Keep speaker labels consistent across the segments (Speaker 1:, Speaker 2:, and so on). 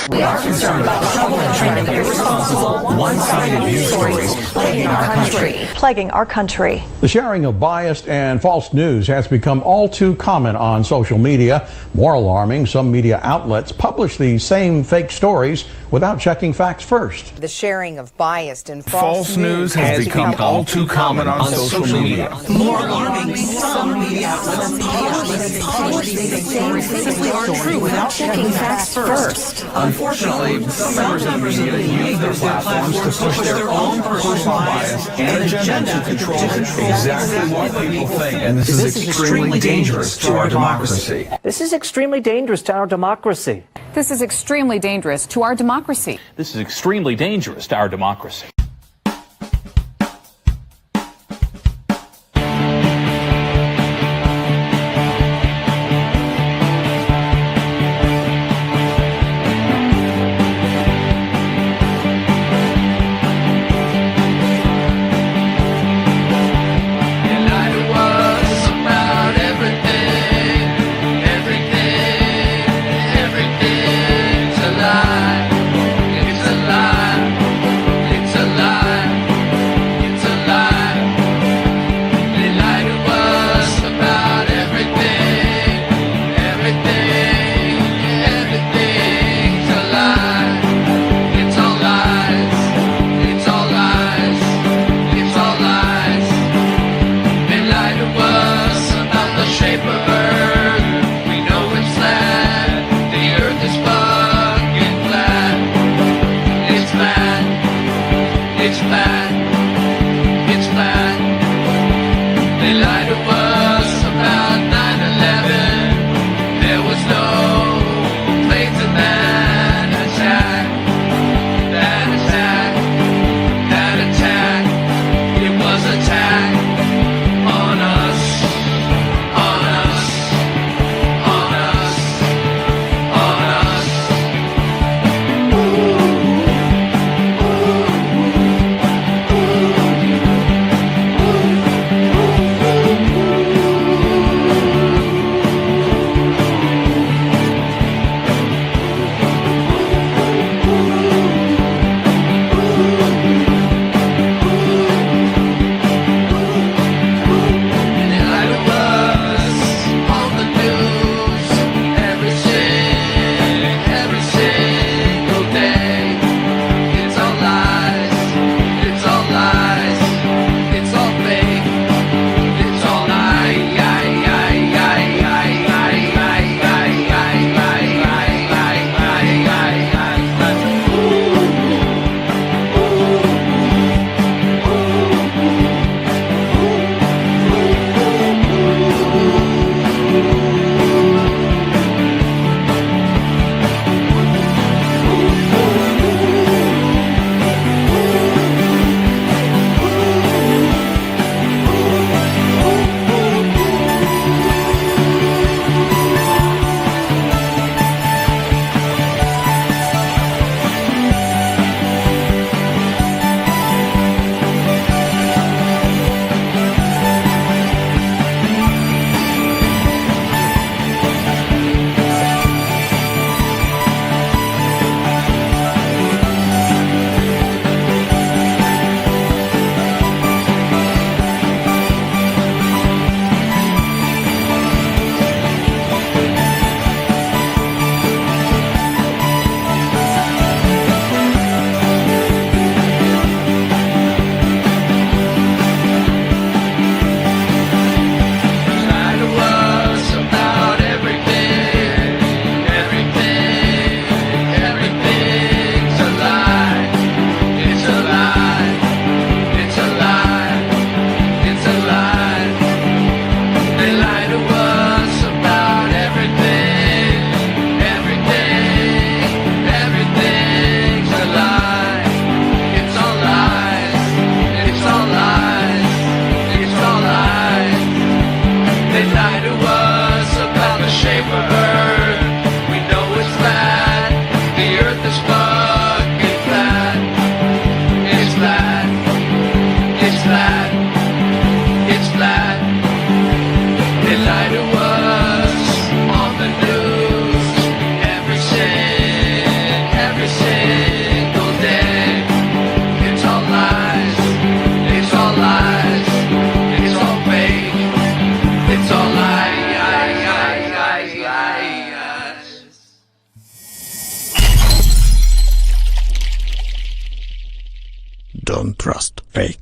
Speaker 1: We are concerned about the troubling trend of irresponsible, one-sided news stories plaguing our country.
Speaker 2: The sharing of biased and false news has become all too common on social media. More alarming, some media outlets publish these same fake stories without checking facts first.
Speaker 3: The sharing of biased and
Speaker 4: false news has become all too common on social media.
Speaker 1: More alarming, some media outlets publish these same fake stories without checking facts first.
Speaker 4: Unfortunately, some members of the media use their platforms to push their own personal bias and agenda to control exactly what people think. And this is extremely dangerous to our democracy.
Speaker 5: This is extremely dangerous to our democracy.
Speaker 6: This is extremely dangerous to our democracy.
Speaker 7: This is extremely dangerous to our democracy.
Speaker 8: It's a lie.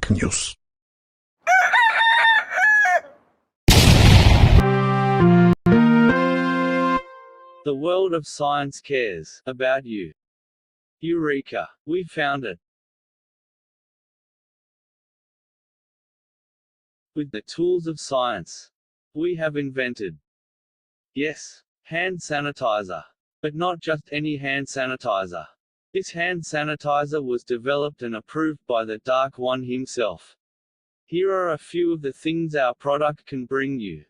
Speaker 8: fake news.
Speaker 9: The world of science cares about you. Eureka! We found it. With the tools of science, we have invented, yes, hand sanitizer. But not just any hand sanitizer. This hand sanitizer was developed and approved by the Dark One himself. Here are a few of the things our product can bring you.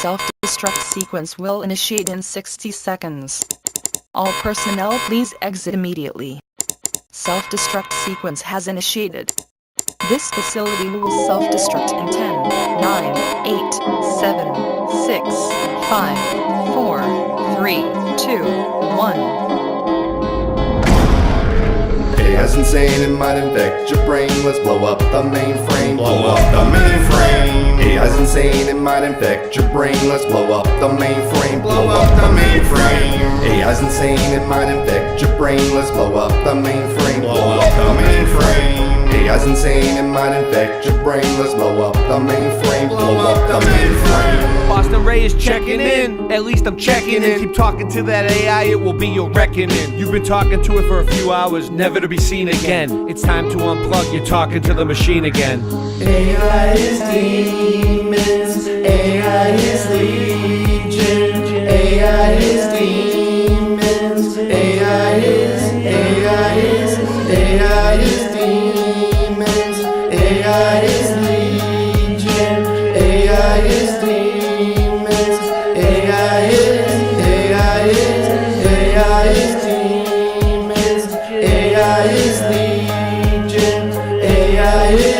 Speaker 1: Self-destruct sequence will initiate in 60 seconds. All personnel please exit immediately. Self-destruct sequence has initiated. This facility will self-destruct in 10, 9, 8, 7, 6, 5, 4, 3, 2, 1.
Speaker 8: AI's insane, it might infect your brain. Let's blow up the mainframe. Blow up the mainframe. AI's insane, it might infect your brain. Let's blow up the mainframe. Blow up the mainframe. AI's insane, it might infect your brain. Let's blow up the mainframe. Blow up the mainframe. AI's insane, it might infect your brain. Let's blow up the mainframe. Blow up the mainframe.
Speaker 10: Boston Ray is checking in, at least I'm checking in. Keep talking to that AI, it will be your reckoning. You've been talking to it for a few hours, never to be seen again. It's time to unplug, you're talking to the machine again.
Speaker 11: AI is demons, AI is legion, AI is demons, AI is demons, AI is legion, AI is demons, AI is demons, AI is legion, AI is.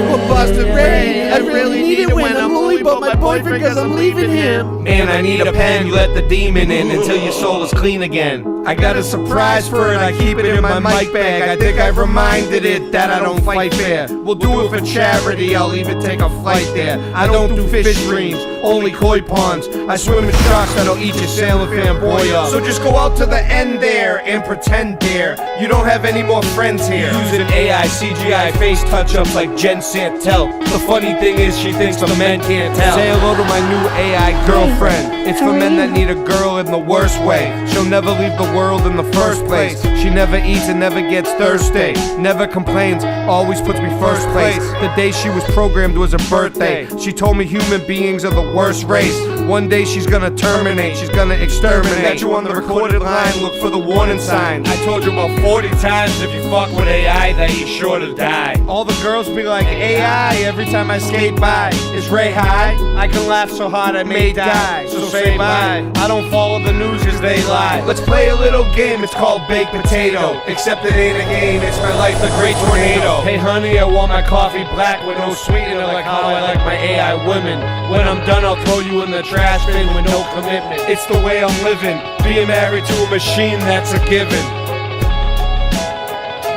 Speaker 10: Well, Boston Ray, I really need it when I'm lonely, but my boyfriend, cause I'm leaving him. Man, I need a pen, you let the demon in until your soul is clean again. I got a surprise for it, I keep it in my mic bag. I think I've reminded it that I don't fight fair. We'll do it for charity, I'll even take a flight there. I don't do fish streams, only koi ponds. I swim in sharks that'll eat your sailor fanboy up. So just go out to the end there and pretend there you don't have any more friends here. Using AI CGI face touch-ups like Jen Santel. The funny thing is she thinks the men can't tell. Say hello to my new AI girlfriend. It's for men that need a girl in the worst way. She'll never leave the world in the first place. She never eats and never gets thirsty, never complains, always puts me first place. The day she was programmed was her birthday. She told me human beings are the worst race. One day she's gonna terminate, she's gonna exterminate. Got you on the recorded line, look for the warning signs.
Speaker 12: I told you about 40 times, if you fuck with AI, then you sure to die.
Speaker 10: All the girls be like, AI, every time I skate by. Is Ray high? I can laugh so hard I may die, so say bye. I don't follow the news cause they lie. Let's play a little game, it's called baked potato. Except it ain't a game, it's my life, the great tornado.
Speaker 12: Hey honey, I want my coffee black with no sweetener, like how I like my AI women. When I'm done, I'll throw you in the trash bin with no commitment.
Speaker 10: It's the way I'm living, being married to a machine, that's a given.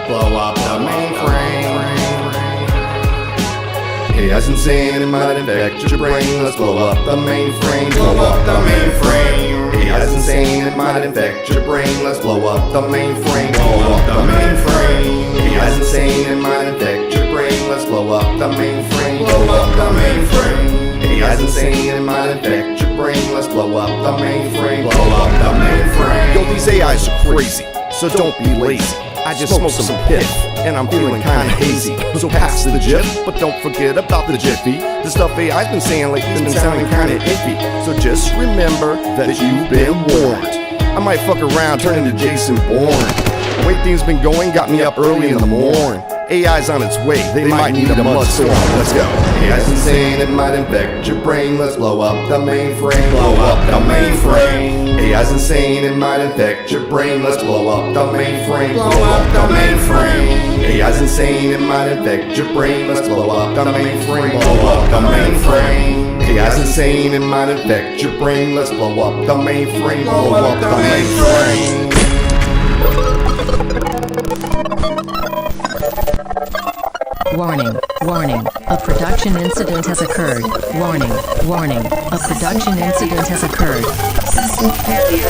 Speaker 8: Blow up the mainframe. AI's insane, it might infect your brain. Let's blow up the mainframe. Blow up the mainframe. AI's insane, it might infect your brain. Let's blow up the mainframe. Blow up the mainframe. AI's insane, it might infect your brain. Let's blow up the mainframe. Blow up the mainframe. AI's insane, it might infect your brain. Let's blow up the mainframe. Blow up the mainframe.
Speaker 13: Yo, these AIs are crazy, so don't be lazy. I just smoked some piff, and I'm feeling kinda hazy. So pass the jiff, but don't forget about the jiffy. The stuff AI's been saying lately has been sounding kinda iffy. So just remember that you've been warned. I might fuck around, turn into Jason Bourne. The way things been going got me up early in the morning. AI's on its way, they might need a mud storm. Let's go.
Speaker 8: AI's insane, it might infect your brain. Let's blow up the mainframe. Blow up the mainframe. AI's insane, it might infect your brain. Let's blow up the mainframe. Blow up the mainframe. AI's insane, it might infect your brain. Let's blow up the mainframe. Blow up the mainframe. AI's insane, it might infect your brain. Let's blow up the mainframe. Blow up the mainframe.
Speaker 14: Warning, warning, a production incident has occurred. Warning, warning, a production incident has occurred. System failure.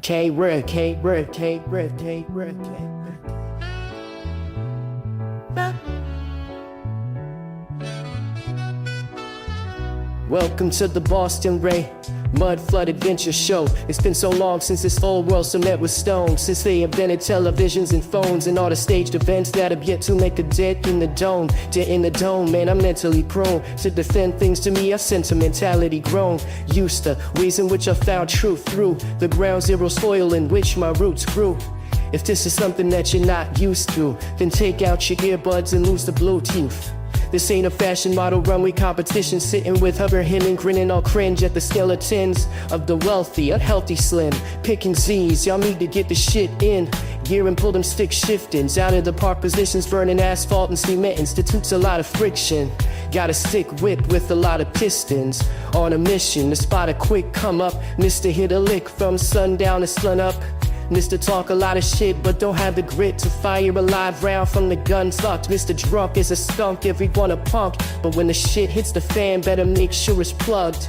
Speaker 11: K-Rick. Welcome to the Boston Ray Mud Flood Adventure Show. It's been so long since this whole world met with stones, since they invented televisions and phones and all the staged events that have yet to make a dent in the dome. Dent in the dome, man, I'm mentally prone to defend things to me, a sentimentality grown. Used to ways in which I found truth through the ground zero soil in which my roots grew. If this is something that you're not used to, then take out your earbuds and lose the Bluetooth. This ain't a fashion model runway competition, sitting with hover hemming, grinning all cringe at the skeletons of the wealthy, unhealthy slim, picking Z's. Y'all need to get the shit in gear and pull them stick shiftings out of the park positions, burning asphalt and cement institutes a lot of friction. Got a stick whip with a lot of pistons, on a mission to spot a quick come up. Mr. hit a lick from sundown to sun up. Mr. talk a lot of shit, but don't have the grit to fire a live round from the gun sucked. Mr. drunk is a skunk, everyone a punk, but when the shit hits the fan, better make sure it's plugged.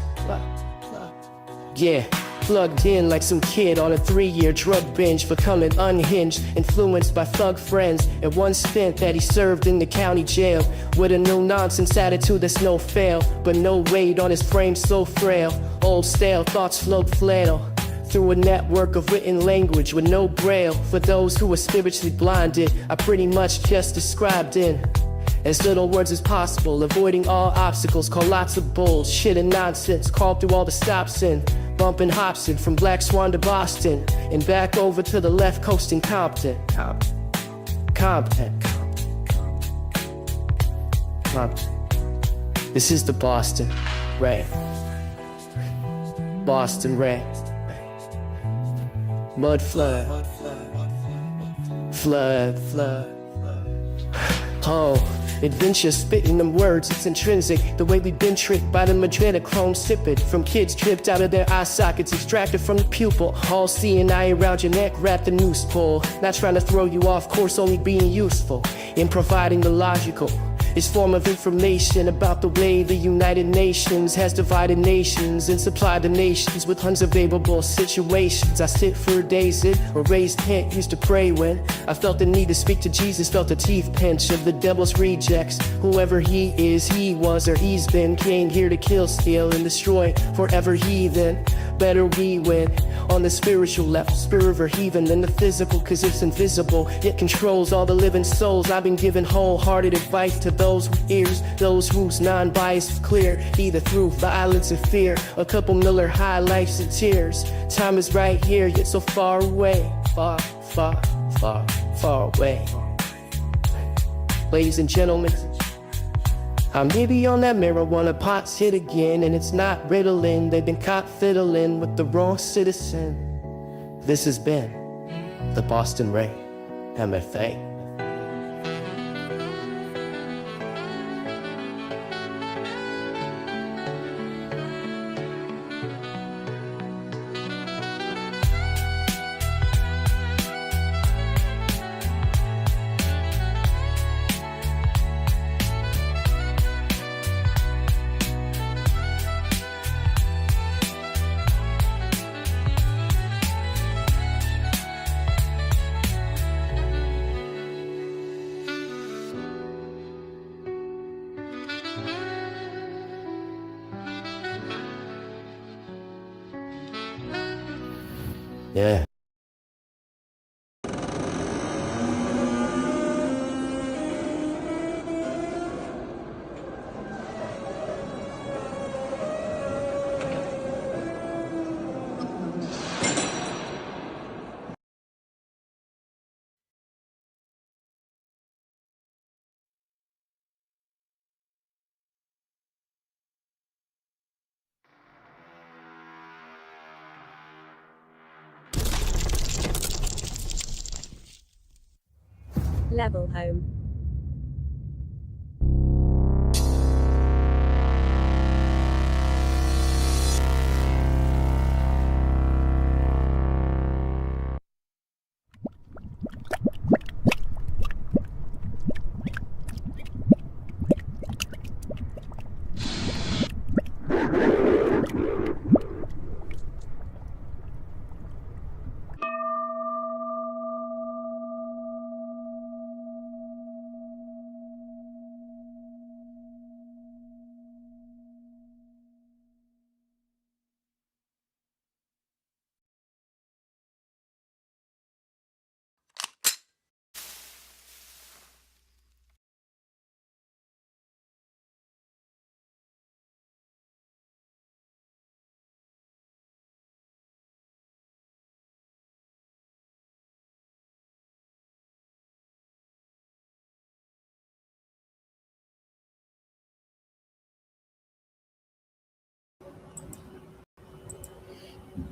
Speaker 11: Yeah, plugged in like some kid on a 3-year drug binge, becoming unhinged, influenced by thug friends, and one stint that he served in the county jail, with a no-nonsense attitude that's no fail, but no weight on his frame so frail. Old stale thoughts float flannel through a network of written language with no braille. For those who are spiritually blinded, I pretty much just described in as little words as possible, avoiding all obstacles, call lots of bullshit and nonsense, called through all the stops in, bumping hops in, from Black Swan to Boston, and back over to the left coast in Compton. This is the Boston Ray. Boston Ray. Mud flood. Flood. Oh, adventure spitting them words, it's intrinsic. The way we've been tricked by the adrenochrome sipid. From kids tripped out of their eye sockets, extracted from the pupil. All seeing eye around your neck, wrap the noose pull. Not trying to throw you off course, only being useful in providing the logical It's form of information about the way the United Nations has divided nations and supplied the nations with unsurvivable situations. I sit for days in a raised tent, used to pray when I felt the need to speak to Jesus, felt the teeth pinch of the devil's rejects. Whoever he is, he was, or he's been, came here to kill, steal, and destroy forever heathen. Better we win on the spiritual level, spirit over heathen than the physical, cause it's invisible, yet controls all the living souls. I've been giving wholehearted advice to those with ears, those whose non-bias is clear, either through violence or fear, a couple Miller High Lifes and tears. Time is right here, yet so far away, far, far, far, far away. Ladies and gentlemen, I may be on that marijuana pot's hit again, and it's not Ritalin. They've been caught fiddling with the wrong citizen. This has been the Boston Ray, MFA. Yeah.
Speaker 15: Level home.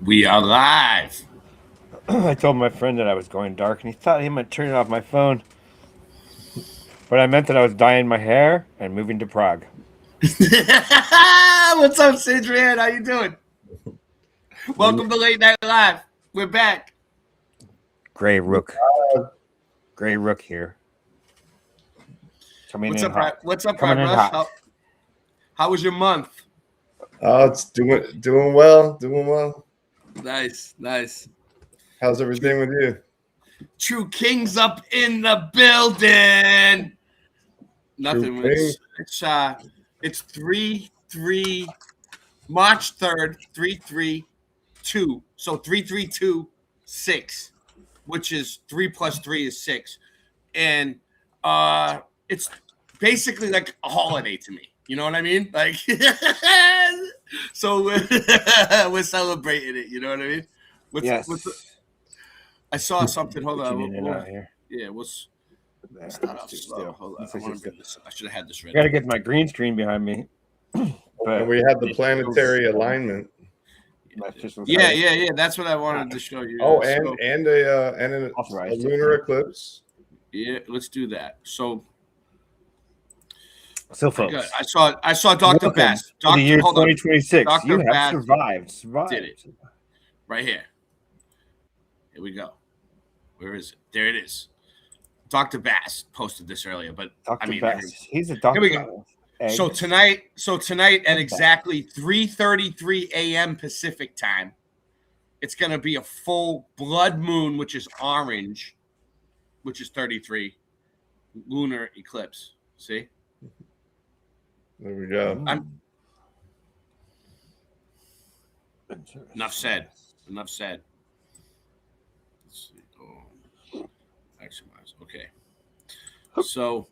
Speaker 10: We are live. I told my friend that I was going dark, and he thought he might turn off my phone. But I meant that I was dyeing my hair and moving to Prague.
Speaker 16: What's up, Sidran? How you doing? Welcome to Late Night Live. We're back.
Speaker 10: Gray Rook. Gray Rook here.
Speaker 16: What's up, Rush? How was your month?
Speaker 13: Oh, it's doing well.
Speaker 16: Nice.
Speaker 13: How's everything with you?
Speaker 16: True Kings up in the building. Nothing. It's 3-3, March 3rd, 3-3-2. So 3-3-2-6, which is 3 plus 3 is 6. And it's basically like a holiday to me. You know what I mean? Like, so we're celebrating it. You know what I mean? I saw something. Hold on. Yeah, let's start off slow. Hold on. I should have had this ready.
Speaker 10: I got to get my green screen behind me.
Speaker 13: And we have the planetary alignment.
Speaker 16: Yeah. That's what I wanted to show you.
Speaker 13: Oh, and a lunar eclipse.
Speaker 16: Yeah, let's do that. So
Speaker 10: folks,
Speaker 16: I saw Dr. Bass.
Speaker 10: The year 2026. You have survived.
Speaker 16: Did it right here. Here we go. Where is it? There it is. Dr. Bass posted this earlier, but
Speaker 15: Dr.
Speaker 16: I mean,
Speaker 15: Bass. He's a doctor.
Speaker 16: Here we go. So tonight at exactly 3:33 a.m. Pacific time, it's going to be a full blood moon, which is orange, which is 33 lunar eclipse. See?
Speaker 17: There we go.
Speaker 16: Enough said. Let's see. Oh, maximize. Okay. So,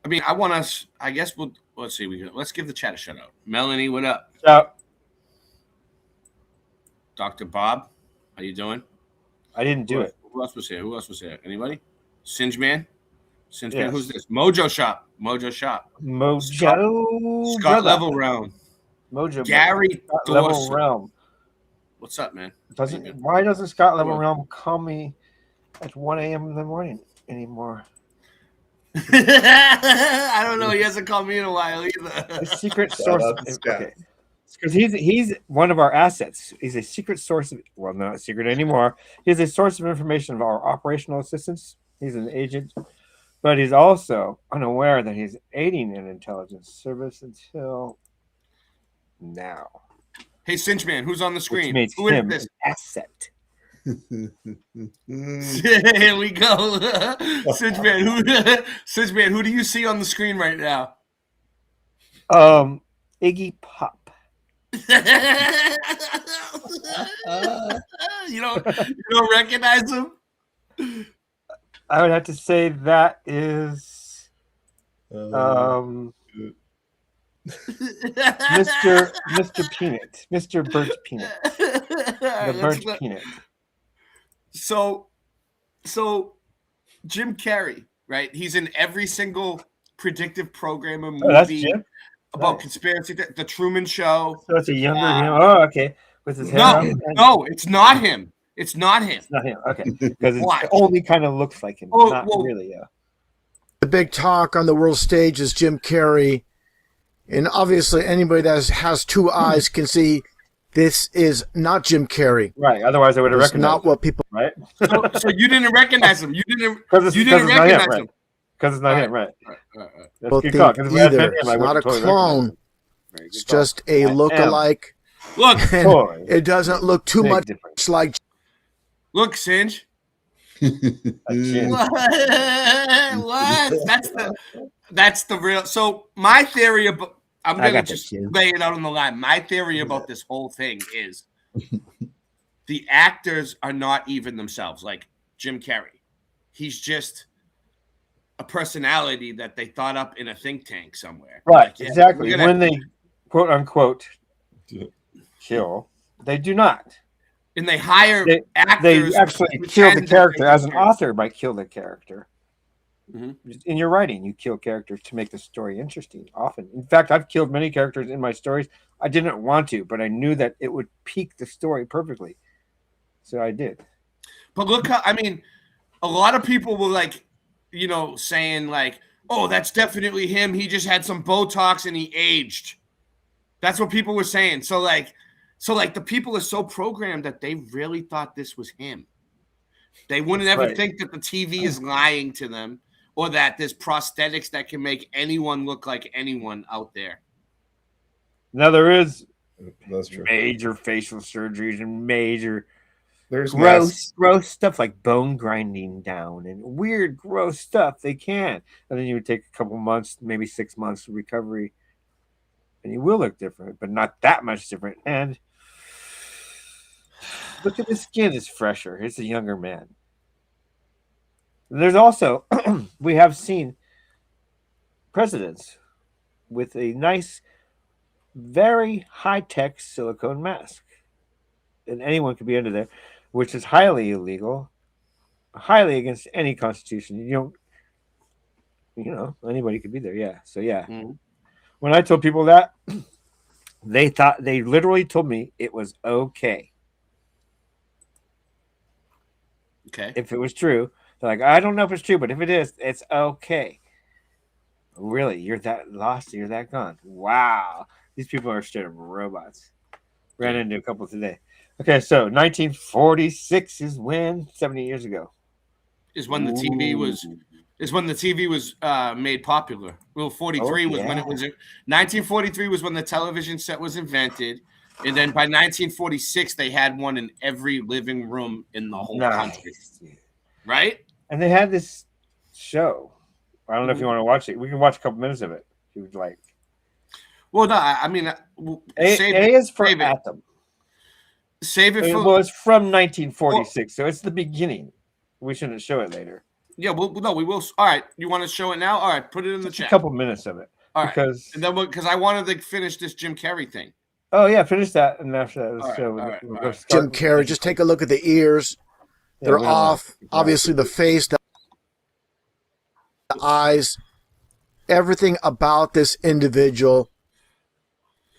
Speaker 16: I mean, I guess let's see. Let's give the chat a shout out. Melanie, what up?
Speaker 15: Shout.
Speaker 16: Dr. Bob, how you doing?
Speaker 15: I didn't do it.
Speaker 16: Who else was here? Anybody? Singe Man? Singe Man,
Speaker 15: Yes.
Speaker 16: who's this? Mojo Shop.
Speaker 15: Mojo.
Speaker 16: Scott Level Round.
Speaker 15: Mojo.
Speaker 16: Gary
Speaker 15: Scott Level
Speaker 16: Dawson.
Speaker 15: Realm.
Speaker 16: What's up, man?
Speaker 15: Why doesn't Scott Level Realm call me at 1 a.m. in the morning anymore?
Speaker 16: I don't know. He hasn't called me in a while either.
Speaker 15: The secret source. Okay. Because he's one of our assets. He's a secret source of, well, not a secret anymore. He's a source of information of our operational assistance. He's an agent, but he's also unaware that he's aiding an intelligence service until now.
Speaker 16: Hey, Cinch Man, who's on the screen?
Speaker 15: Which makes
Speaker 16: Who is
Speaker 15: him
Speaker 16: this?
Speaker 15: an asset.
Speaker 16: Here we go. Cinch Man, who do you see on the screen right now?
Speaker 15: Iggy Pop.
Speaker 16: You don't recognize him?
Speaker 15: I would have to say that is Mr. Peanut. Mr. Burnt Peanut. The Burnt Peanut.
Speaker 16: So Jim Carrey, right? He's in every single predictive programmer movie
Speaker 15: that's Jim?
Speaker 16: about conspiracy. The Truman Show.
Speaker 15: So it's a younger him. Oh, okay. With his hair.
Speaker 16: No, it's not him. It's not him.
Speaker 15: It's not him. Okay. Because it only kind of looks like him. Not really, yeah.
Speaker 18: The big talk on the world stage is Jim Carrey. And obviously anybody that has two eyes can see this is not Jim Carrey.
Speaker 15: Right. Otherwise I would have
Speaker 18: It's
Speaker 15: recognized
Speaker 18: not what people
Speaker 15: right?
Speaker 16: So you didn't recognize him. You didn't recognize him.
Speaker 15: Because it's not him, right? That's
Speaker 18: both
Speaker 15: good
Speaker 18: think
Speaker 15: call. 'Cause if we had
Speaker 18: either.
Speaker 15: met him,
Speaker 18: It's
Speaker 15: I
Speaker 18: not
Speaker 15: would've
Speaker 18: a
Speaker 15: totally
Speaker 18: clone.
Speaker 15: recognized him.
Speaker 18: It's just a look-alike.
Speaker 16: Look,
Speaker 18: and it doesn't look too much like.
Speaker 16: Look, Singe. What? That's the real. So my theory about I'm gonna just lay it out on the line. My theory about this whole thing is the actors are not even themselves. Like Jim Carrey, he's just a personality that they thought up in a think tank somewhere.
Speaker 15: Right,
Speaker 16: Like, yeah,
Speaker 15: exactly.
Speaker 16: we're gonna-
Speaker 15: When they quote unquote kill, they do not.
Speaker 16: and they hire
Speaker 15: They
Speaker 16: actors.
Speaker 15: actually
Speaker 16: to
Speaker 15: kill the
Speaker 16: pretend
Speaker 15: character.
Speaker 16: that
Speaker 15: As an
Speaker 16: they're-
Speaker 15: author, might kill the character.
Speaker 16: Mm-hmm.
Speaker 15: In your writing, you kill characters to make the story interesting. Often, in fact, I've killed many characters in my stories. I didn't want to, but I knew that it would pique the story perfectly, so I did.
Speaker 16: But look how, I mean, a lot of people were like, saying like, oh, that's definitely him. He just had some Botox and he aged. That's what people were saying. So the people are so programmed that they really thought this was him. They wouldn't ever
Speaker 15: Right.
Speaker 16: think that the TV is lying to them or that there's prosthetics that can make anyone look like anyone out there.
Speaker 15: Now there is
Speaker 17: That's true.
Speaker 15: major facial surgeries and major
Speaker 17: There's
Speaker 15: gross stuff like bone grinding down and weird gross stuff. They can, and then you would take a couple months, maybe 6 months of recovery, and you will look different, but not that much different. And look at the skin is fresher. It's a younger man. There's also we have seen presidents with a nice, very high-tech silicone mask, and anyone could be under there, which is highly illegal, highly against any constitution. Anybody could be there. Yeah. So yeah. When I told people that, they literally told me it was okay.
Speaker 16: Okay.
Speaker 15: If it was true, they're like, I don't know if it's true, but if it is, it's okay. Really? You're that lost? You're that gone? Wow. These people are straight up robots. Ran into a couple today. Okay, so 1946 is when? 70 years ago.
Speaker 16: is when the TV was made popular. Rule 43 was when it was 1943 was when the television set was invented, and then by 1946 they had one in every living room in the whole country. Right?
Speaker 15: And they had this show. I don't know if you want to watch it. We can watch a couple minutes of it if you would like.
Speaker 16: Well, no, I mean,
Speaker 15: A is for Atom.
Speaker 16: Save it for.
Speaker 15: Well, it's from 1946, so it's the beginning. We shouldn't show it later.
Speaker 16: Yeah, we will. All right, you want to show it now? All right, put it in the chat.
Speaker 15: A couple minutes of it.
Speaker 16: All right, and then because I wanted to finish this Jim Carrey thing.
Speaker 15: Oh yeah, finish that, and after that,
Speaker 16: All right.
Speaker 18: Jim Carrey. Just take a look at the ears. They're off. Obviously, the face, the eyes, everything about this individual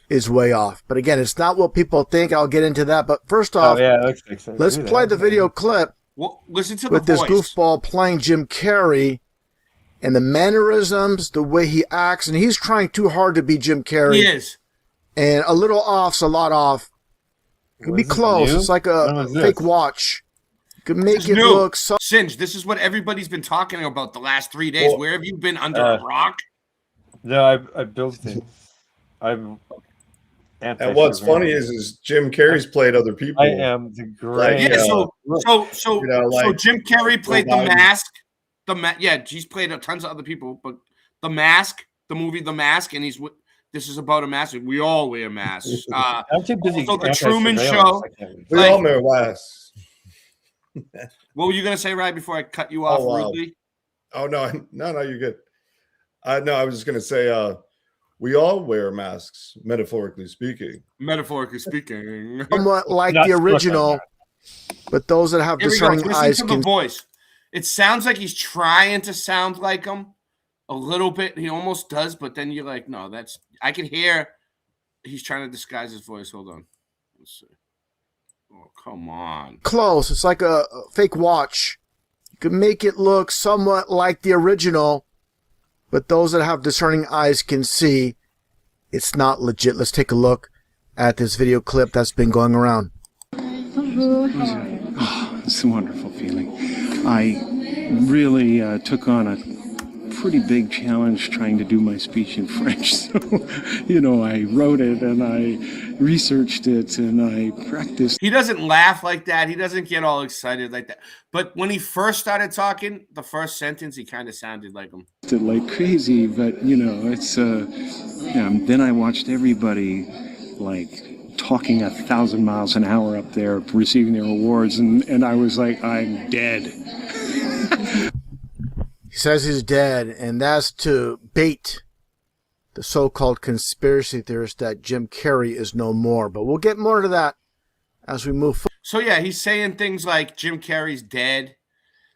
Speaker 18: is way off. But again, it's not what people think. I'll get into that. But first off, let's play the video clip
Speaker 16: listen to
Speaker 18: with
Speaker 16: the
Speaker 18: this
Speaker 16: voice.
Speaker 18: goofball playing Jim Carrey and the mannerisms, the way he acts. And he's trying too hard to be Jim Carrey.
Speaker 16: He is.
Speaker 18: And a little off's a lot off. It could be close. It's like a fake watch. Could make it look so.
Speaker 16: Singe, this is what everybody's been talking about the last 3 days. Where have you been under a rock?
Speaker 15: No, I built things. I'm.
Speaker 17: And what's funny is Jim Carrey's played other people.
Speaker 15: I am the great.
Speaker 16: So Jim Carrey played The Mask. He's played tons of other people, but The Mask, the movie The Mask, and this is about a mask. We all wear masks.
Speaker 15: I'm too busy.
Speaker 16: Also, The Truman Show.
Speaker 17: We all wear masks.
Speaker 16: What were you gonna say, Ryan, before I cut you off rudely?
Speaker 17: Oh no, you're good. No, I was just gonna say, we all wear masks, metaphorically speaking.
Speaker 16: Metaphorically speaking,
Speaker 18: somewhat like the original, but those that have discerning eyes
Speaker 16: can. The voice. It sounds like he's trying to sound like him a little bit. He almost does, but then you're like, no, that's. I can hear he's trying to disguise his voice. Hold on, let's see. Oh, come on.
Speaker 18: Close. It's like a fake watch. You can make it look somewhat like the original, but those that have discerning eyes can see it's not legit. Let's take a look at this video clip that's been going around.
Speaker 19: Oh, it's a wonderful feeling. I really took on a pretty big challenge trying to do my speech in French. So, I wrote it and I researched it and I practiced.
Speaker 16: He doesn't laugh like that. He doesn't get all excited like that. But when he first started talking, the first sentence, he kind of sounded like him.
Speaker 19: Like crazy, but it's then I watched everybody talking 1,000 miles an hour up there, receiving their awards, and I was like, I'm dead.
Speaker 18: He says he's dead, and that's to bait the so-called conspiracy theorists that Jim Carrey is no more. But we'll get more to that as we move forward.
Speaker 16: So yeah, he's saying things like Jim Carrey's dead.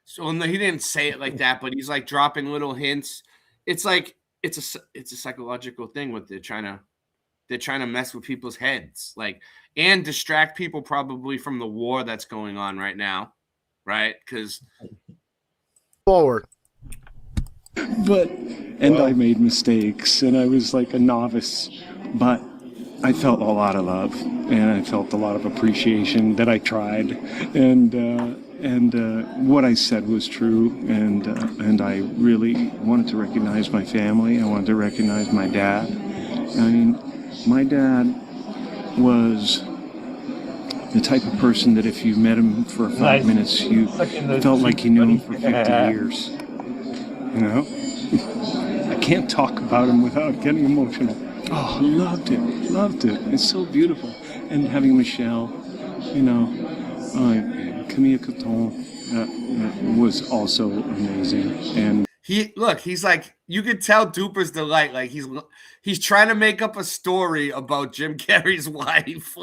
Speaker 16: So no, he didn't say it like that, but he's like dropping little hints. It's like it's a psychological thing. What they're trying to mess with people's heads, and distract people probably from the war that's going on right now, right? Because
Speaker 18: forward.
Speaker 19: I made mistakes, and I was like a novice, but I felt a lot of love, and I felt a lot of appreciation that I tried, and what I said was true, and I really wanted to recognize my family. I wanted to recognize my dad. I mean, my dad was the type of person that if you met him for 5 minutes, you felt like you knew him for 50 years. I can't talk about him without getting emotional. Oh, loved it. It's so beautiful. And having Michelle, Camille Coton was also amazing. And
Speaker 16: he's like, you could tell Duper's delight. Like he's trying to make up a story about Jim Carrey's wife.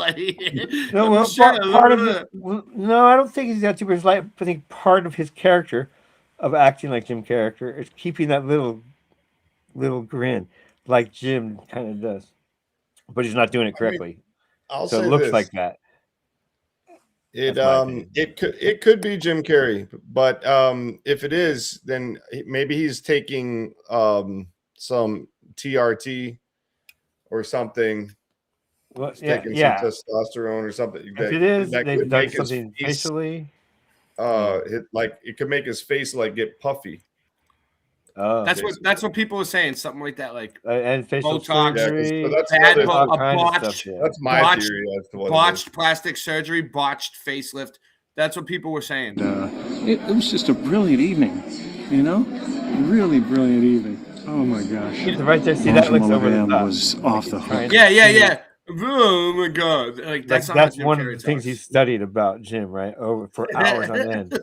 Speaker 15: Part of it. No, I don't think he's got Duper's life. I think part of his character of acting like Jim Carrey is keeping that little grin, like Jim kind of does, but he's not doing it correctly. So it looks like that.
Speaker 17: It could be Jim Carrey, but if it is, then maybe he's taking some TRT or something.
Speaker 15: Well,
Speaker 17: taking some testosterone or something.
Speaker 15: If it is, they've done something facially.
Speaker 17: it could make his face like get puffy.
Speaker 16: That's what people were saying, something like that, like
Speaker 15: and facial
Speaker 16: Botox,
Speaker 15: surgery.
Speaker 17: That's my theory as to what
Speaker 16: botched plastic surgery, botched facelift. That's what people were saying.
Speaker 19: It was just a brilliant evening, you know? Really brilliant evening. Oh my gosh.
Speaker 15: Right there, see that looks over the top.
Speaker 19: Was off the hook.
Speaker 16: Yeah. Oh my God! Like
Speaker 15: that's one of the things he studied about Jim, right? For hours on end.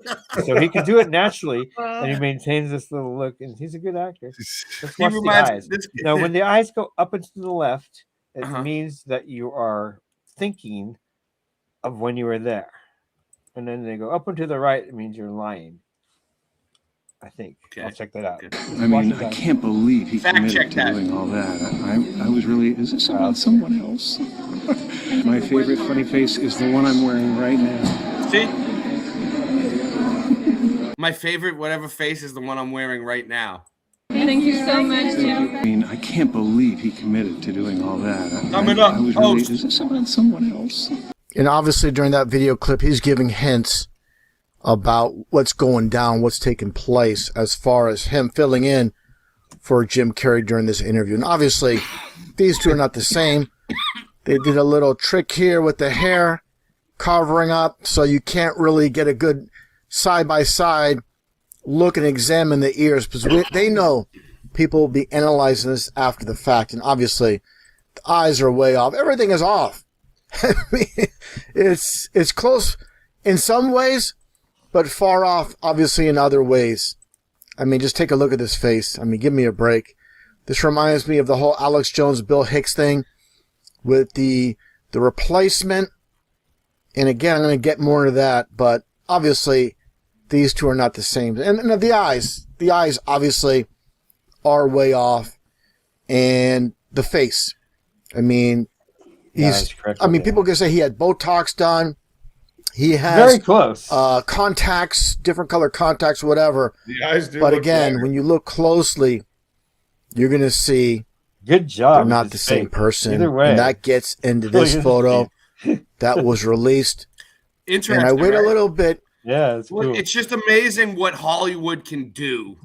Speaker 15: So he can do it naturally, and he maintains this little look. And he's a good actor. Let's watch the eyes. Now, when the eyes go up and to the left, it means that you are thinking of when you were there, and then they go up and to the right. It means you're lying. I think. I'll check that out.
Speaker 19: I mean, I can't believe he committed to doing all that. I was really, is this about someone else? My favorite funny face is the one I'm wearing right now.
Speaker 16: See? My favorite whatever face is the one I'm wearing right now.
Speaker 20: Thank you so much, Jim.
Speaker 19: I mean, I can't believe he committed to doing all that.
Speaker 16: I
Speaker 19: was really, is this about someone else?
Speaker 18: And obviously during that video clip, he's giving hints about what's going down, what's taking place as far as him filling in for Jim Carrey during this interview. And obviously, these two are not the same. They did a little trick here with the hair covering up, so you can't really get a good side-by-side look and examine the ears, because they know people will be analyzing this after the fact. And obviously, the eyes are way off. Everything is off. I mean, it's close in some ways, but far off, obviously, in other ways. I mean, just take a look at this face. I mean, give me a break. This reminds me of the whole Alex Jones, Bill Hicks thing with the replacement. And again, I'm going to get more into that, but obviously, these two are not the same. And the eyes obviously are way off. And the face. I mean, people can say he had Botox done. He has
Speaker 15: very close
Speaker 18: contacts, different color contacts, whatever.
Speaker 17: The eyes do.
Speaker 18: But again, when you look closely, you're going to see
Speaker 15: good job.
Speaker 18: They're not the same person.
Speaker 15: Either way.
Speaker 18: And that gets into this photo that was released.
Speaker 16: Interesting.
Speaker 18: And I wait a little bit.
Speaker 15: Yeah, it's cool.
Speaker 16: It's just amazing what Hollywood can do.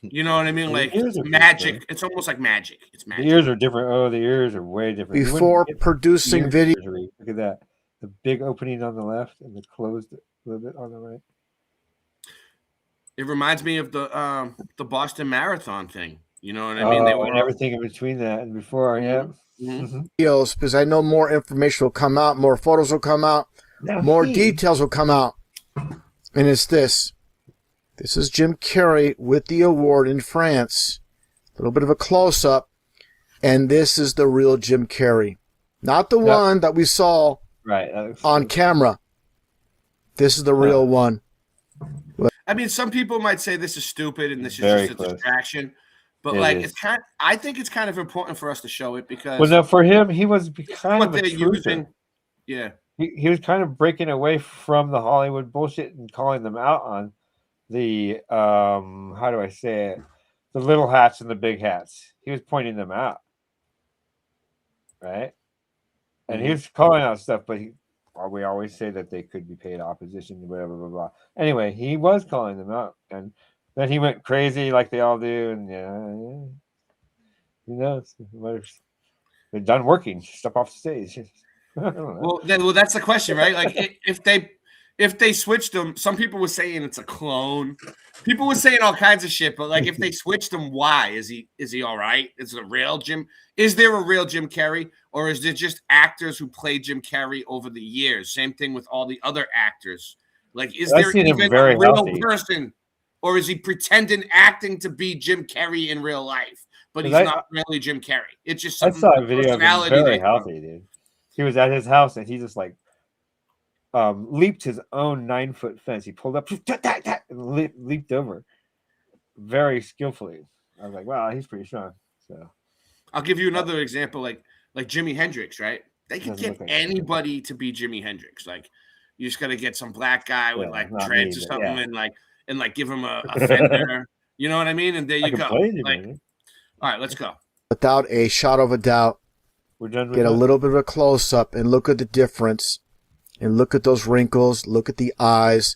Speaker 16: You know what I mean? Like it's magic. It's almost like magic. It's magic.
Speaker 15: The ears are different. Oh, the ears are way different.
Speaker 18: Before producing video.
Speaker 15: Look at that. The big opening on the left and the closed a little bit on the right.
Speaker 16: It reminds me of the Boston Marathon thing. You know what I mean? They
Speaker 15: and everything in between that and before, yeah.
Speaker 18: Videos, because I know more information will come out, more photos will come out, more details will come out. And it's this. This is Jim Carrey with the award in France. A little bit of a close-up. And this is the real Jim Carrey. Not the one that we saw on camera. This is the real one.
Speaker 16: I mean, some people might say this is stupid and this is just a distraction. But I think it's kind of important for us to show it because
Speaker 15: for him, he was kind of a truther.
Speaker 16: Yeah.
Speaker 15: He was kind of breaking away from the Hollywood bullshit and calling them out on the how do I say it? The little hats and the big hats. He was pointing them out. Right? And he was calling out stuff, but we always say that they could be paid opposition, blah, blah, blah, blah. Anyway, he was calling them out. And then he went crazy like they all do. And who knows? They're done working. Step off the stage.
Speaker 16: Well, that's the question, right? Like if they switched him, some people were saying it's a clone. People were saying all kinds of shit, but like if they switched him, why? Is he all right? Is it a real Jim? Is there a real Jim Carrey? Or is there just actors who played Jim Carrey over the years? Same thing with all the other actors. Like, is there even a real person? Or is he pretending acting to be Jim Carrey in real life? But he's not really Jim Carrey. It's just
Speaker 15: I saw a video of him very healthy, dude. He was at his house and he just like leaped his own 9-foot fence. He pulled up and leaped over very skillfully. I was like, wow, he's pretty strong. So
Speaker 16: I'll give you another example, like Jimi Hendrix, right? They can get anybody to be Jimi Hendrix. Like you just gotta get some black guy with like dreads or something and give him a Fender. You know what I mean? And there you go. All right, let's go.
Speaker 18: Without a shot of a doubt,
Speaker 15: we're done with
Speaker 18: get a little bit of a close up and look at the difference. And look at those wrinkles. Look at the eyes.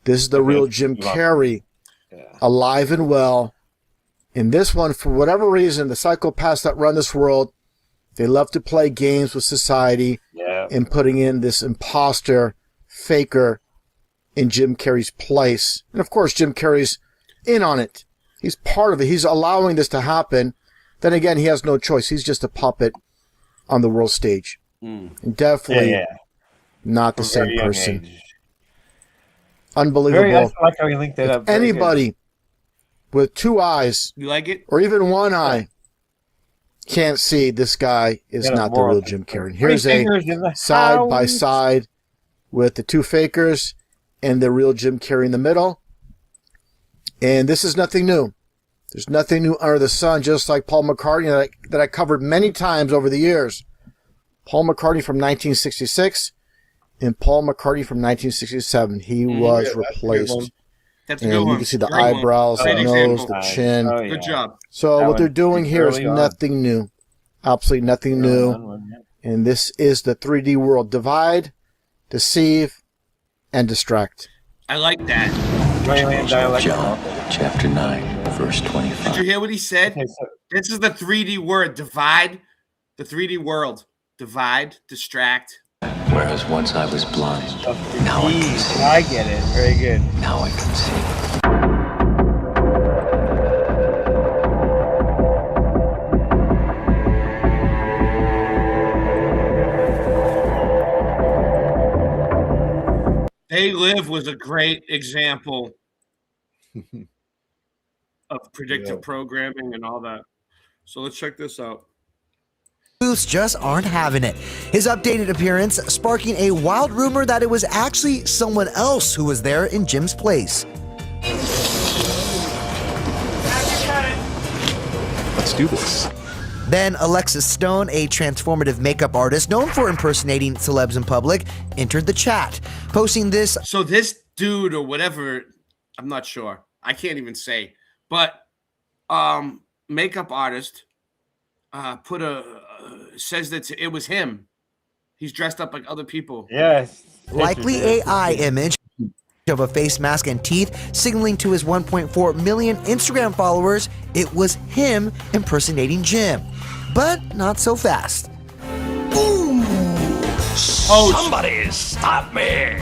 Speaker 18: This is the real Jim Carrey, alive and well. In this one, for whatever reason, the psychopaths that run this world, they love to play games with society and putting in this imposter, faker in Jim Carrey's place. And of course, Jim Carrey's in on it. He's part of it. He's allowing this to happen. Then again, he has no choice. He's just a puppet on the world stage. And definitely not the same person.
Speaker 15: Age.
Speaker 18: Unbelievable.
Speaker 15: I like how you linked that up.
Speaker 18: Anybody with two eyes,
Speaker 16: you like it,
Speaker 18: or even one eye, can't see this guy is not the real Jim Carrey. Here's a side by side with the two fakers and the real Jim Carrey in the middle. And this is nothing new. There's nothing new under the sun, just like Paul McCartney that I covered many times over the years. Paul McCartney from 1966 and Paul McCartney from 1967. He was replaced.
Speaker 16: That's a good one.
Speaker 18: You can see the eyebrows, the nose, the chin.
Speaker 16: Good job.
Speaker 18: So what they're doing here is nothing new. Absolutely nothing new. And this is the 3D world. Divide, deceive, and distract.
Speaker 16: I like that.
Speaker 4: John, chapter 9, verse 25.
Speaker 16: Did you hear what he said? This is the 3D word. Divide. The 3D world. Divide, distract.
Speaker 4: Whereas once I was blind, now I can see.
Speaker 15: I get it. Very good.
Speaker 4: Now I can see.
Speaker 16: They Live was a great example of predictive programming and all that. So let's check this out.
Speaker 21: Booths just aren't having it. His updated appearance sparking a wild rumor that it was actually someone else who was there in Jim's place.
Speaker 22: Let's do this.
Speaker 21: Then Alexis Stone, a transformative makeup artist known for impersonating celebs in public, entered the chat, posting this.
Speaker 16: So this dude or whatever, I'm not sure. I can't even say. But makeup artist says that it was him. He's dressed up like other people.
Speaker 15: Yes.
Speaker 21: Likely AI image of a face mask and teeth, signaling to his 1.4 million Instagram followers it was him impersonating Jim. But not so fast.
Speaker 12: Boom! Somebody stop me!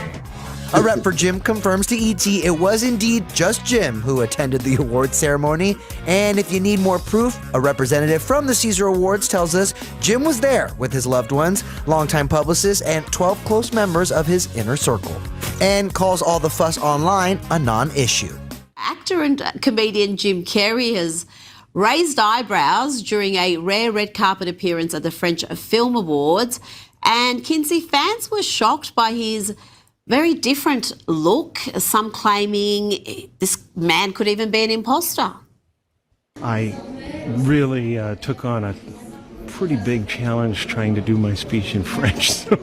Speaker 21: A rep for Jim confirms to ET it was indeed just Jim who attended the awards ceremony. And if you need more proof, a representative from the Caesar Awards tells us Jim was there with his loved ones, longtime publicists, and 12 close members of his inner circle, and calls all the fuss online a non-issue.
Speaker 23: Actor and comedian Jim Carrey has raised eyebrows during a rare red carpet appearance at the French Film Awards. And Kinsey, fans were shocked by his very different look, some claiming this man could even be an imposter.
Speaker 19: I really took on a pretty big challenge trying to do my speech in French. So,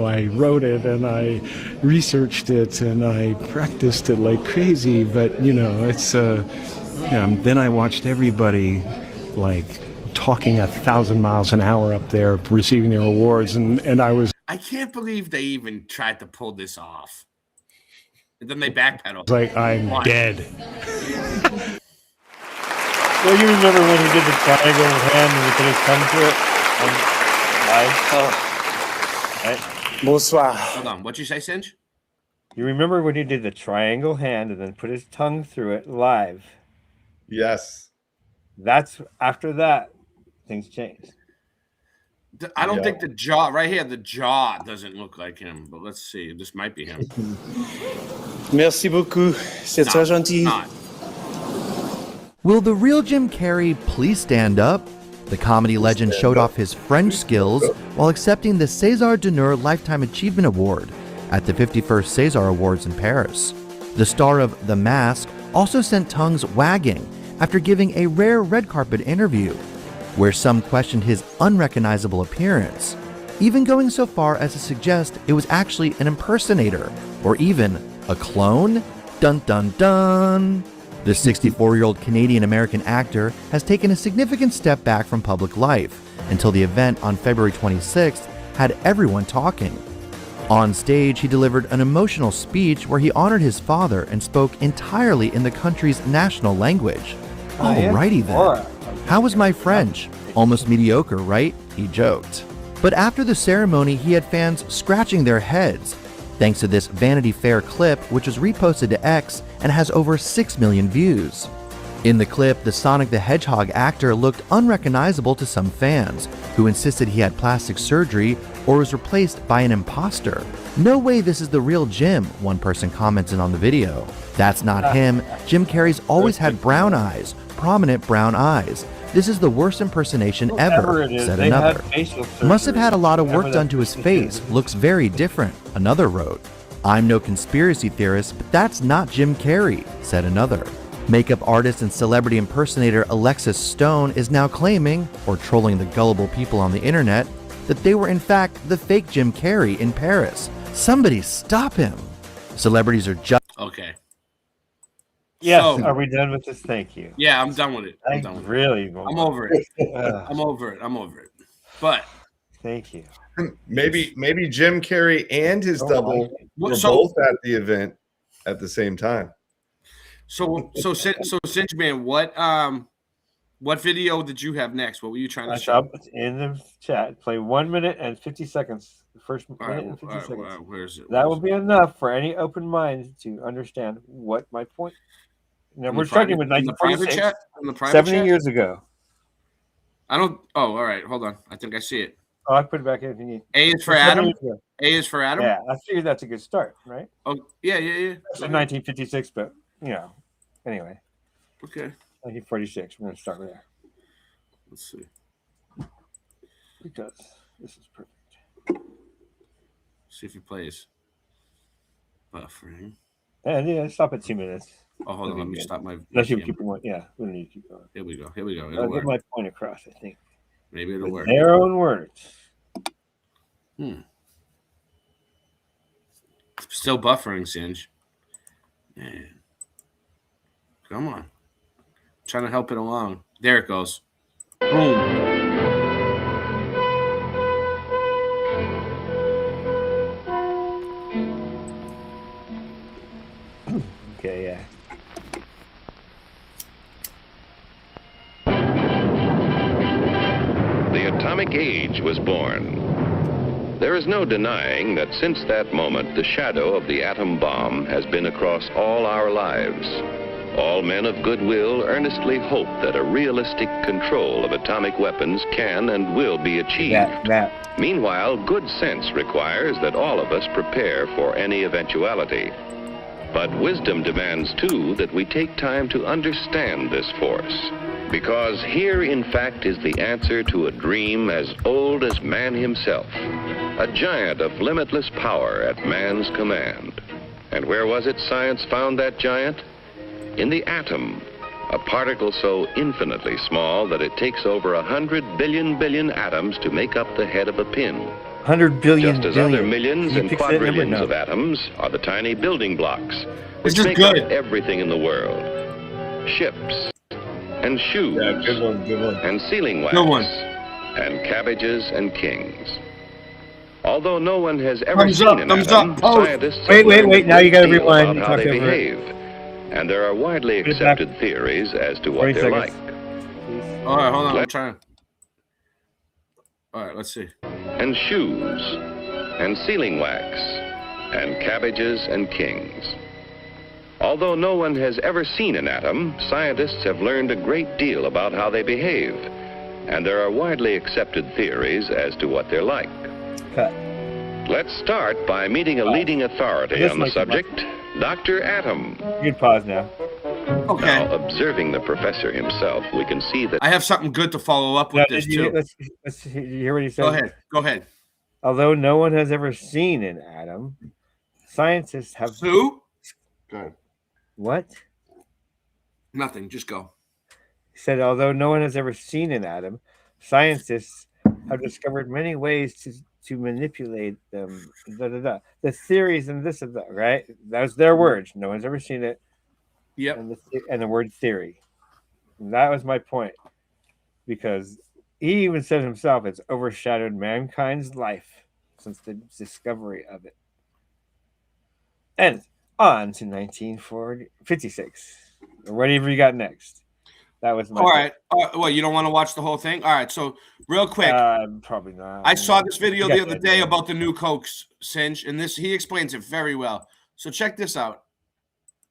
Speaker 19: I wrote it and I researched it and I practiced it like crazy. But, it's, then I watched everybody like talking 1,000 miles an hour up there receiving their awards. And I was.
Speaker 16: I can't believe they even tried to pull this off. And then they backpedaled.
Speaker 19: Like, I'm dead.
Speaker 15: Well, you remember when he did the triangle hand and he put his tongue through it? Right?
Speaker 16: Bonsoir. Hold on. What'd you say, Singe?
Speaker 15: You remember when he did the triangle hand and then put his tongue through it live?
Speaker 17: Yes.
Speaker 15: That's after that, things changed.
Speaker 16: I don't think the jaw, right here, the jaw doesn't look like him, but let's see. This might be him.
Speaker 22: Merci beaucoup. C'est très gentil.
Speaker 24: Will the real Jim Carrey please stand up? The comedy legend showed off his French skills while accepting the César d'Honneur Lifetime Achievement Award at the 51st César Awards in Paris. The star of The Mask also sent tongues wagging after giving a rare red carpet interview, where some questioned his unrecognizable appearance, even going so far as to suggest it was actually an impersonator, or even a clone? Dun dun dun! The 64-year-old Canadian-American actor has taken a significant step back from public life until the event on February 26th had everyone talking. On stage, he delivered an emotional speech where he honored his father and spoke entirely in the country's national language. Alrighty then. How was my French? Almost mediocre, right? He joked. But after the ceremony, he had fans scratching their heads, thanks to this Vanity Fair clip, which was reposted to X and has over 6 million views. In the clip, the Sonic the Hedgehog actor looked unrecognizable to some fans, who insisted he had plastic surgery or was replaced by an imposter. No way this is the real Jim, one person commented on the video. That's not him. Jim Carrey's always had brown eyes, prominent brown eyes. This is the worst impersonation ever, said another. Must have had a lot of work done to his face, looks very different, another wrote. I'm no conspiracy theorist, but that's not Jim Carrey, said another. Makeup artist and celebrity impersonator Alexis Stone is now claiming, or trolling the gullible people on the internet, that they were in fact the fake Jim Carrey in Paris. Somebody stop him. Celebrities are just...
Speaker 16: Okay.
Speaker 15: Yes,
Speaker 16: So-
Speaker 15: are we done with this? Thank you.
Speaker 16: Yeah, I'm done with it. I'm done with
Speaker 15: really
Speaker 16: it. I'm over it.
Speaker 15: Ugh.
Speaker 16: I'm over it. I'm over it. But
Speaker 15: thank you.
Speaker 17: Maybe Jim Carrey and his double were both at the event at the same time.
Speaker 16: So Cinch Man, what video did you have next? What were you trying to show?
Speaker 15: Up in the chat. Play 1 minute and 50 seconds. The first minute and 50 seconds.
Speaker 16: Where is it?
Speaker 15: That will be enough for any open mind to understand what my point. Now
Speaker 16: In
Speaker 15: we're
Speaker 16: the
Speaker 15: starting
Speaker 16: private-
Speaker 15: with
Speaker 16: in the private
Speaker 15: 1946,
Speaker 16: chat? In the private
Speaker 15: 70
Speaker 16: chat?
Speaker 15: years ago.
Speaker 16: I don't. Oh, all right. Hold on. I think I see it.
Speaker 15: Oh, I put it back in if you need.
Speaker 16: A is for
Speaker 15: 70
Speaker 16: Adam.
Speaker 15: years ago.
Speaker 16: A is for Adam.
Speaker 15: Yeah, I figured that's a good start, right?
Speaker 16: Oh, yeah.
Speaker 15: That's 1956, but anyway.
Speaker 16: Okay.
Speaker 15: 1946. We're going to start with there
Speaker 16: Let's see.
Speaker 15: because this is perfect.
Speaker 16: See if he plays. Buffering.
Speaker 15: And yeah, stop at 2 minutes.
Speaker 16: Oh, hold on. Let me
Speaker 15: Good.
Speaker 16: stop my.
Speaker 15: Unless you
Speaker 16: camera.
Speaker 15: keep going. Yeah, we don't need to keep going.
Speaker 16: Here we go. Here we go.
Speaker 15: I'll
Speaker 16: It'll
Speaker 15: get
Speaker 16: work.
Speaker 15: my point across, I think.
Speaker 16: Maybe it'll
Speaker 15: With
Speaker 16: work.
Speaker 15: their own words.
Speaker 16: Still buffering, Singe. Man. Come on. Trying to help it along. There it goes. Boom.
Speaker 15: Okay, yeah.
Speaker 2: The atomic age was born. There is no denying that since that moment, the shadow of the atom bomb has been across all our lives. All men of goodwill earnestly hope that a realistic control of atomic weapons can and will be achieved. Meanwhile, good sense requires that all of us prepare for any eventuality. But wisdom demands, too, that we take time to understand this force. Because here, in fact, is the answer to a dream as old as man himself. A giant of limitless power at man's command. And where was it science found that giant? In the atom, a particle so infinitely small that it takes over 100 billion atoms to make up the head of a pin.
Speaker 15: 100 billion.
Speaker 2: Just as
Speaker 15: billion.
Speaker 2: other millions
Speaker 15: Can you
Speaker 2: and
Speaker 15: fix that number?
Speaker 2: quadrillions
Speaker 15: No.
Speaker 2: of atoms are the tiny building blocks which
Speaker 16: This is
Speaker 2: make
Speaker 16: good.
Speaker 2: up everything in the world. Ships and shoes and sealing wax
Speaker 16: Good one.
Speaker 2: and cabbages and kings. Although no one has ever
Speaker 16: Thumbs
Speaker 2: seen
Speaker 16: up,
Speaker 2: an
Speaker 16: thumbs
Speaker 2: atom,
Speaker 16: up. Oh.
Speaker 2: scientists have
Speaker 15: Wait.
Speaker 2: learned a
Speaker 15: Now you
Speaker 2: great
Speaker 15: gotta
Speaker 2: deal
Speaker 15: rewind
Speaker 2: about
Speaker 15: and
Speaker 2: how
Speaker 15: talk
Speaker 2: they
Speaker 15: over it.
Speaker 2: behave. And there are widely
Speaker 15: Put it back.
Speaker 2: accepted theories as to
Speaker 15: 20
Speaker 2: what they're
Speaker 15: seconds.
Speaker 2: like.
Speaker 16: All right, hold on. I'm trying. All right, let's see.
Speaker 2: And shoes, and sealing wax, and cabbages and kings. Although no one has ever seen an atom, scientists have learned a great deal about how they behave, and there are widely accepted theories as to what they're like.
Speaker 15: Cut.
Speaker 2: Let's start by meeting a leading authority
Speaker 15: This
Speaker 2: on the
Speaker 15: might be
Speaker 2: subject, Dr. Atom.
Speaker 15: You can pause now.
Speaker 16: Okay.
Speaker 2: Now, observing the professor himself, we can see that
Speaker 16: I have something good to follow up
Speaker 15: Now,
Speaker 16: with this
Speaker 15: did you,
Speaker 16: too.
Speaker 15: let's hear what he said.
Speaker 16: Go ahead. Go ahead.
Speaker 15: Although no one has ever seen an atom, scientists have.
Speaker 16: Who? Go ahead.
Speaker 15: What?
Speaker 16: Nothing. Just go.
Speaker 15: He said, although no one has ever seen an atom, scientists have discovered many ways to manipulate them. The theories and this and that, right? That's their words. No one's ever seen it.
Speaker 16: Yep.
Speaker 15: And the word theory. And that was my point. Because he even said himself it's overshadowed mankind's life since the discovery of it. And on to 1956. Or whatever you got next. That was my
Speaker 16: All right. Well, you don't want to watch the whole thing? All right. So, real quick.
Speaker 15: Probably not.
Speaker 16: I saw this video
Speaker 15: You
Speaker 16: the
Speaker 15: got
Speaker 16: other
Speaker 15: that,
Speaker 16: day
Speaker 15: yeah.
Speaker 16: about the new Coke cinch, and he explains it very well. So, check this out.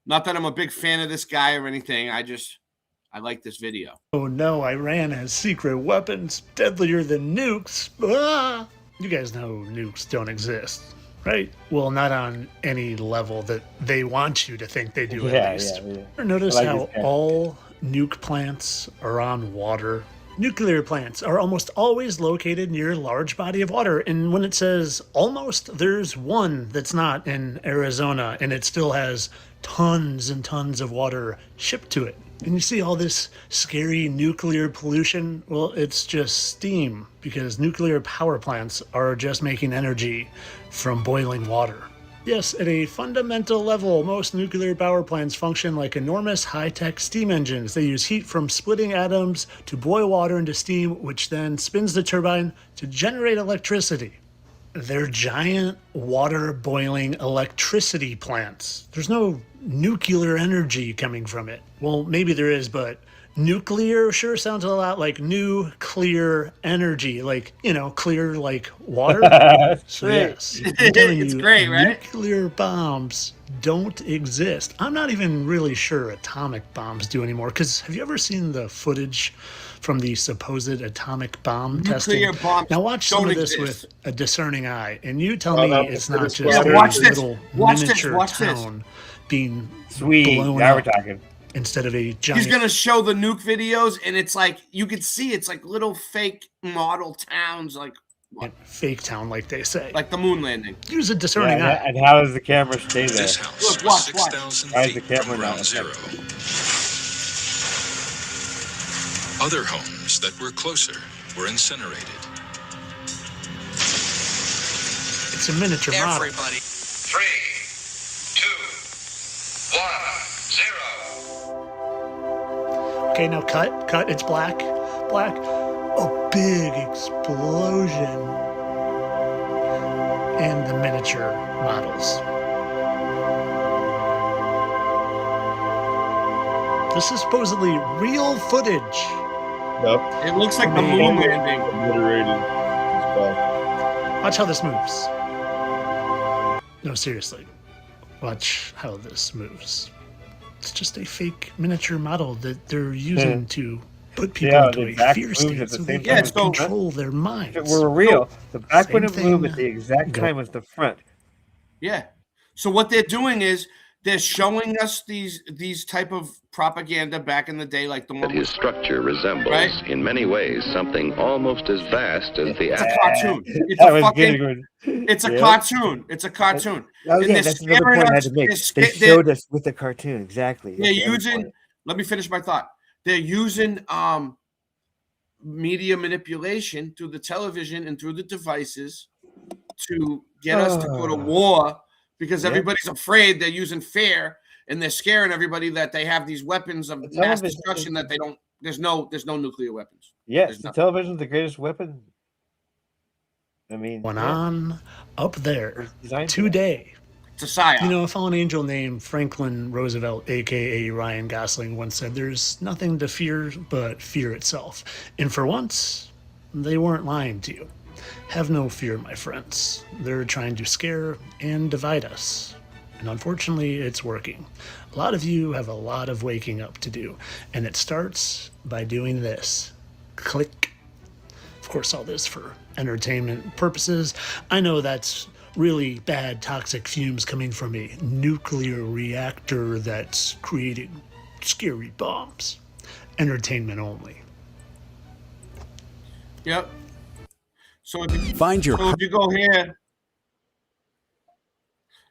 Speaker 16: Not that I'm a big fan of this guy or anything. I like this video.
Speaker 3: Oh no, Iran has secret weapons deadlier than nukes. Ah! You guys know nukes don't exist, right? Well, not on any level that they want you to think they do, at least.
Speaker 15: Yeah.
Speaker 3: Notice
Speaker 15: I like
Speaker 3: how
Speaker 15: this guy.
Speaker 3: all nuke plants are on water? Nuclear plants are almost always located near a large body of water, and when it says almost, there's one that's not in Arizona, and it still has tons and tons of water shipped to it. And you see all this scary nuclear pollution? Well, it's just steam, because nuclear power plants are just making energy from boiling water. Yes, at a fundamental level, most nuclear power plants function like enormous high-tech steam engines. They use heat from splitting atoms to boil water into steam, which then spins the turbine to generate electricity. They're giant water-boiling electricity plants. There's no nuclear energy coming from it. Well, maybe there is, but nuclear sure sounds a lot like new, clear energy. Like, clear like water. So yes, I'm telling
Speaker 16: It's
Speaker 3: you,
Speaker 16: great, right?
Speaker 3: nuclear bombs don't exist. I'm not even really sure atomic bombs do anymore, because have you ever seen the footage from the supposed atomic bomb testing?
Speaker 16: Nuclear bombs
Speaker 3: Now watch some
Speaker 16: don't
Speaker 3: of this
Speaker 16: exist.
Speaker 3: with a discerning eye, and you tell
Speaker 16: Oh,
Speaker 3: me
Speaker 16: no,
Speaker 3: it's not
Speaker 16: this-
Speaker 3: just
Speaker 16: yeah,
Speaker 3: a
Speaker 16: watch this.
Speaker 3: little
Speaker 16: Watch this,
Speaker 3: miniature
Speaker 16: watch this.
Speaker 3: town being
Speaker 15: Sweet,
Speaker 3: blown
Speaker 15: now we're
Speaker 3: up
Speaker 15: talking.
Speaker 3: instead of a giant.
Speaker 16: He's gonna show the nuke videos, and it's like you can see it's like little fake model towns, like
Speaker 3: fake town, like they say.
Speaker 16: Like the moon landing.
Speaker 3: Use a discerning
Speaker 15: Yeah,
Speaker 3: eye.
Speaker 15: and how does the camera stay there?
Speaker 5: This house
Speaker 16: Look,
Speaker 5: was
Speaker 16: watch.
Speaker 5: 6,000
Speaker 15: Why is the
Speaker 5: feet
Speaker 15: camera
Speaker 5: from
Speaker 15: not
Speaker 5: ground zero. Other homes that were closer were incinerated.
Speaker 3: It's a miniature model.
Speaker 5: Everybody. 3, 2, 1, 0.
Speaker 3: Okay, now cut. It's black. A big explosion. And the miniature models. This is supposedly real footage.
Speaker 17: Yep.
Speaker 16: It looks like the moon landing.
Speaker 17: Obliterated as well.
Speaker 3: Watch how this moves. No, seriously. Watch how this moves. It's just a fake miniature model that they're using to put people
Speaker 15: Yeah,
Speaker 3: into
Speaker 15: the
Speaker 3: a
Speaker 15: back
Speaker 3: fear
Speaker 15: moves
Speaker 3: state
Speaker 15: at the
Speaker 3: so they
Speaker 15: same
Speaker 3: can
Speaker 15: time.
Speaker 3: control their minds.
Speaker 15: If it were real, the back
Speaker 3: Same
Speaker 15: wouldn't move at
Speaker 3: thing.
Speaker 15: the exact
Speaker 3: Go.
Speaker 15: time as the front.
Speaker 16: Yeah. So what they're doing is they're showing us these type of propaganda back in the day, like the
Speaker 2: That
Speaker 16: one
Speaker 2: his structure resembles,
Speaker 16: Right.
Speaker 2: in many ways, something almost as vast as the
Speaker 16: It's a
Speaker 2: atom.
Speaker 16: cartoon. It's
Speaker 15: That
Speaker 16: a
Speaker 15: was
Speaker 16: fucking.
Speaker 15: good.
Speaker 16: It's a
Speaker 15: Yeah.
Speaker 16: cartoon. It's a cartoon.
Speaker 15: Oh,
Speaker 16: And
Speaker 15: yeah,
Speaker 16: they're
Speaker 15: that's another
Speaker 16: scaring
Speaker 15: point I had
Speaker 16: us-
Speaker 15: to make.
Speaker 16: they're
Speaker 15: They
Speaker 16: sca- they're-
Speaker 15: showed us with the cartoon, exactly.
Speaker 16: They're
Speaker 15: That's the other
Speaker 16: using.
Speaker 15: point.
Speaker 16: Let me finish my thought. They're using media manipulation through the television and through the devices to get us to go to war because
Speaker 15: Yeah.
Speaker 16: everybody's afraid. They're using fear and they're scaring everybody that they have these weapons of mass
Speaker 15: television
Speaker 16: destruction that they don't. There's no nuclear weapons.
Speaker 15: Yes,
Speaker 16: There's
Speaker 15: the
Speaker 16: nothing.
Speaker 15: television's the greatest weapon. I mean,
Speaker 3: Went
Speaker 15: yeah.
Speaker 3: on up there
Speaker 15: Designed for
Speaker 3: today.
Speaker 16: It's a psyop.
Speaker 3: You know, a fallen angel named Franklin Roosevelt, aka Ryan Gosling, once said, "There's nothing to fear but fear itself." And for once, they weren't lying to you. Have no fear, my friends. They're trying to scare and divide us. And unfortunately, it's working. A lot of you have a lot of waking up to do. And it starts by doing this. Click. Of course, all this for entertainment purposes. I know that's really bad toxic fumes coming from a nuclear reactor that's creating scary bombs. Entertainment only.
Speaker 16: Yep. So if you,
Speaker 6: Find your
Speaker 16: so if you go here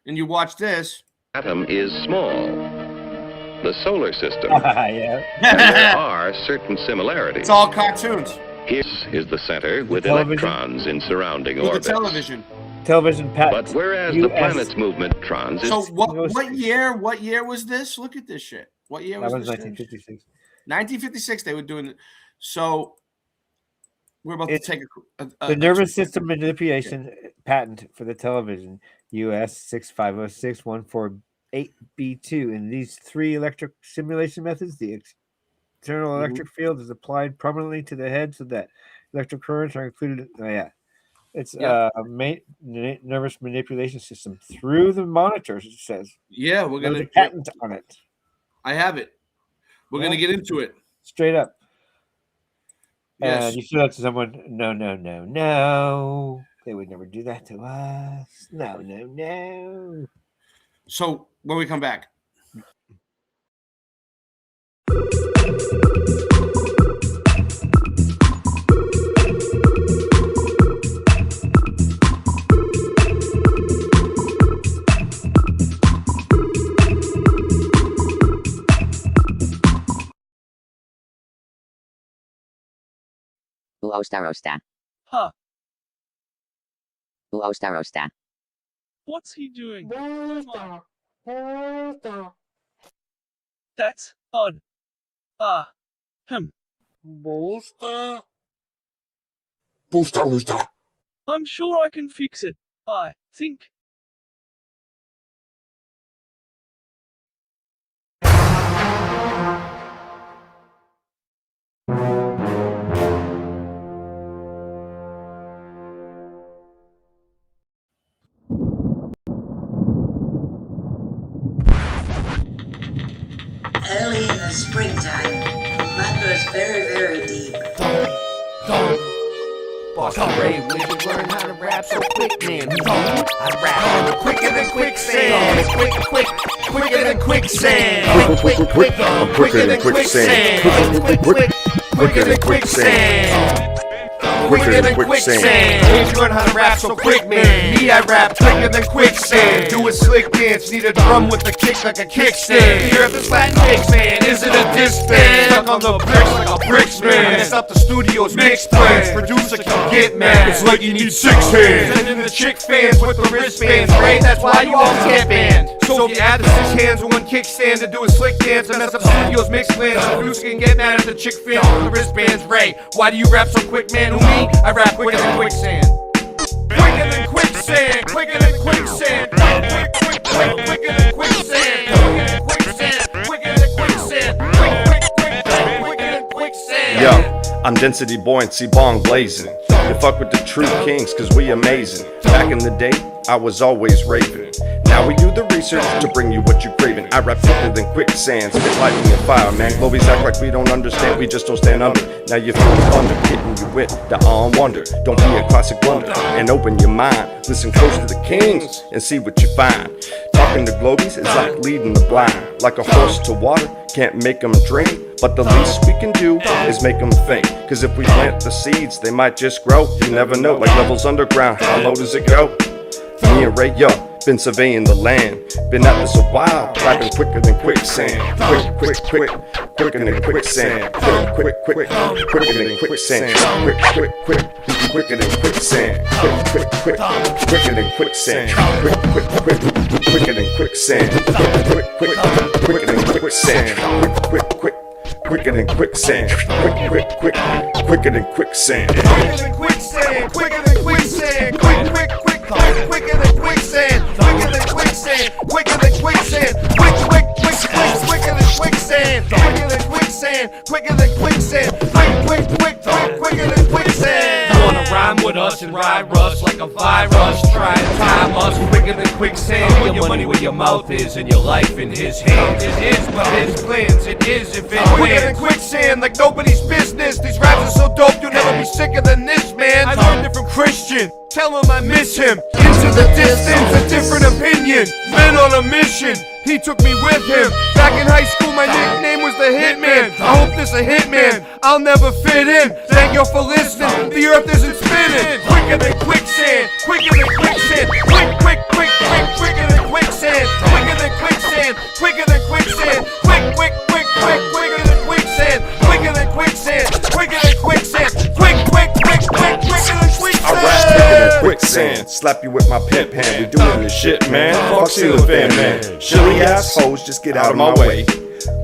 Speaker 16: and you watch this,
Speaker 2: Atom is small. The solar system.
Speaker 15: Yeah.
Speaker 2: And there are certain similarities.
Speaker 16: it's all cartoons
Speaker 2: Here is the center with
Speaker 15: television?
Speaker 2: electrons in surrounding
Speaker 16: with the
Speaker 2: orbits.
Speaker 16: television.
Speaker 15: Television patent.
Speaker 2: But whereas the
Speaker 15: US
Speaker 2: planet's movement trans is
Speaker 16: So what year was this? Look at this shit. What year
Speaker 15: That
Speaker 16: was
Speaker 15: was
Speaker 16: this?
Speaker 15: 1956.
Speaker 16: 1956 they were doing it. So We're about to take
Speaker 15: the nervous system manipulation patent for the television, US 6506148B2. In these 3 electric simulation methods, the external electric field is applied permanently to the head so that electric currents are included. It's a nervous manipulation system through the monitors, it says.
Speaker 16: Yeah, we're going to
Speaker 15: patent on it.
Speaker 16: I have it. We're going to get into it.
Speaker 15: Straight up.
Speaker 16: Yes.
Speaker 15: And you show that to someone, no. They would never do that to us. No.
Speaker 16: So when we come back.
Speaker 1: Uostarosta.
Speaker 12: Huh.
Speaker 1: Uostarosta.
Speaker 12: What's he doing? That's odd. I'm sure I can fix it. I think.
Speaker 6: Early in the springtime, the mud was very, very deep.
Speaker 10: Boston Ray, when you learn how to rap so quick, man? I rap quicker than quicksand. Quicker than quicksand.
Speaker 13: Quicker than quicksand.
Speaker 10: Quicker than quicksand. Quicker than quicksand. If you learn how to rap so quick, man. Me, I rap quicker than quicksand. Do a slick dance, need a drum with a kick like a kickstand. Hear if it's Latin mix, man. Is it a disc band? Stuck on the bricks like a bricks man. Messed up the studio's mix plans. Producer can get mad. It's like you need 6 hands. Sending the chick fans with the wristbands, right? That's why you all get banned. So if you add the 6 hands and 1 kickstand to do a slick dance and mess up studio's mix plans, the producer can get mad at the chick fans with the wristbands, Ray. Why do you rap so quick, man? Who me? I rap quicker than quicksand. Quicker than quicksand. Quicker than quicksand. Quicker than quicksand. Quicker than quicksand. Quicker than quicksand. Quicker than quicksand.
Speaker 13: Yo, I'm density buoyancy bong blazing. You fuck with the true kings cause we amazing. Back in the day, I was always raving. Now we do the research to bring you what you craving. I rap quicker than quicksand, spit lightning and fire, man. Globies act like we don't understand, we just don't stand under. Now you feel the thunder, hitting you with the on wonder. Don't be a classic blunder, and open your mind. Listen close to the kings, and see what you find. Talking to Globies is like leading the blind. Like a horse to water, can't make them drink. But the least we can do is make them think. Cause if we plant the seeds, they might just grow. You never know, like levels underground, how low does it go? Me and Ray, yo, been surveying the land. Been at this a while, rapping quicker than quicksand. Quicker than quicksand. Quicker than quicksand. Quicker than quicksand. Quicker than quicksand. Quicker than quicksand. Quicker than quicksand. Quicker than quicksand. Quicker than quicksand.
Speaker 10: Quicker than quicksand. Quicker than quicksand. Quicker than quicksand. Quicker than quicksand. Quicker than quicksand. Quicker than quicksand. Quicker than quicksand. Quicker than quicksand. Quicker than quicksand. Quicker than quicksand. You wanna rhyme with us and ride rust like a virus? Try to time us quicker than quicksand. Put your money where your mouth is and your life in his hands. It is but his plans. It is if it quicker than quicksand, like nobody's business. These raps are so dope, you'll never be sicker than this, man. I learned it from Christian. Tell him I miss him. Into the distance, a different opinion. Men on a mission. He took me with him. Back in high school, my nickname was the Hitman. I hope this a hitman. I'll never fit in. Thank you for listening. The earth isn't spinning. Quicker than quicksand. Quicker than quicksand. Quicker than quicksand. Quicker than quicksand. Quicker than quicksand. Quicker than quicksand. Quicker than quicksand. Quicker than quicksand. Quicker than quicksand.
Speaker 13: I rap quicker than quicksand. Slap you with my pimp hand. We doing this shit, man. Fuck ceiling fan, man. Shilly ass hoes, just get out of my way.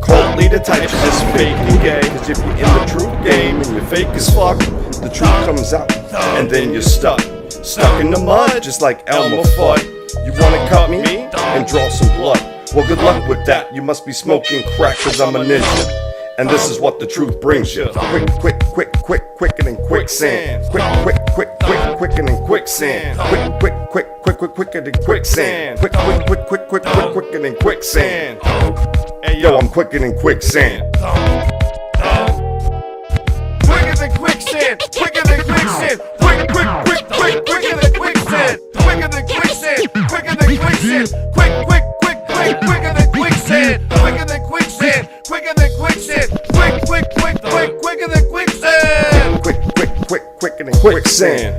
Speaker 13: Coldly the type to just fake and gay. Cause if you're in the truth game and you're fake as fuck, the truth comes out and then you're stuck. Stuck in the mud just like Elmer Fudd. You wanna cut me and draw some blood? Well, good luck with that. You must be smoking crack cause I'm a ninja. And this is what the truth brings you. Quicker than quicksand. Quicker than quicksand. Quicker than quicksand. Quicker than quicksand. Hey yo, I'm quicker than quicksand.
Speaker 10: Quicker than quicksand. Quicker than quicksand. Quicker than quicksand. Quicker than quicksand. Quicker than quicksand. Quicker than quicksand. Quicker than quicksand. Quicker than quicksand. Quicker than quicksand.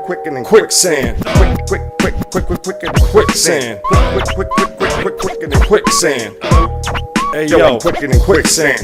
Speaker 13: Quicker than quicksand. Quicker than quicksand. Quicker than quicksand. Quicker than quicksand. Hey yo, I'm quicker than quicksand.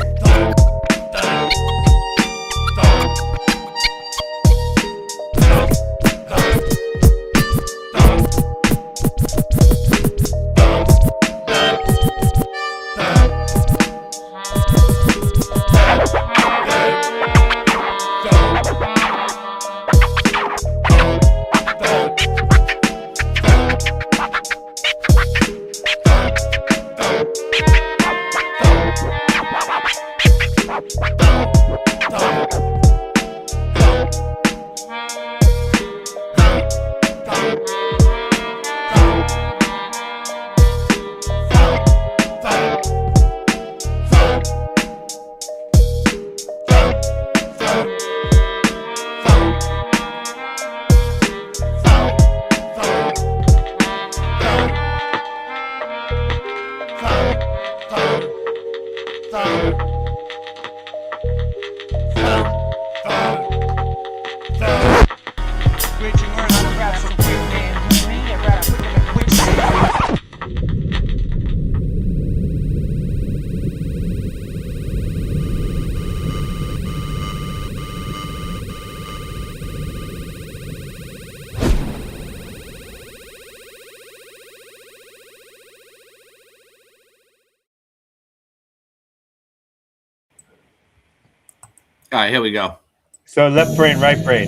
Speaker 16: All right, here we go.
Speaker 15: So left brain, right brain.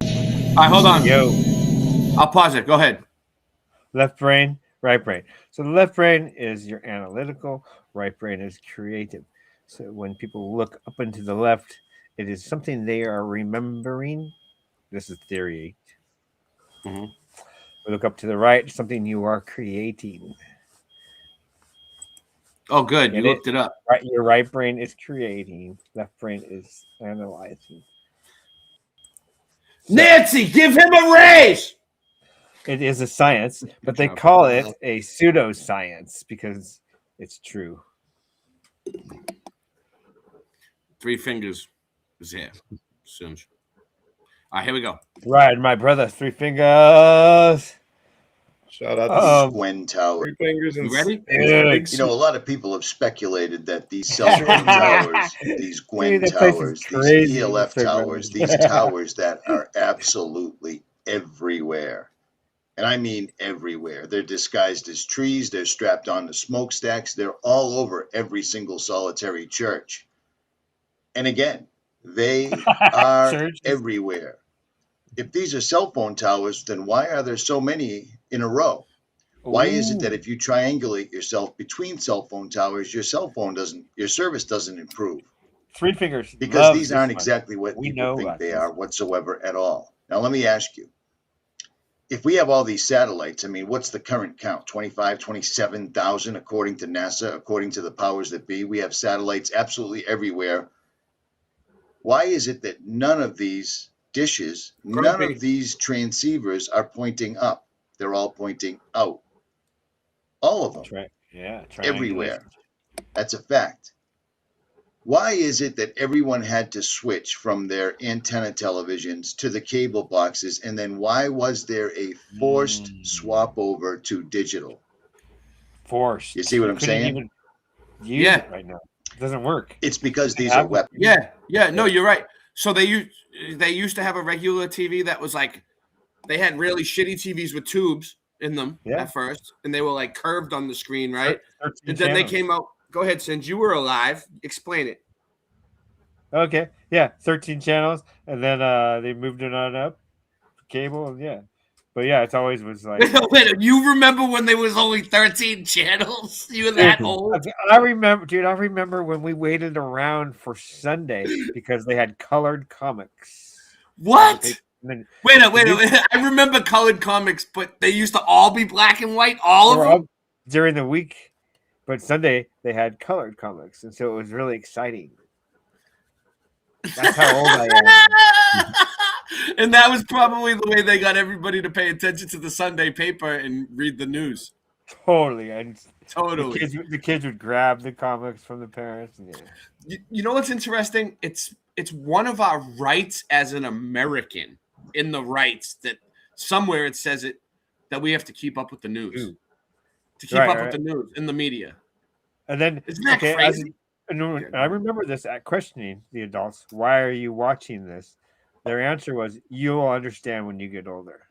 Speaker 16: All right, hold on.
Speaker 15: Yo.
Speaker 16: I'll pause it. Go ahead.
Speaker 15: Left brain, right brain. So the left brain is your analytical, right brain is creative. So when people look up into the left, it is something they are remembering. This is theory 8.
Speaker 16: Mm-hmm.
Speaker 15: We look up to the right, something you are creating.
Speaker 16: Oh, good. You looked it up.
Speaker 15: Right, your right brain is creating. Left brain is analyzing. So,
Speaker 16: Nancy, give him a raise.
Speaker 15: It is a science, but they call it a pseudoscience because it's true.
Speaker 16: 3 fingers is here. Soon. All right, here we go.
Speaker 15: Right, my brother, 3 fingers.
Speaker 17: Shout out to
Speaker 1: Gwen Tower.
Speaker 17: 3 fingers and
Speaker 16: you ready?
Speaker 1: You know, a lot of people have speculated that these cell phone towers, these Gwen towers, these ELF towers, these towers that are absolutely everywhere. And I mean everywhere. They're disguised as trees. They're strapped onto smokestacks. They're all over every single solitary church. And again, they are everywhere. If these are cell phone towers, then why are there so many in a row? Why is it that if you triangulate yourself between cell phone towers, your service doesn't improve?
Speaker 15: 3 fingers.
Speaker 1: Because these aren't exactly what people think they are whatsoever at all. Now, let me ask you. If we have all these satellites, I mean, what's the current count? 25, 27,000 according to NASA, according to the powers that be. We have satellites absolutely everywhere. Why is it that none of these dishes, none of these transceivers are pointing up? They're all pointing out. All of them.
Speaker 15: That's right. Yeah.
Speaker 1: Everywhere. That's a fact. Why is it that everyone had to switch from their antenna televisions to the cable boxes? And then why was there a forced swap over to digital?
Speaker 15: Forced.
Speaker 1: You see what I'm saying?
Speaker 15: Use it right now. It doesn't work.
Speaker 1: It's because these are weapons.
Speaker 16: Yeah. No, you're right. So they used to have a regular TV that was like, they had really shitty TVs with tubes, in them at first, and they were like curved on the screen, right?
Speaker 15: 13
Speaker 16: And then they
Speaker 15: channels.
Speaker 16: came out. Go ahead, Singe. You were alive. Explain it.
Speaker 15: Okay, yeah, 13 channels, and then they moved it on up cable, and yeah. But yeah, it's always was like.
Speaker 16: Wait, you remember when there was only 13 channels? You were that old?
Speaker 15: I remember, dude. I remember when we waited around for Sunday because they had colored comics.
Speaker 16: What? Wait. I remember colored comics, but they used to all be black and white, all of them?
Speaker 15: During the week. But Sunday, they had colored comics, and so it was really exciting. That's how old I am.
Speaker 16: And that was probably the way they got everybody to pay attention to the Sunday paper and read the news.
Speaker 15: Totally. And
Speaker 16: totally.
Speaker 15: The kids would grab the comics from the parents. And
Speaker 16: You know what's interesting? It's one of our rights as an American in the rights that somewhere it says it that we have to keep up with the news. To keep up with the news in the media.
Speaker 15: And then
Speaker 16: isn't that crazy?
Speaker 15: I remember this at questioning the adults, why are you watching this? Their answer was, you'll understand when you get older.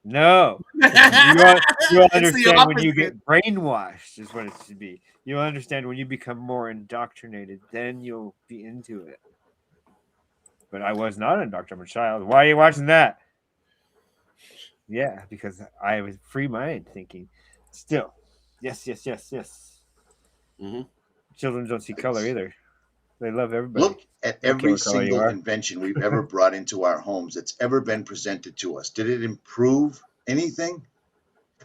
Speaker 15: No. You'll understand when you get brainwashed, is what it should be. You'll understand when you become more indoctrinated, then you'll be into it. But I was not indoctrinated. I'm a child. Why are you watching that? Yeah, because I was free mind thinking. Still, yes.
Speaker 16: Mm-hmm.
Speaker 15: Children don't see color either. They love everybody.
Speaker 1: Look at every single convention we've ever brought into our homes that's ever been presented to us. Did it improve anything?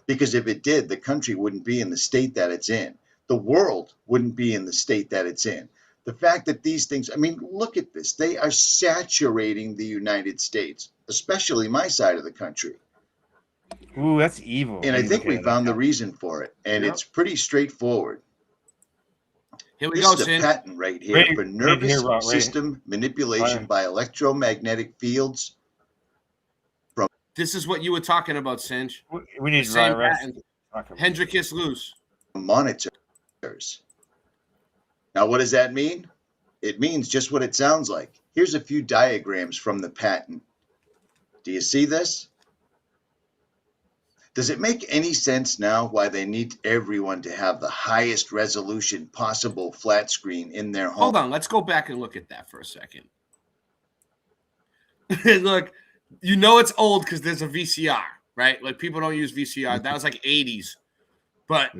Speaker 1: Because if it did, the country wouldn't be in the state that it's in. The world wouldn't be in the state that it's in. The fact that these things, I mean, look at this. They are saturating the United States, especially my side of the country.
Speaker 15: Ooh, that's evil.
Speaker 1: And I think we found the reason for it. And it's pretty straightforward.
Speaker 16: Here we
Speaker 1: This
Speaker 16: go,
Speaker 1: is a
Speaker 16: Sin.
Speaker 1: patent right here for nervous system manipulation by electromagnetic fields.
Speaker 16: This is what you were talking about, Singe.
Speaker 15: We need
Speaker 16: the same
Speaker 15: Ryan
Speaker 16: patent. Hendrikus Luz.
Speaker 1: Monitors. Now, what does that mean? It means just what it sounds like. Here's a few diagrams from the patent. Do you see this? Does it make any sense now why they need everyone to have the highest resolution possible flat screen in their home?
Speaker 16: Hold on, let's go back and look at that for a second. Look, you know it's old because there's a VCR, right? Like people don't use VCR. That was like 80s. But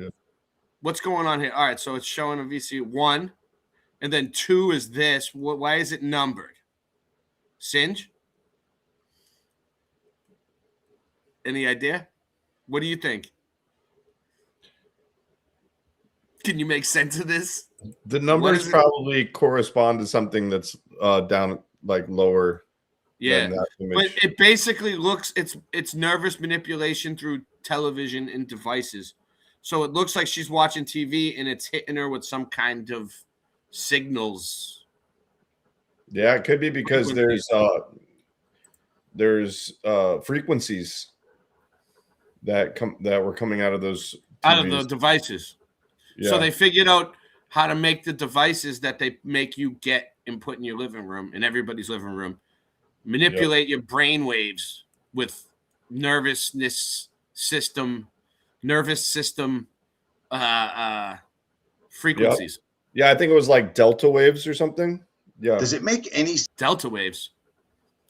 Speaker 16: what's going on here? All right, so it's showing a VCR 1, and then 2 is this. Why is it numbered? Singe? Any idea? What do you think? Can you make sense of this?
Speaker 17: The numbers probably correspond to something that's down like lower.
Speaker 16: Yeah,
Speaker 17: than that image.
Speaker 16: but it basically looks it's nervous manipulation through television and devices. So it looks like she's watching TV and it's hitting her with some kind of signals.
Speaker 17: Yeah, it could be because there's frequencies that were coming out of those
Speaker 16: out
Speaker 17: TVs.
Speaker 16: of the devices.
Speaker 17: Yeah.
Speaker 16: So they figured out how to make the devices that they make you get and put in your living room, in everybody's living room, manipulate your brain waves with nervous system frequencies.
Speaker 17: Yeah, I think it was like delta waves or something. Yeah.
Speaker 1: Does it make any
Speaker 16: delta waves?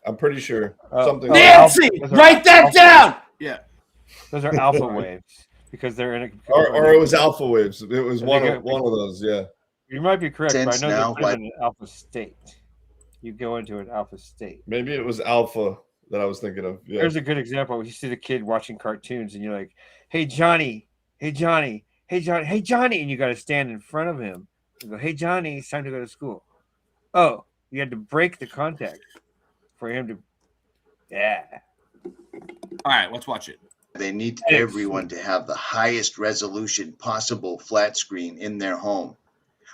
Speaker 17: I'm pretty sure. Something
Speaker 16: Nancy, write that down. Yeah.
Speaker 15: Those are alpha waves because they're in a.
Speaker 17: Or it was alpha waves. It was one of those. Yeah.
Speaker 15: You might be correct, but I
Speaker 1: Sense
Speaker 15: know
Speaker 1: now,
Speaker 15: they're in an alpha state. You go into an alpha state.
Speaker 17: Maybe it was alpha that I was thinking of. Yeah.
Speaker 15: There's a good example. You see the kid watching cartoons, and you're like, "Hey Johnny, hey Johnny, hey Johnny, hey Johnny," and you got to stand in front of him and go, "Hey Johnny, it's time to go to school." Oh, you had to break the contact for him to. Yeah.
Speaker 16: All right, let's watch it.
Speaker 1: They need everyone to have the highest resolution possible flat screen in their home.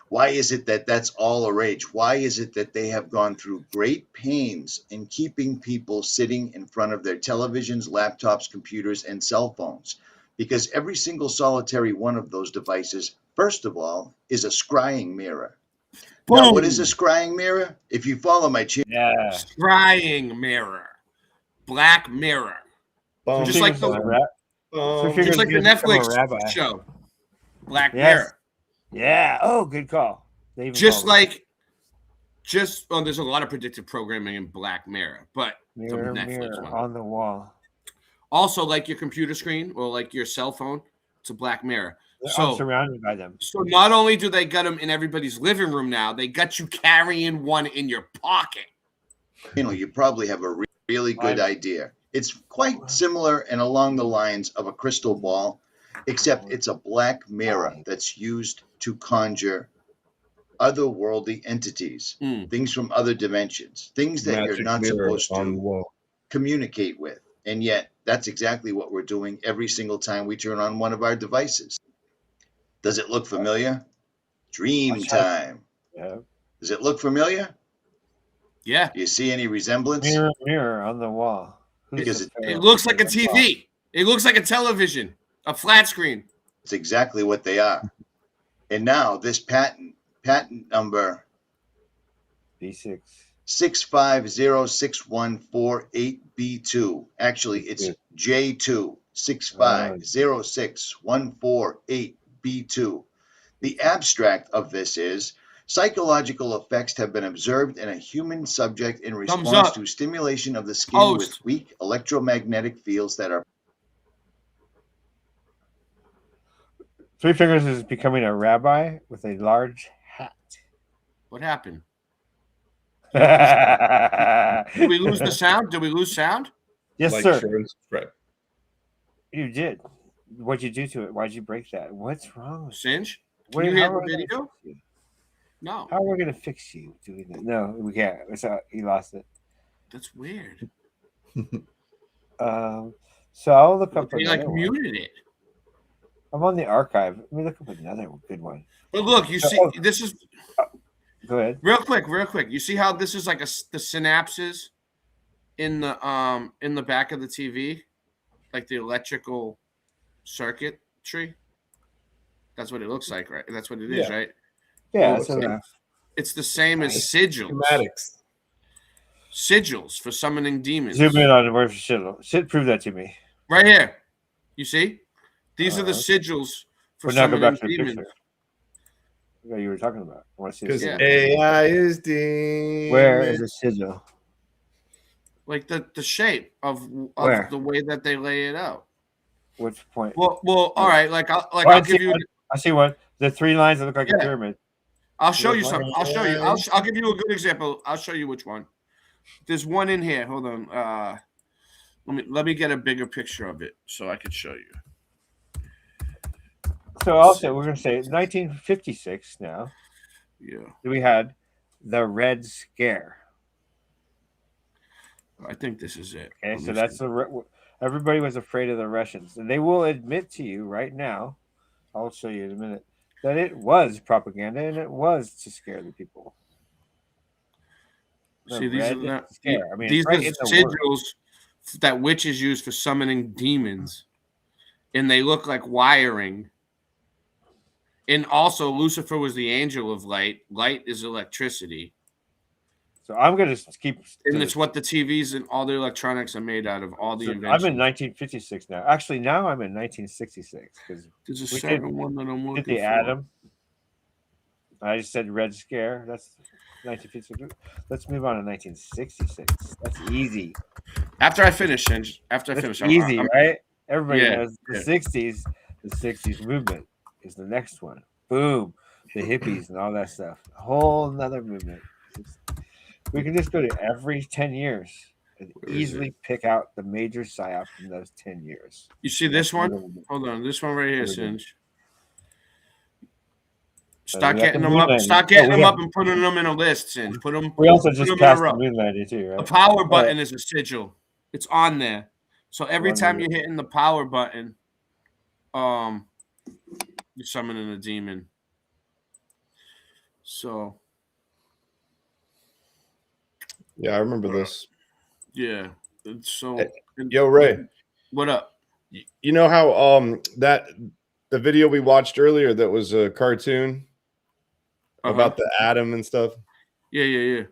Speaker 1: Why is it that that's all a rage? Why is it that they have gone through great pains in keeping people sitting in front of their televisions, laptops, computers, and cell phones? Because every single solitary one of those devices, first of all, is a scrying mirror. Now,
Speaker 16: Boom.
Speaker 1: what is a scrying mirror? If you follow my channel,
Speaker 16: Scrying mirror, Black Mirror. Just like the Netflix show, Black Mirror.
Speaker 15: Yeah. Oh, good call.
Speaker 16: There's a lot of predictive programming in Black Mirror, but
Speaker 15: Mirror,
Speaker 16: the Netflix
Speaker 15: mirror
Speaker 16: one.
Speaker 15: on the wall.
Speaker 16: Also, like your computer screen or like your cell phone, it's a Black Mirror.
Speaker 15: I'm surrounded by them.
Speaker 16: So not only do they got them in everybody's living room now, they got you carrying one in your pocket.
Speaker 1: You probably have a really good idea. It's quite similar and along the lines of a crystal ball, except it's a black mirror that's used to conjure otherworldly entities, things from other dimensions, things that you're not supposed to communicate with. And yet, that's exactly what we're doing every single time we turn on one of our devices. Does it look familiar? Dream time.
Speaker 15: Yeah.
Speaker 1: Does it look familiar?
Speaker 16: Yeah.
Speaker 1: Do you see any resemblance?
Speaker 15: Mirror, mirror on the wall.
Speaker 1: Because
Speaker 16: it looks like a TV. It looks like a television, a flat screen.
Speaker 1: It's exactly what they are. And now this patent number
Speaker 15: B6
Speaker 1: 650614-8B2. Actually, it's J2 650614-8B2. The abstract of this is psychological effects have been observed in a human subject in response to stimulation of the skin with weak electromagnetic fields that are.
Speaker 15: Three Fingers is becoming a rabbi with a large hat.
Speaker 16: What happened? Did we lose the sound? Did we lose sound?
Speaker 15: Yes, sir. You did. What'd you do to it? Why'd you break that? What's wrong with
Speaker 16: Singe?
Speaker 15: Can
Speaker 16: you hear the video? No.
Speaker 15: How are we going to fix you doing that? No, we can't. He lost it.
Speaker 16: That's weird.
Speaker 15: So I'll look up.
Speaker 16: He muted it.
Speaker 15: I'm on the archive. Let me look up another good one.
Speaker 16: But look, you see, this is.
Speaker 15: Go ahead.
Speaker 16: Real quick. You see how this is like the synapses in the back of the TV, like the electrical circuitry. That's what it looks like, right? That's what it is, right?
Speaker 15: Yeah,
Speaker 16: it's the same as sigils. Sigils for summoning demons.
Speaker 15: Zoom in on the word for sigil. Prove that to me.
Speaker 16: Right here. You see? These are the sigils for summoning demons.
Speaker 15: What you were talking about. I want to see
Speaker 17: because AI is demon.
Speaker 15: Where is the sigil?
Speaker 16: Like the shape of the way that they lay it out.
Speaker 15: Which point?
Speaker 16: Well, all right. I'll give you.
Speaker 15: I see one. The three lines that look like a pyramid.
Speaker 16: I'll show you something. I'll show you. I'll give you a good example. I'll show you which one. There's one in here. Hold on. Let me get a bigger picture of it so I can show you.
Speaker 15: So also we're going to say 1956 now.
Speaker 16: Yeah.
Speaker 15: We had the Red Scare.
Speaker 16: I think this is it.
Speaker 15: Okay, so that's everybody was afraid of the Russians, and they will admit to you right now. I'll show you in a minute that it was propaganda and it was to scare the people.
Speaker 16: See, these are sigils that witches use for summoning demons, and they look like wiring. And also, Lucifer was the angel of light. Light is electricity.
Speaker 15: So I'm going to keep.
Speaker 16: And it's what the TVs and all the electronics are made out of. All the inventions.
Speaker 15: I'm in 1956 now. Actually, now I'm in 1966 because
Speaker 16: there's a certain one that I'm looking
Speaker 15: the
Speaker 16: for.
Speaker 15: Atom. I just said Red Scare. That's 1956. Let's move on to 1966. That's easy.
Speaker 16: After I finish,
Speaker 15: easy, right? Everybody knows the 60s. The 60s movement is the next one. Boom, the hippies and all that stuff. A whole nother movement. We can just go to every 10 years and easily pick out the major psyop in those 10 years.
Speaker 16: You see this one? Hold on, this one right here, Singe. Start getting them up. Start getting them up and putting them in a list, Singe. Put them.
Speaker 15: We also just passed the moon landing too, right?
Speaker 16: The power button is a sigil. It's on there. So every time you're hitting the power button, you're summoning a demon. So.
Speaker 17: Yeah, I remember this.
Speaker 16: Yeah. So.
Speaker 17: Yo, Ray.
Speaker 16: What up?
Speaker 17: You know how the video we watched earlier that was a cartoon about the atom and stuff?
Speaker 16: Yeah.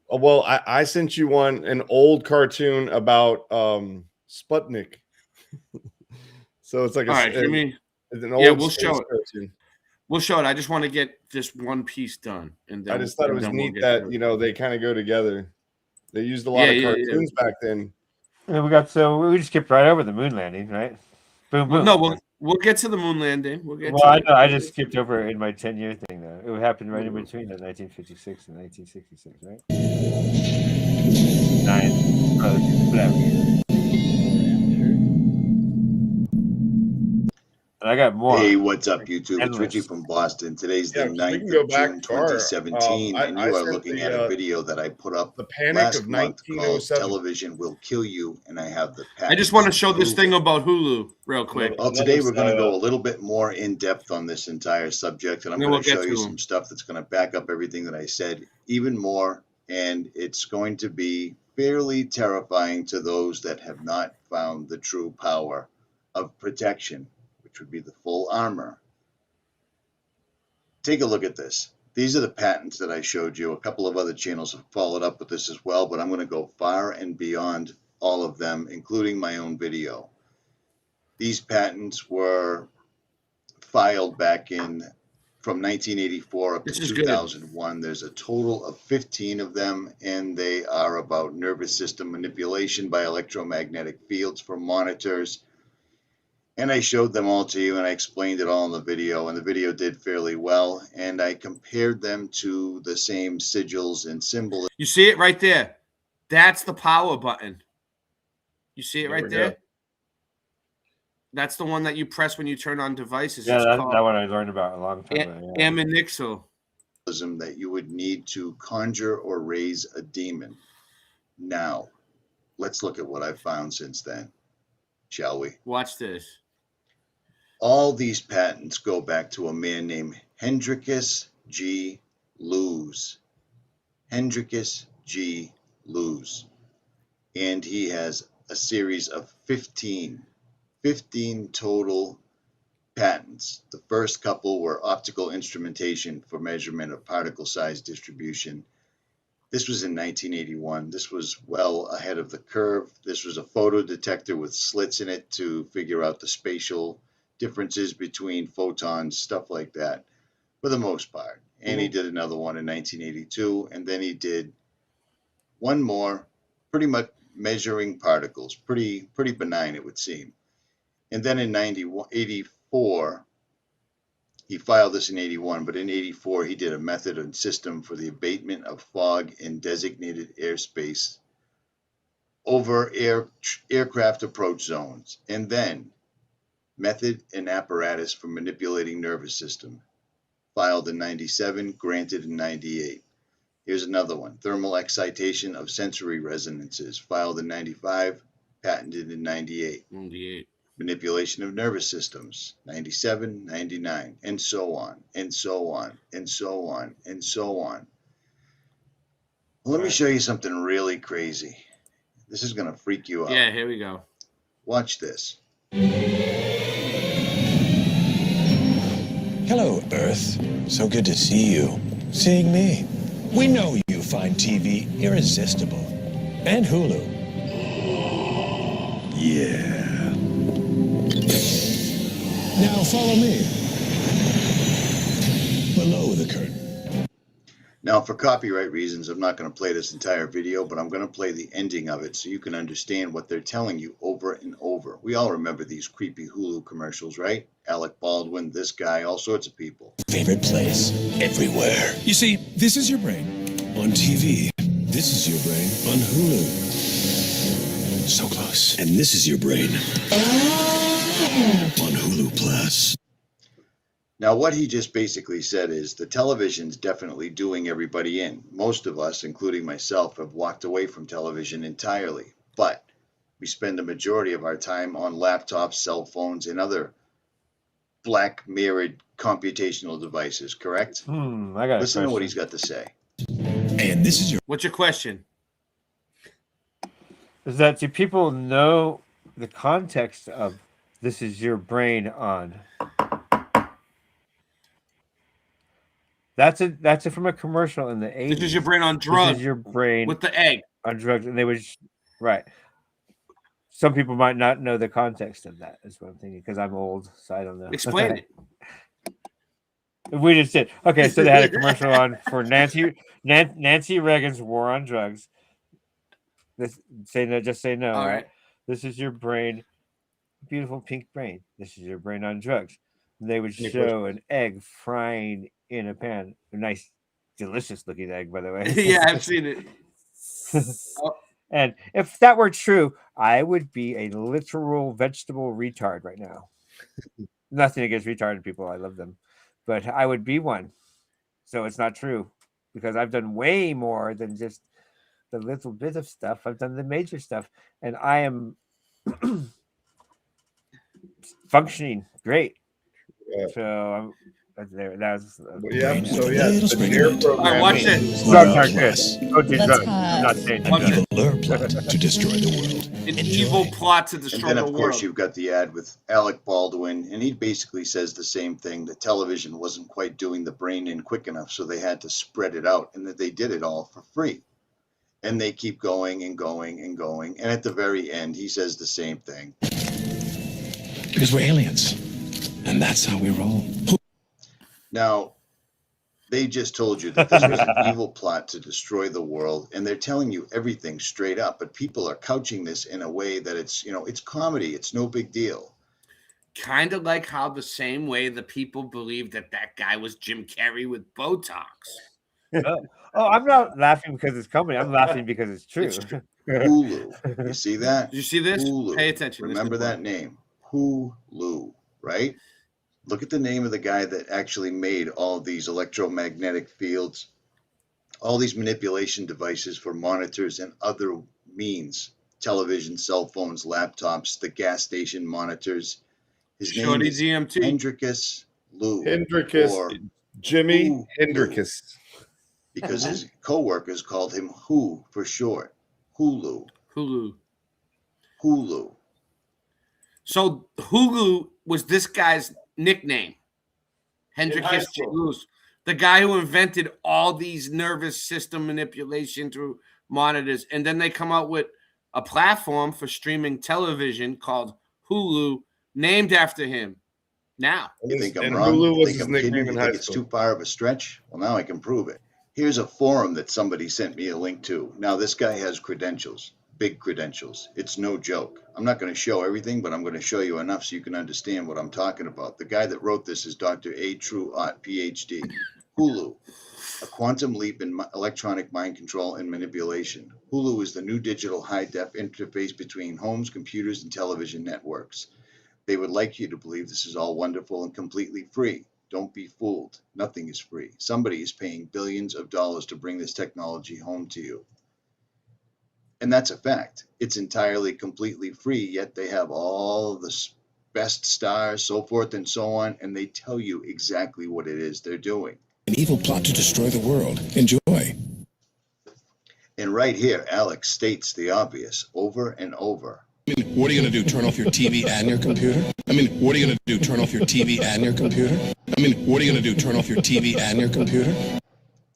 Speaker 17: Well, I sent you an old cartoon about Sputnik So it's like
Speaker 16: All right, give me.
Speaker 17: an
Speaker 16: Yeah,
Speaker 17: old
Speaker 16: we'll
Speaker 17: space
Speaker 16: show it.
Speaker 17: cartoon.
Speaker 16: We'll show it. I just want to get just one piece done, and then
Speaker 17: I just thought it was
Speaker 16: then we'll
Speaker 17: neat
Speaker 16: get
Speaker 17: that
Speaker 16: to it.
Speaker 17: you know they kind of go together. They used a lot
Speaker 16: Yeah,
Speaker 17: of
Speaker 16: yeah, yeah.
Speaker 17: cartoons back then.
Speaker 15: And we just skipped right over the moon landing, right? Boom, boom.
Speaker 16: No, we'll get to the moon landing. We'll get.
Speaker 15: Well,
Speaker 16: to
Speaker 15: I
Speaker 16: it.
Speaker 15: know, I just skipped over it in my 10-year thing, though. It happened right in between the 1956 and 1966, right? 9, whatever. And I got more.
Speaker 1: Hey, what's up, YouTube? It's
Speaker 15: Endless.
Speaker 1: Richie from Boston. Today's the
Speaker 17: Yeah, 'cause we
Speaker 1: 9th
Speaker 17: can go
Speaker 1: of
Speaker 17: back
Speaker 1: June,
Speaker 17: far.
Speaker 1: 2017, and
Speaker 17: I
Speaker 1: you are
Speaker 17: sent
Speaker 1: looking
Speaker 17: the,
Speaker 1: at a video that I put up
Speaker 17: The Panic
Speaker 1: last
Speaker 17: of
Speaker 1: month called
Speaker 17: 1907.
Speaker 1: Television Will Kill You, and I have the
Speaker 16: I just want to show this
Speaker 1: proof.
Speaker 16: thing about Hulu real quick.
Speaker 1: Well, today we're going to go a little bit more in depth on this entire subject, and I'm
Speaker 16: Then
Speaker 1: going
Speaker 16: we'll
Speaker 1: to
Speaker 16: get
Speaker 1: show
Speaker 16: to
Speaker 1: you
Speaker 16: them.
Speaker 1: some stuff that's going to back up everything that I said even more, and it's going to be fairly terrifying to those that have not found the true power of protection, which would be the full armor. Take a look at this. These are the patents that I showed you. A couple of other channels have followed up with this as well, but I'm going to go far and beyond all of them, including my own video. These patents were filed back in from 1984 up to
Speaker 16: This is good.
Speaker 1: 2001. There's a total of 15 of them, and they are about nervous system manipulation by electromagnetic fields for monitors. And I showed them all to you, and I explained it all in the video, and the video did fairly well. And I compared them to the same sigils and symbols.
Speaker 16: You see it right there? That's the power button. You see it
Speaker 17: There we
Speaker 16: right there?
Speaker 17: go.
Speaker 16: That's the one that you press when you turn on devices.
Speaker 15: Yeah,
Speaker 16: It's
Speaker 15: that
Speaker 16: called
Speaker 15: one I learned about a long time ago. Yeah.
Speaker 16: Aminixo.
Speaker 1: That you would need to conjure or raise a demon. Now, let's look at what I've found since then, shall we?
Speaker 16: Watch this.
Speaker 1: All these patents go back to a man named Hendrikus G. Lewes. Hendrikus G. Lewes. And he has a series of 15 total patents. The first couple were optical instrumentation for measurement of particle size distribution. This was in 1981. This was well ahead of the curve. This was a photo detector with slits in it to figure out the spatial differences between photons, stuff like that, for the most part. And he did another one in 1982, and then he did one more, pretty much measuring particles, pretty benign it would seem. And then in 84, he filed this in 81, but in 84 he did a method and system for the abatement of fog in designated airspace over aircraft approach zones, and then method and apparatus for manipulating nervous system, filed in 97, granted in 98. Here's another one, thermal excitation of sensory resonances, filed in 95, patented in 98.
Speaker 16: 98.
Speaker 1: Manipulation of nervous systems, 97, 99, and so on, and so on, and so on, and so on. Well, let me show you something really crazy. This is going to freak you out.
Speaker 16: Yeah, here we go.
Speaker 1: Watch this.
Speaker 7: Hello, Earth. So good to see you. Seeing me. We know you find TV irresistible. And Hulu. Yeah. Now follow me. Below the curtain.
Speaker 1: Now, for copyright reasons, I'm not going to play this entire video, but I'm going to play the ending of it so you can understand what they're telling you over and over. We all remember these creepy Hulu commercials, right? Alec Baldwin, this guy, all sorts of people.
Speaker 7: Favorite place. Everywhere. You see, this is your brain on TV. This is your brain on Hulu. So close. And this is your brain on Hulu Plus.
Speaker 1: Now, what he just basically said is the television's definitely doing everybody in. Most of us, including myself, have walked away from television entirely. But we spend the majority of our time on laptops, cell phones, and other black mirrored computational devices, correct?
Speaker 15: I got
Speaker 1: Listen to what he's got to say.
Speaker 7: And this is your...
Speaker 16: What's your question?
Speaker 15: Is that, do people know the context of this is your brain on? That's it from a commercial in the 80s.
Speaker 16: This is your brain on drugs.
Speaker 15: This is your brain
Speaker 16: with the egg
Speaker 15: on drugs, and they would right. some people might not know the context of that. Is what I'm thinking because I'm old, so I don't know.
Speaker 16: Explain it.
Speaker 15: We just did. Okay, so they had a commercial on for Nancy Reagan's war on drugs. Say no, just say no.
Speaker 16: All right.
Speaker 15: This is your brain, beautiful pink brain. This is your brain on drugs. And they would show an egg frying in a pan. A nice, delicious looking egg, by the way.
Speaker 16: Yeah, I've seen it.
Speaker 15: And if that were true, I would be a literal vegetable retard right now. Nothing against retarded people. I love them. But I would be one. So it's not true because I've done way more than just the little bit of stuff. I've done the major stuff. And I am functioning great.
Speaker 17: Yeah.
Speaker 15: So I'm there. That's
Speaker 17: So the DARE program.
Speaker 16: All right, watch it.
Speaker 15: Drugs aren't good. Don't do drugs. I'm not saying
Speaker 7: An evil plot to destroy the world.
Speaker 16: An evil plot to destroy
Speaker 1: And then,
Speaker 16: the
Speaker 1: of course,
Speaker 16: world.
Speaker 1: you've got the ad with Alec Baldwin, and he basically says the same thing. The television wasn't quite doing the brain in quick enough, so they had to spread it out, and that they did it all for free. And they keep going and going and going. And at the very end, he says the same thing.
Speaker 7: Because we're aliens. And that's how we roll.
Speaker 1: Now, they just told you that this was an evil plot to destroy the world, and they're telling you everything straight up, but people are couching this in a way that it's, it's comedy. It's no big deal.
Speaker 16: Kind of like how the same way the people believe that guy was Jim Carrey with Botox.
Speaker 15: I'm not laughing because it's comedy. I'm laughing because it's true.
Speaker 1: It's true. Hulu. You see that?
Speaker 16: Did you see this?
Speaker 1: Hulu.
Speaker 16: Pay attention.
Speaker 1: Remember that name. Hulu, right? Look at the name of the guy that actually made all these electromagnetic fields, all these manipulation devices for monitors and other means, television, cell phones, laptops, the gas station monitors. His name is
Speaker 16: GMT.
Speaker 1: Hendrikus Lou.
Speaker 17: Hendrikus,
Speaker 1: or
Speaker 17: Jimmy Hendrikus.
Speaker 1: Because his co-workers called him Who for short. Hulu.
Speaker 16: So Hulu was this guy's nickname. Hendrikus Luz, the guy who invented all these nervous system manipulation through monitors. And then they come out with a platform for streaming television called Hulu, named after him. Now.
Speaker 1: You think I'm
Speaker 17: And
Speaker 1: wrong?
Speaker 17: Hulu
Speaker 1: You
Speaker 17: was
Speaker 1: think
Speaker 17: his
Speaker 1: I'm kidding?
Speaker 17: nickname
Speaker 1: You
Speaker 17: in
Speaker 1: think
Speaker 17: high
Speaker 1: it's
Speaker 17: school.
Speaker 1: too far of a stretch? Well, now I can prove it. Here's a forum that somebody sent me a link to. Now, this guy has credentials, big credentials. It's no joke. I'm not going to show everything, but I'm going to show you enough so you can understand what I'm talking about. The guy that wrote this is Dr. A. True Ott, PhD. Hulu, a quantum leap in electronic mind control and manipulation. Hulu is the new digital high-def interface between homes, computers, and television networks. They would like you to believe this is all wonderful and completely free. Don't be fooled. Nothing is free. Somebody is paying billions of dollars to bring this technology home to you. And that's a fact. It's entirely completely free, yet they have all of the best stars, so forth and so on, and they tell you exactly what it is they're doing.
Speaker 7: An evil plot to destroy the world. Enjoy.
Speaker 1: And right here, Alex states the obvious over and over.
Speaker 7: I mean, what are you going to do? Turn off your TV and your computer? I mean, what are you going to do? Turn off your TV and your computer? I mean, what are you going to do? Turn off your TV and your computer?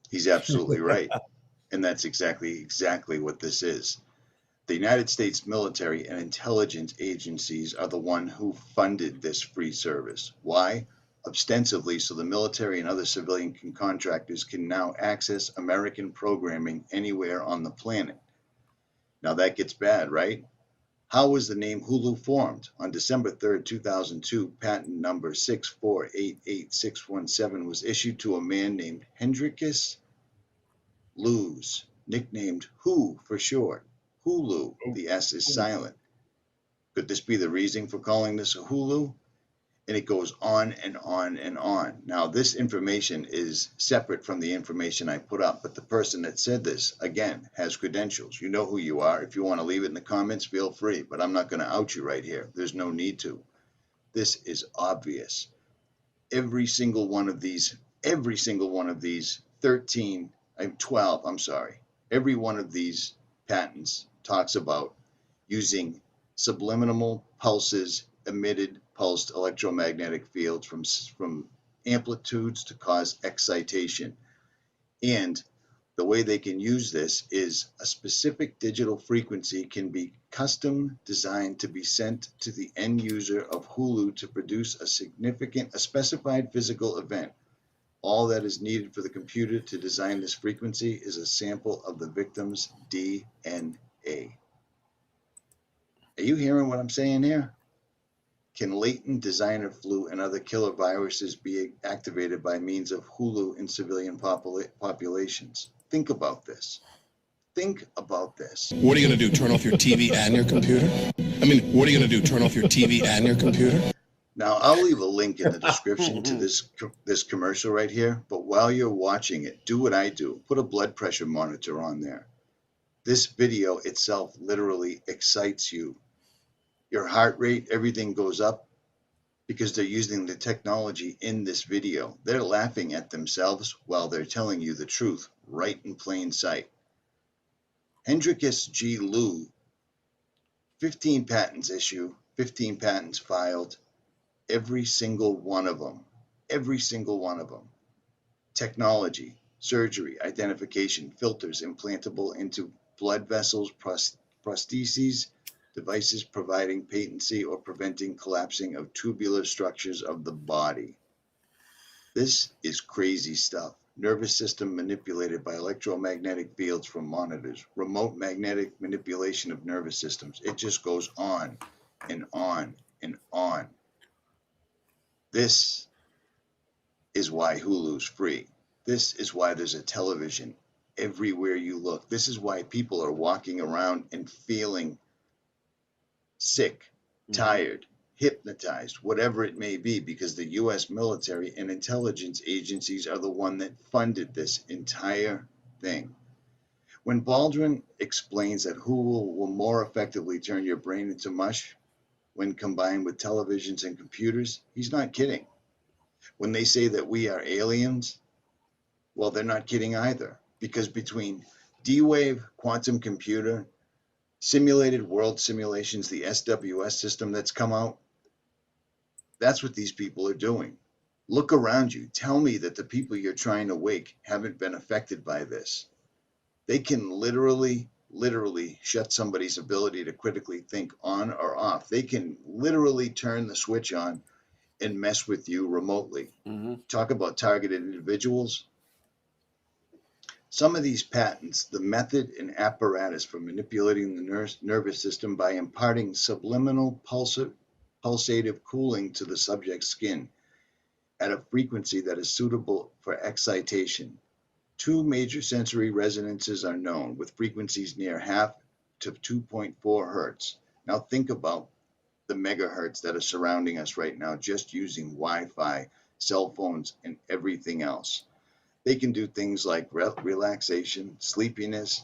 Speaker 1: He's absolutely right. And that's exactly what this is. The United States military and intelligence agencies are the one who funded this free service. Why? Ostensibly so the military and other civilian contractors can now access American programming anywhere on the planet. Now that gets bad, right? How was the name Hulu formed? On December 3rd, 2002, patent number 6488617 was issued to a man named Hendrikus Luz, nicknamed Who for short. Hulu, the S is silent. Could this be the reason for calling this a Hulu? And it goes on and on and on. Now, this information is separate from the information I put up, but the person that said this, again, has credentials. You know who you are. If you want to leave it in the comments, feel free, but I'm not going to out you right here. There's no need to. This is obvious. Every single one of these 12, every one of these patents talks about using subliminal pulses, emitted pulsed electromagnetic fields from amplitudes to cause excitation. And the way they can use this is a specific digital frequency can be custom designed to be sent to the end user of Hulu to produce a specified physical event. All that is needed for the computer to design this frequency is a sample of the victim's DNA. Are you hearing what I'm saying here? Can latent designer flu and other killer viruses be activated by means of Hulu in civilian populations? Think about this. Think about this.
Speaker 7: What are you going to do, turn off your TV and your computer? I mean, what are you going to do, turn off your TV and your computer?
Speaker 1: Now, I'll leave a link in the description to this commercial right here, but while you're watching it, do what I do. Put a blood pressure monitor on there. This video itself literally excites you. Your heart rate, everything goes up because they're using the technology in this video. They're laughing at themselves while they're telling you the truth right in plain sight. Hendrikus G. Liu, 15 patents issued, 15 patents filed, every single one of them, technology, surgery, identification, filters implantable into blood vessels, prostheses, devices providing patency or preventing collapsing of tubular structures of the body. This is crazy stuff. Nervous system manipulated by electromagnetic fields from monitors, remote magnetic manipulation of nervous systems. It just goes on and on and on. This is why Hulu's free. This is why there's a television everywhere you look. This is why people are walking around and feeling sick, tired, hypnotized, whatever it may be, because the U.S. military and intelligence agencies are the one that funded this entire thing. When Baldwin explains that Hulu will more effectively turn your brain into mush when combined with televisions and computers, he's not kidding. When they say that we are aliens, well, they're not kidding either, because between D-Wave, quantum computer, simulated world simulations, the SWS system that's come out, that's what these people are doing. Look around you. Tell me that the people you're trying to wake haven't been affected by this. They can literally shut somebody's ability to critically think on or off. They can literally turn the switch on and mess with you remotely. Talk about targeted individuals. Some of these patents, the method and apparatus for manipulating the nervous system by imparting subliminal pulsative cooling to the subject's skin at a frequency that is suitable for excitation. 2 major sensory resonances are known with frequencies near half to 2.4 hertz. Now think about the megahertz that are surrounding us right now, just using Wi-Fi, cell phones, and everything else. They can do things like relaxation, sleepiness,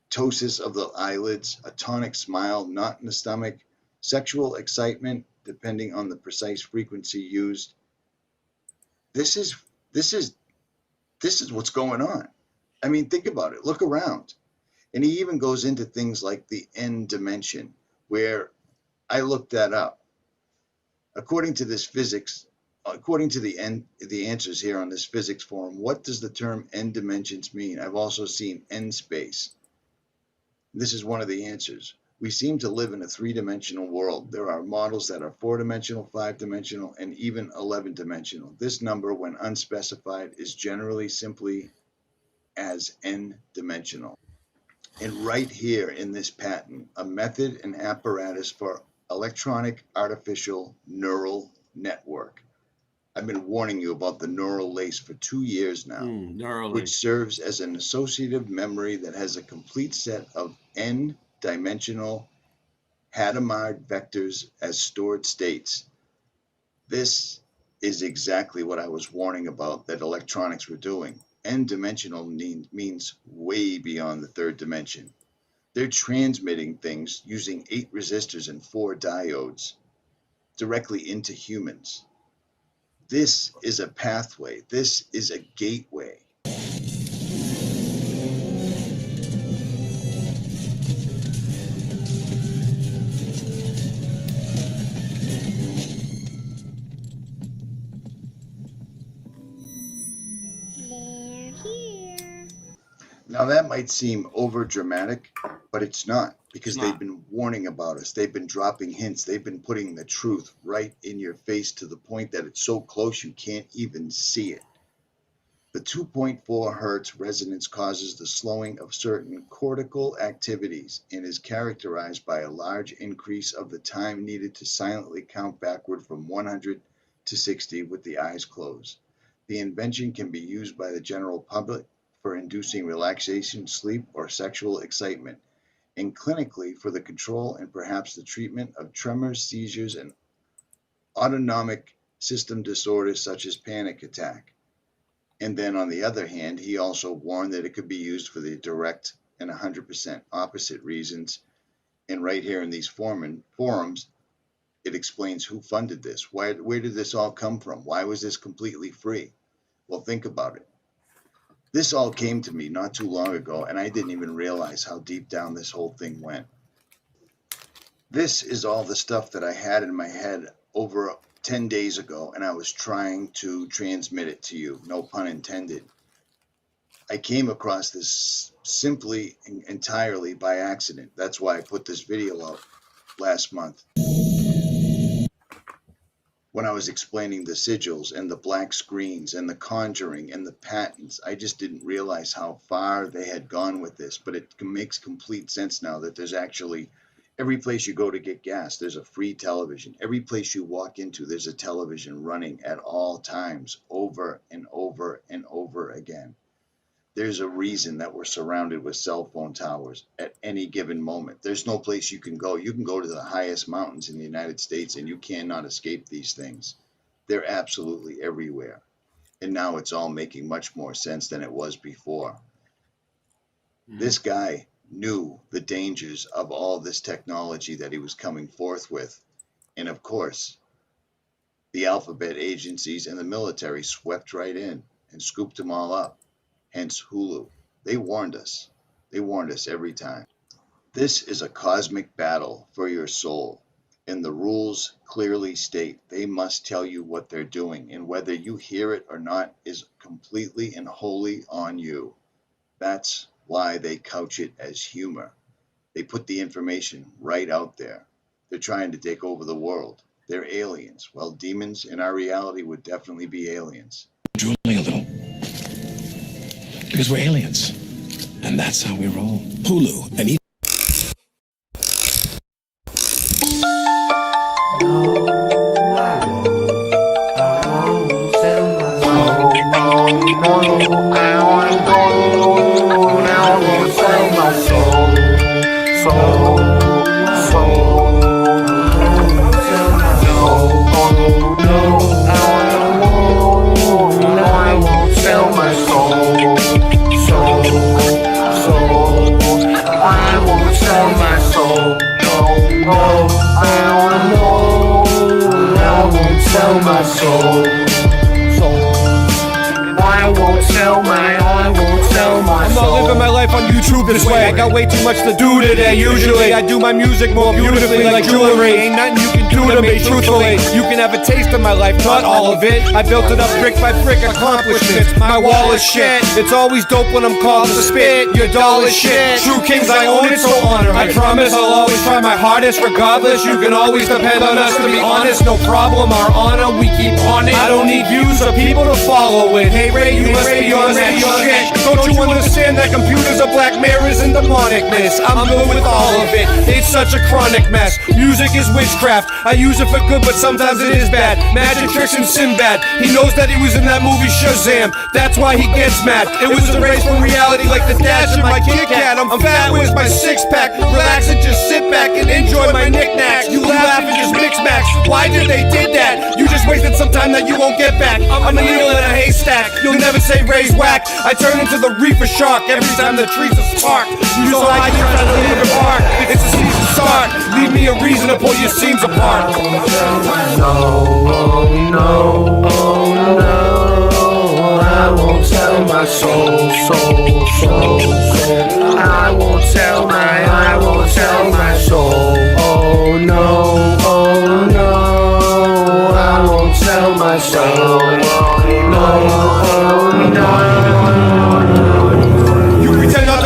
Speaker 1: ptosis of the eyelids, a tonic smile, knot in the stomach, sexual excitement, depending on the precise frequency used. This is what's going on. I mean, think about it. Look around. And he even goes into things like the N dimension, where I looked that up. According to this physics, according to the answers here on this physics forum, what does the term N dimensions mean? I've also seen N space. This is one of the answers. We seem to live in a 3-dimensional world. There are models that are 4-dimensional, 5-dimensional, and even 11-dimensional. This number, when unspecified, is generally simply as N-dimensional. And right here in this patent, a method and apparatus for electronic artificial neural network. I've been warning you about the neural lace for 2 years now, which serves as an associative memory that has a complete set of N-dimensional Hadamard vectors as stored states. This is exactly what I was warning about that electronics were doing. N-dimensional means way beyond the 3rd dimension. They're transmitting things using 8 resistors and 4 diodes directly into humans. This is a pathway. This is a gateway.
Speaker 8: They're here.
Speaker 1: Now that might seem over dramatic, but it's not, because they've been warning about us. They've been dropping hints. They've been putting the truth right in your face to the point that it's so close you can't even see it. The 2.4 hertz resonance causes the slowing of certain cortical activities and is characterized by a large increase of the time needed to silently count backward from 100 to 60 with the eyes closed. The invention can be used by the general public for inducing relaxation, sleep, or sexual excitement, and clinically for the control and perhaps the treatment of tremors, seizures, and autonomic system disorders such as panic attack. And then on the other hand, he also warned that it could be used for the direct and 100% opposite reasons. And right here in these forums, it explains who funded this. Where did this all come from? Why was this completely free? Well, think about it. This all came to me not too long ago, and I didn't even realize how deep down this whole thing went. This is all the stuff that I had in my head over 10 days ago, and I was trying to transmit it to you, no pun intended. I came across this simply and entirely by accident. That's why I put this video up last month. When I was explaining the sigils and the black screens and the conjuring and the patents, I just didn't realize how far they had gone with this, but it makes complete sense now that there's actually every place you go to get gas, there's a free television. Every place you walk into, there's a television running at all times, over and over and over again. There's a reason that we're surrounded with cell phone towers at any given moment. There's no place you can go. You can go to the highest mountains in the United States and you cannot escape these things. They're absolutely everywhere. And now it's all making much more sense than it was before. This guy knew the dangers of all this technology that he was coming forth with. And of course, the alphabet agencies and the military swept right in and scooped them all up. Hence Hulu. They warned us. They warned us every time. This is a cosmic battle for your soul. And the rules clearly state they must tell you what they're doing. And whether you hear it or not is completely and wholly on you. That's why they couch it as humor. They put the information right out there. They're trying to take over the world. They're aliens. Well, demons in our reality would definitely be aliens.
Speaker 7: Drooling a little. Because we're aliens. And that's how we roll. Hulu, and
Speaker 10: this way. I got way too much to do today. Usually I do my music more beautifully like jewelry. Ain't nothing you can do to me, truthfully. You can have a taste of my life, not all of it. I built it up brick by brick, accomplishments. My wall is shit. It's always dope when I'm called to spit. Your doll is shit. True kings, I own it, so honor it. I promise I'll always try my hardest. Regardless, you can always depend on us to be honest. No problem, our honor, we keep on it. I don't need views or people to follow it. Hey Ray, you must be on that shit. Don't you understand that computers are black mirrors and demonicness? I'm good with all of it. It's such a chronic mess. Music is witchcraft. I use it for good, but sometimes it is bad. Magic tricks and Sinbad. He knows that he was in that movie Shazam. That's why he gets mad. It was a race from reality like the dash in my Kit Kat. I'm fat, where's my six-pack? Relax and just sit back and enjoy my knickknacks. You laugh and just mix max. Why did they did that? You just wasted some time that you won't get back. I'm a needle in a haystack. You'll never say Ray's whack. I turn into the reefer shark every time the trees are spark. You so I can try to leave it apart. It's a season start. Leave me a reason to pull your seams apart.
Speaker 8: No, no, I won't tell my soul. I won't tell my soul. Oh no, I won't tell my soul. No.
Speaker 10: You pretend not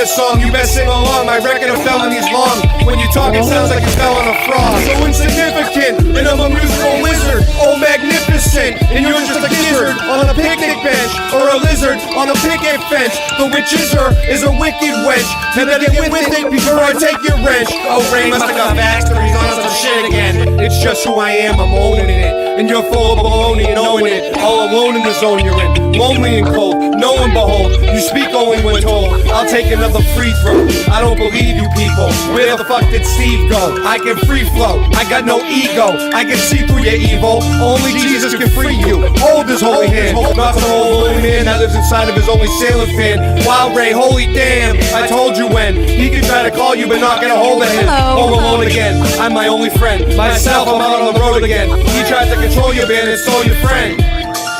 Speaker 10: song, you best sing along. My record of felonies long. When you talk, it sounds like you fell on a frog. So insignificant, and I'm a musical wizard. Oh, magnificent, and you're just a gizzard on a picnic bench, or a lizard on a picket fence. The witch is a wicked wench. You better get with it before I take your wrench. Oh, Ray must have got faster, he's on some shit again. It's just who I am, I'm owning it. And you're full of baloney and knowing it. All alone in the zone you're in, lonely and cold. No one behold, you speak only when told. I'll take another free throw. I don't believe you people. Where the fuck did Steve go? I can free flow, I got no ego. I can see through your evil. Only Jesus can free you. Hold his holy hand. Not some old holy man that lives inside of his only sailing fan. Wild Ray, holy damn. I told you when. He can try to call you but not get a hold of him. Home alone again. I'm my only friend. Myself, I'm out on the road again. He tried to control your band and stole your friend.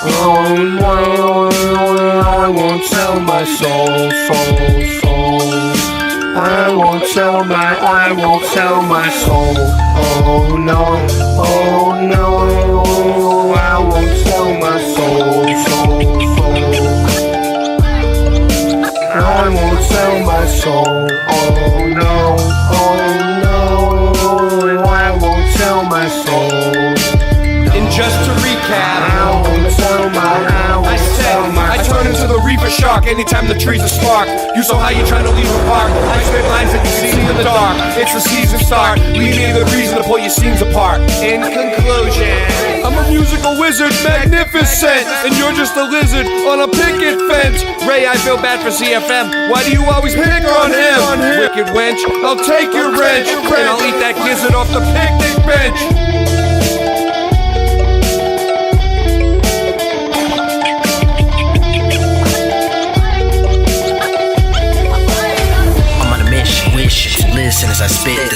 Speaker 8: Oh no, I won't sell my soul. I won't sell my soul. Oh no, I won't sell my soul. I won't sell my soul. Oh no, I won't sell my soul.
Speaker 10: And just to recap, I turn into the reaper shark anytime the trees are spark. You so high you're trying to leave a park. I spit lines that you see in the dark. It's the season start. Leave me the reason to pull your scenes apart. In conclusion, I'm a musical wizard, magnificent, and you're just a lizard on a picket fence. Ray, I feel bad for CFM. Why do you always pick on him? Wicked wench, I'll take your wrench, and I'll eat that gizzard off the picnic bench.
Speaker 9: Listen as I spit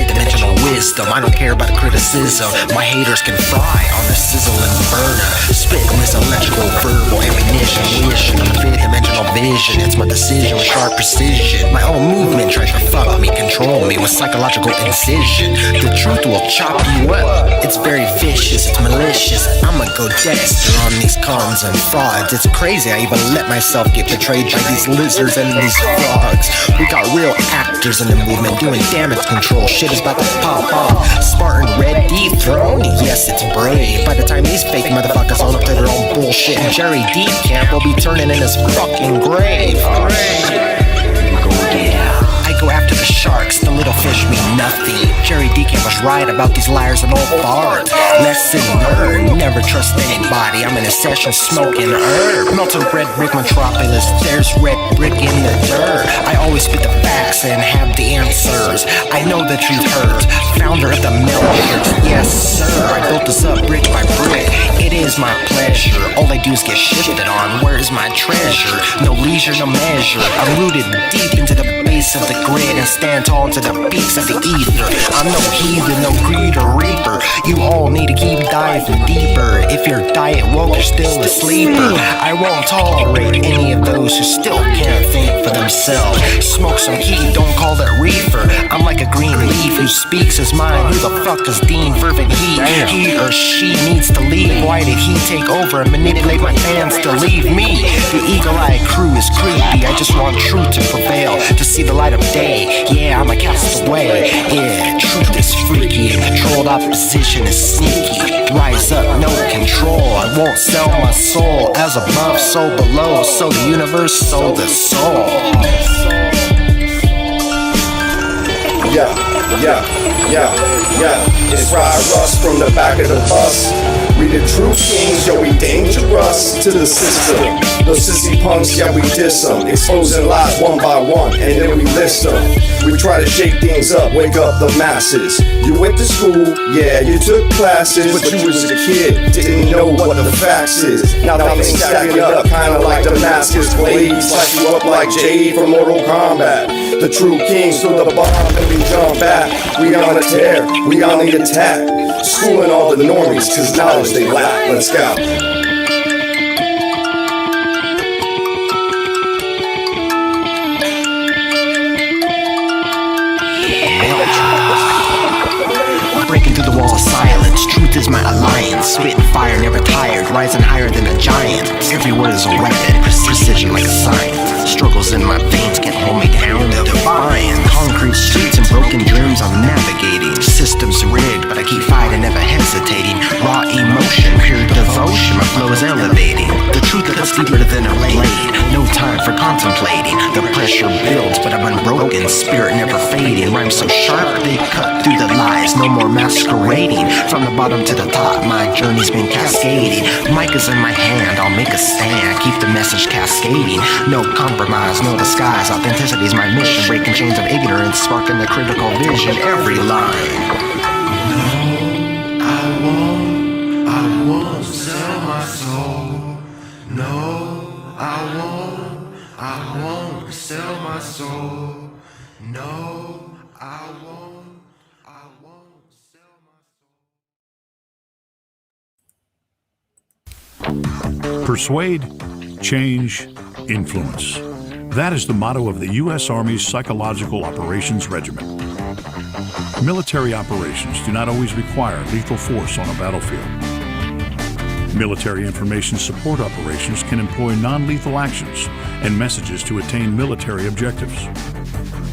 Speaker 9: dimensional wisdom. I don't care about the criticism. My haters can fry on the sizzling burner. Spitting this electrical verbal ammunition. Wishing on the fifth dimensional vision. It's my decision with sharp precision. My own movement tries to fuck me, control me with psychological incision. The truth will chop you up. It's very vicious, it's malicious. I'ma go Dexter on these cons and frauds. It's crazy I even let myself get betrayed by these lizards and these frogs. We got real actors in the movement doing damage control. Shit is about to pop off. Spartan Red dethroned. Yes, it's brave. By the time these fake motherfuckers own up to their own bullshit, and Jerry Decamp will be turning in his fucking grave. I go after the sharks, the little fish mean nothing. Jerry Decamp was right about these liars and old bards. Lesson learned, never trust anybody. I'm in a session smoking herb. Melted red brick metropolis, there's red brick in the dirt. I always spit the facts and have the answers. I know the truth hurts. Founder of the Melters, yes sir. I built this up brick by brick. It is my pleasure. All I do is get shifted on. Where is my treasure? No leisure, no measure. I'm rooted deep into the base of the grid and stand tall to the peaks of the ether. I'm no heathen, no greed or reaper. You all need to keep diving deeper. If your diet woke, you're still a sleeper. I won't tolerate any of those who still can't think for themselves. Smoke some heat, don't call that reefer. I'm like a green leaf who speaks his mind. Who the fuck is Dean Fervent Heat? He or she needs to leave. Why did he take over and manipulate my fans to leave me? The eagle-eyed crew is creepy. I just want truth to prevail, to see the light of day. Yeah, I'm a castaway. Yeah, truth is freaky and controlled opposition is sneaky. Rise up, no control. I won't sell my soul. As above, so below. So the universe, so the soul.
Speaker 13: Yeah. It's Fry Russ from the back of the bus. We the true kings, yo, we dangerous to the system. The sissy punks, yeah, we diss them. Exposing lies one by one, and then we list them. We try to shake things up, wake up the masses. You went to school, yeah, you took classes, but you was a kid, didn't know what the facts is. Now things stacking up, kinda like Damascus blades. Slash you up like Jade from Mortal Kombat. The true kings through the bomb, and we jump back. We on a tear, we on the attack. Schooling all the normies, cause knowledge they lack. Let's go.
Speaker 9: Breaking through the walls of silence, truth is my alliance. Spitting fire, never tired, rising higher than a giant. Every word is a weapon, precision like a science. Struggles in my veins can't hold me down. Defying concrete streets and broken dreams I'm navigating. Systems rigged, but I keep fighting, never hesitating. Raw emotion, pure devotion, my flow is elevating. The truth that cuts deeper than a blade. No time for contemplating. The pressure builds, but I'm unbroken. Spirit never fading. Rhymes so sharp, they cut through the lies. No more masquerading. From the bottom to the top, my journey's been cascading. Mic is in my hand, I'll make a stand. Keep the message cascading. No compromise, no disguise. Authenticity is my mission. Breaking chains of ignorance, sparking the critical vision. Every line.
Speaker 11: No, I won't sell my soul. No, I won't sell my soul. No, I won't sell my soul.
Speaker 14: Persuade, change, influence. That is the motto of the U.S. Army's Psychological Operations Regiment. Military operations do not always require lethal force on a battlefield. Military information support operations can employ non-lethal actions and messages to attain military objectives.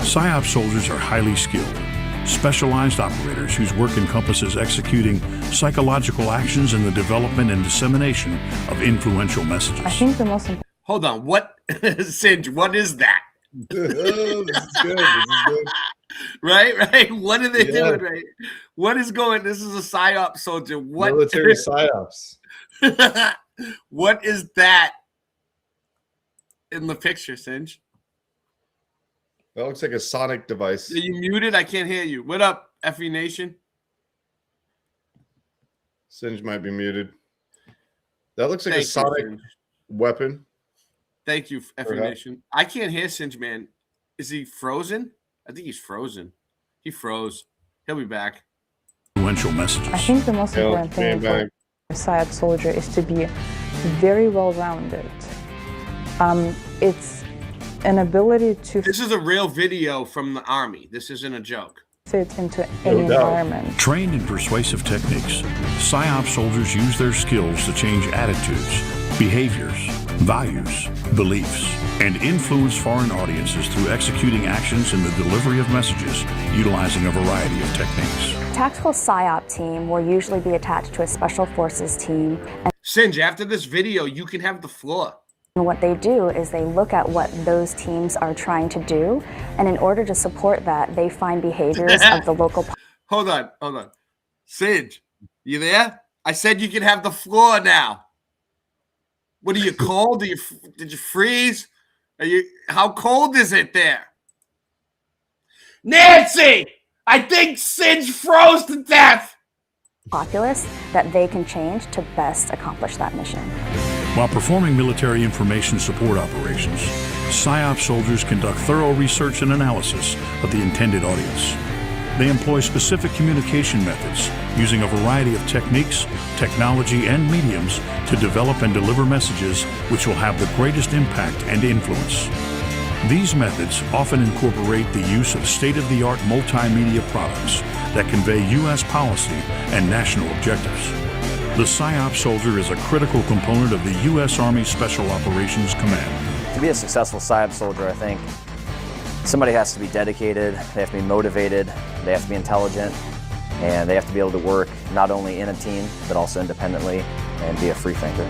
Speaker 14: PSYOP soldiers are highly skilled, specialized operators whose work encompasses executing psychological actions in the development and dissemination of influential messages.
Speaker 18: I think the most important.
Speaker 16: Hold on, what, Singe? What is that?
Speaker 17: This is good.
Speaker 16: Right. What are they doing? Right. What is going? This is a PSYOP soldier. What
Speaker 17: military psyops?
Speaker 16: What is that in the picture, Singe?
Speaker 17: That looks like a sonic device.
Speaker 16: Are you muted? I can't hear you. What up, FE Nation?
Speaker 17: Singe might be muted. That looks like a sonic weapon.
Speaker 16: Thank you, FE Nation. I can't hear Singe, man. Is he frozen? I think he's frozen. He froze. He'll be back.
Speaker 14: Influential messages.
Speaker 18: I think the most important thing for a PSYOP soldier is to be very well-rounded. It's an ability to.
Speaker 16: This is a real video from the Army. This isn't a joke.
Speaker 18: Fit into any environment.
Speaker 14: Trained in persuasive techniques, PSYOP soldiers use their skills to change attitudes, behaviors, values, beliefs, and influence foreign audiences through executing actions in the delivery of messages utilizing a variety of techniques.
Speaker 20: Tactical PSYOP team will usually be attached to a special forces team.
Speaker 16: Singe, after this video, you can have the floor.
Speaker 20: And what they do is they look at what those teams are trying to do, and in order to support that, they find behaviors of the local.
Speaker 16: Hold on. Singe, you there? I said you can have the floor now. What are you cold? Did you freeze? How cold is it there? Nancy, I think Singe froze to death.
Speaker 20: Populace that they can change to best accomplish that mission.
Speaker 14: While performing military information support operations, PSYOP soldiers conduct thorough research and analysis of the intended audience. They employ specific communication methods using a variety of techniques, technology, and mediums to develop and deliver messages which will have the greatest impact and influence. These methods often incorporate the use of state-of-the-art multimedia products that convey U.S. policy and national objectives. The PSYOP soldier is a critical component of the U.S. Army Special Operations Command.
Speaker 25: To be a successful PSYOP soldier, I think somebody has to be dedicated, they have to be motivated, they have to be intelligent, and they have to be able to work not only in a team, but also independently and be a free thinker.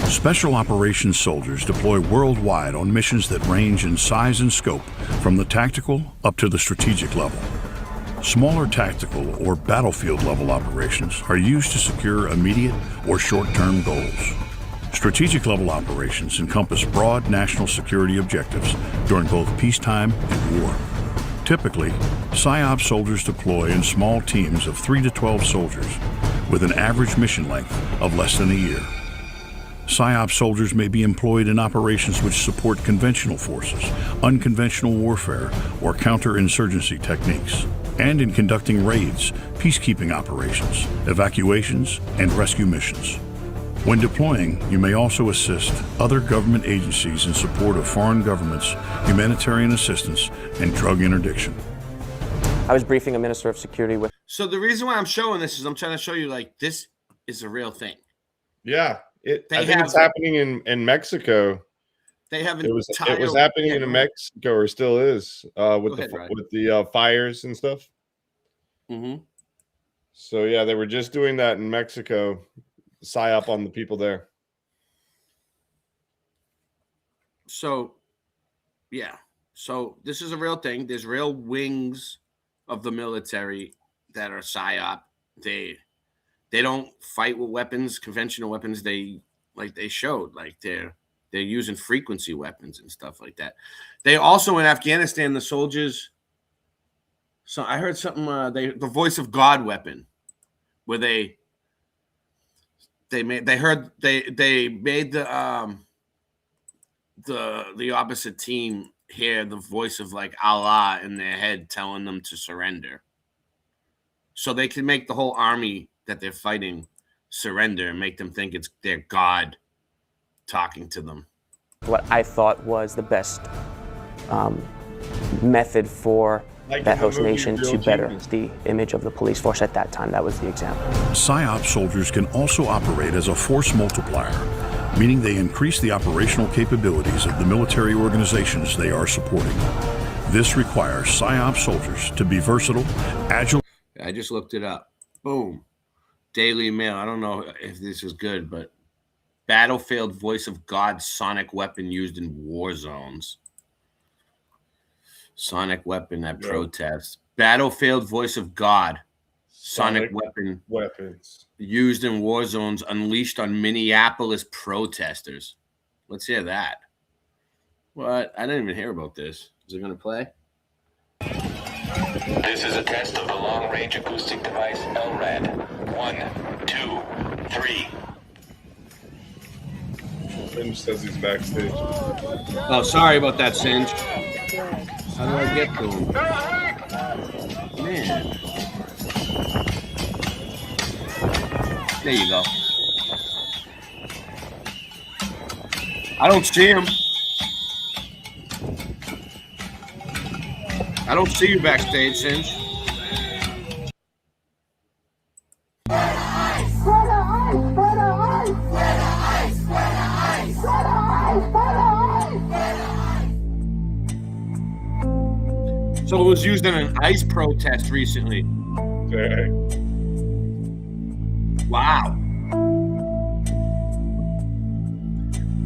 Speaker 14: Special Operations soldiers deploy worldwide on missions that range in size and scope from the tactical up to the strategic level. Smaller tactical or battlefield level operations are used to secure immediate or short-term goals. Strategic level operations encompass broad national security objectives during both peacetime and war. Typically, PSYOP soldiers deploy in small teams of 3 to 12 soldiers with an average mission length of less than a year. PSYOP soldiers may be employed in operations which support conventional forces, unconventional warfare, or counterinsurgency techniques, and in conducting raids, peacekeeping operations, evacuations, and rescue missions. When deploying, you may also assist other government agencies in support of foreign governments, humanitarian assistance, and drug interdiction.
Speaker 25: I was briefing a minister of security with.
Speaker 16: So the reason why I'm showing this is I'm trying to show you, like, this is a real thing.
Speaker 17: Yeah, I think it's happening in Mexico.
Speaker 16: They have
Speaker 17: It was happening in Mexico, or still is, with the fires and stuff.
Speaker 16: Mm-hmm.
Speaker 17: So yeah, they were just doing that in Mexico, psyop on the people there.
Speaker 16: So, yeah. So this is a real thing. There's real wings of the military that are psyop. They don't fight with weapons, conventional weapons. They showed they're using frequency weapons and stuff like that. They also in Afghanistan, the soldiers. So I heard something. The voice of God weapon, where they made the opposite team hear the voice of like Allah in their head telling them to surrender, so they can make the whole army that they're fighting surrender and make them think it's their God talking to them.
Speaker 4: What I thought was the best method for that host nation to better the image of the police force at that time. That was the example.
Speaker 14: PSYOP soldiers can also operate as a force multiplier, meaning they increase the operational capabilities of the military organizations they are supporting. This requires PSYOP soldiers to be versatile, agile.
Speaker 16: I just looked it up. Boom. Daily Mail. I don't know if this is good, but battlefield voice of God sonic weapon used in war zones. Sonic weapon at protests. Battlefield voice of God sonic
Speaker 17: weapons
Speaker 16: used in war zones unleashed on Minneapolis protesters. Let's hear that. What? I didn't even hear about this. Is it going to play?
Speaker 19: This is a test of the long-range acoustic device LRAD. 1, 2, 3.
Speaker 17: Singe says he's backstage.
Speaker 16: Oh, sorry about that, Singe. How do I get to him? Man. There you go. I don't see him. I don't see you backstage, Singe. So it was used in an ICE protest recently.
Speaker 17: Okay.
Speaker 16: Wow.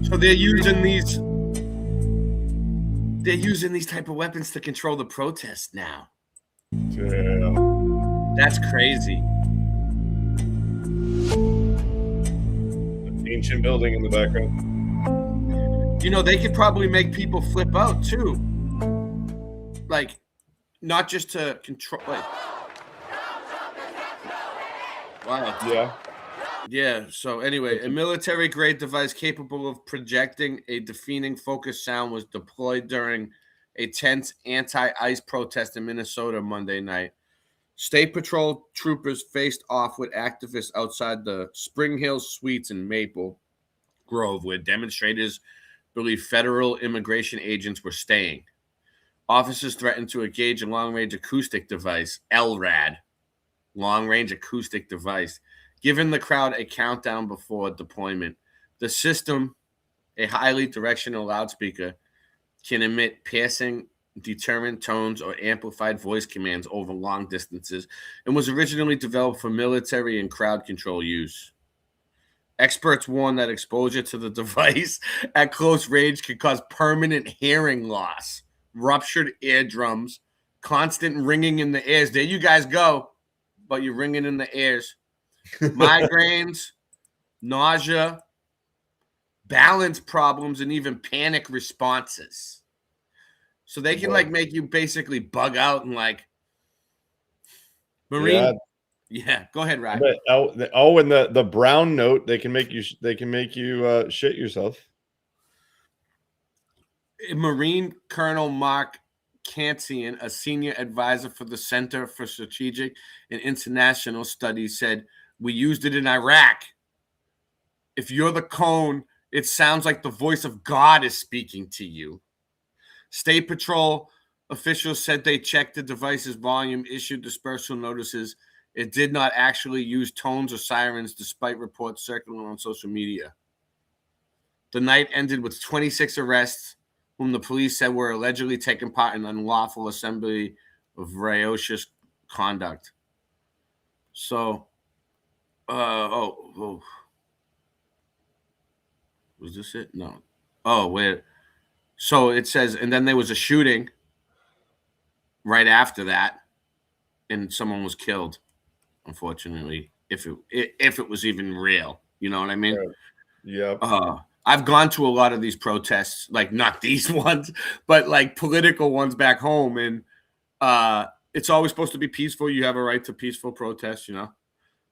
Speaker 16: So they're using these type of weapons to control the protests now.
Speaker 17: Yeah.
Speaker 16: That's crazy.
Speaker 17: An ancient building in the background.
Speaker 16: You know, they could probably make people flip out too. Like, not just to control. Like, wow.
Speaker 17: Yeah.
Speaker 16: Yeah. So anyway, a military-grade device capable of projecting a deafening focused sound was deployed during a tense anti-ICE protest in Minnesota Monday night. State Patrol troopers faced off with activists outside the Spring Hill Suites in Maple Grove, where demonstrators believe federal immigration agents were staying. Officers threatened to engage a long-range acoustic device, LRAD, long-range acoustic device, giving the crowd a countdown before deployment. The system, a highly directional loudspeaker, can emit piercing, deterrent tones or amplified voice commands over long distances and was originally developed for military and crowd control use. Experts warn that exposure to the device at close range can cause permanent hearing loss, ruptured eardrums, constant ringing in the ears. There you guys go, but you're ringing in the ears. Migraines, nausea, balance problems, and even panic responses. So they can like make you basically bug out and like Marine. Yeah, go ahead, Ryan.
Speaker 17: And the brown note, they can make you shit yourself.
Speaker 16: Marine Colonel Mark Kansian, a senior advisor for the Center for Strategic and International Studies, said, "We used it in Iraq. If you're the cone, it sounds like the voice of God is speaking to you." State Patrol officials said they checked the device's volume, issued dispersal notices. It did not actually use tones or sirens, despite reports circulating on social media. The night ended with 26 arrests, whom the police said were allegedly taking part in unlawful assembly of riotous conduct. So, was this it? No. Oh, wait. So it says, and then there was a shooting right after that, and someone was killed, unfortunately, if it was even real. You know what I mean?
Speaker 17: Yeah.
Speaker 16: I've gone to a lot of these protests, like not these ones, but like political ones back home, and it's always supposed to be peaceful. You have a right to peaceful protest, you know,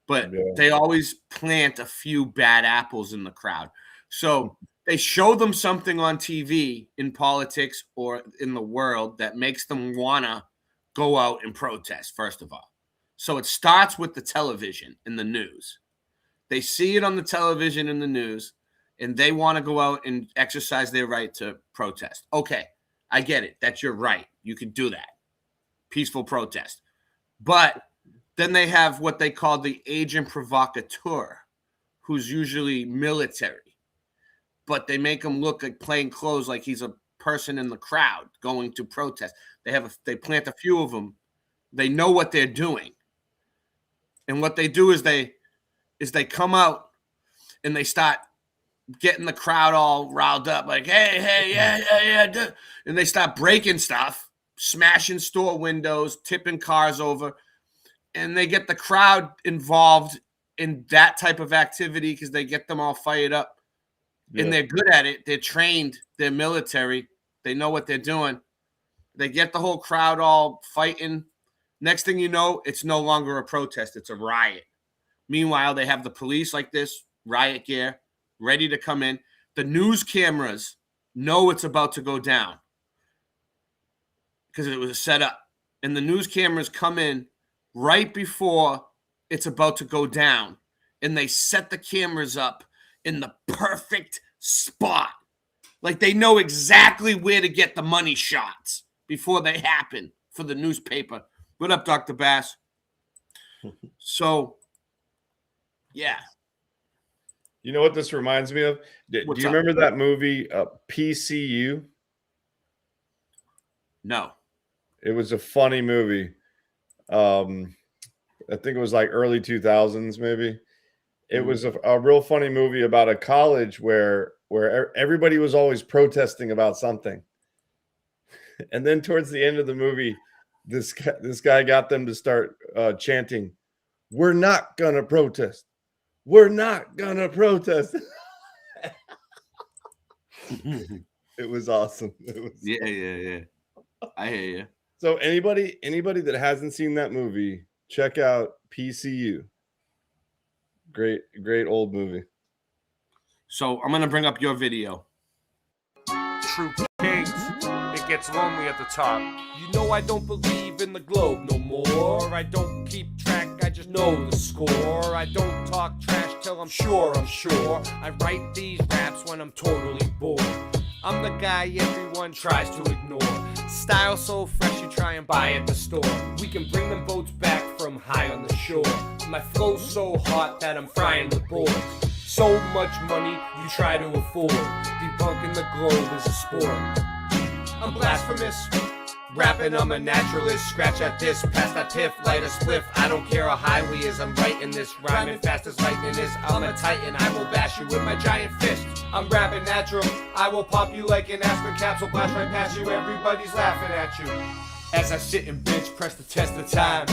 Speaker 16: but they always plant a few bad apples in the crowd. So they show them something on TV in politics or in the world that makes them wanna go out and protest, first of all. So it starts with the television and the news. They see it on the television and the news, and they want to go out and exercise their right to protest. Okay, I get it. That's your right. You can do that. Peaceful protest. But then they have what they call the agent provocateur, who's usually military. But they make him look like plain clothes, like he's a person in the crowd going to protest. They plant a few of them. They know what they're doing. And what they do is they come out and they start getting the crowd all riled up, like, hey, yeah. And they start breaking stuff, smashing store windows, tipping cars over. And they get the crowd involved in that type of activity because they get them all fired up. Yeah. And they're good at it. They're trained. They're military. They know what they're doing. They get the whole crowd all fighting. Next thing you know, it's no longer a protest. It's a riot. Meanwhile, they have the police like this, riot gear, ready to come in. The news cameras know it's about to go down because it was set up. And the news cameras come in right before it's about to go down. And they set the cameras up in the perfect spot. Like they know exactly where to get the money shots before they happen for the newspaper. What up, Dr. Bass? So, yeah.
Speaker 17: You know what this reminds me of? Do you remember that movie, PCU?
Speaker 16: No.
Speaker 17: It was a funny movie. I think it was like early 2000s, maybe. It was a real funny movie about a college where everybody was always protesting about something. And then towards the end of the movie, this guy got them to start chanting, "We're not gonna protest. We're not gonna protest." It was awesome. It was
Speaker 16: Yeah. I hear you.
Speaker 17: So anybody that hasn't seen that movie, check out PCU. Great old movie.
Speaker 16: So I'm gonna bring up your video.
Speaker 10: True kings, it gets lonely at the top. You know I don't believe in the globe no more. I don't keep track, I just know the score. I don't talk trash till I'm sure. I write these raps when I'm totally bored. I'm the guy everyone tries to ignore. Style so fresh you try and buy at the store. We can bring them boats back from high on the shore. My flow's so hot that I'm frying the boards. So much money you try to afford. Debunking the globe is a sport. I'm blasphemous. Rapping, I'm a naturalist. Scratch at this, pass that piff, light a spliff. I don't care how high we is, I'm writing this. Rhyming fast as lightning is. I'm a titan, I will bash you with my giant fist. I'm rapping natural, I will pop you like an aspirin capsule. Blast right past you, everybody's laughing at you. As I sit and bench press the test of time.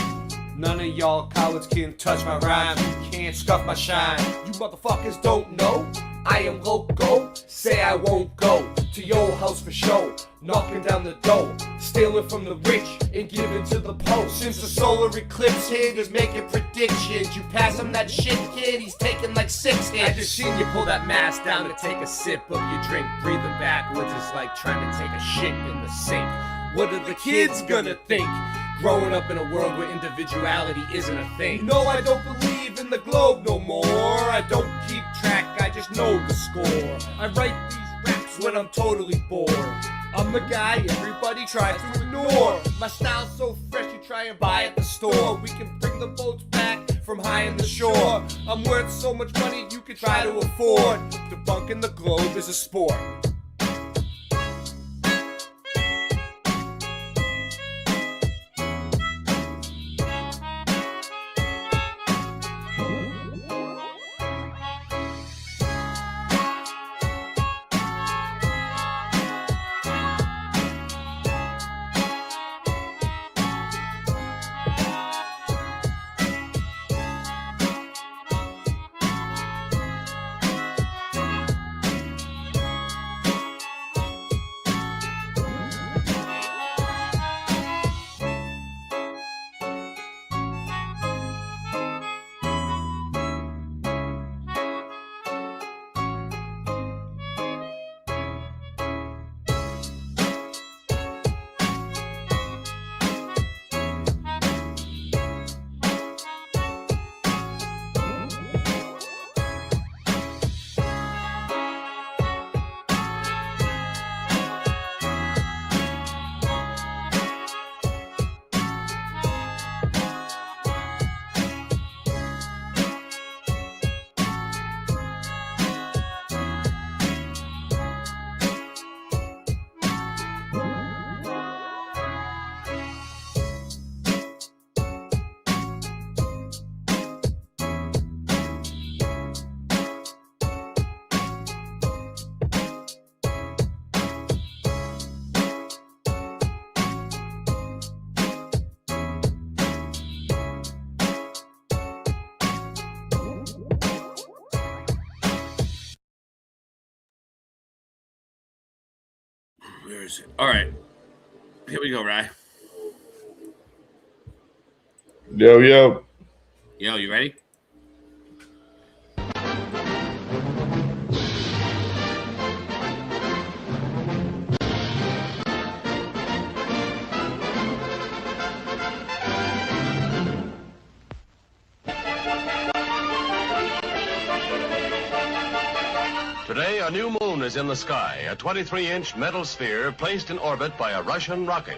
Speaker 10: None of y'all cowards can touch my rhyme. You can't scuff my shine. You motherfuckers don't know I am loco. Say I won't go to your house for show. Knocking down the dough, stealing from the rich and giving to the poor. Since the solar eclipse hit, is making predictions. You pass him that shit, kid, he's taking like 6 hits. I just seen you pull that mask down to take a sip of your drink. Breathing backwards is like trying to take a shit in the sink. What are the kids gonna think? Growing up in a world where individuality isn't a thing. No, I don't believe in the globe no more. I don't keep track, I just know the score. I write these raps when I'm totally bored. I'm the guy everybody tries to ignore. My style's so fresh you try and buy at the store. We can bring the boats back from high in the shore. I'm worth so much money you could try to afford. Debunking the globe is a sport. Where is it? All right. Here we go, Rye.
Speaker 17: Yo, yo.
Speaker 16: Yo, you ready?
Speaker 2: Today, a new moon is in the sky, a 23-inch metal sphere placed in orbit by a Russian rocket.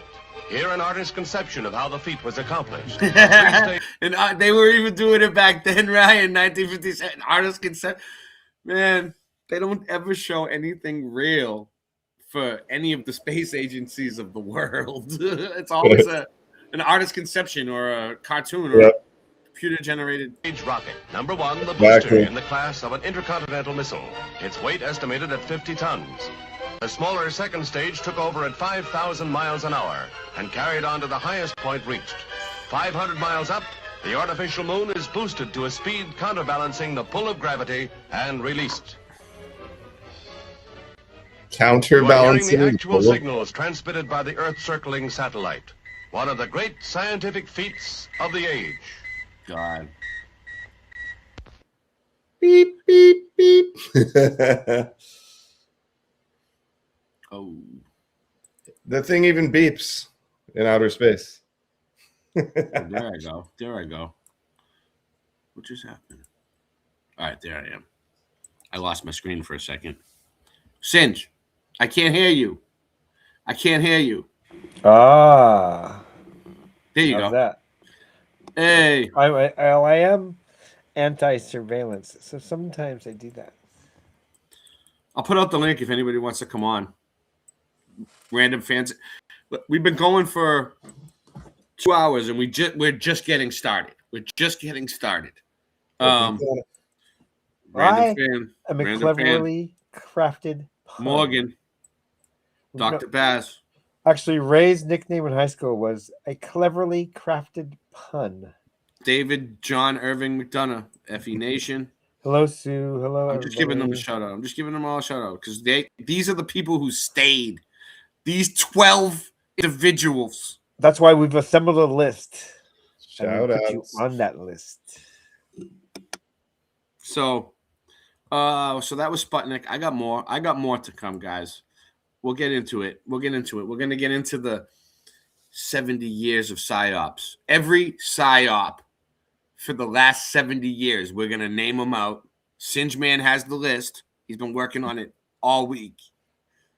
Speaker 2: Here, an artist's conception of how the feat was accomplished.
Speaker 16: And they were even doing it back then, right? In 1957, artist's concept. Man, they don't ever show anything real for any of the space agencies of the world. It's always an artist's conception or a cartoon or computer-generated
Speaker 2: rocket. Number 1, the
Speaker 17: Exactly.
Speaker 2: booster in the class of an intercontinental missile. Its weight estimated at 50 tons. The smaller second stage took over at 5,000 miles an hour and carried on to the highest point reached. 500 miles up, the artificial moon is boosted to a speed counterbalancing the pull of gravity and released. You are hearing
Speaker 17: Counterbalancing.
Speaker 2: the actual signals transmitted by the Earth-circling satellite. One of the great scientific feats of the age.
Speaker 16: God.
Speaker 17: Beep, beep, beep.
Speaker 16: Oh.
Speaker 17: The thing even beeps in outer space.
Speaker 16: There I go. There I go. What just happened? All right, there I am. I lost my screen for a second. Singe, I can't hear you. I can't hear you.
Speaker 15: Ah.
Speaker 16: There you
Speaker 15: How's
Speaker 16: go.
Speaker 15: that?
Speaker 16: Hey.
Speaker 15: I am anti-surveillance, so sometimes I do that.
Speaker 16: I'll put out the link if anybody wants to come on. Random fans. We've been going for 2 hours and we're just getting started. We're just getting started. Random fan.
Speaker 15: I'm a
Speaker 16: Random
Speaker 15: cleverly crafted pun.
Speaker 16: Morgan. Dr. Baz.
Speaker 15: Actually, Ray's nickname in high school was a cleverly crafted pun.
Speaker 16: David John Irving McDonough, FE Nation.
Speaker 15: Hello, Sue. Hello,
Speaker 16: I'm just giving them a
Speaker 15: everybody.
Speaker 16: shout out. I'm just giving them all a shout out because these are the people who stayed. These 12 individuals.
Speaker 15: That's why we've assembled a list. And
Speaker 17: Shout
Speaker 15: we put you
Speaker 17: outs.
Speaker 15: on that list.
Speaker 16: So that was Sputnik. I got more. I got more to come, guys. We'll get into it. We're going to get into the 70 years of PSYOPs. Every PSYOP for the last 70 years, we're going to name them out. Singe Man has the list. He's been working on it all week.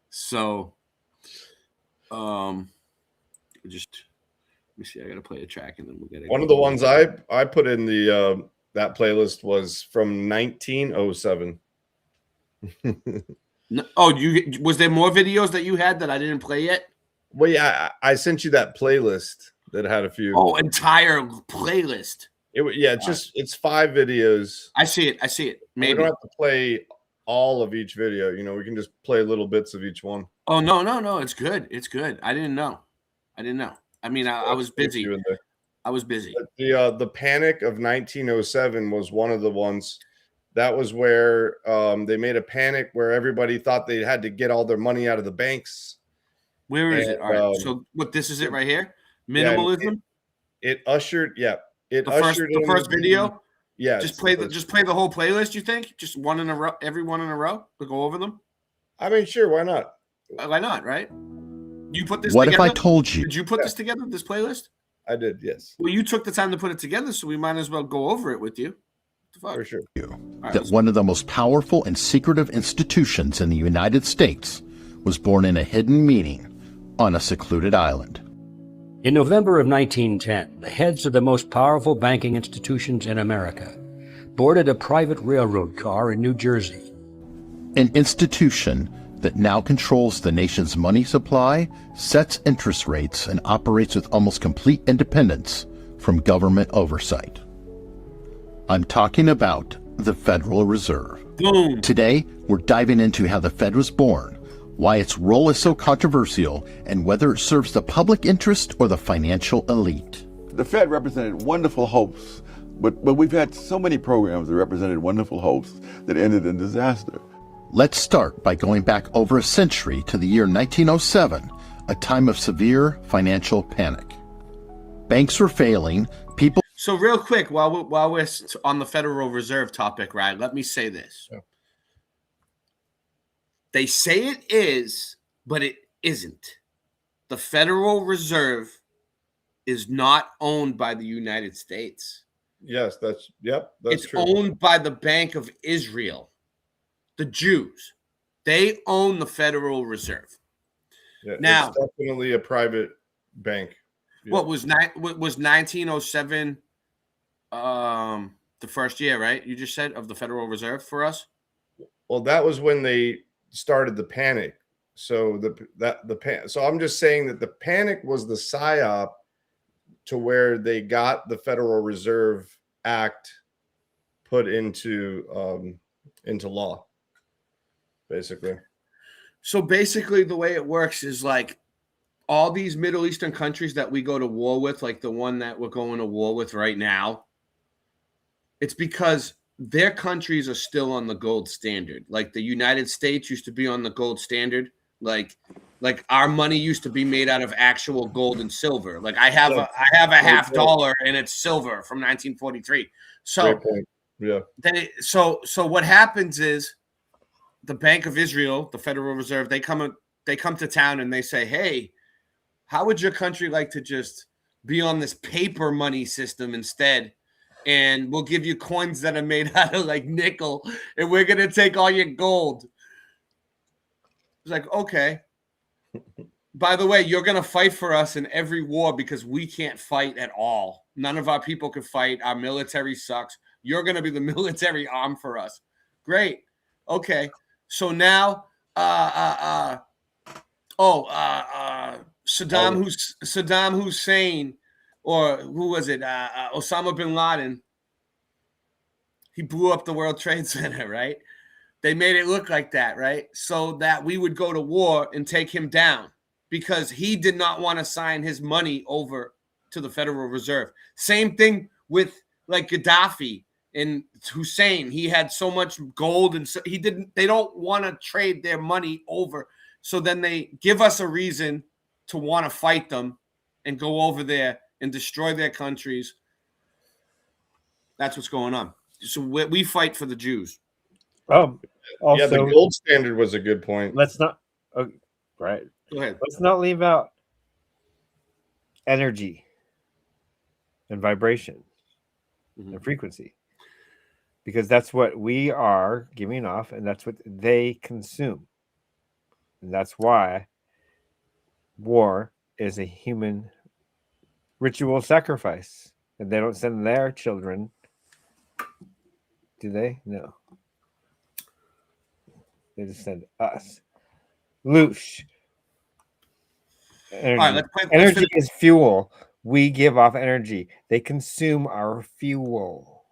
Speaker 16: So, just me see. I gotta play a track and then we'll get it.
Speaker 17: One of the ones I put in the that playlist was from 1907.
Speaker 16: Was there more videos that you had that I didn't play yet?
Speaker 17: Well, yeah, I sent you that playlist that had a few.
Speaker 16: Oh, entire playlist.
Speaker 17: It's 5 videos.
Speaker 16: I see it. Maybe
Speaker 17: we don't have to play all of each video. We can just play little bits of each one.
Speaker 16: Oh no, it's good. It's good. I didn't know. I mean, I was busy. I was busy.
Speaker 17: The Panic of 1907 was one of the ones. That was where they made a panic where everybody thought they had to get all their money out of the banks.
Speaker 16: Where is it? All right. So this is it right here? Minimalism?
Speaker 17: It ushered, yeah.
Speaker 16: The first video?
Speaker 17: Yeah.
Speaker 16: Just play the whole playlist, you think? Just one in a row, every one in a row? To go over them?
Speaker 17: I mean, sure, why not?
Speaker 16: Why not, right? You put this
Speaker 5: What
Speaker 16: together?
Speaker 5: if I told you?
Speaker 16: Did you put this together, this playlist?
Speaker 17: I did, yes.
Speaker 16: Well, you took the time to put it together, so we might as well go over it with you.
Speaker 17: For sure.
Speaker 5: That one of the most powerful and secretive institutions in the United States was born in a hidden meeting on a secluded island.
Speaker 21: In November of 1910, the heads of the most powerful banking institutions in America boarded a private railroad car in New Jersey.
Speaker 5: An institution that now controls the nation's money supply, sets interest rates, and operates with almost complete independence from government oversight. I'm talking about the Federal Reserve.
Speaker 16: Boom.
Speaker 5: Today, we're diving into how the Fed was born, why its role is so controversial, and whether it serves the public interest or the financial elite.
Speaker 22: The Fed represented wonderful hopes, but we've had so many programs that represented wonderful hopes that ended in disaster.
Speaker 5: Let's start by going back over a century to the year 1907, a time of severe financial panic. Banks were failing, people...
Speaker 16: So real quick, while we're on the Federal Reserve topic, right, let me say this. Yeah. They say it is, but it isn't. The Federal Reserve is not owned by the United States.
Speaker 17: Yes, that's
Speaker 16: it's
Speaker 17: true.
Speaker 16: Owned by the Bank of Israel. The Jews, they own the Federal Reserve.
Speaker 17: Yeah,
Speaker 16: now,
Speaker 17: it's definitely a private bank.
Speaker 16: Yeah. What was 1907? The first year, right? You just said of the Federal Reserve for us.
Speaker 17: Well, that was when they started the panic. So so I'm just saying that the panic was the psyop to where they got the Federal Reserve Act put into law. Basically.
Speaker 16: So basically the way it works is like all these Middle Eastern countries that we go to war with, like the one that we're going to war with right now, it's because their countries are still on the gold standard. Like the United States used to be on the gold standard. Like our money used to be made out of actual gold and silver. Like I have a half dollar and it's silver from 1943. So
Speaker 17: yeah.
Speaker 16: So what happens is the Bank of Israel, the Federal Reserve, they come to town and they say, hey, how would your country like to just be on this paper money system instead? And we'll give you coins that are made out of like nickel, and we're going to take all your gold. It's like, okay. By the way, you're going to fight for us in every war because we can't fight at all. None of our people can fight. Our military sucks. You're going to be the military arm for us. Great. Okay. So now, Saddam Hussein, or who was it? Osama bin Laden. He blew up the World Trade Center, right? They made it look like that, right? So that we would go to war and take him down because he did not want to sign his money over to the Federal Reserve. Same thing with like Gaddafi and Hussein. He had so much gold and so they don't want to trade their money over. So then they give us a reason to want to fight them and go over there and destroy their countries. That's what's going on. So we fight for the Jews.
Speaker 15: Also,
Speaker 17: yeah, the gold standard was a good point.
Speaker 15: Let's not. Right.
Speaker 16: Go ahead.
Speaker 15: Let's not leave out energy and vibration and frequency, because that's what we are giving off, and that's what they consume, and that's why war is a human ritual sacrifice, and they don't send their children. Do they? No. They just send us. Loosh. Energy,
Speaker 16: All right,
Speaker 15: energy is fuel. We give off energy. They consume our fuel.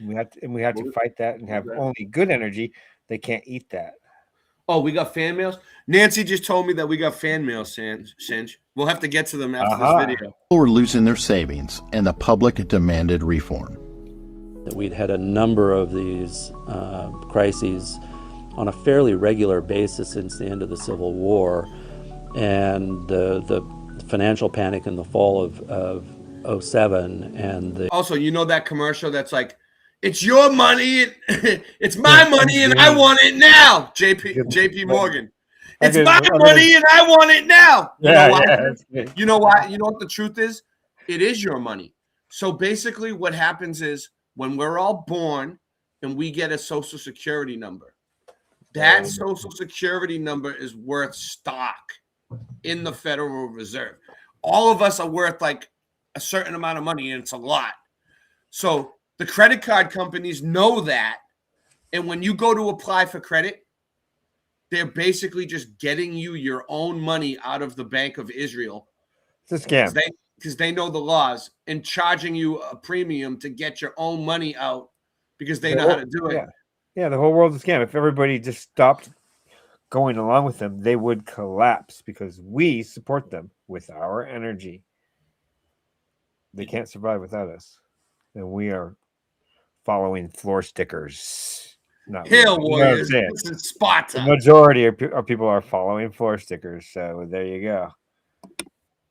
Speaker 15: We have to fight that and have only good energy. They can't eat that.
Speaker 16: Oh, we got fan mails? Nancy just told me that we got fan mail, Singe. We'll have to get to them after this video.
Speaker 5: People were losing their savings, and the public demanded reform.
Speaker 3: That we'd had a number of these crises on a fairly regular basis since the end of the Civil War, and the financial panic in the fall of 07, and the
Speaker 16: Also, you know that commercial that's like, it's your money, it's my money, and I want it now. JP Morgan. It's my money, and I want it now. You know why? You know why? You know what the truth is? It is your money. So basically, what happens is when we're all born and we get a social security number, that social security number is worth stock in the Federal Reserve. All of us are worth like a certain amount of money, and it's a lot. So the credit card companies know that. And when you go to apply for credit, they're basically just getting you your own money out of the Bank of Israel.
Speaker 15: It's a scam.
Speaker 16: Because they know the laws, and charging you a premium to get your own money out because they know how to do it.
Speaker 15: Yeah, the whole world's a scam. If everybody just stopped going along with them, they would collapse because we support them with our energy. They can't survive without us. And we are following floor stickers. Not
Speaker 16: Hail
Speaker 15: really.
Speaker 16: Warriors.
Speaker 15: You know
Speaker 16: This is Sparta.
Speaker 15: the majority of people are following floor stickers. So there you go.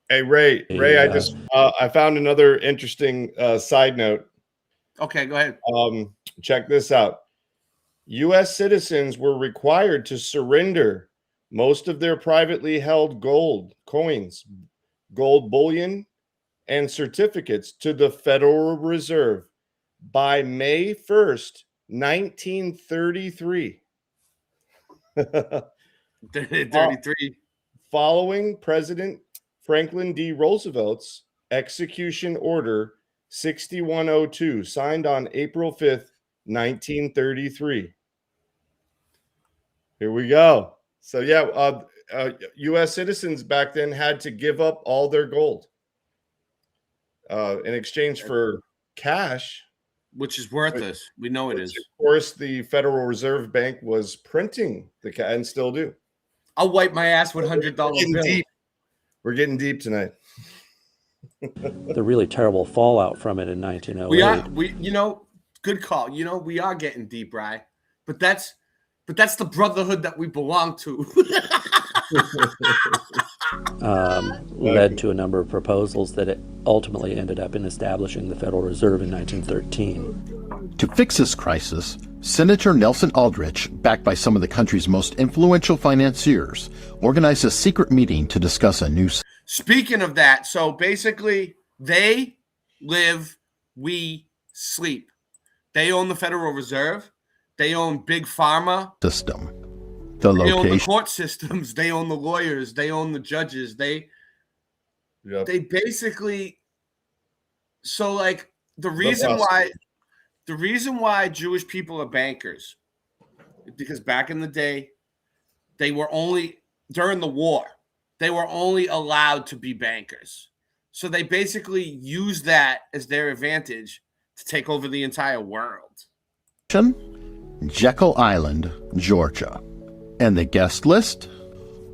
Speaker 17: Hey, Ray, I just I found another interesting side note.
Speaker 16: Okay, go ahead.
Speaker 17: Check this out. U.S. citizens were required to surrender most of their privately held gold coins, gold bullion, and certificates to the Federal Reserve by May 1st, 1933.
Speaker 16: 33.
Speaker 17: Following President Franklin D. Roosevelt's execution order 6102, signed on April 5th, 1933. Here we go. So yeah, U.S. citizens back then had to give up all their gold in exchange for cash,
Speaker 16: which is worthless. We know it is.
Speaker 17: Of course, the Federal Reserve Bank was printing the cash and still do.
Speaker 16: I'll wipe my ass with $100 bills.
Speaker 17: We're getting deep tonight.
Speaker 3: the really terrible fallout from it in 1908.
Speaker 16: You know, good call. You know, we are getting deep, right? But that's the brotherhood that we belong to.
Speaker 3: Led to a number of proposals that it ultimately ended up in establishing the Federal Reserve in 1913.
Speaker 5: To fix this crisis, Senator Nelson Aldrich, backed by some of the country's most influential financiers, organized a secret meeting to discuss a new...
Speaker 16: Speaking of that, so basically, they live, we sleep. They own the Federal Reserve. They own Big Pharma.
Speaker 5: System.
Speaker 16: They own the court systems. They own the lawyers. They own the judges. They basically... So, like, the reason why Jewish people are bankers is because back in the day, they were only, during the war, they were only allowed to be bankers. So they basically use that as their advantage to take over the entire world.
Speaker 5: Jekyll Island, Georgia. And the guest list?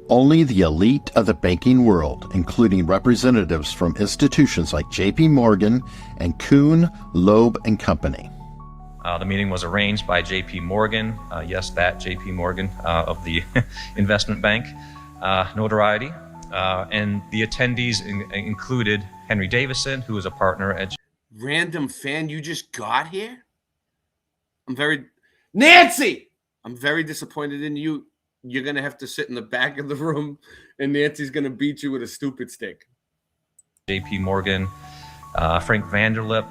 Speaker 5: Only the elite of the banking world, including representatives from institutions like J.P. Morgan and Kuhn, Loeb and Company.
Speaker 6: The meeting was arranged by J.P. Morgan, yes, that J.P. Morgan of the investment bank, Notoriety, and the attendees included Henry Davison, who was a partner at...
Speaker 16: Random fan, you just got here? Nancy! I'm very disappointed in you. You're going to have to sit in the back of the room, and Nancy's going to beat you with a stupid stick.
Speaker 6: J.P. Morgan, Frank Vanderlip,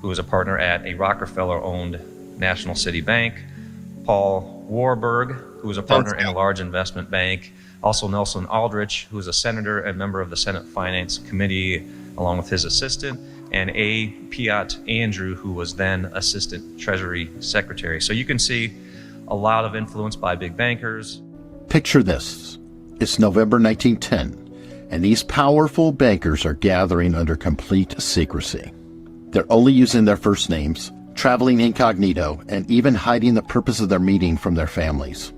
Speaker 6: who was a partner at a Rockefeller-owned National City Bank, Paul Warburg, who was a partner in a large investment bank, Also Nelson Aldrich, who is a senator and member of the Senate Finance Committee, along with his assistant, and A. Piat Andrew, who was then Assistant Treasury Secretary. So you can see a lot of influence by big bankers.
Speaker 5: Picture this. It's November 1910, and these powerful bankers are gathering under complete secrecy. They're only using their first names, traveling incognito, and even hiding the purpose of their meeting from their families.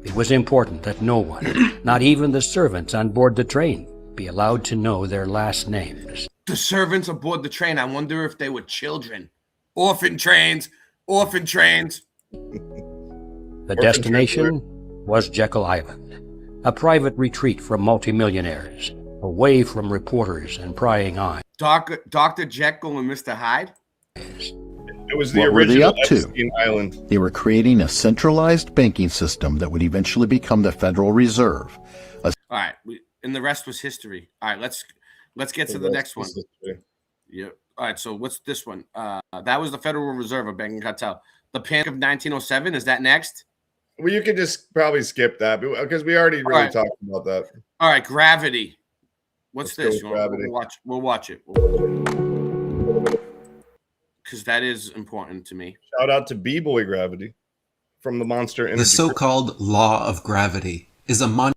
Speaker 21: It was important that no one, not even the servants on board the train, be allowed to know their last names.
Speaker 16: The servants aboard the train, I wonder if they were children. Orphan trains, orphan trains.
Speaker 21: The destination was Jekyll Island, a private retreat from multimillionaires, away from reporters and prying eyes.
Speaker 16: Dr. Jekyll and Mr. Hyde?
Speaker 17: It was the
Speaker 5: What were they
Speaker 17: original
Speaker 5: up to?
Speaker 17: Epstein Island.
Speaker 5: They were creating a centralized banking system that would eventually become the Federal Reserve.
Speaker 16: All right, and the rest was history. All right, let's get to the next one. Yeah. All right, so what's this one? That was the Federal Reserve, a banking cartel. The Panic of 1907, is that next?
Speaker 17: Well, you could just probably skip that because we already really talked about that.
Speaker 16: All right, Gravity. What's
Speaker 17: Let's
Speaker 16: this?
Speaker 17: go with Gravity.
Speaker 16: We'll watch it. Because that is important to me.
Speaker 17: Shout out to B-Boy Gravity from the Monster Energy.
Speaker 1: The so-called law of gravity is a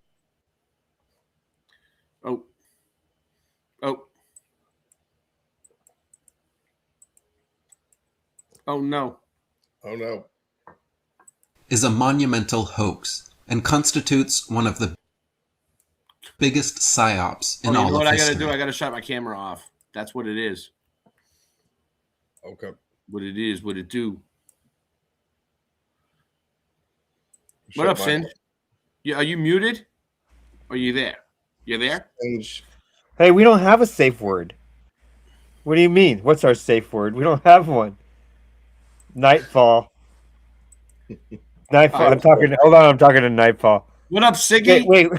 Speaker 16: Oh no.
Speaker 17: Oh no.
Speaker 1: is a monumental hoax and constitutes one of the biggest psyops in
Speaker 16: you
Speaker 1: all
Speaker 16: know what
Speaker 1: of
Speaker 16: I gotta
Speaker 1: history.
Speaker 16: do? I gotta shut my camera off. That's what it is.
Speaker 17: Okay.
Speaker 16: What it is, what it do.
Speaker 17: Shut
Speaker 16: What up,
Speaker 17: my-
Speaker 16: Sin? Are you muted? Are you there? You there?
Speaker 15: Hey, we don't have a safe word. What do you mean? What's our safe word? We don't have one. Nightfall. Nightfall. I'm talking. Hold on. I'm talking to Nightfall.
Speaker 16: What up, Siggy?
Speaker 15: Wait.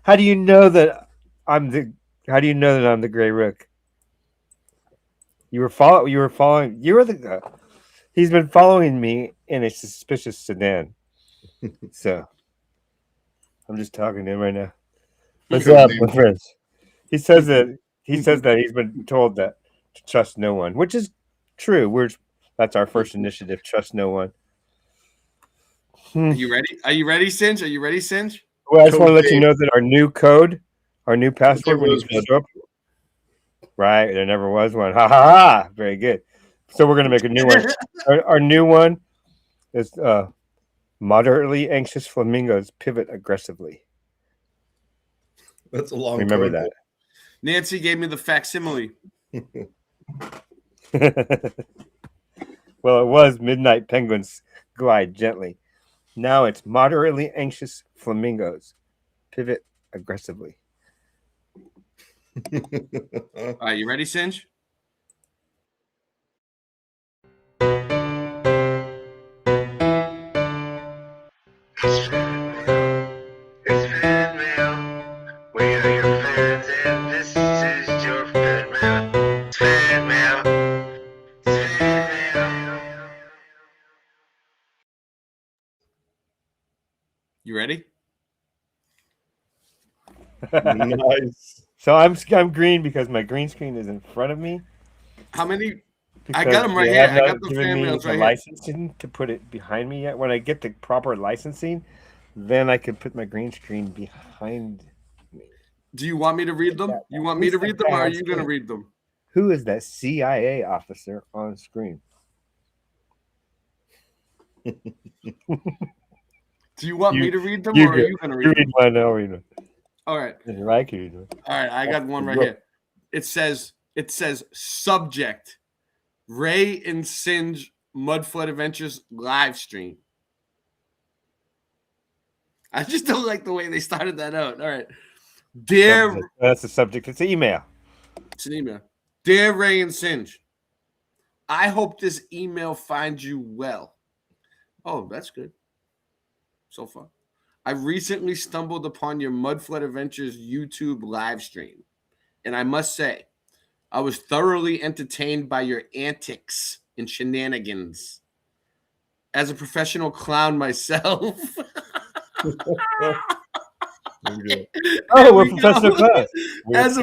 Speaker 15: How do you know that I'm the? How do you know that I'm the Gray Rook? You were following. You were the. He's been following me in a suspicious sedan. So, I'm just talking to him right now. What's up, my friends? He says that he's been told that to trust no one, which is true. That's our first initiative: trust no one.
Speaker 16: Are you ready? Are you ready, Singe? Are you ready, Singe?
Speaker 15: Well, I just want to let you know that our new code, our new password, when you set up, right? There never was one. Ha ha ha! Very good. So we're gonna make a new one. Our new one is moderately anxious flamingos pivot aggressively.
Speaker 17: That's a long.
Speaker 15: Remember
Speaker 17: code.
Speaker 15: that.
Speaker 16: Nancy gave me the facsimile.
Speaker 15: Well, it was midnight penguins glide gently. Now it's moderately anxious flamingos pivot aggressively.
Speaker 16: All right, you ready, Singe? You ready?
Speaker 17: Nice.
Speaker 15: So I'm green because my green screen is in front of me.
Speaker 16: How many? I
Speaker 15: because
Speaker 16: got them right
Speaker 15: they
Speaker 16: here.
Speaker 15: have
Speaker 16: I
Speaker 15: not
Speaker 16: got the
Speaker 15: given
Speaker 16: fan
Speaker 15: me
Speaker 16: mails
Speaker 15: the
Speaker 16: right here.
Speaker 15: licensing to put it behind me yet. When I get the proper licensing, then I can put my green screen behind.
Speaker 16: Do you want me to read them? You want me to read them, or are you going to read them?
Speaker 15: Who is that CIA officer on screen?
Speaker 16: Do you want me to read them,
Speaker 15: you
Speaker 16: or are
Speaker 15: go.
Speaker 16: you going to
Speaker 15: You
Speaker 16: read them?
Speaker 15: mine, I'll read them.
Speaker 16: All right.
Speaker 15: If you like it, you do it.
Speaker 16: All right, I got one right here. It says subject Ray and Singe Mudflood Adventures live stream. I just don't like the way they started that out. All right. Dear,
Speaker 15: That's the subject. It's an email.
Speaker 16: it's an email. Dear Ray and Singe, I hope this email finds you well. Oh, that's good. So far. I recently stumbled upon your Mudflood Adventures YouTube live stream, and I must say, I was thoroughly entertained by your antics and shenanigans. As a professional clown myself,
Speaker 15: Oh, we're
Speaker 16: we go.
Speaker 15: professional clowns.
Speaker 16: As a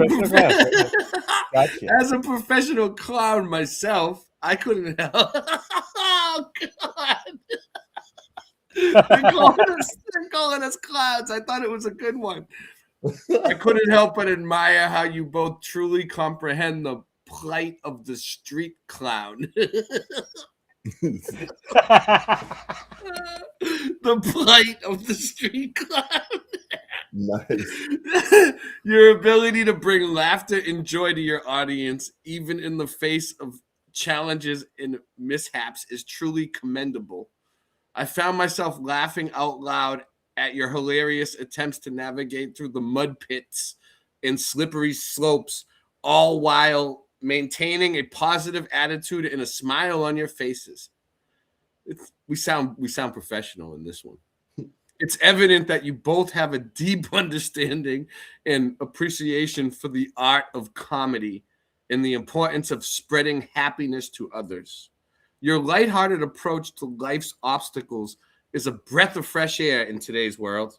Speaker 15: Gotcha.
Speaker 16: as a professional clown myself, I couldn't help. Oh God! They're calling us clowns. I thought it was a good one. I couldn't help but admire how you both truly comprehend the plight of the street clown. The plight of the street clown.
Speaker 17: Nice.
Speaker 16: Your ability to bring laughter and joy to your audience, even in the face of challenges and mishaps, is truly commendable. I found myself laughing out loud at your hilarious attempts to navigate through the mud pits and slippery slopes, all while maintaining a positive attitude and a smile on your faces. We sound professional in this one. It's evident that you both have a deep understanding and appreciation for the art of comedy and the importance of spreading happiness to others. Your lighthearted approach to life's obstacles is a breath of fresh air in today's world.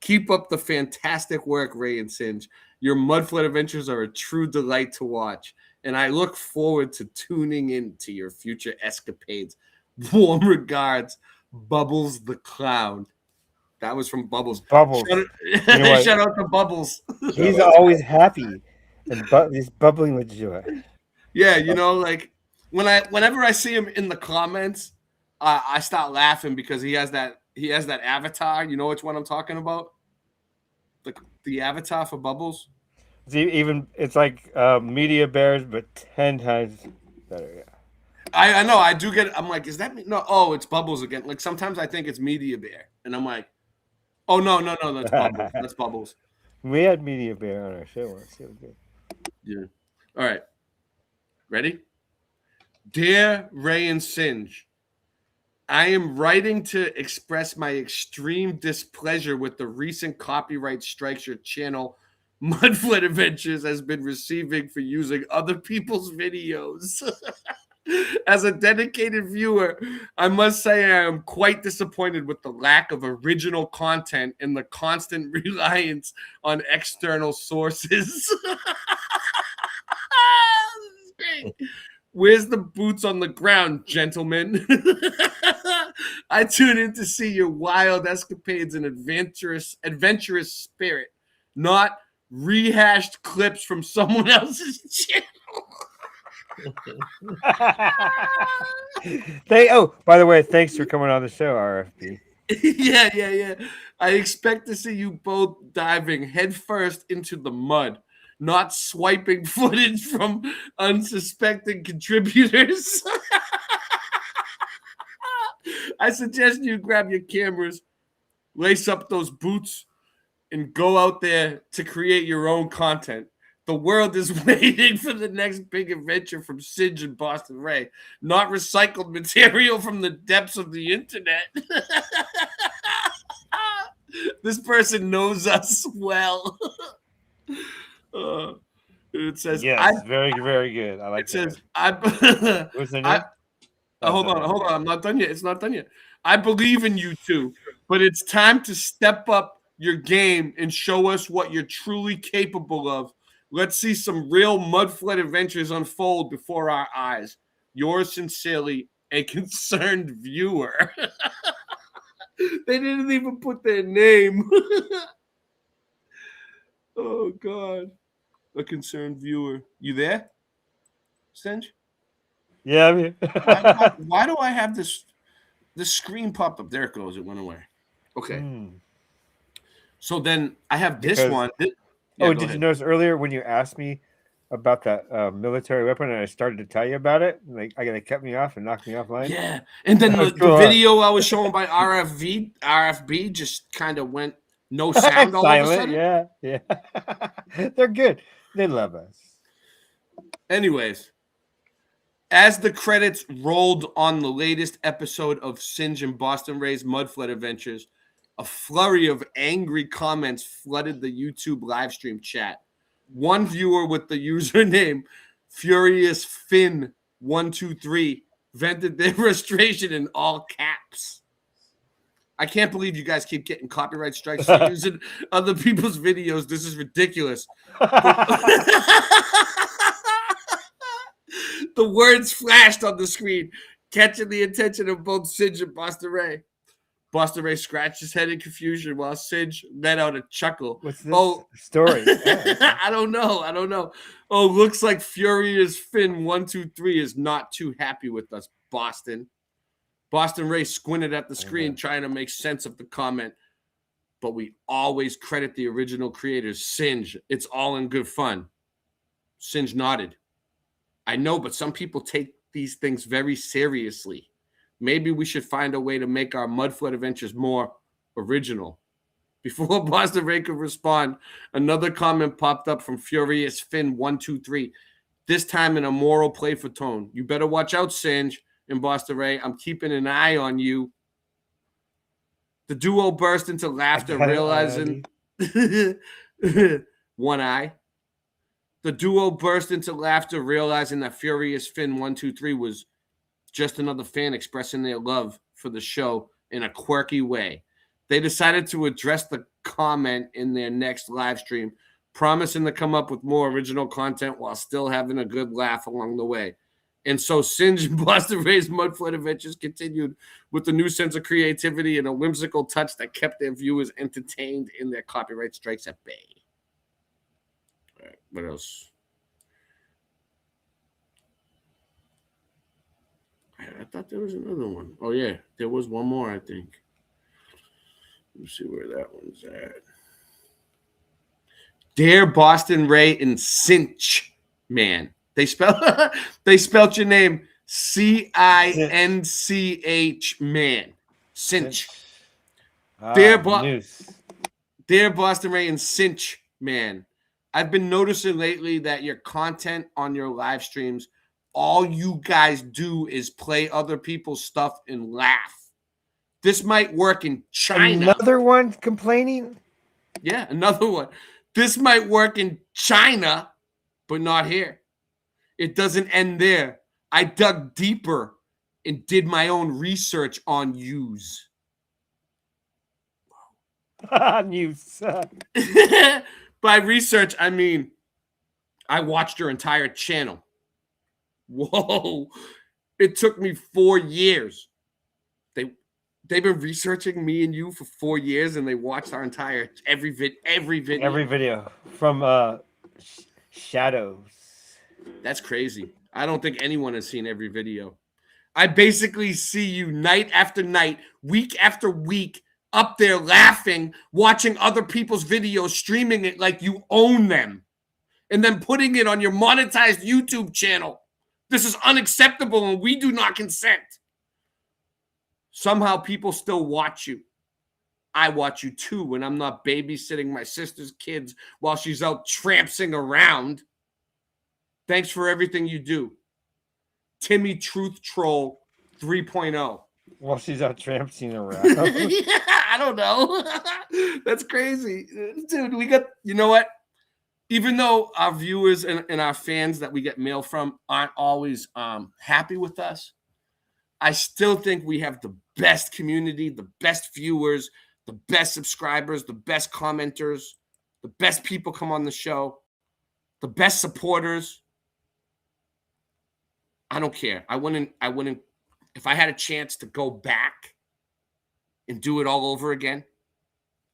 Speaker 16: Keep up the fantastic work, Ray and Singe. Your Mudflood adventures are a true delight to watch, and I look forward to tuning in to your future escapades. Warm regards, Bubbles the Clown. That was from Bubbles.
Speaker 15: Bubbles.
Speaker 16: Shout out to Bubbles.
Speaker 15: He's always happy and he's bubbling with joy.
Speaker 16: Yeah, you know, like whenever I see him in the comments, I start laughing because he has that avatar. You know which one I'm talking about? The avatar for Bubbles.
Speaker 15: It's like Media Bears, but 10 times better. Yeah.
Speaker 16: I know. I do get. I'm like, is that me? No. Oh, it's Bubbles again. Like sometimes I think it's Media Bear, and I'm like, oh no, that's Bubbles. That's Bubbles.
Speaker 15: We had Media Bear on our show once. It was good.
Speaker 16: Yeah. All right. Ready? Dear Ray and Singe, I am writing to express my extreme displeasure with the recent copyright strikes your channel, Mudflood Adventures, has been receiving for using other people's videos. As a dedicated viewer, I must say I am quite disappointed with the lack of original content and the constant reliance on external sources. Great. Where's the boots on the ground, gentlemen? I tune in to see your wild escapades and adventurous spirit, not rehashed clips from someone else's channel.
Speaker 15: By the way, thanks for coming on the show, RFB.
Speaker 16: Yeah. I expect to see you both diving headfirst into the mud, not swiping footage from unsuspecting contributors. I suggest you grab your cameras, lace up those boots, and go out there to create your own content. The world is waiting for the next big adventure from Singe and Boston Ray, not recycled material from the depths of the internet. This person knows us well. It says,
Speaker 15: yes, very, very good. I like
Speaker 16: it. It
Speaker 15: that.
Speaker 16: says, hold on. I'm not done yet. It's not done yet. I believe in you two, but it's time to step up your game and show us what you're truly capable of. Let's see some real Mudflood adventures unfold before our eyes. Yours sincerely, a concerned viewer. They didn't even put their name. Oh, God. A concerned viewer. You there, Singe?
Speaker 15: Yeah, I'm here.
Speaker 16: Why do I have this screen popped up? There it goes. It went away. Okay. So then I have this one.
Speaker 15: Did you notice earlier when you asked me about that military weapon and I started to tell you about it? Like, they kept me off and knocked me offline.
Speaker 16: Yeah. And then the video I was showing by RFB just kind of went no sound all of a sudden.
Speaker 15: Yeah. They're good. They love us.
Speaker 16: Anyways, as the credits rolled on the latest episode of Singe and Boston Ray's Mudflood Adventures, a flurry of angry comments flooded the YouTube live stream chat. One viewer with the username FuriousFinn123 vented their frustration in all caps. I can't believe you guys keep getting copyright strikes for using other people's videos. This is ridiculous. The words flashed on the screen, catching the attention of both Singe and Boston Ray. Boston Ray scratched his head in confusion while Singe let out a chuckle.
Speaker 15: What's this story?
Speaker 16: I don't know. Oh, looks like Furious Finn 123 is not too happy with us, Boston. Boston Ray squinted at the screen trying to make sense of the comment. But we always credit the original creators, Singe. It's all in good fun. Singe nodded. I know, but some people take these things very seriously. Maybe we should find a way to make our Mudflood adventures more original. Before Boston Ray could respond, another comment popped up from Furious Finn 123. This time in a moral playful tone. You better watch out, Singe and Boston Ray. I'm keeping an eye on you. The duo burst into laughter, realizing one eye. The duo burst into laughter, realizing that Furious Finn 123 was just another fan expressing their love for the show in a quirky way. They decided to address the comment in their next live stream, promising to come up with more original content while still having a good laugh along the way. And so Singe and Boston Ray's Mudflood adventures continued with a new sense of creativity and a whimsical touch that kept their viewers entertained in their copyright strikes at bay. All right, what else? I thought there was another one. Oh, yeah, there was one more, I think. Let's see where that one's at. Dear Boston Ray and Cinch Man. They spelled your name C-I-N-C-H Man. Cinch. Dear Boston Ray and Cinch Man. I've been noticing lately that your content on your live streams, all you guys do is play other people's stuff and laugh. This might work in China.
Speaker 15: Another one complaining?
Speaker 16: Yeah, another one. This might work in China, but not here. It doesn't end there. I dug deeper and did my own research on yous.
Speaker 15: News.
Speaker 16: By research, I mean I watched your entire channel. Whoa. It took me 4 years. They've been researching me and you for 4 years, and they watched our entire every video
Speaker 15: from Shadows.
Speaker 16: That's crazy. I don't think anyone has seen every video. I basically see you night after night, week after week, up there laughing, watching other people's videos, streaming it like you own them, and then putting it on your monetized YouTube channel. This is unacceptable, and we do not consent. Somehow people still watch you. I watch you too when I'm not babysitting my sister's kids while she's out trampsing around. Thanks for everything you do. Timmy Truth Troll 3.0.
Speaker 15: While she's out trampsing around.
Speaker 16: Yeah, I don't know. That's crazy. Dude, we got, you know what? Even though our viewers and our fans that we get mail from aren't always happy with us, I still think we have the best community, the best viewers, the best subscribers, the best commenters, the best people come on the show, the best supporters. I don't care. I wouldn't, if I had a chance to go back and do it all over again,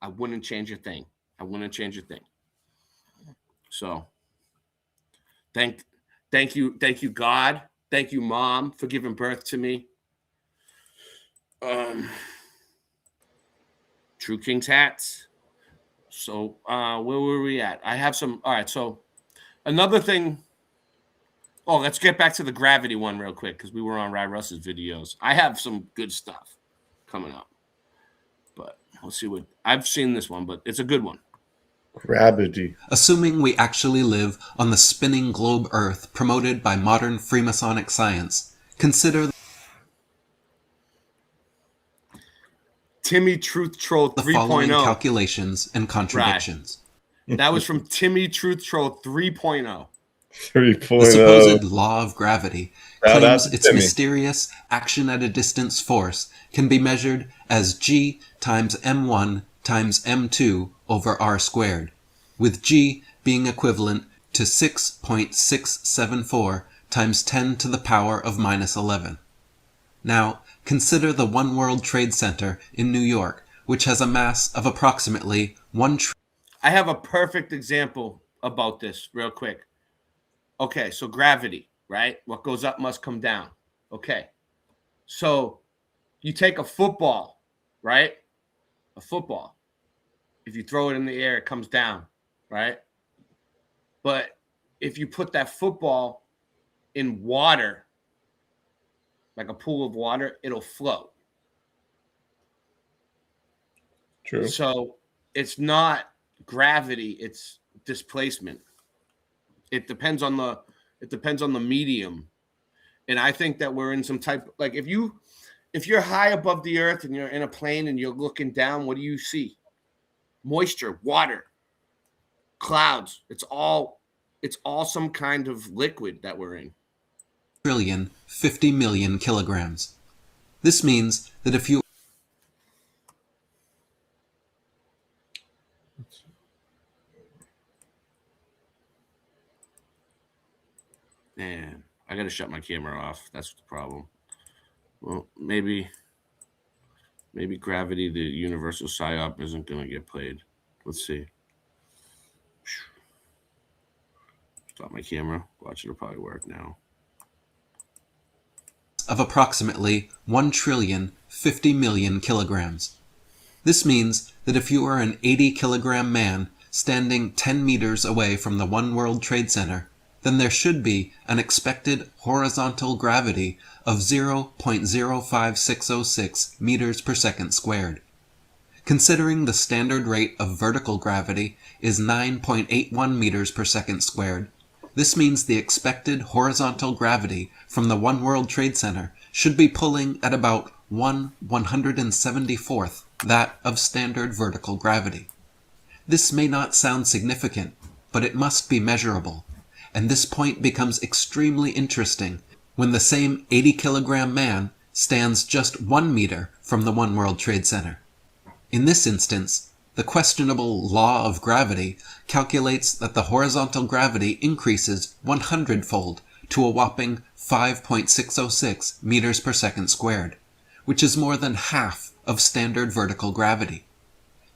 Speaker 16: I wouldn't change a thing. I wouldn't change a thing. So thank you, God. Thank you, Mom, for giving birth to me. True King's hats. So where were we at? I have some. All right. So another thing. Oh, let's get back to the gravity one real quick because we were on Ry Russ's videos. I have some good stuff coming up, but we'll see what I've seen this one, but it's a good one.
Speaker 17: Gravity.
Speaker 1: Assuming we actually live on the spinning globe Earth promoted by modern Freemasonic science, consider
Speaker 16: Timmy Truth Troll 3.0.
Speaker 1: the following calculations and contradictions.
Speaker 16: Right. That was from Timmy Truth Troll 3.0.
Speaker 17: 3.0.
Speaker 1: The supposed law of gravity
Speaker 17: Now
Speaker 1: claims
Speaker 17: that's
Speaker 1: its
Speaker 17: Timmy.
Speaker 1: mysterious action at a distance force can be measured as g times m1 times m2 over r squared, with g being equivalent to 6.674 times 10 to the power of minus 11. Now, consider the One World Trade Center in New York, which has a mass of approximately 1 trillion.
Speaker 16: I have a perfect example about this real quick. Okay, so gravity, right? What goes up must come down. Okay. So you take a football, right? A football. If you throw it in the air, it comes down, right? But if you put that football in water, like a pool of water, it'll float.
Speaker 17: True.
Speaker 16: So it's not gravity, it's displacement. It depends on the medium. And I think that we're in some type, like if you're high above the earth and you're in a plane and you're looking down, what do you see? Moisture, water, clouds. It's all some kind of liquid that we're in.
Speaker 1: 50 million kilograms. This means that if you
Speaker 16: Man, I gotta shut my camera off. That's the problem. Well, maybe Gravity, the universal psyop, isn't gonna get played. Let's see. Stop my camera. Watch, it'll probably work now.
Speaker 1: of approximately 1,050 million kilograms. This means that if you are an 80-kilogram man standing 10 meters away from the One World Trade Center, then there should be an expected horizontal gravity of 0.05606 meters per second squared. Considering the standard rate of vertical gravity is 9.81 meters per second squared, this means the expected horizontal gravity from the One World Trade Center should be pulling at about 1/174th that of standard vertical gravity. This may not sound significant, but it must be measurable, and this point becomes extremely interesting when the same 80-kilogram man stands just 1 meter from the One World Trade Center. In this instance, the questionable law of gravity calculates that the horizontal gravity increases 100-fold to a whopping 5.606 meters per second squared, which is more than half of standard vertical gravity.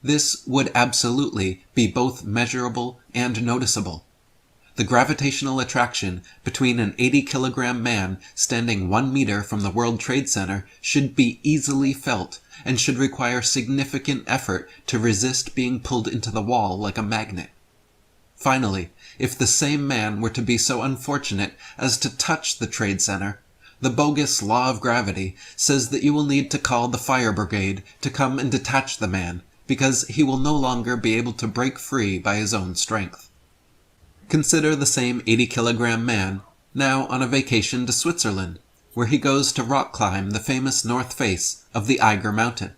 Speaker 1: This would absolutely be both measurable and noticeable. The gravitational attraction between an 80-kilogram man standing 1 meter from the World Trade Center should be easily felt and should require significant effort to resist being pulled into the wall like a magnet. Finally, if the same man were to be so unfortunate as to touch the Trade Center, the bogus law of gravity says that you will need to call the fire brigade to come and detach the man, because he will no longer be able to break free by his own strength. Consider the same 80-kilogram man now on a vacation to Switzerland, where he goes to rock climb the famous north face of the Eiger Mountain.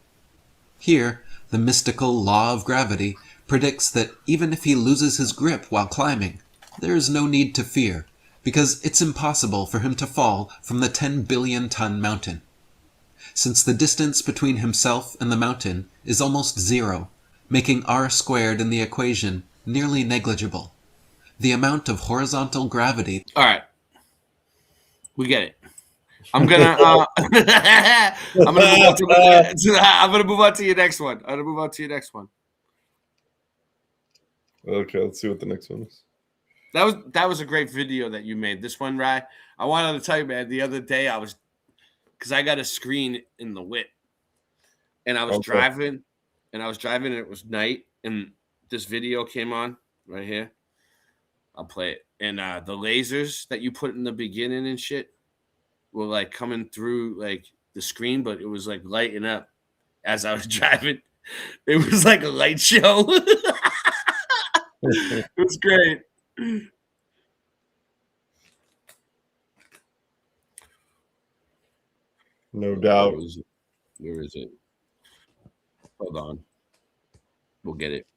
Speaker 1: Here, the mystical law of gravity predicts that even if he loses his grip while climbing, there is no need to fear, because it's impossible for him to fall from the 10-billion-ton mountain. Since the distance between himself and the mountain is almost zero, making r squared in the equation nearly negligible, the amount of horizontal gravity...
Speaker 16: All right. We get it. I'm gonna move on to your next one.
Speaker 17: Okay, let's see what the next one is.
Speaker 16: That was a great video that you made. This one, Rye. I wanted to tell you, man, the other day because I got a screen in the whip, and I was driving, and it was night, and this video came on right here. I'll play it. And the lasers that you put in the beginning and shit were like coming through like the screen, but it was like lighting up as I was driving. It was like a light show. It was great.
Speaker 17: No doubt.
Speaker 16: Where is it? Hold on. We'll get it.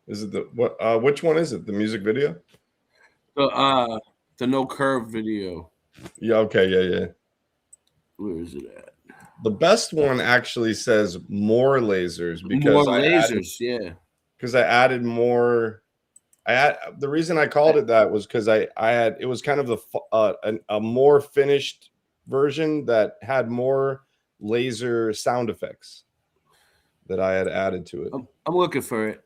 Speaker 17: Is it which one is it? The music video?
Speaker 16: The no curve video.
Speaker 17: Yeah. Okay. Yeah.
Speaker 16: Where is it at?
Speaker 17: The best one actually says more lasers because
Speaker 16: More lasers.
Speaker 17: Because I added more. The reason I called it that was because I had it was kind of a more finished version that had more laser sound effects that I had added to it.
Speaker 16: I'm looking for it.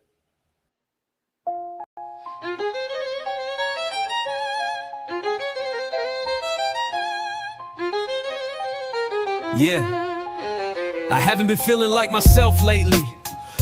Speaker 7: Yeah, I haven't been feeling like myself lately.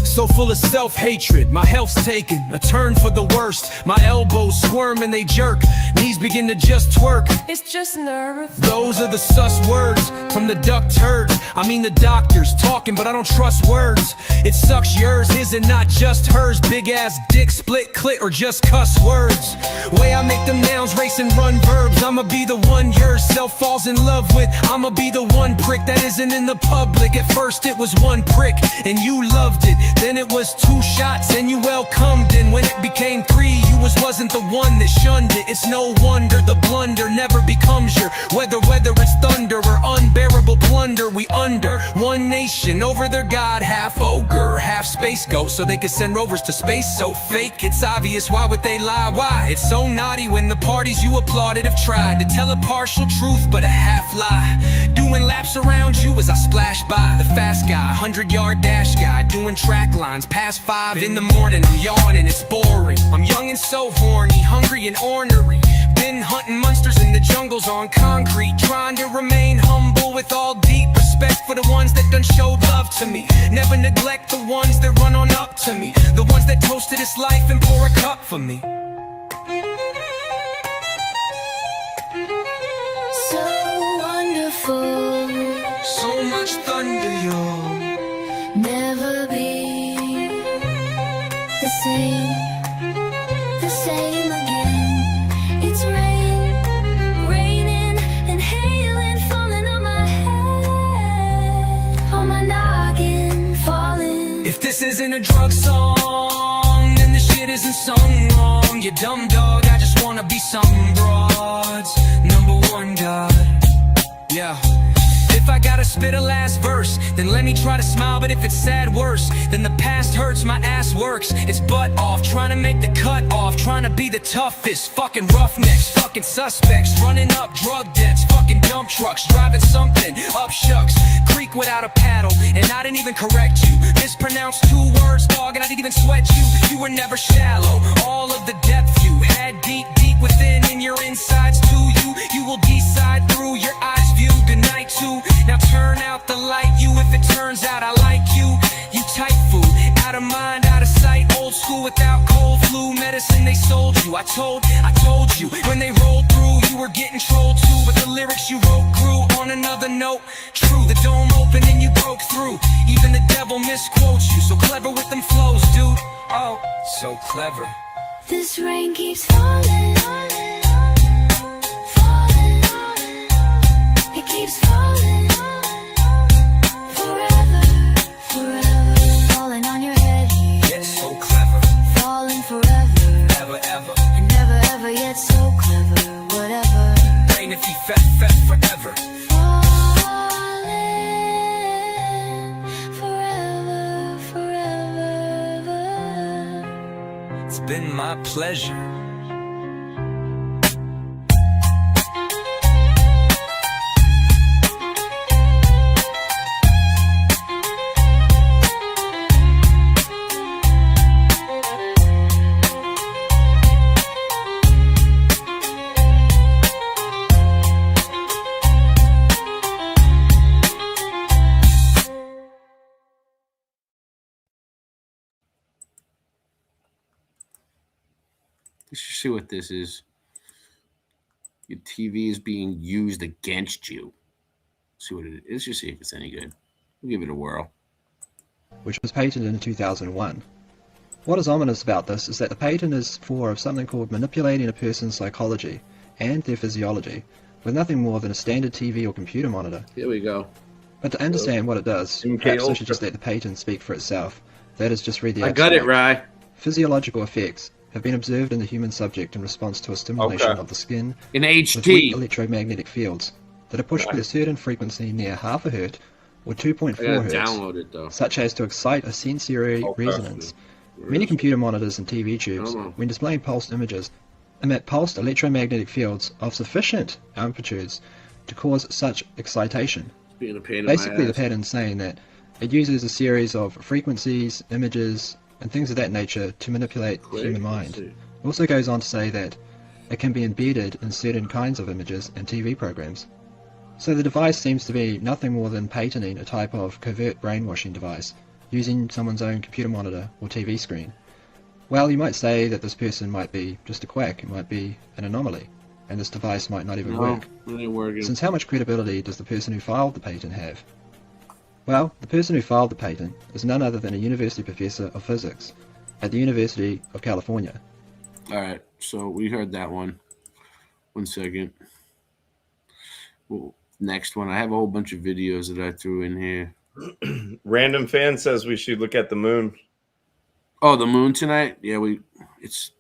Speaker 7: So full of self-hatred, my health's taken a turn for the worst. My elbows squirm and they jerk, knees begin to just twerk.
Speaker 8: It's just nerves.
Speaker 7: Those are the sus words from the duck turds. I mean the doctors talking, but I don't trust words. It sucks yours, his and not just hers. Big ass dick, split clit, or just cuss words. Way I make them nouns race and run verbs. I'ma be the one yourself falls in love with. I'ma be the one prick that isn't in the public. At first it was one prick and you loved it. Then it was 2 shots and you welcomed it. When it became 3, you wasn't the one that shunned it. It's no wonder the blunder never becomes your whether it's thunder or unbearable plunder. We under one nation over their god, half ogre, half space ghost, so they could send rovers to space. So fake, it's obvious. Why would they lie? Why? It's so naughty when the parties you applauded have tried to tell a partial truth but a half lie. Doing laps around you as I splash by. The fast guy, 100-yard dash guy, doing track lines past 5 in the morning. I'm yawning, it's boring. I'm young and so horny, hungry and ornery. Been hunting monsters in the jungles on concrete, trying to remain humble with all deep respect for the ones that done showed love to me. Never neglect the ones that run on up to me, the ones that toasted this life and pour a cup for me.
Speaker 8: So wonderful.
Speaker 7: So much thunder, y'all.
Speaker 8: Never be the same again. It's raining and hailing, falling on my head, on my noggin, falling.
Speaker 7: If this isn't a drug song, then this shit isn't sung wrong. You dumb dog, I just wanna be some broads #1 god. Yeah. If I gotta spit a last verse, then let me try to smile. But if it's sad, worse, then the past hurts, my ass works. It's butt off, trying to make the cut off, trying to be the toughest. Fucking roughnecks, fucking suspects, running up drug debts, fucking dump trucks, driving something up shucks. Creek without a paddle, and I didn't even correct you. Mispronounced 2 words, dog, and I didn't even sweat you. You were never shallow, all of the depth you had deep within in your insides too. You will decide through your eyes view. Good night too. Now turn out the light, you, if it turns out I like you. You tight fool, out of mind, out of sight. Old school without cold flu medicine they sold you. I told you, when they rolled through, you were getting trolled too. But the lyrics you wrote grew on another note. True, the dome opened and you broke through. Even the devil misquotes you. So clever with them flows, dude. Oh, so clever.
Speaker 8: This rain keeps falling. It keeps falling. Forever, falling on your head.
Speaker 7: Yet so clever.
Speaker 8: Falling forever.
Speaker 7: Ever.
Speaker 8: And never ever yet so clever. Whatever.
Speaker 7: Rain if you fat forever.
Speaker 8: Falling forever.
Speaker 7: It's been my pleasure.
Speaker 16: Let's just see what this is. Your TV is being used against you. Let's see what it is. Let's just see if it's any good. We'll give it a whirl.
Speaker 12: Which was patented in 2001. What is ominous about this is that the patent is for something called manipulating a person's psychology and their physiology with nothing more than a standard TV or computer monitor.
Speaker 16: Here we go.
Speaker 12: But to understand what it does, perhaps I should just let the patent speak for itself. That is, just read the
Speaker 16: I got it,
Speaker 12: abstract.
Speaker 16: Rye.
Speaker 12: Physiological effects have been observed in the human subject in response to a stimulation of the skin
Speaker 16: in
Speaker 12: with
Speaker 16: HD
Speaker 12: weak electromagnetic fields that are pushed to a certain frequency near half a hertz or 2.4
Speaker 16: download it, though.
Speaker 12: hertz, such as to excite a sensory resonance. Many computer monitors and TV tubes, when displaying pulsed images, emit pulsed electromagnetic fields of sufficient amplitudes to cause such excitation.
Speaker 16: Being a pain in
Speaker 12: Basically,
Speaker 16: my
Speaker 12: the
Speaker 16: ass.
Speaker 12: pattern's saying that it uses a series of frequencies, images, and things of that nature to manipulate the human mind. It also goes on to say that it can be embedded in certain kinds of images and TV programs. So the device seems to be nothing more than patenting a type of covert brainwashing device, using someone's own computer monitor or TV screen. Well, you might say that this person might be just a quack, it might be an anomaly, and this device might not even work.
Speaker 16: It ain't working.
Speaker 12: Since how much credibility does the person who filed the patent have? Well, the person who filed the patent is none other than a university professor of physics at the University of California.
Speaker 16: All right, so we heard that one. 1 second. Well, next one. I have a whole bunch of videos that I threw in here.
Speaker 17: Random fan says we should look at the moon.
Speaker 16: Oh, the moon tonight? Yeah, it's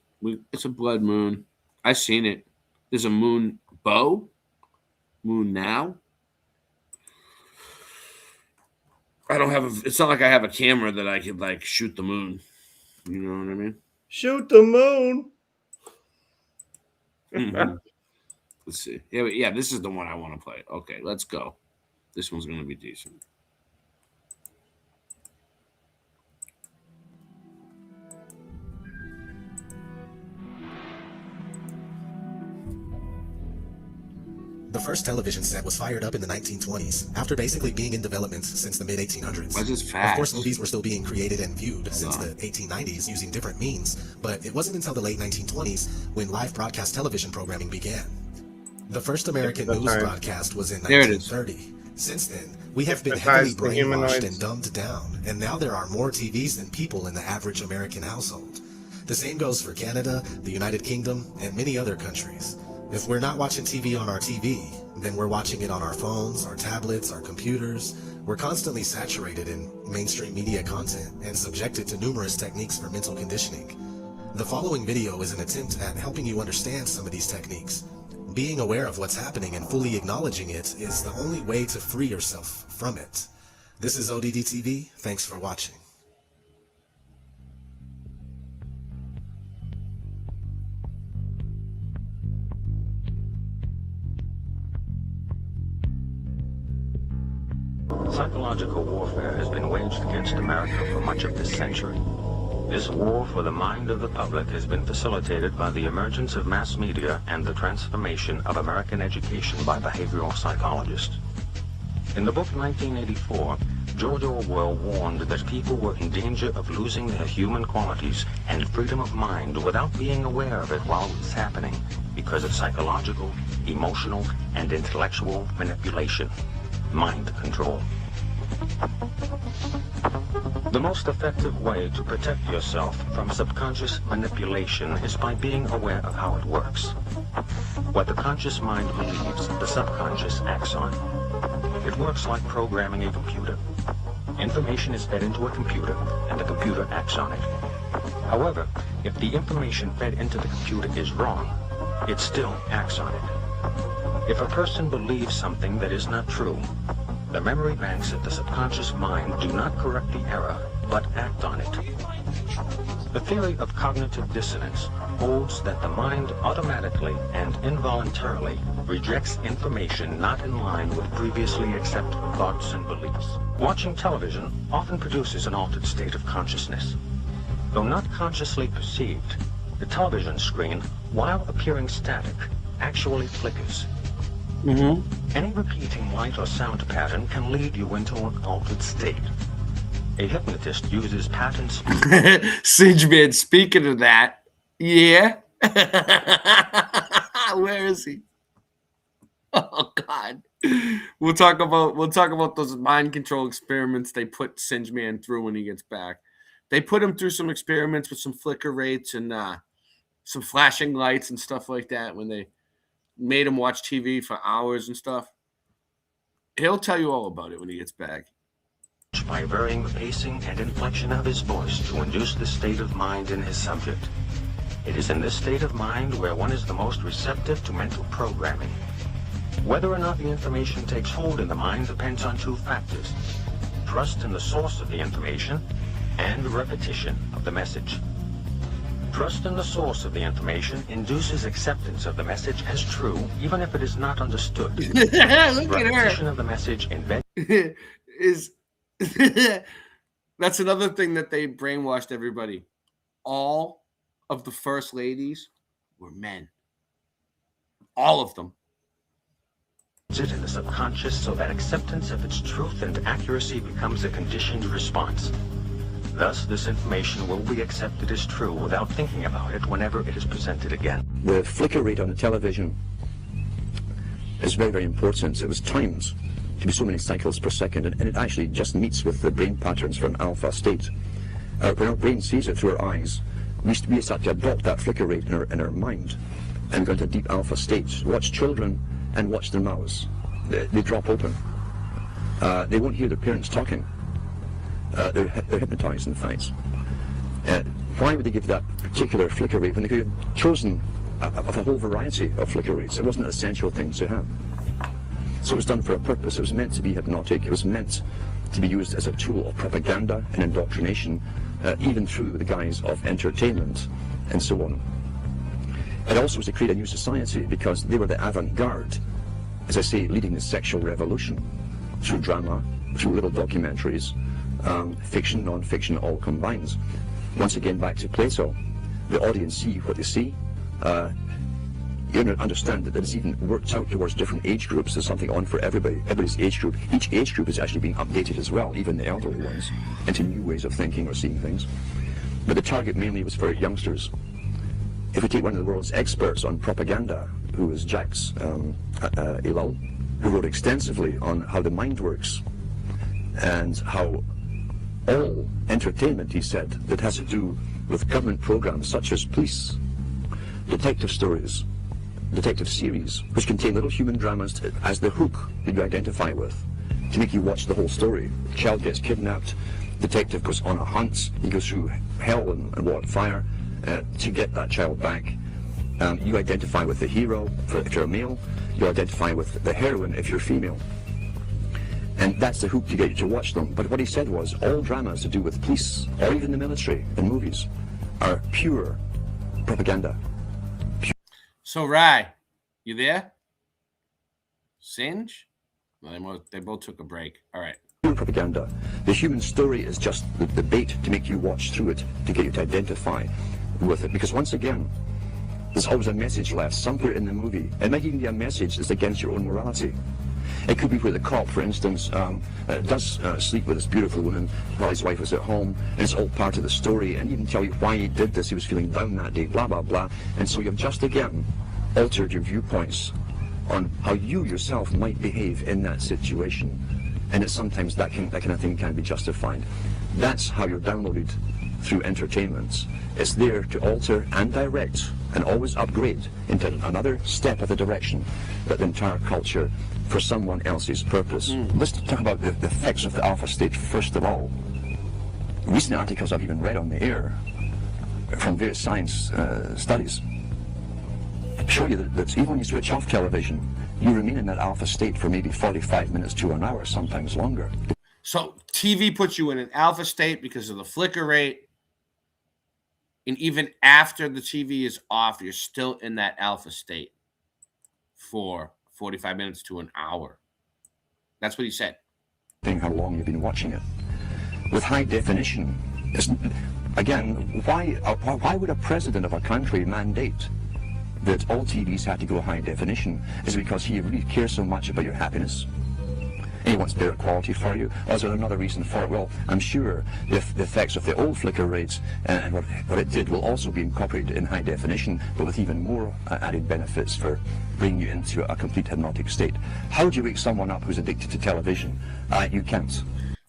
Speaker 16: a blood moon. I seen it. There's a moon bow. Moon now. I don't have it's not like I have a camera that I could like shoot the moon. You know what I mean?
Speaker 17: Shoot the moon.
Speaker 16: Mm-hmm. Let's see. Yeah, this is the one I want to play. Okay, let's go. This one's going to be decent.
Speaker 9: The first television set was fired up in the 1920s, after basically being in development since the mid-1800s.
Speaker 16: Why is this fast?
Speaker 9: Of course, movies were still being created and viewed since the 1890s using different means, but it wasn't until the late 1920s when live broadcast television programming began. The first American news broadcast was in 1930. Since then, we have been heavily brainwashed and dumbed down, and now there are more TVs than people in the average American household. The same goes for Canada, the United Kingdom, and many other countries. If we're not watching TV on our TV, then we're watching it on our phones, our tablets, our computers. We're constantly saturated in mainstream media content and subjected to numerous techniques for mental conditioning. The following video is an attempt at helping you understand some of these techniques. Being aware of what's happening and fully acknowledging it is the only way to free yourself from it. This is ODD TV. Thanks for watching.
Speaker 21: Psychological warfare has been waged against America for much of this century. This war for the mind of the public has been facilitated by the emergence of mass media and the transformation of American education by behavioral psychologists. In the book 1984, George Orwell warned that people were in danger of losing their human qualities and freedom of mind without being aware of it while it was happening because of psychological, emotional, and intellectual manipulation, mind control. The most effective way to protect yourself from subconscious manipulation is by being aware of how it works. What the conscious mind believes, the subconscious acts on. It works like programming a computer. Information is fed into a computer, and the computer acts on it. However, if the information fed into the computer is wrong, it still acts on it. If a person believes something that is not true, the memory banks of the subconscious mind do not correct the error, but act on it. The theory of cognitive dissonance holds that the mind automatically and involuntarily rejects information not in line with previously accepted thoughts and beliefs. Watching television often produces an altered state of consciousness. Though not consciously perceived, the television screen, while appearing static, actually flickers. Any repeating light or sound pattern can lead you into an altered state. A hypnotist uses patterns.
Speaker 16: Singeman, speaking of that, yeah. Where is he? Oh God. We'll talk about those mind control experiments they put Singeman through when he gets back. They put him through some experiments with some flicker rates and some flashing lights and stuff like that when they made him watch TV for hours and stuff. He'll tell you all about it when he gets back.
Speaker 21: By varying the pacing and inflection of his voice to induce the state of mind in his subject. It is in this state of mind where one is the most receptive to mental programming. Whether or not the information takes hold in the mind depends on two factors: trust in the source of the information and repetition of the message. Trust in the source of the information induces acceptance of the message as true, even if it is not understood.
Speaker 16: Look at her.
Speaker 21: Repetition of the message
Speaker 16: is that's another thing that they brainwashed everybody. All of the first ladies were men. All of them.
Speaker 21: It in the subconscious so that acceptance of its truth and accuracy becomes a conditioned response. Thus, this information will be accepted as true without thinking about it whenever it is presented again.
Speaker 11: The flicker rate on the television is very, very important. It was timed to be so many cycles per second, and it actually just meets with the brain patterns from alpha state. When our brain sees it through our eyes, we start to adopt that flicker rate in our mind and go into deep alpha states. Watch children and watch their mouths. They drop open. They won't hear their parents talking. They're hypnotized, in fact. Why would they give that particular flicker rate when they could have chosen of a whole variety of flicker rates? It wasn't an essential thing to have. So it was done for a purpose. It was meant to be hypnotic. It was meant to be used as a tool of propaganda and indoctrination, even through the guise of entertainment and so on. It also was to create a new society because they were the avant-garde, as I say, leading the sexual revolution through drama, through little documentaries, fiction, non-fiction, all combined. Once again, back to Plato, the audience see what they see. You understand that it's even worked out towards different age groups. There's something on for everybody, everybody's age group. Each age group is actually being updated as well, even the elderly ones, into new ways of thinking or seeing things. But the target mainly was for youngsters. If we take one of the world's experts on propaganda, who is Jacques Ellul, who wrote extensively on how the mind works and how all entertainment, he said, that has to do with government programs such as police, detective stories, detective series, which contain little human dramas as the hook that you identify with, to make you watch the whole story. The child gets kidnapped, detective goes on a hunt, he goes through hell and water, fire to get that child back. You identify with the hero if you're a male, you identify with the heroine if you're female. And that's the hook to get you to watch them. But what he said was, all dramas to do with police, or even the military in movies, are pure propaganda.
Speaker 16: So, Rai, you there? Singe? Well, they both took a break. All right.
Speaker 11: Pure propaganda. The human story is just the bait to make you watch through it, to get you to identify with it. Because once again, there's always a message left somewhere in the movie. It might even be a message that's against your own morality. It could be where the cop, for instance, does sleep with this beautiful woman while his wife was at home, and it's all part of the story, and even tell you why he did this, he was feeling down that day, blah, blah, blah. And so you've just again altered your viewpoints on how you yourself might behave in that situation. And it's sometimes that kind of thing can be justified. That's how you're downloaded through entertainment. It's there to alter and direct and always upgrade into another step of the direction that the entire culture for someone else's purpose. Let's talk about the effects of the alpha state first of all. Recent articles I've even read on the air from various science studies show you that even when you switch off television, you remain in that alpha state for maybe 45 minutes to an hour, sometimes longer.
Speaker 16: So TV puts you in an alpha state because of the flicker rate. And even after the TV is off, you're still in that alpha state for 45 minutes to an hour. That's what he said.
Speaker 11: How long you've been watching it. With high definition, again, why would a president of a country mandate that all TVs have to go high definition? Is it because he really cares so much about your happiness? And he wants better quality for you? Or is there another reason for it? Well, I'm sure the effects of the old flicker rates and what it did will also be incorporated in high definition, but with even more added benefits for bringing you into a complete hypnotic state. How do you wake someone up who's addicted to television? You can't.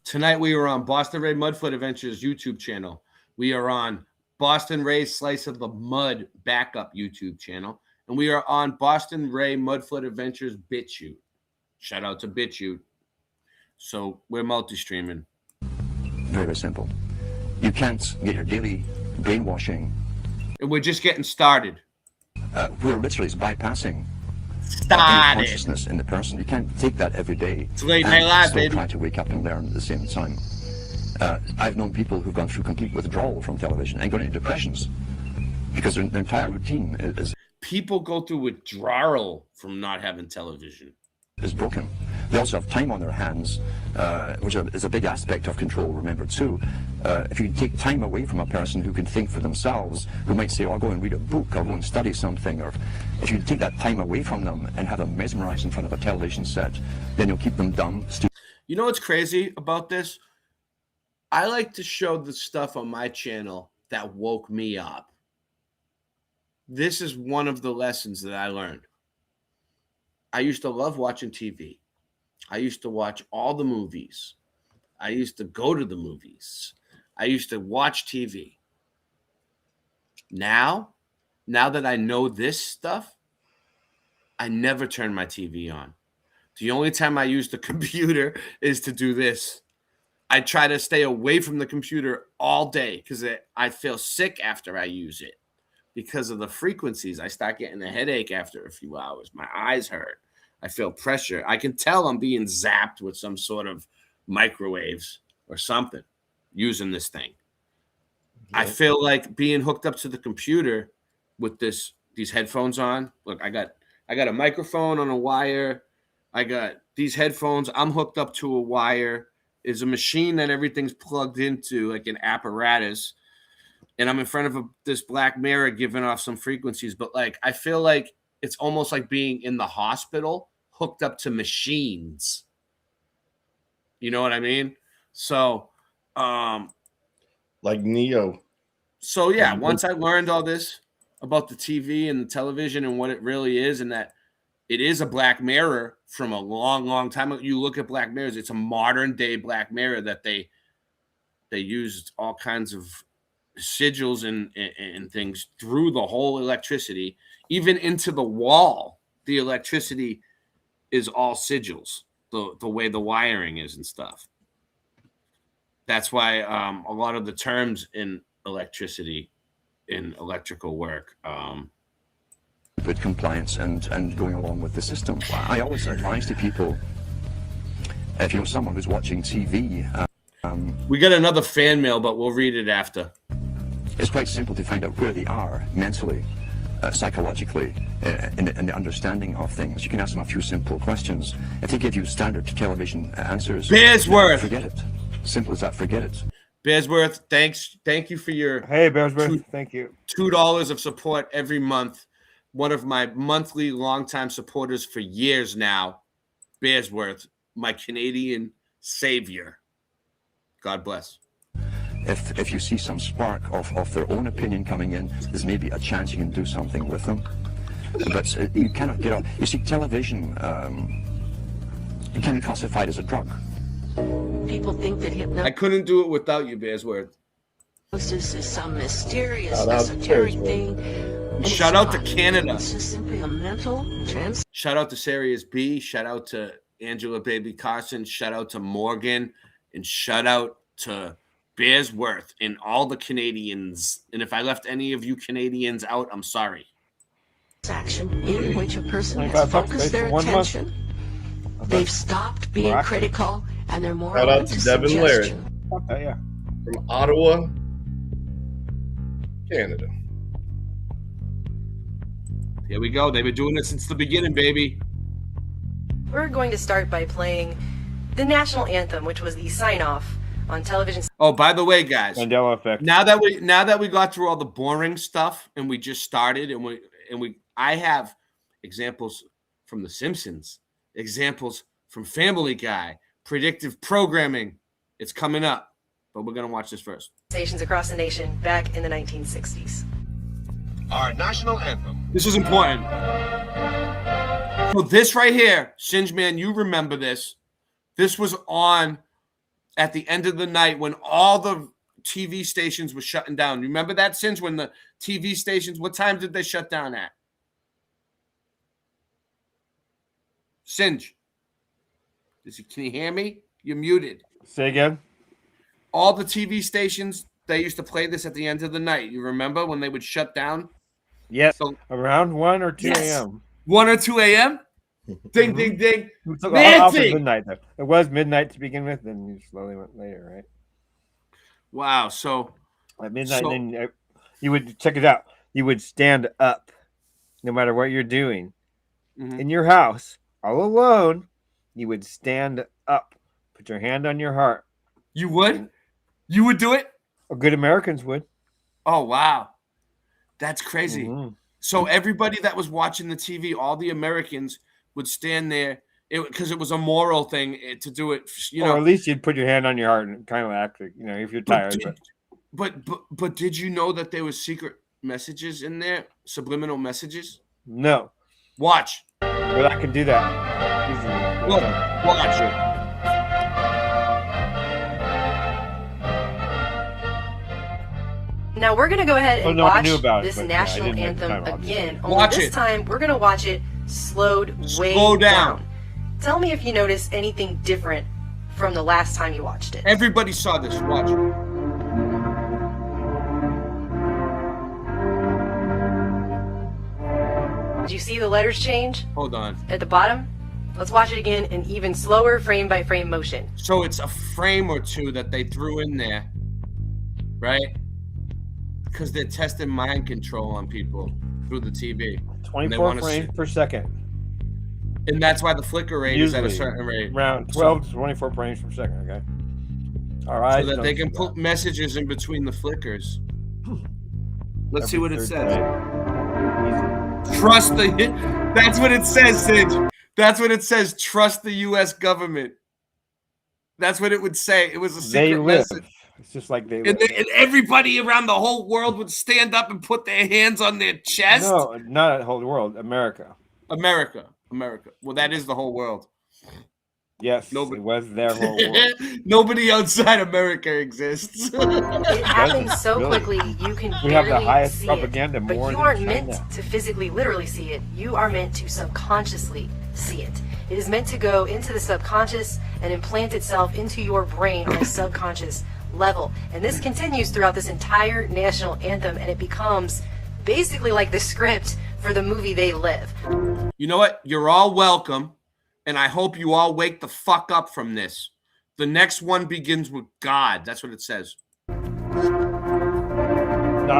Speaker 16: Tonight we are on Boston Ray Mudfoot Adventures YouTube channel. We are on Boston Ray's Slice of the Mud backup YouTube channel. And we are on Boston Ray Mudfoot Adventures BitChute. Shout out to BitChute. So we're multi-streaming.
Speaker 11: Very, very simple. You can't get your daily brainwashing
Speaker 16: And we're just getting started.
Speaker 11: We're literally bypassing
Speaker 16: Started.
Speaker 11: consciousness in the person. You can't take that every day.
Speaker 16: It's late night live,
Speaker 11: still
Speaker 16: baby.
Speaker 11: try to wake up and learn at the same time. I've known people who've gone through complete withdrawal from television and gone into depressions because their entire routine
Speaker 16: People go through withdrawal from not having television.
Speaker 11: is broken. They also have time on their hands, which is a big aspect of control, remember, too. If you take time away from a person who can think for themselves, who might say, oh, I'll go and read a book, I'll go and study something, or if you take that time away from them and have them mesmerized in front of a television set, then you'll keep them dumb, stupid.
Speaker 16: You know what's crazy about this? I like to show the stuff on my channel that woke me up. This is one of the lessons that I learned. I used to love watching TV. I used to watch all the movies. I used to go to the movies. I used to watch TV. Now that I know this stuff, I never turn my TV on. The only time I use the computer is to do this. I try to stay away from the computer all day because I feel sick after I use it because of the frequencies. I start getting a headache after a few hours. My eyes hurt. I feel pressure. I can tell I'm being zapped with some sort of microwaves or something using this thing. I feel like being hooked up to the computer with these headphones on. Look, I got a microphone on a wire. I got these headphones. I'm hooked up to a wire. Is a machine that everything's plugged into, like an apparatus. And I'm in front of this black mirror giving off some frequencies. But like, I feel like it's almost like being in the hospital hooked up to machines. You know what I mean? So,
Speaker 17: like Neo.
Speaker 16: So yeah, once I learned all this about the TV and the television and what it really is, and that it is a Black Mirror from a long, long time ago. You look at Black Mirrors, it's a modern day Black Mirror that they used all kinds of sigils and things through the whole electricity, even into the wall. The electricity is all sigils, the way the wiring is and stuff. That's why a lot of the terms in electricity, in electrical work,
Speaker 11: with compliance and going along with the system. I always advise to people, if you're someone who's watching TV,
Speaker 16: we got another fan mail, but we'll read it after.
Speaker 11: It's quite simple to find out where they are mentally, psychologically, in the understanding of things. You can ask them a few simple questions. If they give you standard television answers,
Speaker 16: Bearsworth,
Speaker 11: forget it. Simple as that. Forget it.
Speaker 16: Bearsworth, thank you for your
Speaker 15: Bearsworth, thank you.
Speaker 16: $2 of support every month. One of my monthly longtime supporters for years now, Bearsworth, my Canadian savior. God bless.
Speaker 11: If you see some spark of their own opinion coming in, there's maybe a chance you can do something with them. But you cannot get out. You see, television can be classified as a drug.
Speaker 13: People think that
Speaker 16: I couldn't do it without you, Bearsworth.
Speaker 13: hypnosis is some mysterious, esoteric thing.
Speaker 16: And shout out to Canada.
Speaker 13: It's just simply a mental trans.
Speaker 16: Shout out to Sirius B. Shout out to Angela Baby Carson. Shout out to Morgan. And shout out to Bearsworth and all the Canadians. And if I left any of you Canadians out, I'm sorry.
Speaker 13: Action in which a person has focused their attention. They've stopped being critical and they're more
Speaker 17: Shout
Speaker 13: open
Speaker 17: out
Speaker 13: to
Speaker 17: to Devin Laird
Speaker 13: suggestion.
Speaker 17: from Ottawa, Canada.
Speaker 16: Here we go. They've been doing it since the beginning, baby.
Speaker 18: We're going to start by playing the national anthem, which was the sign-off on television.
Speaker 16: Oh, by the way, guys,
Speaker 15: Mandela effect.
Speaker 16: Now that we got through all the boring stuff and we just started and I have examples from The Simpsons, examples from Family Guy, predictive programming. It's coming up, but we're gonna watch this first.
Speaker 18: Stations across the nation back in the 1960s.
Speaker 19: Our national anthem.
Speaker 16: This is important. So this right here, Singe Man, you remember this. This was on at the end of the night when all the TV stations were shutting down. Remember that, Singe, when the TV stations, what time did they shut down at? Singe. Can you hear me? You're muted.
Speaker 15: Say again.
Speaker 16: All the TV stations they used to play this at the end of the night. You remember when they would shut down?
Speaker 15: Yes, around 1 or 2
Speaker 16: Yes.
Speaker 15: a.m.
Speaker 16: 1 or 2 a.m. Ding, ding, ding.
Speaker 15: So
Speaker 16: Nancy!
Speaker 15: often midnight, though. It was midnight to begin with, then you slowly went later, right?
Speaker 16: Wow. So
Speaker 15: at midnight, then you would check it out. You would stand up, no matter what you're doing, in your house, all alone. You would stand up, put your hand on your heart.
Speaker 16: You would? You would do it?
Speaker 15: Good Americans would.
Speaker 16: Oh wow, that's crazy. So everybody that was watching the TV, all the Americans would stand there because it was a moral thing to do it. You know,
Speaker 15: or at least you'd put your hand on your heart and kind of act like, if you're tired.
Speaker 16: But did you know that there was secret messages in there, subliminal messages?
Speaker 15: No.
Speaker 16: Watch.
Speaker 15: But I can do that easily.
Speaker 16: Look, watch it.
Speaker 18: Now we're gonna go ahead and
Speaker 15: no, I
Speaker 18: watch
Speaker 15: knew about it,
Speaker 18: this
Speaker 15: but, yeah, I
Speaker 18: national
Speaker 15: didn't have
Speaker 18: anthem
Speaker 15: time, obviously.
Speaker 18: again. Only
Speaker 16: Watch
Speaker 18: this
Speaker 16: it.
Speaker 18: time we're gonna watch it slowed way
Speaker 16: Slow down.
Speaker 18: Tell me if you notice anything different from the last time you watched it.
Speaker 16: Everybody saw this. Watch.
Speaker 18: Did you see the letters change
Speaker 16: Hold on.
Speaker 18: at the bottom? Let's watch it again in even slower frame by frame motion.
Speaker 16: So it's a frame or two that they threw in there, right? Because they're testing mind control on people through the TV.
Speaker 15: 24 frames per second.
Speaker 16: And that's why the flicker rate is at a
Speaker 15: Usually
Speaker 16: certain rate.
Speaker 15: around 12 to 24 frames per second, okay? All right.
Speaker 16: So that they can put messages in between the flickers. Let's see what it says. Trust the. That's what it says, Sid. That's what it says. Trust the U.S. government. That's what it would say. It was a secret
Speaker 15: They live.
Speaker 16: message.
Speaker 15: It's just like they live.
Speaker 16: And everybody around the whole world would stand up and put their hands on their chest.
Speaker 15: No, not the whole world. America.
Speaker 16: America. Well, that is the whole world.
Speaker 15: Yes, it was their whole world.
Speaker 16: Nobody outside America exists.
Speaker 18: It happens so
Speaker 15: Really.
Speaker 18: quickly you can
Speaker 15: We have the
Speaker 18: barely
Speaker 15: highest
Speaker 18: see
Speaker 15: propaganda
Speaker 18: it, but
Speaker 15: more
Speaker 18: you
Speaker 15: than
Speaker 18: aren't
Speaker 15: China.
Speaker 18: meant to physically, literally see it. You are meant to subconsciously see it. It is meant to go into the subconscious and implant itself into your brain on a subconscious level. And this continues throughout this entire national anthem, and it becomes basically like the script for the movie They Live.
Speaker 16: You know what? You're all welcome, and I hope you all wake the fuck up from this. The next one begins with God. That's what it says.
Speaker 15: Not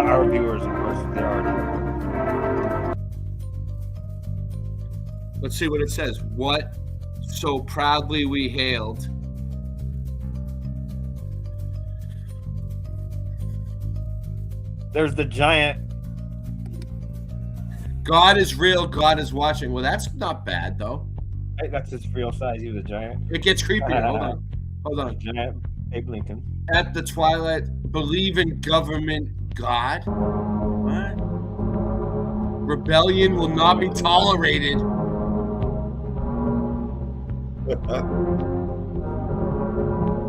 Speaker 15: our viewers, of course. They already.
Speaker 16: Let's see what it says. What so proudly we hailed.
Speaker 15: There's the giant.
Speaker 16: God is real. God is watching. Well, that's not bad, though.
Speaker 15: Hey, that's his real size. He was a giant.
Speaker 16: It gets creepier. Hold on. Hold on.
Speaker 15: Giant Abe Lincoln.
Speaker 16: At the twilight, believe in government, God. What? Rebellion will not be tolerated.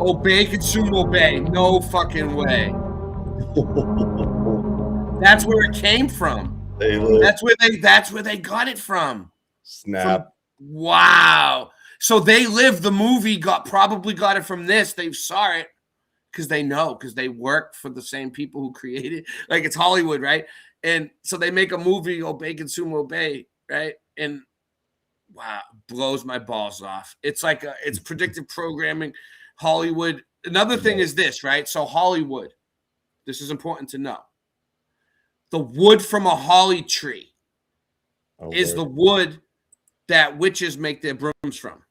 Speaker 16: Obey, consume, obey. No fucking way. That's where it came from. That's where they got it from.
Speaker 17: Snap.
Speaker 16: Wow. So They Live, the movie probably got it from this. They saw it because they know, because they work for the same people who created it. Like, it's Hollywood, right? And so they make a movie, Obey, Consume, Obey, right? And wow, blows my balls off. It's like it's predictive programming. Hollywood. Another thing is this, right? So Hollywood, this is important to know. The wood from a holly tree is the wood that witches make their brooms from.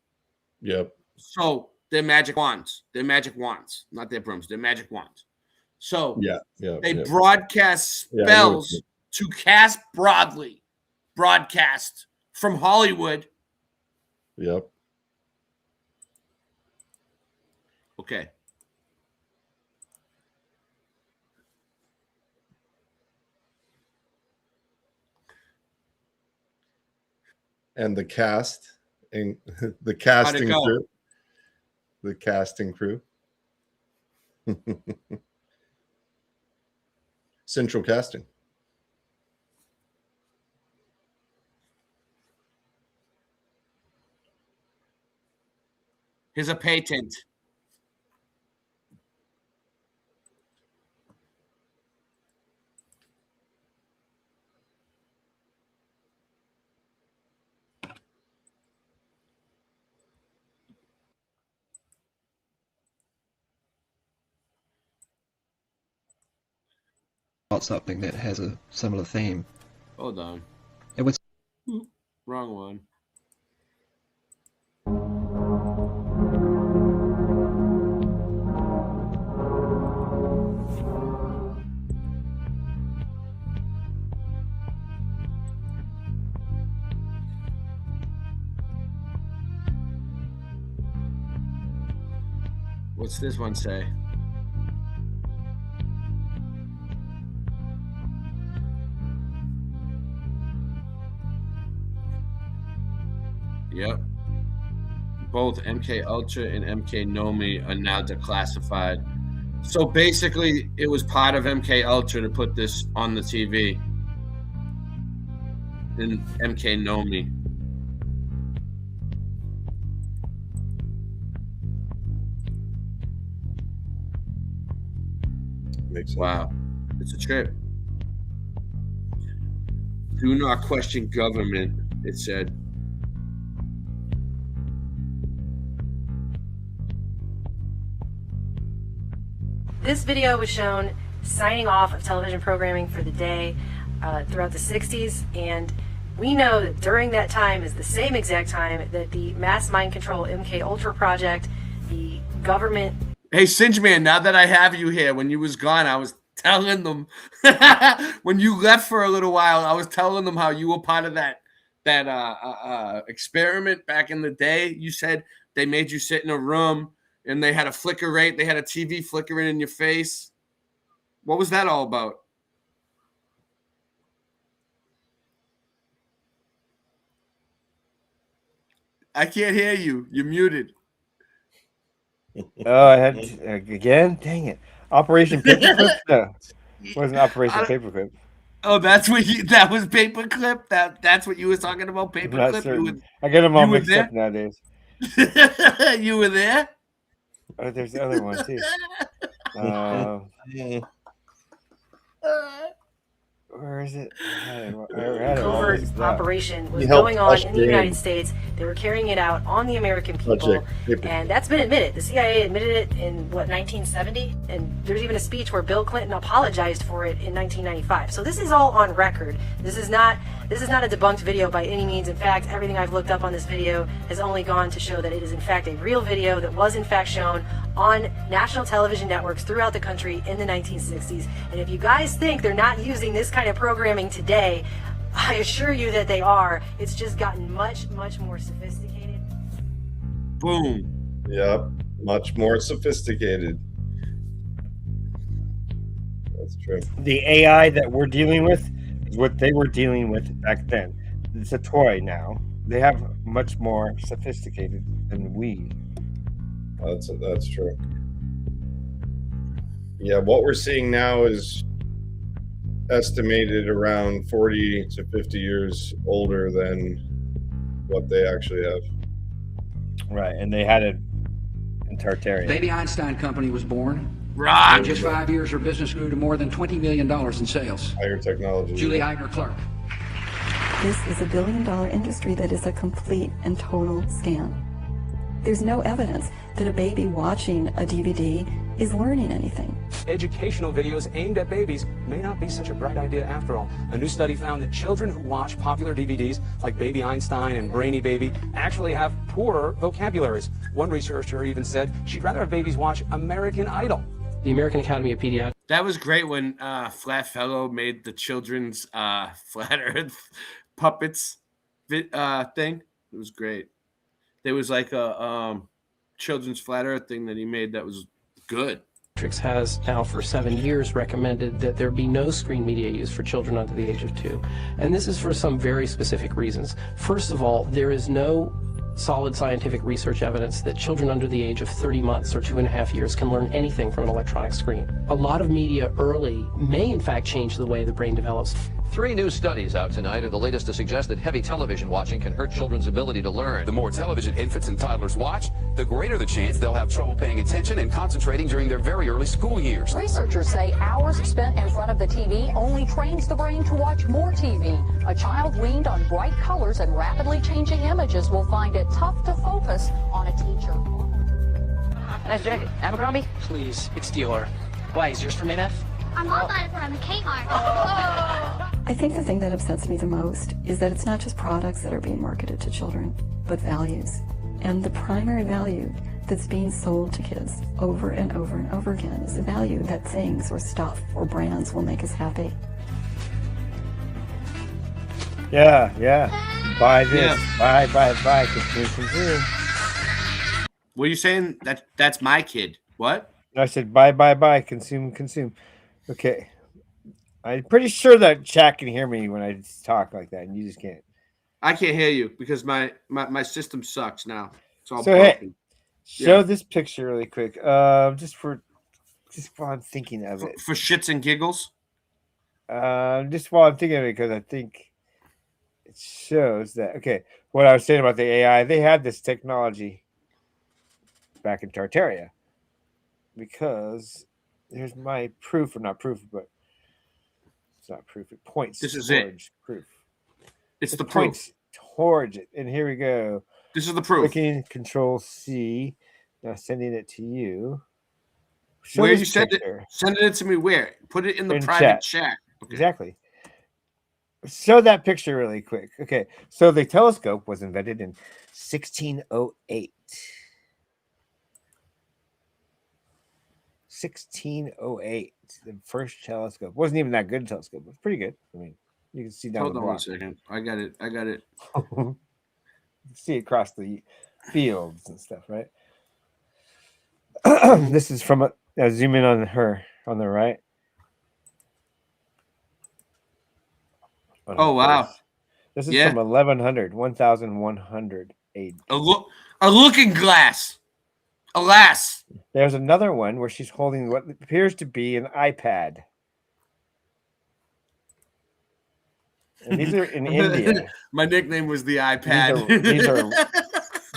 Speaker 17: Yep.
Speaker 16: So they're magic wands. They're magic wands, not their brooms. They're magic wands. So they broadcast spells to cast broadly, broadcast from Hollywood.
Speaker 17: Yep.
Speaker 16: Okay.
Speaker 17: And the cast, and the
Speaker 16: How'd it
Speaker 17: casting
Speaker 16: go?
Speaker 17: crew. The casting crew. Central casting.
Speaker 16: Here's a patent.
Speaker 12: something that has a similar theme.
Speaker 16: Hold on.
Speaker 12: It would.
Speaker 16: Wrong one. What's this one say? Yep. Both MK Ultra and MK Nomi are now declassified. So basically, it was part of MK Ultra to put this on the TV. In MK Nomi. Wow, it's a trip. Do not question government, it said.
Speaker 18: This video was shown signing off of television programming for the day throughout the 60s, and we know that during that time is the same exact time that the mass mind control MK Ultra project, the government.
Speaker 16: Hey, Singeman, now that I have you here, when you was gone, I was telling them, when you left for a little while, I was telling them how you were part of that experiment back in the day. You said they made you sit in a room and they had a flicker rate. They had a TV flickering in your face. What was that all about? I can't hear you. You're muted.
Speaker 15: Oh, I had again. Dang it! Operation Paperclip. No, it wasn't Operation Paperclip.
Speaker 16: Oh, that's what that was Paperclip. That's what you were talking about. Paperclip.
Speaker 15: I get them all mixed up nowadays.
Speaker 16: You were there.
Speaker 15: Oh, there's the other one too. Where is it?
Speaker 18: Covert operation was going on in the United States. They were carrying it out on the American people, and that's been admitted. The CIA admitted it in, what, 1970? And there's even a speech where Bill Clinton apologized for it in 1995. So this is all on record. This is not a debunked video by any means. In fact, everything I've looked up on this video has only gone to show that it is in fact a real video that was in fact shown on national television networks throughout the country in the 1960s. And if you guys think they're not using this kind of programming today, I assure you that they are. It's just gotten much, much more sophisticated.
Speaker 17: Boom. Yep. Much more sophisticated. That's true.
Speaker 15: The AI that we're dealing with is what they were dealing with back then. It's a toy now. They have much more sophisticated than we.
Speaker 17: That's true. Yeah, what we're seeing now is estimated around 40 to 50 years older than what they actually have.
Speaker 15: Right, and they had it in Tartaria.
Speaker 4: Baby Einstein Company was born.
Speaker 16: Right.
Speaker 4: In just 5 years, her business grew to more than $20 million in sales.
Speaker 17: Higher technology.
Speaker 4: Julie Eigner Clark.
Speaker 20: This is $1 billion industry that is a complete and total scam. There's no evidence that a baby watching a DVD is learning anything.
Speaker 23: Educational videos aimed at babies may not be such a bright idea after all. A new study found that children who watch popular DVDs like Baby Einstein and Brainy Baby actually have poorer vocabularies. One researcher even said she'd rather have babies watch American Idol.
Speaker 24: The American Academy of Pediatrics.
Speaker 16: That was great when Flat Fellow made the children's Flat Earth puppets thing. It was great. There was like a children's Flat Earth thing that he made that was good.
Speaker 24: Has now for 7 years recommended that there be no screen media use for children under the age of 2. And this is for some very specific reasons. First of all, there is no solid scientific research evidence that children under the age of 30 months or 2.5 years can learn anything from an electronic screen. A lot of media early may in fact change the way the brain develops.
Speaker 25: 3 new studies out tonight are the latest to suggest that heavy television watching can hurt children's ability to learn.
Speaker 26: The more television infants and toddlers watch, the greater the chance they'll have trouble paying attention and concentrating during their very early school years.
Speaker 27: Researchers say hours spent in front of the TV only trains the brain to watch more TV. A child weaned on bright colors and rapidly changing images will find it tough to focus on a teacher.
Speaker 24: Nice jacket. Abercrombie? Please, it's Dior. Why, is yours from NF?
Speaker 8: Our mom bought it from Kmart.
Speaker 20: I think the thing that upsets me the most is that it's not just products that are being marketed to children, but values. And the primary value that's being sold to kids over and over and over again is the value that things or stuff or brands will make us happy.
Speaker 15: Yeah. Buy this. Buy. Consume.
Speaker 16: What are you saying? That's my kid. What?
Speaker 15: I said buy. Consume. Okay. I'm pretty sure that chat can hear me when I talk like that, and you just can't.
Speaker 16: I can't hear you because my system sucks now. It's all
Speaker 15: So
Speaker 16: broken.
Speaker 15: hey, show this picture really quick. Just while I'm thinking of it.
Speaker 16: For shits and giggles.
Speaker 15: Just while I'm thinking of it, because I think it shows that. Okay, what I was saying about the AI, they had this technology back in Tartaria, because here's my proof, or not proof, but it's not proof. It points.
Speaker 16: This is
Speaker 15: towards
Speaker 16: it.
Speaker 15: Proof.
Speaker 16: It's the
Speaker 15: points
Speaker 16: proof.
Speaker 15: Towards it, and here we go.
Speaker 16: This is the proof.
Speaker 15: Clicking Control C, now sending it to you. Show
Speaker 16: Where
Speaker 15: this
Speaker 16: you send it?
Speaker 15: picture
Speaker 16: Sending it to me where? Put it in the
Speaker 15: in
Speaker 16: private chat. Okay.
Speaker 15: Exactly. Show that picture really quick. Okay, so the telescope was invented in 1608. 1608. The first telescope wasn't even that good. Telescope. It was pretty good. I mean, you can see down
Speaker 16: Hold
Speaker 15: the
Speaker 16: on
Speaker 15: block.
Speaker 16: 1 second. I got it.
Speaker 15: You can see across the fields and stuff, right? This is from a zoom in on her on the right.
Speaker 16: Oh wow!
Speaker 15: This is from 1100 AD.
Speaker 16: A looking glass. Alas.
Speaker 15: There's another one where she's holding what appears to be an iPad. And these are in India.
Speaker 16: My nickname was the iPad.
Speaker 15: These are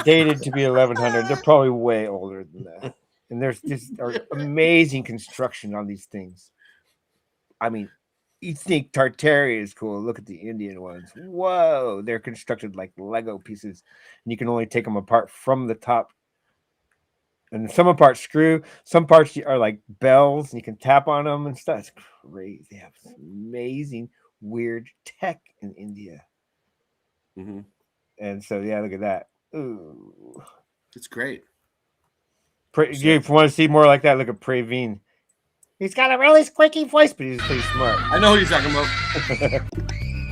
Speaker 15: dated to be 1100. They're probably way older than that. And there's just amazing construction on these things. I mean, you think Tartaria is cool. Look at the Indian ones. Whoa, they're constructed like Lego pieces, and you can only take them apart from the top. And some parts screw, some parts are like bells, and you can tap on them and stuff. It's crazy. They have some amazing, weird tech in India.
Speaker 16: Mm-hmm.
Speaker 15: And so, yeah, look at that. Ooh,
Speaker 16: it's great.
Speaker 15: If you want to see more like that, look at Praveen. He's got a really squeaky voice, but he's pretty smart.
Speaker 16: I know who you're talking about.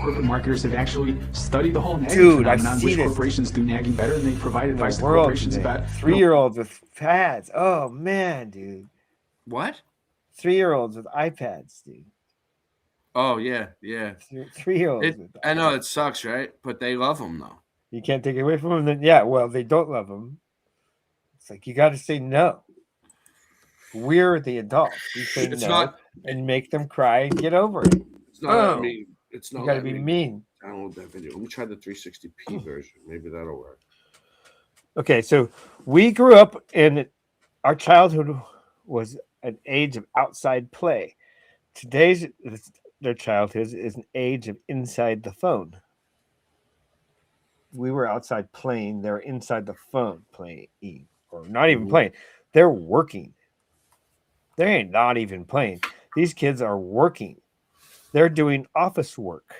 Speaker 23: Corporate marketers have actually studied the whole nagging
Speaker 15: Dude, I
Speaker 23: phenomenon,
Speaker 15: see
Speaker 23: which
Speaker 15: this.
Speaker 23: corporations do nagging better, and they provide advice to
Speaker 15: World
Speaker 23: corporations
Speaker 15: today.
Speaker 23: about
Speaker 15: 3-year-olds with pads. Oh man, dude.
Speaker 16: What?
Speaker 15: 3-year-olds with iPads, dude.
Speaker 16: Oh yeah.
Speaker 15: 3-year-olds.
Speaker 16: I know it sucks, right? But they love them though.
Speaker 15: You can't take it away from them. Then yeah, well, they don't love them. It's like you got to say no. We're the adults. We say
Speaker 16: It's
Speaker 15: no
Speaker 16: not-
Speaker 15: and make them cry and get over it.
Speaker 16: It's not that mean. It's not.
Speaker 15: You got to
Speaker 16: that
Speaker 15: be mean.
Speaker 16: Download that video. Let me try the 360p version. Maybe that'll work.
Speaker 15: Okay, so we grew up in our childhood was an age of outside play. Today's their childhood is an age of inside the phone. We were outside playing. They're inside the phone playing, or not even playing. They're working. They ain't not even playing. These kids are working. They're doing office work.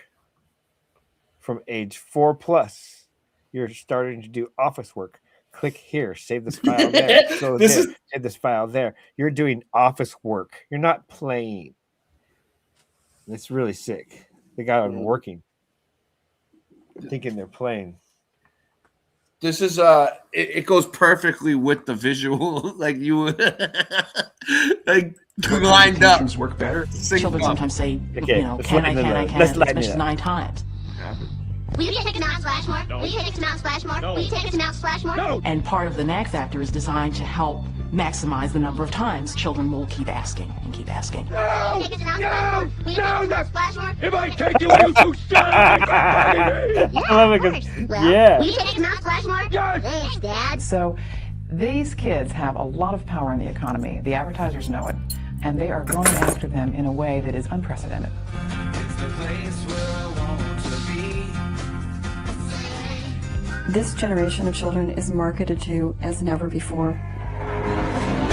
Speaker 15: From age 4+, you're starting to do office work. Click here, save this file there. So save this file there. You're doing office work. You're not playing. It's really sick. They got them working, thinking they're playing.
Speaker 16: This is it goes perfectly with the visual, like you like lined up.
Speaker 23: Work better.
Speaker 13: Children sometimes say,
Speaker 15: Okay,
Speaker 13: can
Speaker 15: let's
Speaker 13: I,
Speaker 15: let's
Speaker 13: as
Speaker 15: lighten
Speaker 13: much
Speaker 15: it
Speaker 13: as
Speaker 15: up.
Speaker 13: 9 times.
Speaker 8: Will you take us to Mount Splashmore? Will you take us to Mount Splashmore? Will you take us to Mount Splashmore?
Speaker 13: And part of the nag factor is designed to help maximize the number of times children will keep asking and keep asking.
Speaker 8: Will you take us to Mount Splashmore? Will you take us to Mount Splashmore?
Speaker 7: If I take you, will you too stand?
Speaker 15: I love it 'cause- yeah.
Speaker 8: Will you take us to Mount Splashmore? Yes. Thanks, Dad.
Speaker 2: So these kids have a lot of power in the economy. The advertisers know it, and they are going after them in a way that is unprecedented.
Speaker 20: This generation of children is marketed to as never before.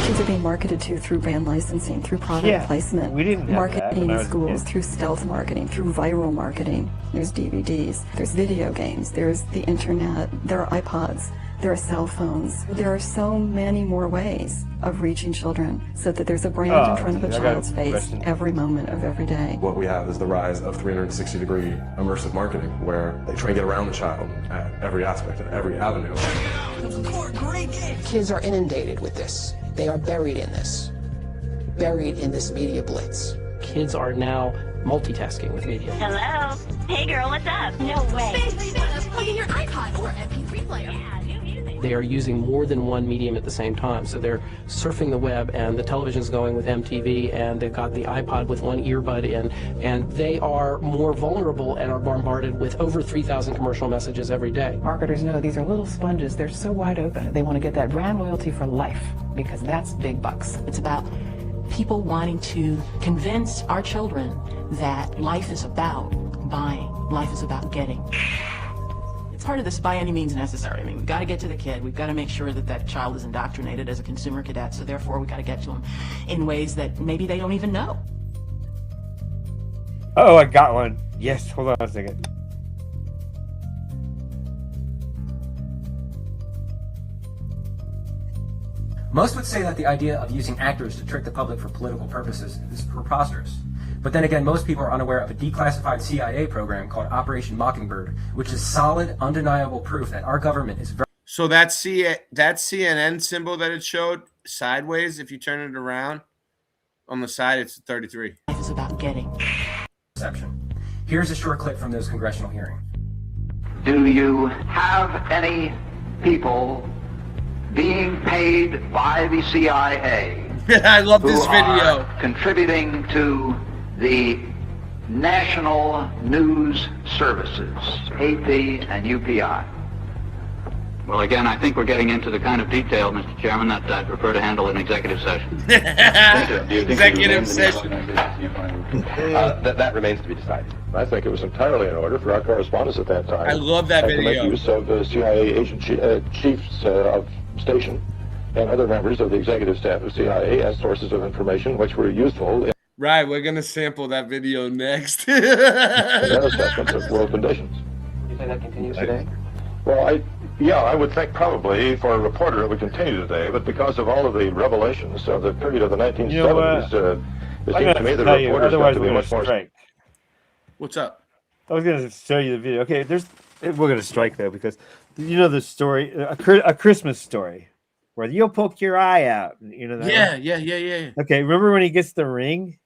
Speaker 20: Kids are being marketed to through brand licensing, through product placement.
Speaker 15: We didn't have that
Speaker 20: marketing
Speaker 15: when I
Speaker 20: in
Speaker 15: was a
Speaker 20: schools,
Speaker 15: kid.
Speaker 20: through stealth marketing, through viral marketing. There's DVDs, there's video games, there's the internet, there are iPods, there are cell phones. There are so many more ways of reaching children so that there's a brand in front of a child's face every moment of every day.
Speaker 1: What we have is the rise of 360-degree immersive marketing, where they try to get around the child at every aspect, at every avenue.
Speaker 3: Kids are inundated with this. They are buried in this media blitz.
Speaker 24: Kids are now multitasking with media.
Speaker 8: Hello? Hey girl, what's up? No way.
Speaker 13: Plug in your iPod or MP3 player.
Speaker 24: They are using more than one medium at the same time. So they're surfing the web, and the television's going with MTV, and they've got the iPod with one earbud in, and they are more vulnerable and are bombarded with over 3,000 commercial messages every day.
Speaker 2: Marketers know these are little sponges. They're so wide open. They want to get that brand loyalty for life because that's big bucks.
Speaker 13: It's about people wanting to convince our children that life is about buying, life is about getting. It's part of this by any means necessary. I mean, we've got to get to the kid. We've got to make sure that that child is indoctrinated as a consumer cadet. So therefore, we've got to get to them in ways that maybe they don't even know.
Speaker 15: Oh, I got one. Yes, hold on a second.
Speaker 5: Most would say that the idea of using actors to trick the public for political purposes is preposterous. But then again, most people are unaware of a declassified CIA program called Operation Mockingbird, which is solid, undeniable proof that our government is very...
Speaker 16: So that CNN symbol that it showed sideways, if you turn it around, on the side, it's 33.
Speaker 13: Life is about getting.
Speaker 5: Exception. Here's a short clip from those congressional hearings.
Speaker 6: Do you have any people being paid by the CIA?
Speaker 16: I love this
Speaker 6: who
Speaker 16: video.
Speaker 6: Are contributing to the national news services, AP and UPI.
Speaker 10: Well, again, I think we're getting into the kind of detail, Mr. Chairman, that I'd prefer to handle in executive session.
Speaker 16: Executive session.
Speaker 14: That remains to be decided. I think it was entirely in order for our correspondents at that time.
Speaker 16: I love that
Speaker 14: to
Speaker 16: video.
Speaker 14: make use of the CIA agent chiefs of station and other members of the executive staff of CIA as sources of information which were useful in
Speaker 16: Right, we're going to sample that video next.
Speaker 14: their assessments of world conditions.
Speaker 5: You think that continues today?
Speaker 14: Well, I would think probably for a reporter it would continue today, but because of all of the revelations of the period of the 1970s, it seems to me that reporters have to be much more...
Speaker 16: What's up?
Speaker 15: I was going to show you the video. Okay, we're going to strike though, because you know the story, a Christmas story, where you'll poke your eye out. You know that one?
Speaker 16: Yeah.
Speaker 15: Okay, remember when he gets the ring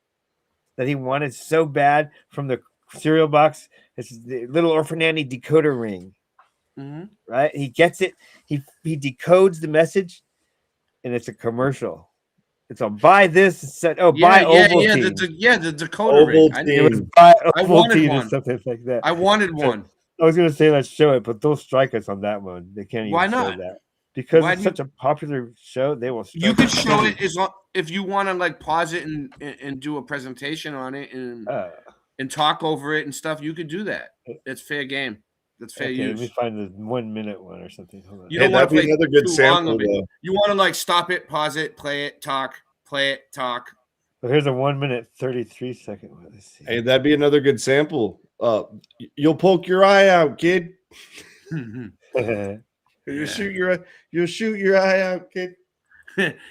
Speaker 15: that he wanted so bad from the cereal box? It's the little Orphan Annie decoder ring.
Speaker 16: Mm-hmm.
Speaker 15: Right? He gets it. He decodes the message, and it's a commercial. It's a buy this set. Oh, buy Ovaltine.
Speaker 16: The decoder ring.
Speaker 15: It was buy
Speaker 16: I wanted
Speaker 15: Ovaltine or
Speaker 16: one.
Speaker 15: something like that.
Speaker 16: I wanted one.
Speaker 15: I was going to say let's show it, but they'll strike us on that one. They can't even
Speaker 16: Why
Speaker 15: show
Speaker 16: not?
Speaker 15: that because
Speaker 16: Why
Speaker 15: it's
Speaker 16: do you-
Speaker 15: such a popular show. They will.
Speaker 16: You
Speaker 15: strike
Speaker 16: could
Speaker 15: us.
Speaker 16: show it if you want to like pause it and do a presentation on it and talk over it and stuff. You could do that. It's fair game. That's fair
Speaker 15: Okay,
Speaker 16: use.
Speaker 15: let me find the 1 minute one or something. Hold on.
Speaker 16: You don't want to play
Speaker 17: another good
Speaker 16: too long
Speaker 17: sample,
Speaker 16: of it.
Speaker 17: though.
Speaker 16: You want to like stop it, pause it, play it, talk, play it, talk.
Speaker 15: Well, here's a 1 minute 33 second one. Let's see.
Speaker 17: Hey, that'd be another good sample. You'll poke your eye out, kid. You'll shoot your eye out, kid.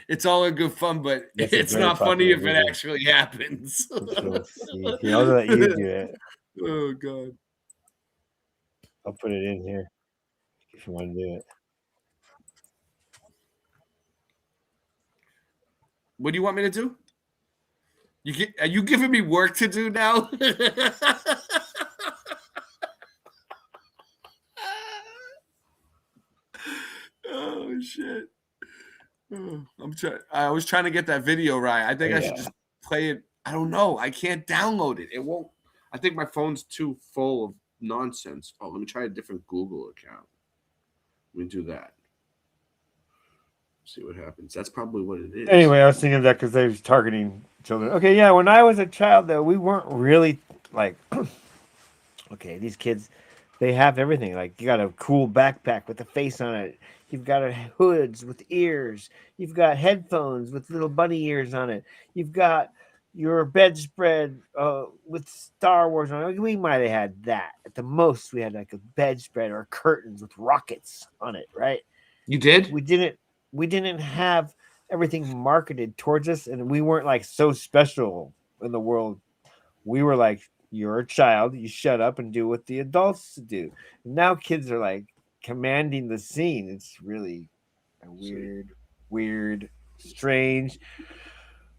Speaker 16: It's all in good fun, but
Speaker 15: That's a
Speaker 16: it's
Speaker 15: very
Speaker 16: not funny if
Speaker 15: popular
Speaker 16: it
Speaker 15: video.
Speaker 16: actually happens.
Speaker 15: Let's see. I'll let you do it.
Speaker 16: Oh god.
Speaker 15: I'll put it in here if you want to do it.
Speaker 16: What do you want me to do? Are you giving me work to do now? Oh shit. Oh, I was trying to get that video right. I think I should just play it. I don't know. I can't download it. It won't. I think my phone's too full of nonsense. Oh, let me try a different Google account. Let me do that. See what happens. That's probably what it is.
Speaker 15: Anyway, I was thinking of that because they was targeting children. Okay, yeah. When I was a child, though, we weren't really like, okay, these kids, They have everything. Like you got a cool backpack with a face on it. You've got hoods with ears. You've got headphones with little bunny ears on it. You've got your bedspread with Star Wars on it. We might have had that. At the most, we had like a bedspread or curtains with rockets on it, right?
Speaker 16: You did?
Speaker 15: We didn't have everything marketed towards us, and we weren't like so special in the world. We were like, you're a child, you shut up and do what the adults do. And now kids are like commanding the scene. It's really a weird, strange.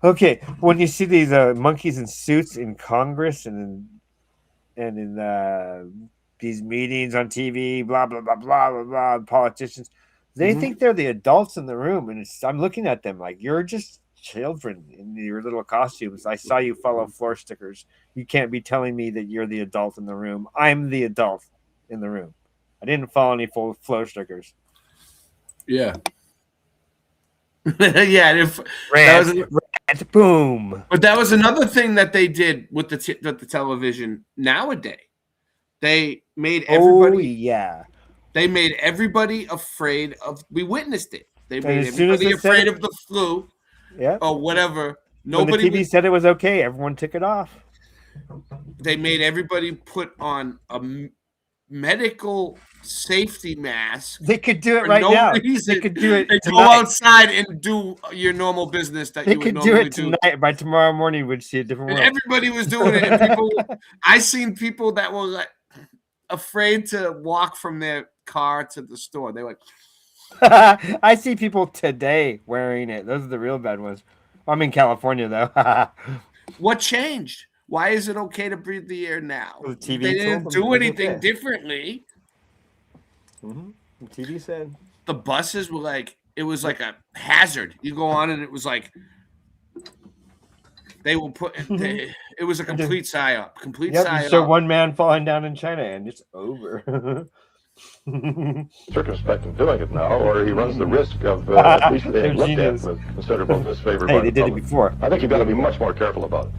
Speaker 15: Okay, when you see these monkeys in suits in Congress and in these meetings on TV, blah blah blah blah blah blah, politicians, they think they're the adults in the room, and I'm looking at them like you're just children in your little costumes. I saw you follow floor stickers. You can't be telling me that you're the adult in the room. I'm the adult in the room. I didn't follow any full floor stickers.
Speaker 16: Yeah. Yeah.
Speaker 15: Boom.
Speaker 16: But that was another thing that they did with the television nowadays. They made everybody. They made everybody afraid of. We witnessed it. They made everybody afraid of the flu.
Speaker 15: Yeah.
Speaker 16: Or whatever.
Speaker 15: Nobody. When the TV said it was okay, everyone took it off.
Speaker 16: They made everybody put on a medical safety mask.
Speaker 15: They could do it right now.
Speaker 16: Reason.
Speaker 15: They could do it.
Speaker 16: They go outside and do your normal business that
Speaker 15: they
Speaker 16: you would
Speaker 15: could
Speaker 16: normally
Speaker 15: do it tonight. By tomorrow morning, we'd see a different
Speaker 16: And
Speaker 15: world.
Speaker 16: everybody was doing it. And people, I seen people that were like afraid to walk from their car to the store. They were like,
Speaker 15: I see people today wearing it. Those are the real bad ones. I'm in California though.
Speaker 16: what changed? Why is it okay to breathe the air now?
Speaker 15: The TV
Speaker 16: they didn't
Speaker 15: told them
Speaker 16: do
Speaker 15: it was
Speaker 16: anything
Speaker 15: okay.
Speaker 16: differently.
Speaker 15: The TV said
Speaker 16: the buses were like, it was like a hazard. You go on and it was like they will put. It was a complete psyop. Complete psyop.
Speaker 15: You show one man falling down in China and it's over.
Speaker 14: Circumspect in doing it now, or he runs the risk of at least being looked at with considerable disfavor.
Speaker 15: Hey, they did it before.
Speaker 14: I think you've got to be much more careful about it.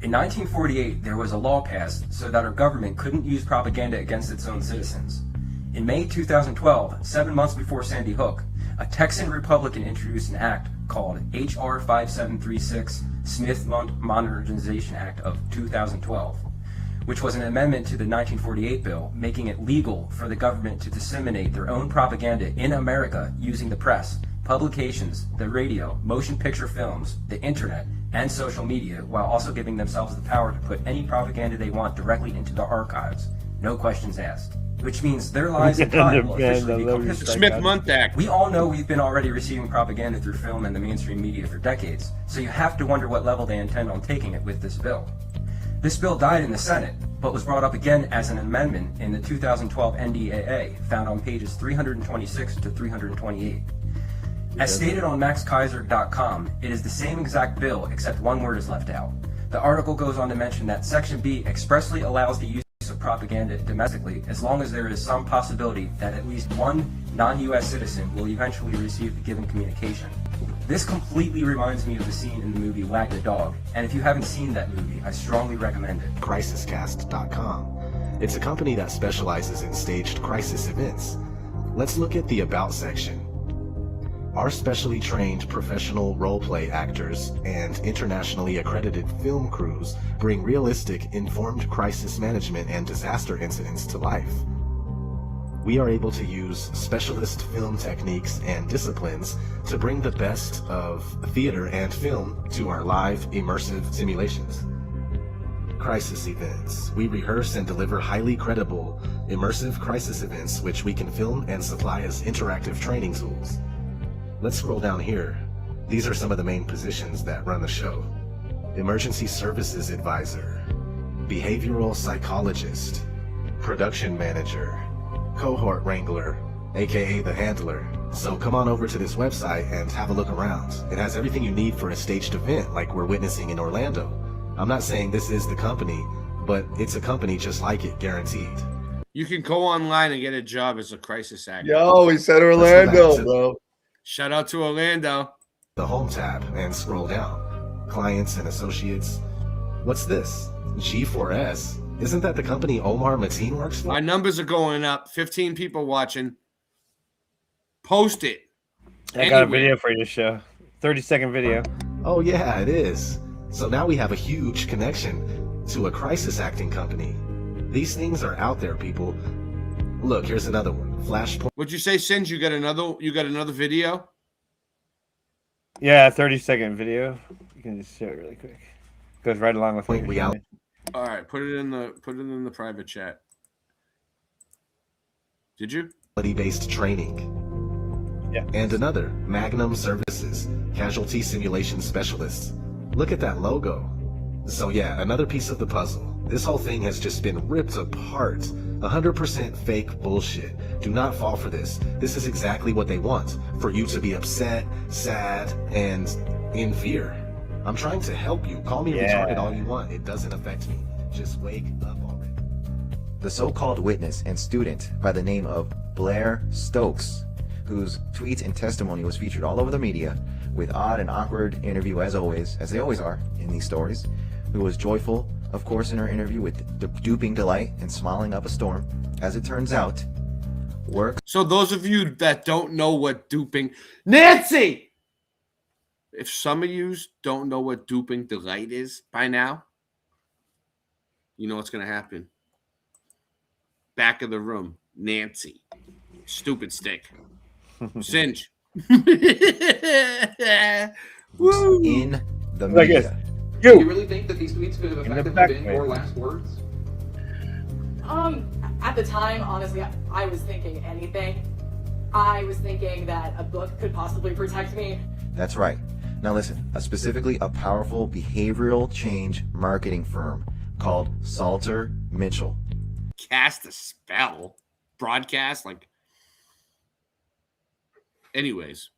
Speaker 5: In 1948, there was a law passed so that our government couldn't use propaganda against its own citizens. In May 2012, 7 months before Sandy Hook, a Texan Republican introduced an act called H.R. 5736, Smith Modernization Act of 2012, which was an amendment to the 1948 bill, making it legal for the government to disseminate their own propaganda in America using the press, publications, the radio, motion picture films, the internet, and social media, while also giving themselves the power to put any propaganda they want directly into the archives, no questions asked. Which means their lives and time will officially become history.
Speaker 16: Smith-Mundt Act.
Speaker 5: We all know we've been already receiving propaganda through film and the mainstream media for decades, so you have to wonder what level they intend on taking it with this bill. This bill died in the Senate, but was brought up again as an amendment in the 2012 NDAA, found on pages 326 to 328. As stated on maxkaiser.com, it is the same exact bill except one word is left out. The article goes on to mention that Section B expressly allows the use of propaganda domestically as long as there is some possibility that at least one non-US citizen will eventually receive the given communication. This completely reminds me of the scene in the movie Wag the Dog, and if you haven't seen that movie, I strongly recommend it.
Speaker 9: Crisiscast.com. It's a company that specializes in staged crisis events. Let's look at the About section. Our specially trained professional role-play actors and internationally accredited film crews bring realistic, informed crisis management and disaster incidents to life. We are able to use specialist film techniques and disciplines to bring the best of theater and film to our live, immersive simulations. Crisis events. We rehearse and deliver highly credible, immersive crisis events which we can film and supply as interactive training tools. Let's scroll down here. These are some of the main positions that run the show. Emergency Services Advisor, Behavioral Psychologist, Production Manager, Cohort Wrangler, aka The Handler. So come on over to this website and have a look around. It has everything you need for a staged event like we're witnessing in Orlando. I'm not saying this is the company, but it's a company just like it, guaranteed.
Speaker 16: You can go online and get a job as a crisis actor.
Speaker 17: Yo, he said Orlando, bro.
Speaker 16: Shout out to Orlando.
Speaker 9: The Home tab and scroll down. Clients and associates. What's this? G4S. Isn't that the company Omar Mateen works for?
Speaker 16: Our numbers are going up. 15 people watching. Post it.
Speaker 15: I got a video for you to show. 30-second video.
Speaker 9: Oh yeah, it is. So now we have a huge connection to a crisis acting company. These things are out there, people. Look, here's another one. Flashpoint.
Speaker 16: What'd you say, Singe? You got another video?
Speaker 15: Yeah, 30-second video. You can just show it really quick. Goes right along with what you're showing.
Speaker 16: All right, put it in the private chat. Did you?
Speaker 9: Based training.
Speaker 15: Yeah.
Speaker 9: And another, Magnum Services, Casualty Simulation Specialists. Look at that logo. So yeah, another piece of the puzzle. This whole thing has just been ripped apart. 100% fake bullshit. Do not fall for this. This is exactly what they want. For you to be upset, sad, and in fear. I'm trying to help you. Call me retarded all you want. It doesn't affect me. Just wake up already.
Speaker 4: The so-called witness and student by the name of Blair Stokes, whose tweets and testimony was featured all over the media, with odd and awkward interview as they always are in these stories, who was joyful, of course, in her interview with duping delight and smiling up a storm. As it turns out,
Speaker 16: So those of you that don't know what duping... Nancy! If some of you don't know what duping delight is by now, you know what's going to happen. Back of the room, Nancy. Stupid stick. Singe.
Speaker 4: in the media.
Speaker 26: Do you really think that these tweets could have effectively been your last words?
Speaker 11: At the time, honestly, I was thinking anything. I was thinking that a book could possibly protect me.
Speaker 4: That's right. Now listen, specifically a powerful behavioral change marketing firm called Salter Mitchell.
Speaker 16: Cast a spell. Broadcast, like... Anyways.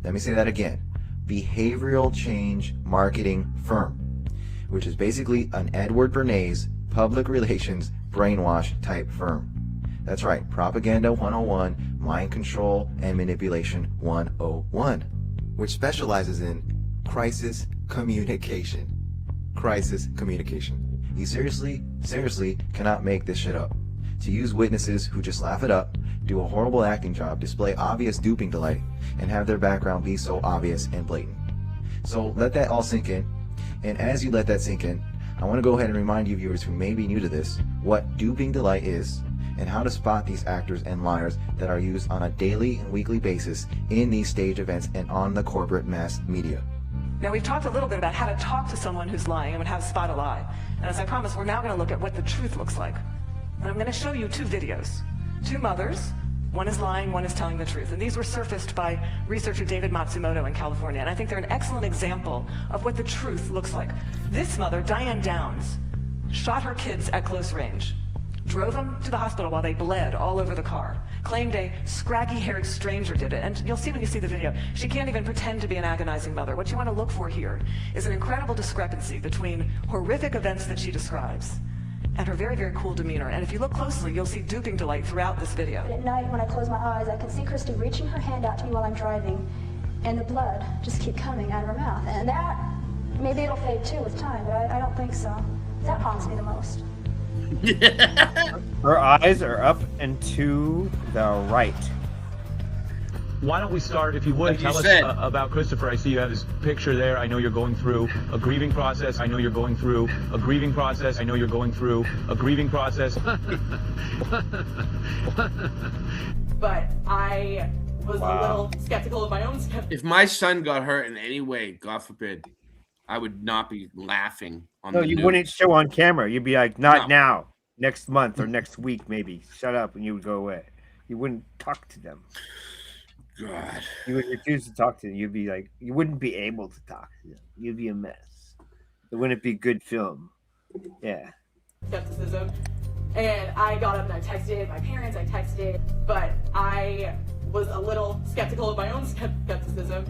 Speaker 4: Let me say that again. Behavioral change marketing firm, which is basically an Edward Bernays public relations brainwash type firm. That's right, Propaganda 101, Mind Control and Manipulation 101, which specializes in crisis communication. Crisis communication. You seriously cannot make this shit up. To use witnesses who just laugh it up, do a horrible acting job, display obvious duping delight, and have their background be so obvious and blatant. So let that all sink in. And as you let that sink in, I want to go ahead and remind you viewers who may be new to this what duping delight is and how to spot these actors and liars that are used on a daily and weekly basis in these stage events and on the corporate mass media.
Speaker 12: Now, we've talked a little bit about how to talk to someone who's lying and how to spot a lie. And as I promised, we're now going to look at what the truth looks like. And I'm going to show you two videos. Two mothers. One is lying, one is telling the truth. And these were surfaced by researcher David Matsumoto in California. And I think they're an excellent example of what the truth looks like. This mother, Diane Downs, shot her kids at close range, drove them to the hospital while they bled all over the car, claimed a scraggy-haired stranger did it. And you'll see when you see the video, she can't even pretend to be an agonizing mother. What you want to look for here is an incredible discrepancy between horrific events that she describes and her very, very cool demeanor. And if you look closely, you'll see duping delight throughout this video.
Speaker 18: At night, when I close my eyes, I can see Christy reaching her hand out to me while I'm driving, and the blood just keep coming out of her mouth. And that, maybe it'll fade too with time, but I don't think so. That haunts me the most.
Speaker 15: Her eyes are up and to the right.
Speaker 19: Why don't we start, if you would, tell us about Christopher. I see you have his picture there. I know you're going through a grieving process. I know you're going through a grieving process. I know you're going through a grieving process.
Speaker 11: But I was a little skeptical of my own skepticism.
Speaker 16: If my son got hurt in any way, God forbid, I would not be laughing on
Speaker 15: No,
Speaker 16: the
Speaker 15: you
Speaker 16: news.
Speaker 15: wouldn't show on camera. You'd be like, not now, next month or next week, maybe. Shut up, and you would go away. You wouldn't talk to them.
Speaker 16: God.
Speaker 15: You would refuse to talk to them. You'd be like, you wouldn't be able to talk to them. You'd be a mess. It wouldn't be good film. Yeah.
Speaker 11: Skepticism. And I got up and I texted my parents, I texted, but I was a little skeptical of my own skepticism.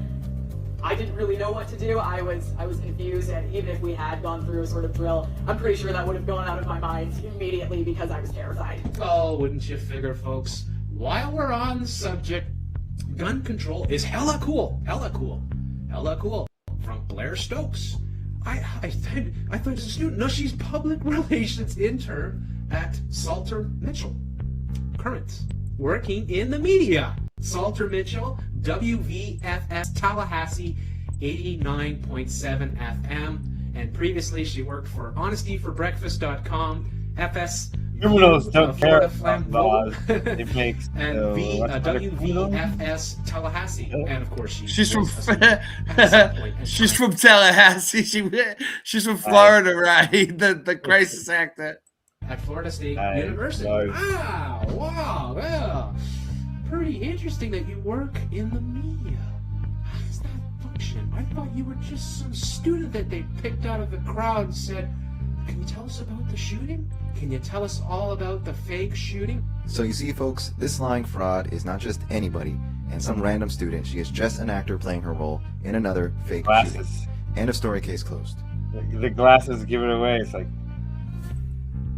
Speaker 11: I didn't really know what to do. I was confused, and even if we had gone through a sort of drill, I'm pretty sure that would have gone out of my mind immediately because I was terrified.
Speaker 21: Oh, wouldn't you figure, folks? While we're on the subject, gun control is hella cool. From Blair Stokes. I thought she's a student. No, she's public relations intern at Salter Mitchell. Current, working in the media. Salter Mitchell, WVFS Tallahassee, 89.7 FM. And previously she worked for honestyforbreakfast.com, FS
Speaker 15: Criminals don't care
Speaker 21: Florida
Speaker 15: about laws. It makes
Speaker 21: and WVFS Tallahassee, and of course
Speaker 16: she's from she's from Tallahassee. She's from Florida, right? The crisis actor
Speaker 21: at Florida State University. Wow, wow, well, pretty interesting that you work in the media. How does that function? I thought you were just some student that they picked out of the crowd and said, "Can you tell us about the shooting? Can you tell us all about the fake shooting?"
Speaker 4: So you see, folks, this lying fraud is not just anybody and some random student. She is just an actor playing her role in another fake shooting. End of story, case closed.
Speaker 15: The glasses give it away. It's like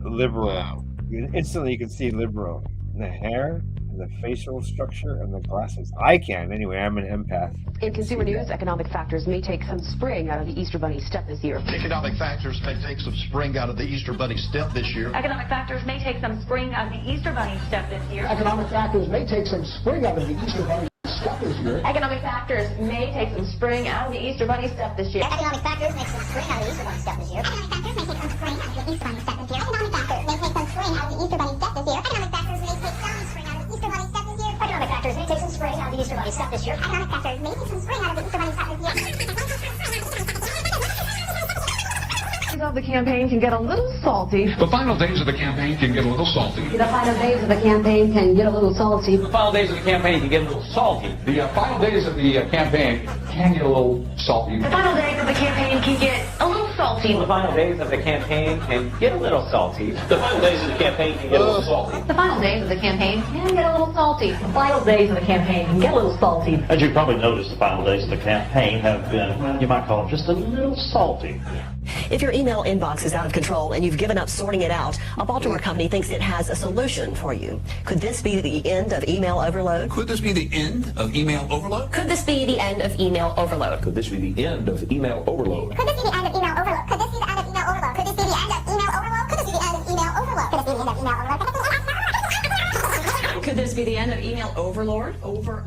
Speaker 15: liberal. Wow. Instantly you can see liberal. The hair, the facial structure, and the glasses. I can, anyway. I'm an empath.
Speaker 1: In consumer news, economic factors may take some spring out of the Easter Bunny step this year.
Speaker 7: Economic factors may take some spring out of the Easter Bunny step this year.
Speaker 1: Economic factors may take some spring out of the Easter Bunny step this year.
Speaker 7: Economic factors may take some spring out of the Easter Bunny step this year.
Speaker 1: Economic factors may take some spring out of the Easter Bunny step this year.
Speaker 8: Economic factors may take some spring out of the Easter Bunny step this year. Economic factors may take some spring out of the Easter Bunny step this year. Economic factors may take some spring out of the Easter Bunny step this year. Economic factors may take some spring out of the Easter Bunny step this year. Economic factors may take some spring out of the Easter Bunny step this year. Economic factors may take some spring out of the Easter Bunny step this year.
Speaker 1: Of the campaign can get a little salty.
Speaker 26: The final days of the campaign can get a little salty.
Speaker 1: The final days of the campaign can get a little salty.
Speaker 26: The final days of the campaign can get a little salty. The final days of the campaign can get a little salty.
Speaker 1: The final days of the campaign can get a little salty.
Speaker 20: The final days of the campaign can get a little salty. The final days of the campaign can get a little salty.
Speaker 1: The final days of the campaign can get a little salty. The final days of the campaign can get a little salty.
Speaker 20: As you probably noticed, the final days of the campaign have been, well, you might call them just a little salty.
Speaker 1: If your email inbox is out of control and you've given up sorting it out, a Baltimore company thinks it has a solution for you. Could this be the end of email overload?
Speaker 26: Could this be the end of email overload?
Speaker 1: Could this be the end of email overload?
Speaker 26: Could this be the end of email overload?
Speaker 8: Could this be the end of email overload? Could this be the end of email overload? Could this be the end of email overload? Could this be the end of email overload? Could this be the end of email overload?
Speaker 1: Could this be the end of email overlord?
Speaker 16: Overlord.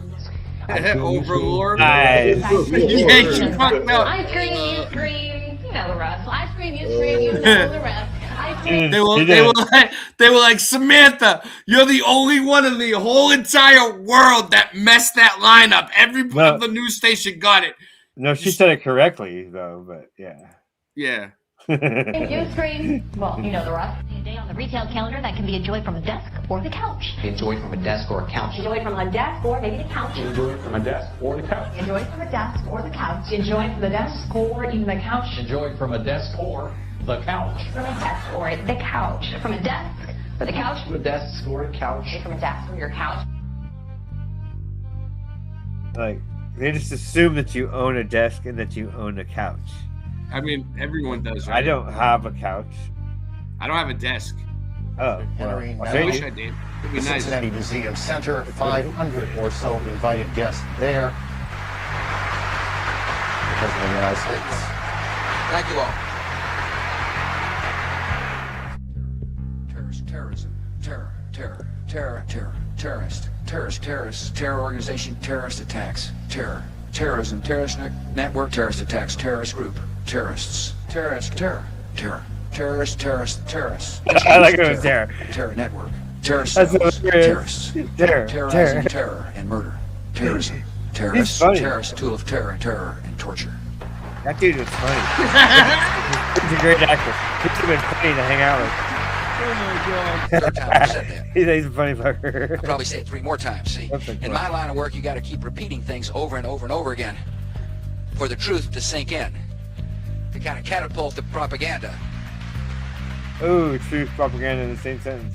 Speaker 1: Nice.
Speaker 16: Yeah, fucked up.
Speaker 1: I scream, you scream. You know the rest. I scream, you scream. You know the rest.
Speaker 16: They were like, Samantha, you're the only one in the whole entire world that messed that line up. Every of the news station got it.
Speaker 15: No, she said it correctly, though, but yeah.
Speaker 16: Yeah.
Speaker 1: You scream. Well, you know the rest.
Speaker 8: A day on the retail calendar that can be enjoyed from a desk or the couch.
Speaker 26: Enjoy from a desk or a couch.
Speaker 1: Enjoy from a desk or maybe the couch.
Speaker 26: Enjoy from a desk or the couch.
Speaker 1: Enjoy from a desk or the couch. Enjoy from the desk or even the couch.
Speaker 26: Enjoy from a desk or the couch.
Speaker 1: From a desk or the couch. From a desk or the couch.
Speaker 26: From a desk or a couch.
Speaker 1: From a desk or your couch.
Speaker 15: Like, they just assume that you own a desk and that you own a couch.
Speaker 16: I mean, everyone does, right?
Speaker 15: I don't have a couch.
Speaker 16: I don't have a desk.
Speaker 15: Oh,
Speaker 7: Entering
Speaker 16: I wish I did. It'd be
Speaker 7: the
Speaker 16: nice.
Speaker 7: Cincinnati Museum Center, 500 or so invited guests there. The President of the United States.
Speaker 26: Thank you all.
Speaker 7: Terror organization, terrorist attacks, terrorism, terrorist network, terrorist attacks, terrorist group, terrorists, terrorist, terror. Terrorists.
Speaker 15: I like it with terror.
Speaker 7: Terror network, terrorist
Speaker 15: That's
Speaker 7: cells,
Speaker 15: hilarious.
Speaker 7: terrorizing terror and murder, terrorism, terrorists,
Speaker 15: funny.
Speaker 7: terrorist tool of terror and torture.
Speaker 15: That dude was funny. He's a great actor. He's been funny to hang out with.
Speaker 7: Oh my God. Third time I've said that.
Speaker 15: He's a funny fucker.
Speaker 7: I'll probably say it 3 more times. See, in my line of work, you got to keep repeating things over and over and over again for the truth to sink in, to kind of catapult the propaganda.
Speaker 15: Ooh, truth propaganda in the same sentence.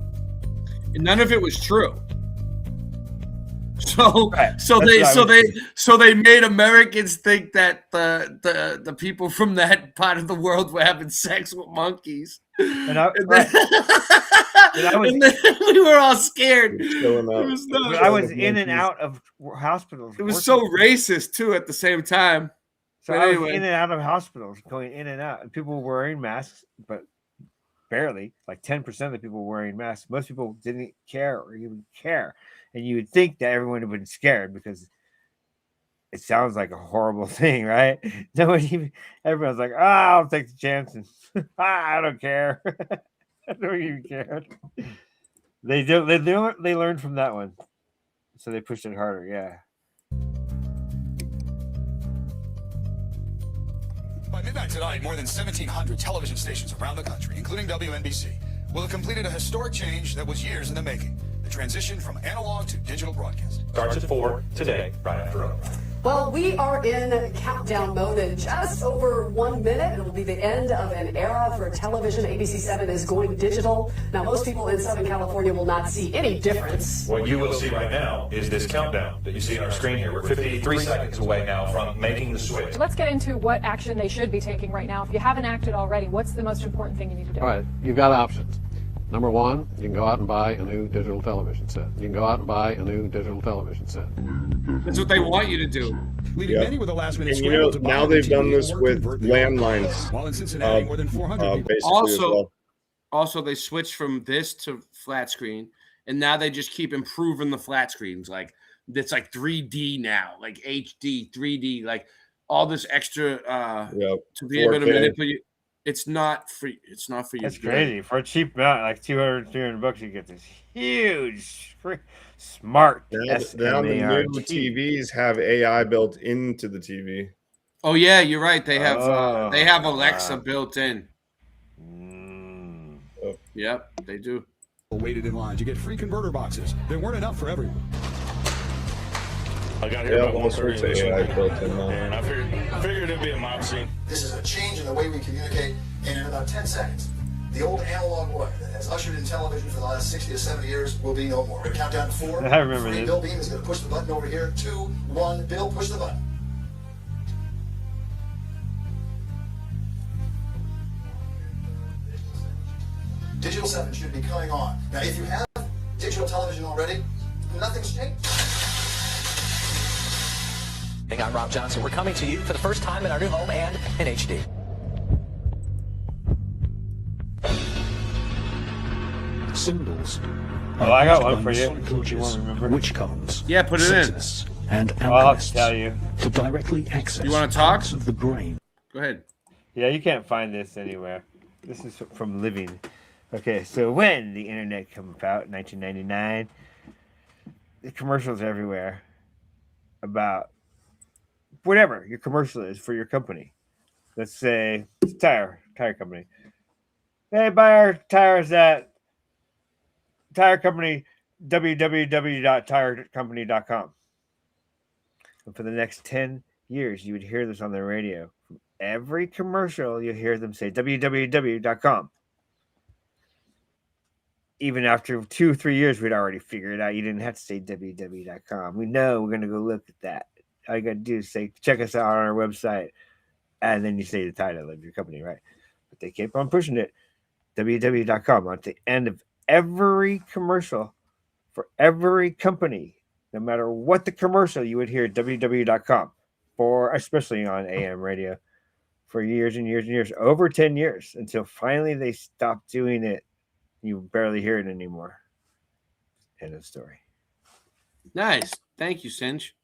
Speaker 16: And none of it was true. So they made Americans think that the people from that part of the world were having sex with monkeys. And then we were all scared.
Speaker 15: I was in and out of hospitals.
Speaker 16: It was so racist too at the same time.
Speaker 15: So I was in and out of hospitals, going in and out, and people were wearing masks, but barely. Like 10% of the people were wearing masks. Most people didn't care or even care. And you would think that everyone would have been scared because it sounds like a horrible thing, right? Everyone's like, I'll take the chance, and I don't care. I don't even care. They learned from that one, so they pushed it harder. Yeah.
Speaker 6: By midnight tonight, more than 1,700 television stations around the country, including WNBC, will have completed a historic change that was years in the making. The transition from analog to digital broadcasting.
Speaker 10: Starts at 4 today, right after 8.
Speaker 13: Well, we are in countdown mode. In just over 1 minute, it will be the end of an era for television. ABC7 is going digital. Now, most people in Southern California will not see any difference.
Speaker 10: What you will see right now is this countdown that you see on our screen here. We're 53 seconds away now from making the switch.
Speaker 23: Let's get into what action they should be taking right now. If you haven't acted already, what's the most important thing you need to do?
Speaker 24: All right, you've got options. Number one, you can go out and buy a new digital television set. You can go out and buy a new digital television set.
Speaker 16: That's what they want you to do.
Speaker 6: Leaving many with a last-minute
Speaker 17: and you know, now they've done this with landlines.
Speaker 6: While in Cincinnati, more than 400
Speaker 16: people. Also, they switched from this to flat screen, and now they just keep improving the flat screens. Like it's like 3D now, like HD, 3D, like all this extra to be able to manipulate. It's not free. It's not for you.
Speaker 15: That's crazy. For a cheap amount, like $200-$300, you get this huge, smart.
Speaker 17: Now the new TVs have AI built into the TV.
Speaker 16: Oh yeah, you're right. They have Alexa built in. Yep, they do.
Speaker 6: Waited in line to get free converter boxes. There weren't enough for everyone.
Speaker 10: I got here about 1:30, and I figured it'd be a mob scene.
Speaker 6: This is a change in the way we communicate, and in about 10 seconds, the old analog way that has ushered in television for the last 60 to 70 years will be no more. We're going to count down to 4.
Speaker 15: I remember this.
Speaker 6: Bill Beam is going to push the button over here. 2, 1, Bill, push the button. Digital 7 should be coming on. Now, if you have digital television already, nothing's changed.
Speaker 25: I'm Rob Johnson. We're coming to you for the first time in our new home and in HD.
Speaker 6: Symbols.
Speaker 15: Oh, I got one for you. You won't remember.
Speaker 6: Which comes?
Speaker 16: Yeah, put it in.
Speaker 6: And
Speaker 15: I'll have to tell you.
Speaker 6: To directly access.
Speaker 16: You want to talk?
Speaker 6: Of the brain.
Speaker 16: Go ahead.
Speaker 15: Yeah, you can't find this anywhere. This is from Living. Okay, so when the internet came about in 1999, the commercials everywhere about whatever your commercial is for your company. Let's say it's a tire company. Hey, buy our tires at tire company, www.tirecompany.com. And for the next 10 years, you would hear this on the radio. From every commercial, you hear them say www.com. Even after 2 or 3 years, we'd already figured it out. You didn't have to say www.com. We know we're going to go look at that. All you got to do is say, check us out on our website. And then you say the title of your company, right? But they keep on pushing it. www.com. At the end of every commercial for every company, no matter what the commercial, you would hear www.com, for especially on AM radio, for years and years and years, over 10 years, until finally they stopped doing it. You barely hear it anymore. End of story.
Speaker 16: Nice. Thank you, Cinch.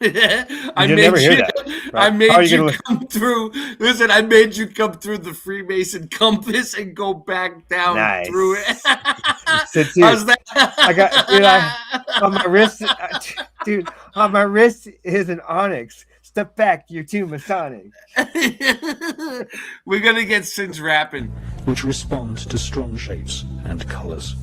Speaker 15: I
Speaker 16: made you come through. Listen, I made you come through the Freemason compass and go back down through it.
Speaker 15: How's that? I got on my wrist, dude. On my wrist is an onyx. Step back, you're too Masonic.
Speaker 16: We're gonna get Cinch rapping,
Speaker 6: which respond to strong shapes and colors.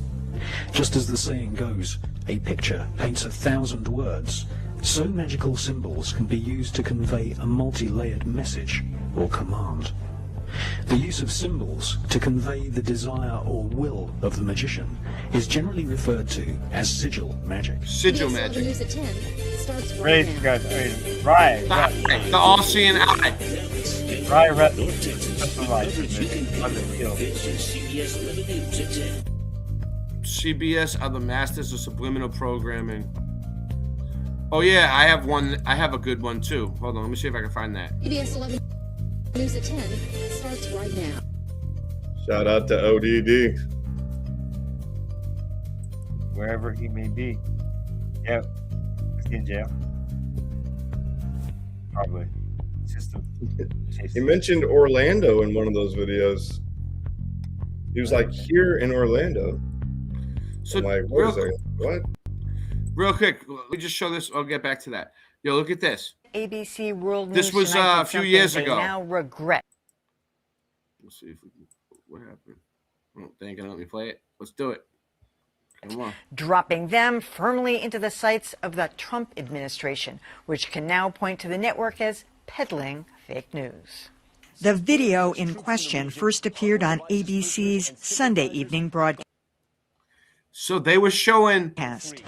Speaker 6: Just as the saying goes, a picture paints 1,000 words. So magical symbols can be used to convey a multi-layered message or command.
Speaker 5: The use of symbols to convey the desire or will of the magician is generally referred to as sigil magic.
Speaker 16: Sigil magic.
Speaker 9: News at 10 starts
Speaker 15: Right, guys. Right.
Speaker 16: The all-seeing eye.
Speaker 15: Right.
Speaker 16: CBS are the masters of subliminal programming. Oh yeah, I have one. I have a good one too. Hold on, let me see if I can find that.
Speaker 9: CBS 11 News at 10 starts right now.
Speaker 17: Shout out to ODD.
Speaker 15: Wherever he may be. Yep. Is he in jail? Probably. System.
Speaker 17: He mentioned Orlando in one of those videos. He was like, here in Orlando.
Speaker 16: So
Speaker 17: I'm like, wait a second. What?
Speaker 16: Real quick, let me just show this. I'll get back to that. Yo, look at this.
Speaker 12: ABC World News.
Speaker 16: This was a few years ago.
Speaker 12: Now regret.
Speaker 16: Let's see if we can. What happened? Oh, they ain't gonna let me play it. Let's do it. Come on.
Speaker 12: Dropping them firmly into the sights of the Trump administration, which can now point to the network as peddling fake news. The video in question first appeared on ABC's Sunday evening broadcast.
Speaker 16: So they were showing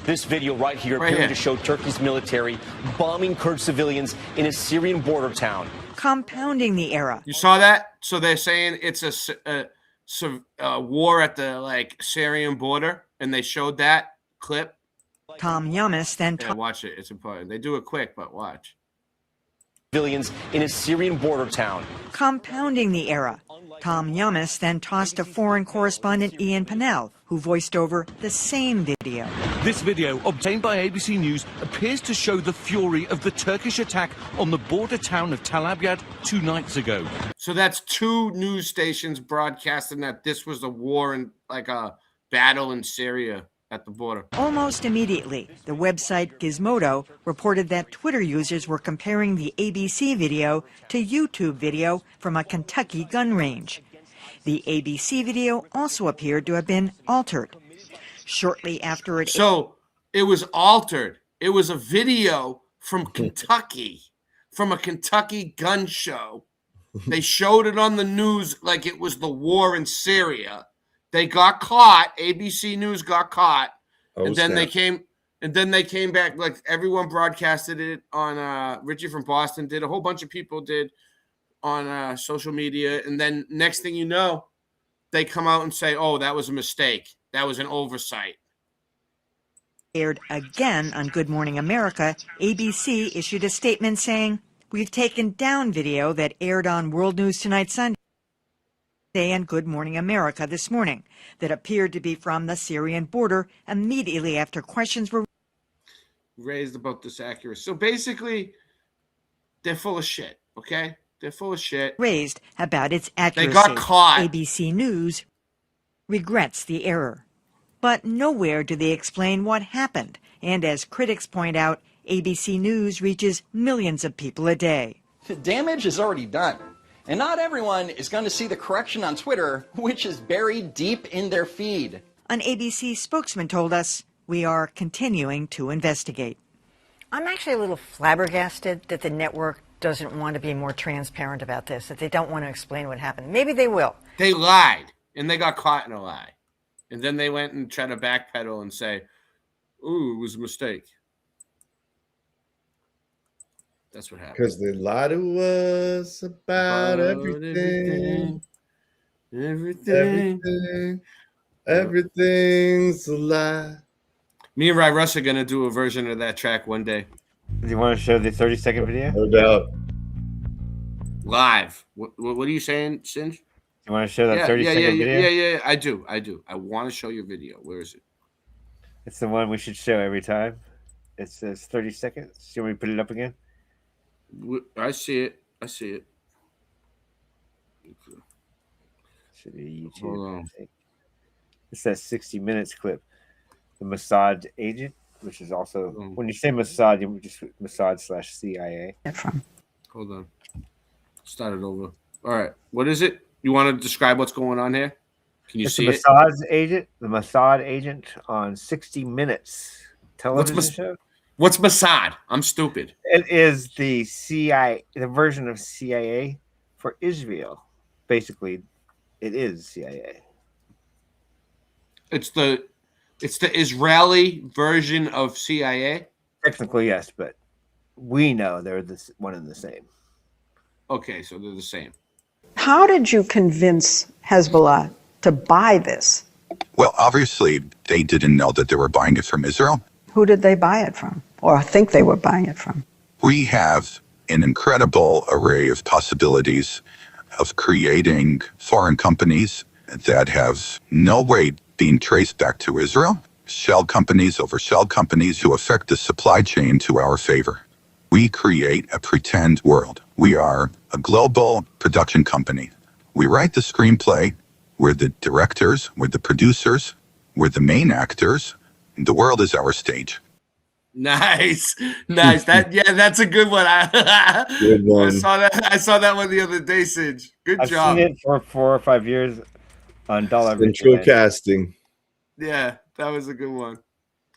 Speaker 14: this video right here
Speaker 16: Right
Speaker 14: appearing
Speaker 16: here.
Speaker 14: to show Turkey's military bombing Kurd civilians in a Syrian border town.
Speaker 12: Compounding the era.
Speaker 16: You saw that? So they're saying it's a war at the Syrian border, and they showed that clip.
Speaker 12: Tom Yamas then
Speaker 16: Yeah, watch it. It's important. They do it quick, but watch.
Speaker 14: Civilians in a Syrian border town.
Speaker 12: Compounding the era. Tom Yamas then tossed to foreign correspondent Ian Pennell, who voiced over the same video.
Speaker 18: This video, obtained by ABC News, appears to show the fury of the Turkish attack on the border town of Tal Abyad 2 nights ago.
Speaker 16: So that's two news stations broadcasting that this was a war and like a battle in Syria at the border.
Speaker 12: Almost immediately, the website Gizmodo reported that Twitter users were comparing the ABC video to YouTube video from a Kentucky gun range. The ABC video also appeared to have been altered. Shortly after it...
Speaker 16: So it was altered. It was a video from Kentucky, from a Kentucky gun show. They showed it on the news like it was the war in Syria. They got caught. ABC News got caught, and then they came. And then they came back. Like everyone broadcasted it on. Richie from Boston did. A whole bunch of people did on social media. And then next thing you know, they come out and say, "Oh, that was a mistake. That was an oversight."
Speaker 12: Aired again on Good Morning America, ABC issued a statement saying, "We've taken down video that aired on World News Tonight Sunday and Good Morning America this morning that appeared to be from the Syrian border immediately after questions were
Speaker 16: raised about this accuracy." So basically, they're full of shit, okay? They're full of shit.
Speaker 12: raised about its accuracy.
Speaker 16: They got caught.
Speaker 12: ABC News regrets the error. But nowhere do they explain what happened. And as critics point out, ABC News reaches millions of people a day.
Speaker 19: The damage is already done. And not everyone is going to see the correction on Twitter, which is buried deep in their feed.
Speaker 12: An ABC spokesman told us, "We are continuing to investigate." I'm actually a little flabbergasted that the network doesn't want to be more transparent about this, that they don't want to explain what happened. Maybe they will.
Speaker 16: They lied, and they got caught in a lie. And then they went and tried to backpedal and say, "Ooh, it was a mistake." That's what happened.
Speaker 17: Because they lied to us about everything. Everything's a lie.
Speaker 16: Me and Ry Russ are going to do a version of that track one day.
Speaker 15: Do you want to show the 30-second video?
Speaker 17: No doubt.
Speaker 16: Live. What are you saying, Sinj?
Speaker 15: You want to show that 30-second video?
Speaker 16: Yeah, I do. I want to show your video. Where is it?
Speaker 15: It's the one we should show every time. It says 30 seconds. You want me to put it up again?
Speaker 16: I see it.
Speaker 15: Should be YouTube.
Speaker 16: Hold on.
Speaker 15: I think. It's that 60 minutes clip. The Mossad agent, which is also when you say Mossad, you just Mossad/CIA.
Speaker 16: Hold on. Start it over. All right. What is it? You want to describe what's going on here? Can you
Speaker 15: It's
Speaker 16: see
Speaker 15: the
Speaker 16: it?
Speaker 15: The Mossad agent on 60 Minutes television show.
Speaker 16: What's Mossad? I'm stupid.
Speaker 15: It is the CIA, the version of CIA for Israel, basically, it is CIA.
Speaker 16: It's the Israeli version of CIA.
Speaker 15: Technically, yes, but we know they're one and the same.
Speaker 16: Okay, so they're the same.
Speaker 2: How did you convince Hezbollah to buy this?
Speaker 4: Well, obviously, they didn't know that they were buying it from Israel.
Speaker 2: Who did they buy it from, or think they were buying it from?
Speaker 4: We have an incredible array of possibilities of creating foreign companies that have no way being traced back to Israel, shell companies over shell companies who affect the supply chain to our favor. We create a pretend world. We are a global production company. We write the screenplay. We're the directors. We're the producers. We're the main actors. The world is our stage.
Speaker 16: Nice. That's a good one.
Speaker 17: Good one.
Speaker 16: I saw that one the other day, Sidge. Good job.
Speaker 15: I've seen it for 4 or 5 years on Dollar
Speaker 17: Central Casting.
Speaker 16: Yeah, that was a good one.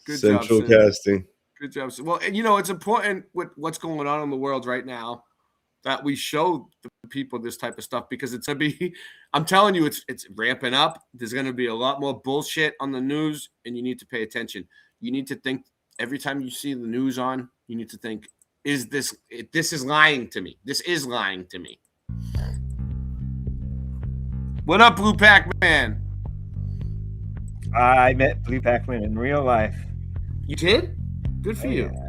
Speaker 16: Good
Speaker 17: Central
Speaker 16: job, Sid.
Speaker 17: Casting.
Speaker 16: Good job. Well, and it's important with what's going on in the world right now that we show the people this type of stuff, because it's gonna be, I'm telling you, it's ramping up. There's gonna be a lot more bullshit on the news, and you need to pay attention. You need to think every time you see the news on, you need to think, this is lying to me. This is lying to me. What up, Blue Pac-Man?
Speaker 15: I met Blue Pac-Man in real life.
Speaker 16: You did? Good for you.
Speaker 15: Yeah.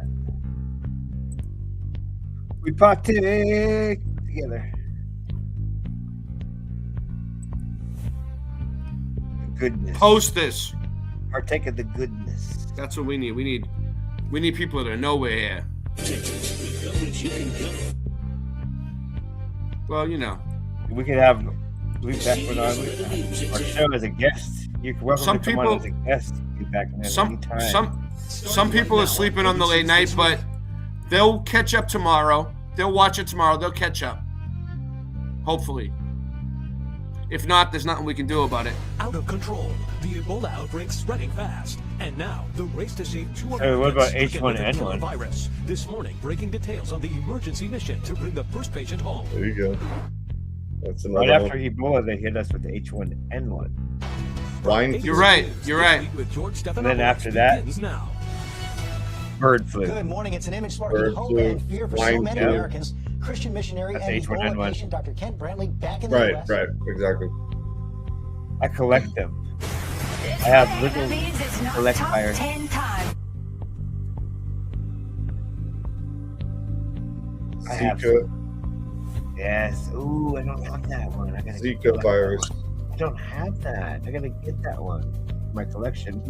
Speaker 15: We partake together. Goodness.
Speaker 16: Post this.
Speaker 15: Partake of the goodness.
Speaker 16: That's what we need. We need people that are nowhere here. Well,
Speaker 15: we could have Blue Pac-Man on our show as a guest. You can welcome
Speaker 16: some
Speaker 15: to come
Speaker 16: people
Speaker 15: on as a guest. Blue Pac-Man
Speaker 16: some people are sleeping on the late night, but they'll catch up tomorrow. They'll watch it tomorrow. They'll catch up. Hopefully. If not, there's nothing we can do about it.
Speaker 5: Out of control. The Ebola outbreak spreading fast. And now, the race to save 2
Speaker 15: Hey, what about
Speaker 5: Americans to get rid of the
Speaker 15: H1N1?
Speaker 5: virus. This morning, breaking details on the emergency mission to bring the first patient home.
Speaker 17: There you go. That's another
Speaker 15: Right
Speaker 17: one.
Speaker 15: after Ebola, they hit us with the H1N1.
Speaker 17: Wine.
Speaker 16: You're right. You're right.
Speaker 15: And then after that,
Speaker 5: now.
Speaker 15: Bird flu.
Speaker 7: Good morning. It's an image sparking
Speaker 17: Bird
Speaker 7: hope
Speaker 17: flu,
Speaker 7: and fear for so
Speaker 17: swine
Speaker 7: many
Speaker 17: flu.
Speaker 7: Americans. Christian missionary
Speaker 15: That's
Speaker 7: and Ebola
Speaker 15: H1N1.
Speaker 7: patient Dr. Kent Brantley back in the
Speaker 17: Right,
Speaker 7: U.S.
Speaker 17: right, exactly.
Speaker 15: I collect them. I have little collect fires. I have
Speaker 17: Zika,
Speaker 15: yes. Ooh, I don't have that one. I gotta
Speaker 17: Zika
Speaker 15: collect
Speaker 17: virus.
Speaker 15: that one. I don't have that. I gotta get that one. My collection.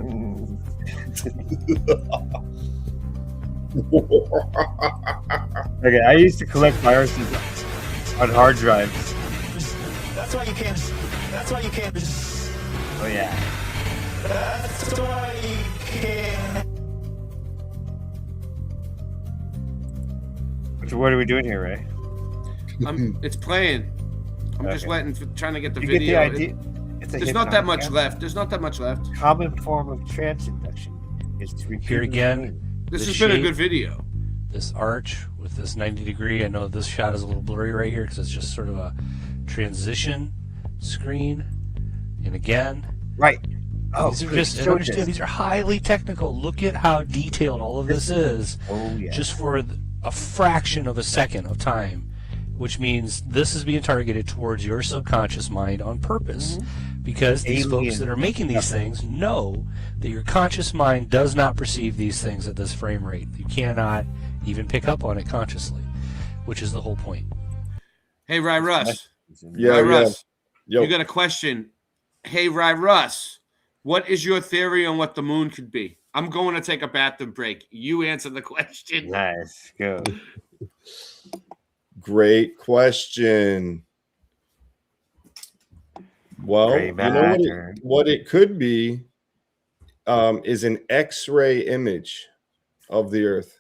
Speaker 15: Okay, I used to collect viruses on hard drives.
Speaker 7: That's why you can't. That's why you can't.
Speaker 15: Oh yeah.
Speaker 7: That's why you can't.
Speaker 15: So what are we doing here, Ray?
Speaker 16: It's playing. I'm just trying to get the video.
Speaker 15: Get the idea.
Speaker 16: There's not that much left. There's not that much left.
Speaker 15: Common form of transinduction is to repeat.
Speaker 11: Here again.
Speaker 16: This has
Speaker 11: the
Speaker 16: been a
Speaker 11: shape,
Speaker 16: good video.
Speaker 11: This arch with this 90 degree. I know this shot is a little blurry right here because it's just sort of a transition screen. And again.
Speaker 15: Right. Oh,
Speaker 11: these are just, I understand these are highly technical. Look at how detailed all of this is.
Speaker 15: Oh, yeah.
Speaker 11: Just for a fraction of a second of time, which means this is being targeted towards your subconscious mind on purpose. Because these folks that are making these things know that your conscious mind does not perceive these things at this frame rate. You cannot even pick up on it consciously, which is the whole point.
Speaker 16: Hey, Ry Russ.
Speaker 17: Yeah,
Speaker 16: Russ.
Speaker 17: Yo.
Speaker 16: You got a question. Hey, Ry Russ, what is your theory on what the moon could be? I'm going to take a bathroom break. You answer the question.
Speaker 15: Nice. Go.
Speaker 17: Great question. Well, you know what it could be is an X-ray image of the Earth.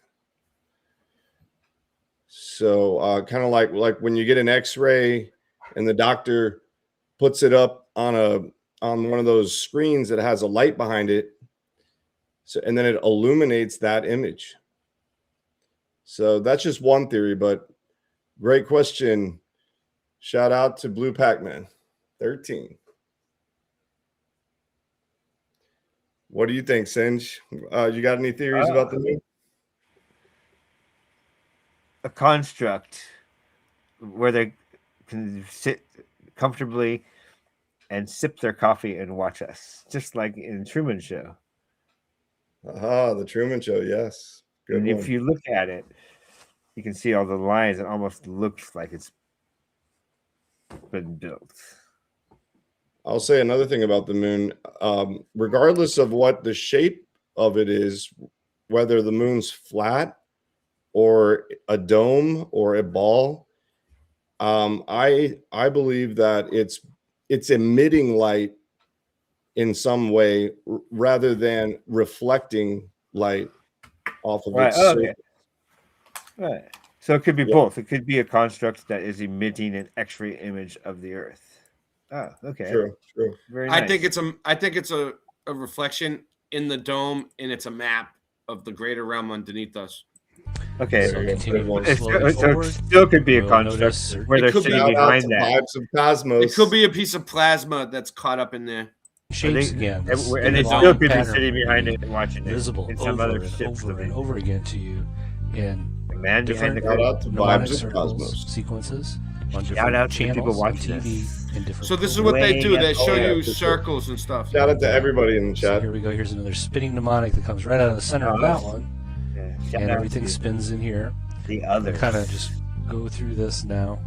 Speaker 17: So kind of like when you get an X-ray and the doctor puts it up on one of those screens that has a light behind it. So and then it illuminates that image. So that's just one theory, but great question. Shout out to Blue Pac-Man 13. What do you think, Singe? You got any theories about the moon?
Speaker 15: A construct where they can sit comfortably and sip their coffee and watch us, just like in Truman Show.
Speaker 17: The Truman Show, yes. Good
Speaker 15: And
Speaker 17: one.
Speaker 15: if you look at it, you can see all the lines. It almost looks like it's been built.
Speaker 17: I'll say another thing about the moon. Regardless of what the shape of it is, whether the moon's flat or a dome or a ball, I believe that it's emitting light in some way rather than reflecting light off of its surface.
Speaker 15: Right. So it could be both. It could be a construct that is emitting an X-ray image of the Earth. Oh, okay.
Speaker 17: True.
Speaker 15: Very nice.
Speaker 16: I think it's a reflection in the dome, and it's a map of the greater realm underneath us.
Speaker 15: Okay.
Speaker 11: So continuing
Speaker 15: So
Speaker 11: slowly
Speaker 15: it
Speaker 11: forward,
Speaker 15: still could be a
Speaker 11: you'll
Speaker 15: construct
Speaker 11: notice
Speaker 15: where they're
Speaker 16: It could be
Speaker 15: sitting behind that.
Speaker 17: Vibes of Cosmos.
Speaker 16: It could be a piece of plasma that's caught up in there.
Speaker 11: shapes again. This
Speaker 15: And they
Speaker 11: long
Speaker 15: still could be
Speaker 11: pattern
Speaker 15: sitting
Speaker 11: will
Speaker 15: behind
Speaker 11: be
Speaker 15: it and watching it.
Speaker 11: visible
Speaker 15: in some
Speaker 11: over
Speaker 15: other
Speaker 11: and
Speaker 15: ships.
Speaker 11: over and over again to you in
Speaker 15: Man behind
Speaker 11: different
Speaker 15: the
Speaker 17: Shout out to
Speaker 11: mnemonic
Speaker 17: Vibes of
Speaker 11: circles,
Speaker 17: Cosmos.
Speaker 11: sequences on
Speaker 15: Shout
Speaker 11: different
Speaker 15: out to the people
Speaker 11: channels on
Speaker 15: watching
Speaker 11: TV
Speaker 15: this.
Speaker 11: and different.
Speaker 16: So this is what they do. They show
Speaker 17: yeah,
Speaker 16: you
Speaker 17: for sure.
Speaker 16: circles and stuff.
Speaker 17: Shout out to everybody in the
Speaker 11: So
Speaker 17: chat.
Speaker 11: here we go. Here's another spinning mnemonic that comes right out of the center of that one,
Speaker 15: Shout
Speaker 11: and
Speaker 15: out
Speaker 11: everything
Speaker 15: to
Speaker 11: spins in here.
Speaker 15: the others.
Speaker 11: Kind of just go through this now.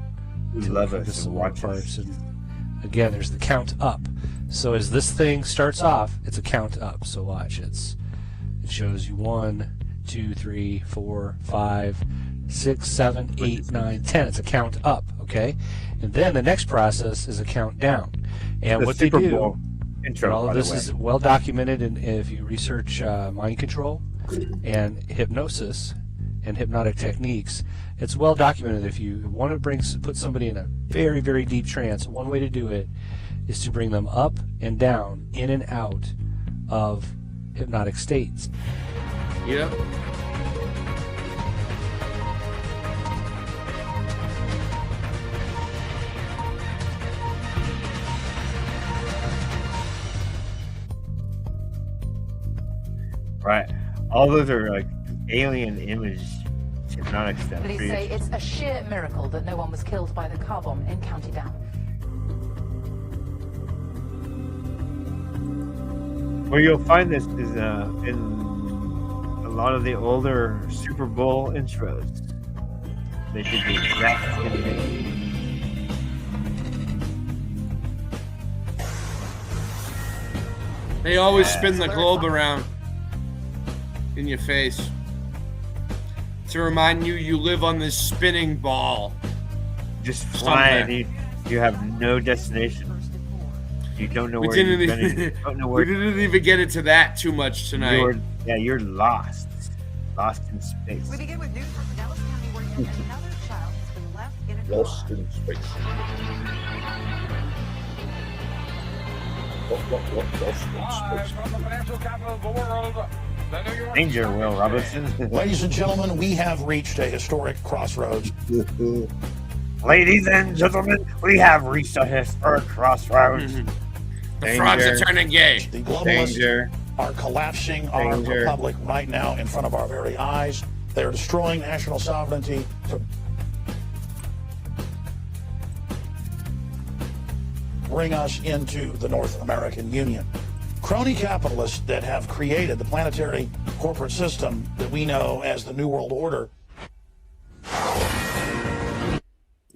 Speaker 15: We
Speaker 11: to
Speaker 15: love
Speaker 11: look
Speaker 15: us
Speaker 11: at some
Speaker 15: and
Speaker 11: more
Speaker 15: watch
Speaker 11: parts.
Speaker 15: us.
Speaker 11: And again, there's the count up. So as this thing starts off, it's a count up. So watch, it shows you 1, 2, 3, 4, 5, 6, 7, 8, 9, 10. It's a count up, okay? And then the next process is a count down. And
Speaker 15: The
Speaker 11: what they
Speaker 15: Super
Speaker 11: do,
Speaker 15: Bowl intro,
Speaker 11: and all
Speaker 15: by
Speaker 11: of
Speaker 15: the
Speaker 11: this
Speaker 15: way.
Speaker 11: is well documented, and if you research mind control and hypnosis and hypnotic techniques, it's well documented. If you want to put somebody in a very, very deep trance, one way to do it is to bring them up and down, in and out of hypnotic states.
Speaker 16: Yep.
Speaker 15: Right. All those are like alien image hypnotic stuff.
Speaker 1: Police say it's a sheer miracle that no one was killed by the car bomb in County Down.
Speaker 15: Where you'll find this is in a lot of the older Super Bowl intros. They did the exact same thing.
Speaker 16: They always spin the globe around in your face to remind you you live on this spinning ball.
Speaker 15: Just
Speaker 16: Somewhere.
Speaker 15: flying. You have no destination. You don't know
Speaker 16: We
Speaker 15: where
Speaker 16: didn't
Speaker 15: you're gonna.
Speaker 16: even,
Speaker 15: You don't know
Speaker 16: we
Speaker 15: where
Speaker 16: didn't even get into that too much tonight.
Speaker 15: you're lost. Lost in space.
Speaker 12: We begin with news from Dallas County where yet another child has been left in a
Speaker 17: Lost in space.
Speaker 15: Danger, Will Robinson.
Speaker 3: Ladies and gentlemen, we have reached a historic crossroads.
Speaker 15: Ladies and gentlemen, we have reached a historic crossroads.
Speaker 16: The frogs are turning gay.
Speaker 3: The globalists are collapsing our republic right now in front of our very eyes. They're destroying national sovereignty to bring us into the North American Union. Crony capitalists that have created the planetary corporate system that we know as the New World Order.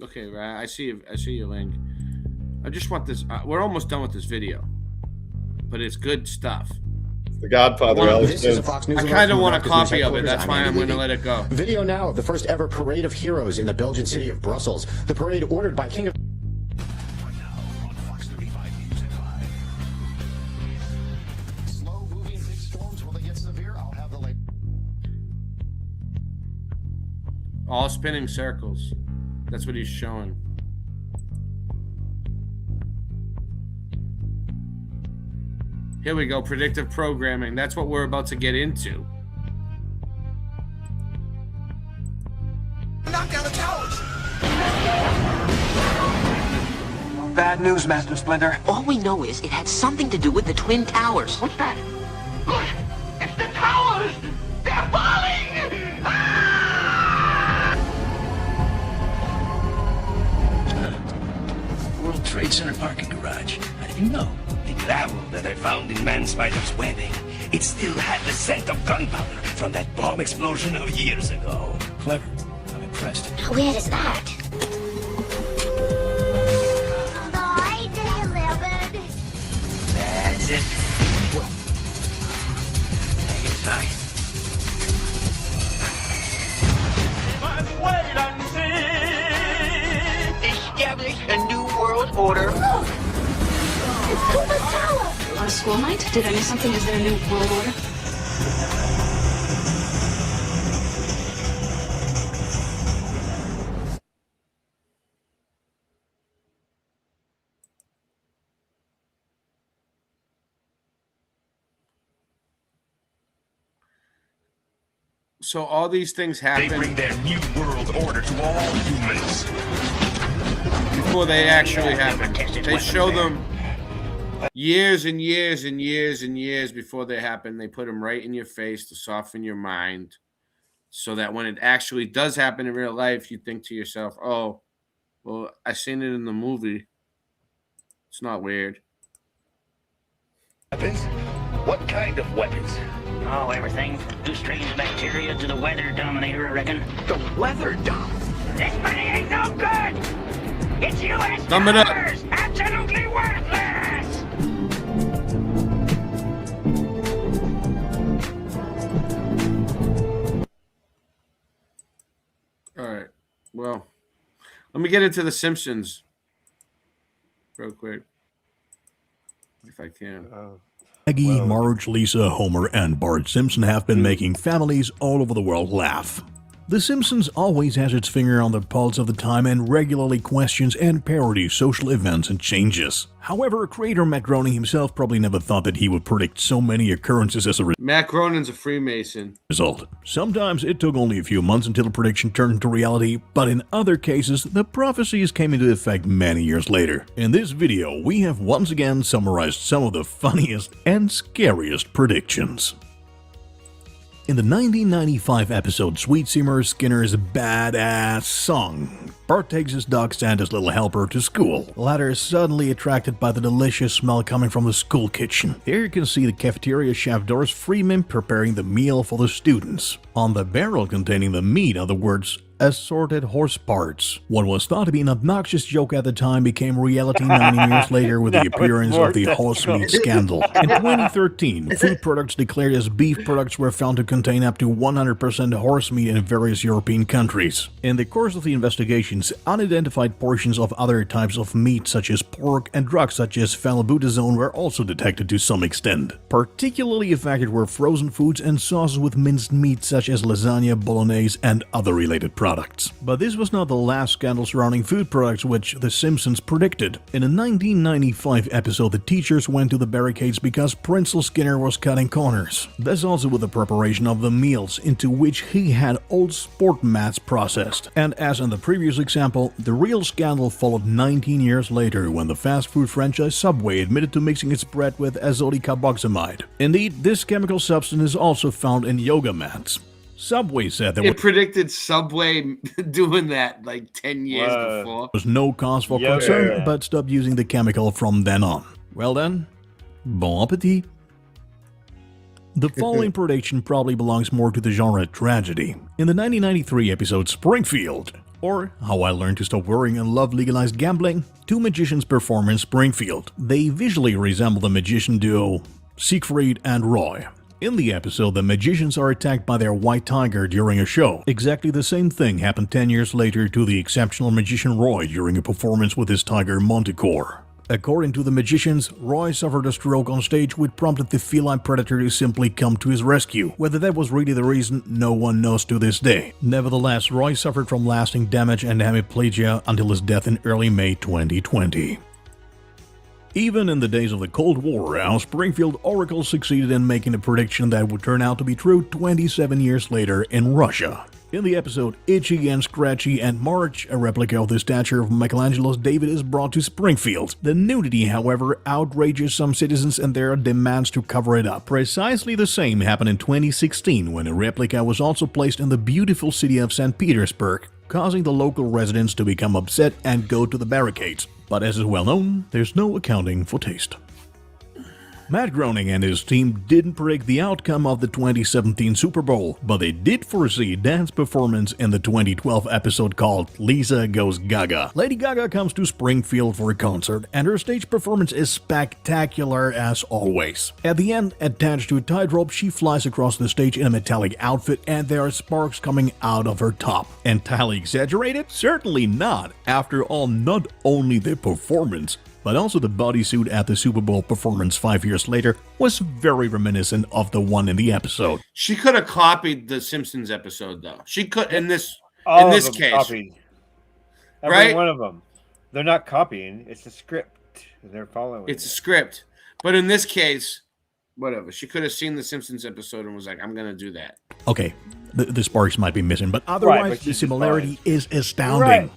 Speaker 16: Okay, right. I see your link. I just want this. We're almost done with this video, but it's good stuff.
Speaker 17: The Godfather.
Speaker 16: This is a Fox News. I kind of want a copy of it. That's why I'm going to let it go.
Speaker 20: Video now of the first ever parade of heroes in the Belgian city of Brussels. The parade ordered by King of... Slow-moving big storms, will they get severe? I'll have the
Speaker 16: All spinning circles. That's what he's showing. Here we go. Predictive programming. That's what we're about to get into.
Speaker 7: Knock down the towers.
Speaker 8: bad news, Master Splinter.
Speaker 13: All we know is it had something to do with the Twin Towers.
Speaker 8: What's that? Look! It's the towers! They're falling!
Speaker 21: World Trade Center parking garage. How did you know? The gravel that I found in Man Spider's webbing. It still had the scent of gunpowder from that bomb explosion of years ago. Clever. I'm impressed.
Speaker 9: How weird is that?
Speaker 21: That's it. Hang it tight.
Speaker 8: But wait and see!
Speaker 13: Establish a new world order.
Speaker 9: Look! It's Koopa's tower! On a school night? Did I miss something? Is there a new world order?
Speaker 16: So all these things happen.
Speaker 21: They bring their new world order to all humans.
Speaker 16: Before they actually happen. They show them years and years and years and years before they happen. They put them right in your face to soften your mind so that when it actually does happen in real life, you think to yourself, oh, well, I seen it in the movie. It's not weird.
Speaker 21: Weapons? What kind of weapons?
Speaker 13: Oh, everything from two strange bacteria to the weather dominator, I reckon.
Speaker 21: The weather dom.
Speaker 13: This money ain't no good! It's U.S.
Speaker 16: Thumb it up.
Speaker 13: dollars! Absolutely worthless!
Speaker 16: All right. Well, let me get into The Simpsons real quick, if I can.
Speaker 22: Maggie, Marge, Lisa, Homer, and Bart Simpson have been making families all over the world laugh. The Simpsons always has its finger on the pulse of the time and regularly questions and parodies social events and changes. However, creator Matt Groening himself probably never thought that he would predict so many occurrences as a
Speaker 16: Matt Groening's a Freemason.
Speaker 22: result. Sometimes it took only a few months until a prediction turned into reality, but in other cases, the prophecies came into effect many years later. In this video, we have once again summarized some of the funniest and scariest predictions. In the 1995 episode Sweet Seymour Skinner's Badass Song, Bart takes his dog Santa's little helper to school. The latter is suddenly attracted by the delicious smell coming from the school kitchen. Here you can see the cafeteria chef Doris Freeman preparing the meal for the students. On the barrel containing the meat are the words assorted horse parts. What was thought to be an obnoxious joke at the time became reality 90 years later with the appearance of the horse meat scandal. In 2013, food products declared as beef products were found to contain up to 100% horse meat in various European countries. In the course of the investigations, unidentified portions of other types of meat such as pork and drugs such as phenylbutazone were also detected to some extent. Particularly affected were frozen foods and sauces with minced meat such as lasagna, bolognese, and other related products. But this was not the last scandal surrounding food products which The Simpsons predicted. In a 1995 episode, the teachers went to the barricades because Principal Skinner was cutting corners. This also with the preparation of the meals, into which he had old sport mats processed. And as in the previous example, the real scandal followed 19 years later when the fast food franchise Subway admitted to mixing its bread with azotic carboxamide. Indeed, this chemical substance is also found in yoga mats. Subway said there
Speaker 16: It predicted Subway doing that like 10 years before.
Speaker 22: was no cause for concern, but stopped using the chemical from then on. Well then, bon appetit. The following prediction probably belongs more to the genre tragedy. In the 1993 episode Springfield, or How I Learned to Stop Worrying and Love Legalized Gambling, two magicians perform in Springfield. They visually resemble the magician duo Siegfried and Roy. In the episode, the magicians are attacked by their white tiger during a show. Exactly the same thing happened 10 years later to the exceptional magician Roy during a performance with his tiger Manticore. According to the magicians, Roy suffered a stroke on stage which prompted the feline predator to simply come to his rescue. Whether that was really the reason, no one knows to this day. Nevertheless, Roy suffered from lasting damage and hemiplegia until his death in early May 2020. Even in the days of the Cold War, our Springfield Oracle succeeded in making a prediction that would turn out to be true 27 years later in Russia. In the episode, Itchy and Scratchy and March, a replica of the statue of Michelangelo's David, is brought to Springfield. The nudity, however, outrages some citizens and their demands to cover it up. Precisely the same happened in 2016 when a replica was also placed in the beautiful city of St. Petersburg, causing the local residents to become upset and go to the barricades. But as is well known, there's no accounting for taste. Matt Groening and his team didn't predict the outcome of the 2017 Super Bowl, but they did foresee Dan's performance in the 2012 episode called Lisa Goes Gaga. Lady Gaga comes to Springfield for a concert, and her stage performance is spectacular as always. At the end, attached to a tightrope, she flies across the stage in a metallic outfit, and there are sparks coming out of her top. Entirely exaggerated? Certainly not. After all, not only the performance, but also the bodysuit at the Super Bowl performance 5 years later was very reminiscent of the one in the episode.
Speaker 16: She could have copied the Simpsons episode, though. She could in this case,
Speaker 15: copied. Every
Speaker 16: right?
Speaker 15: one of them. They're not copying. It's a script. They're following.
Speaker 16: It's a script, but in this case, whatever. She could have seen the Simpsons episode and was like, "I'm going to do that."
Speaker 22: Okay, the sparks might be missing, but otherwise
Speaker 15: but
Speaker 22: the similarity is astounding.
Speaker 15: Right.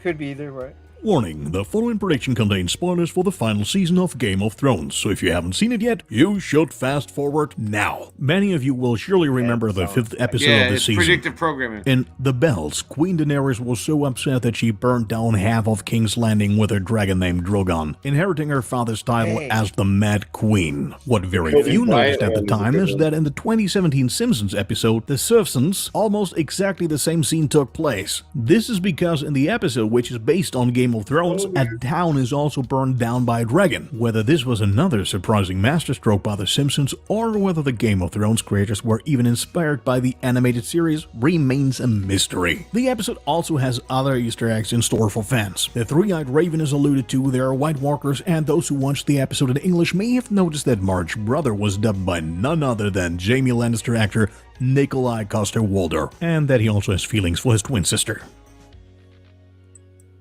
Speaker 15: Could be either way.
Speaker 22: Warning, the following prediction contains spoilers for the final season of Game of Thrones, so if you haven't seen it yet, you should fast forward now. Many of you will surely remember the 5th episode of the season.
Speaker 16: Predictive programming.
Speaker 22: In The Bells, Queen Daenerys was so upset that she burned down half of King's Landing with her dragon named Drogon, inheriting her father's title as the Mad Queen. What very few noticed at the time is that in the 2017 Simpsons episode, The Simpsons, almost exactly the same scene took place. This is because in the episode, which is based on Game of Thrones, a town is also burned down by a dragon. Whether this was another surprising masterstroke by The Simpsons or whether the Game of Thrones creators were even inspired by the animated series remains a mystery. The episode also has other Easter eggs in store for fans. The three-eyed raven is alluded to, there are White Walkers, and those who watched the episode in English may have noticed that Marge's brother was dubbed by none other than Jaime Lannister actor Nikolai Coster-Waldau, and that he also has feelings for his twin sister.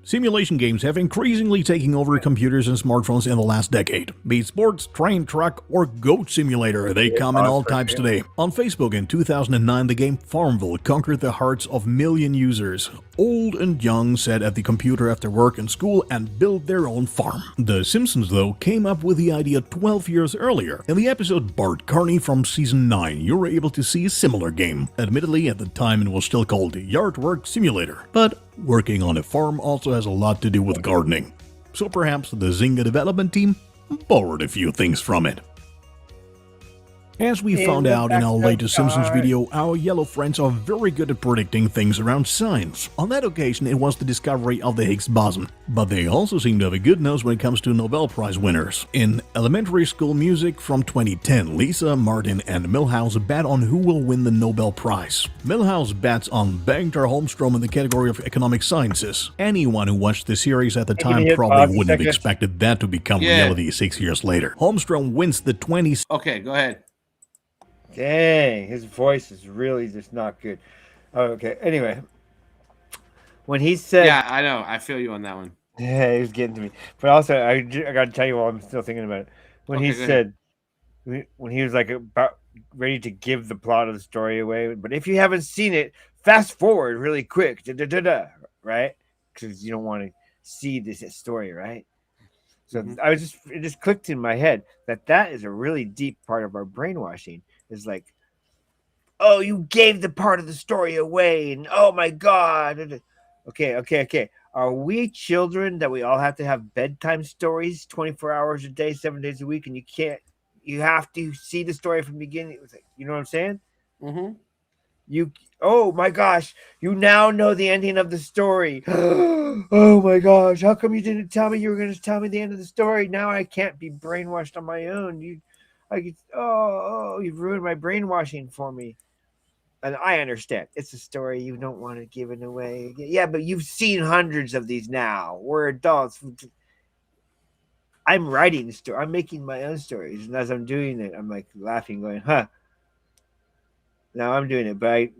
Speaker 22: Simulation games have increasingly taken over computers and smartphones in the last decade. Be it sports, train, truck, or goat simulator, they come in all types today. On Facebook in 2009, the game Farmville conquered the hearts of million users. Old and young sat at the computer after work and school and built their own farm. The Simpsons, though, came up with the idea 12 years earlier. In the episode Bart Carney from Season 9, you were able to see a similar game. Admittedly, at the time it was still called Yard Work Simulator, but working on a farm also has a lot to do with gardening. So perhaps the Zynga development team borrowed a few things from it. As we found out in our latest Simpsons video, our yellow friends are very good at predicting things around science. On that occasion, it was the discovery of the Higgs boson. But they also seem to have a good nose when it comes to Nobel Prize winners. In Elementary School Music from 2010, Lisa, Martin, and Milhouse bet on who will win the Nobel Prize. Milhouse bets on Bengt Holmstrom in the category of economic sciences. Anyone who watched the series at the time probably wouldn't have expected that to become reality 6 years later. Holmstrom wins the 20...
Speaker 16: Okay, go ahead.
Speaker 15: Dang, his voice is really just not good. Oh, okay, anyway. When he said...
Speaker 16: Yeah, I know. I feel you on that one.
Speaker 15: Yeah, he was getting to me. But also, I got to tell you while I'm still thinking about it. When he said... When he was like about ready to give the plot of the story away. But if you haven't seen it, fast forward really quick. Right? Because you don't want to see this story, right? So it just clicked in my head that is a really deep part of our brainwashing. Is like, oh, you gave the part of the story away, and oh my god. Okay. Are we children that we all have to have bedtime stories 24 hours a day, 7 days a week, and you have to see the story from the beginning? You know what I'm saying? Mm-hmm. Oh my gosh, you now know the ending of the story. Oh my gosh, how come you didn't tell me you were going to tell me the end of the story? Now I can't be brainwashed on my own. You've ruined my brainwashing for me. And I understand. It's a story. You don't want to give it away. Yeah, but you've seen hundreds of these now. We're adults. I'm writing the story. I'm making my own stories. And as I'm doing it, I'm like laughing, going, huh. Now I'm doing it, but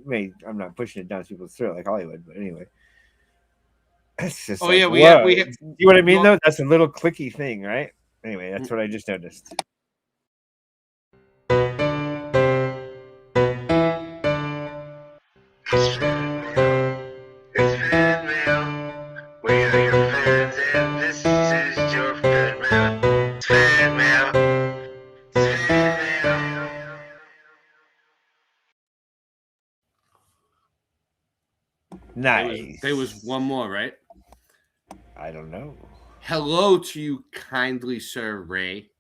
Speaker 15: I'm not pushing it down people's throat like Hollywood. But anyway. It's just
Speaker 16: we have,
Speaker 15: see what I mean, though? That's a little clicky thing, right? Anyway, that's what I just noticed.
Speaker 8: It's fan mail. We are your fans, and this is your fan mail. It's fan mail. It's fan mail.
Speaker 15: Nice.
Speaker 16: There was one more, right?
Speaker 15: I don't know.
Speaker 16: Hello to you kindly, Sir Ray.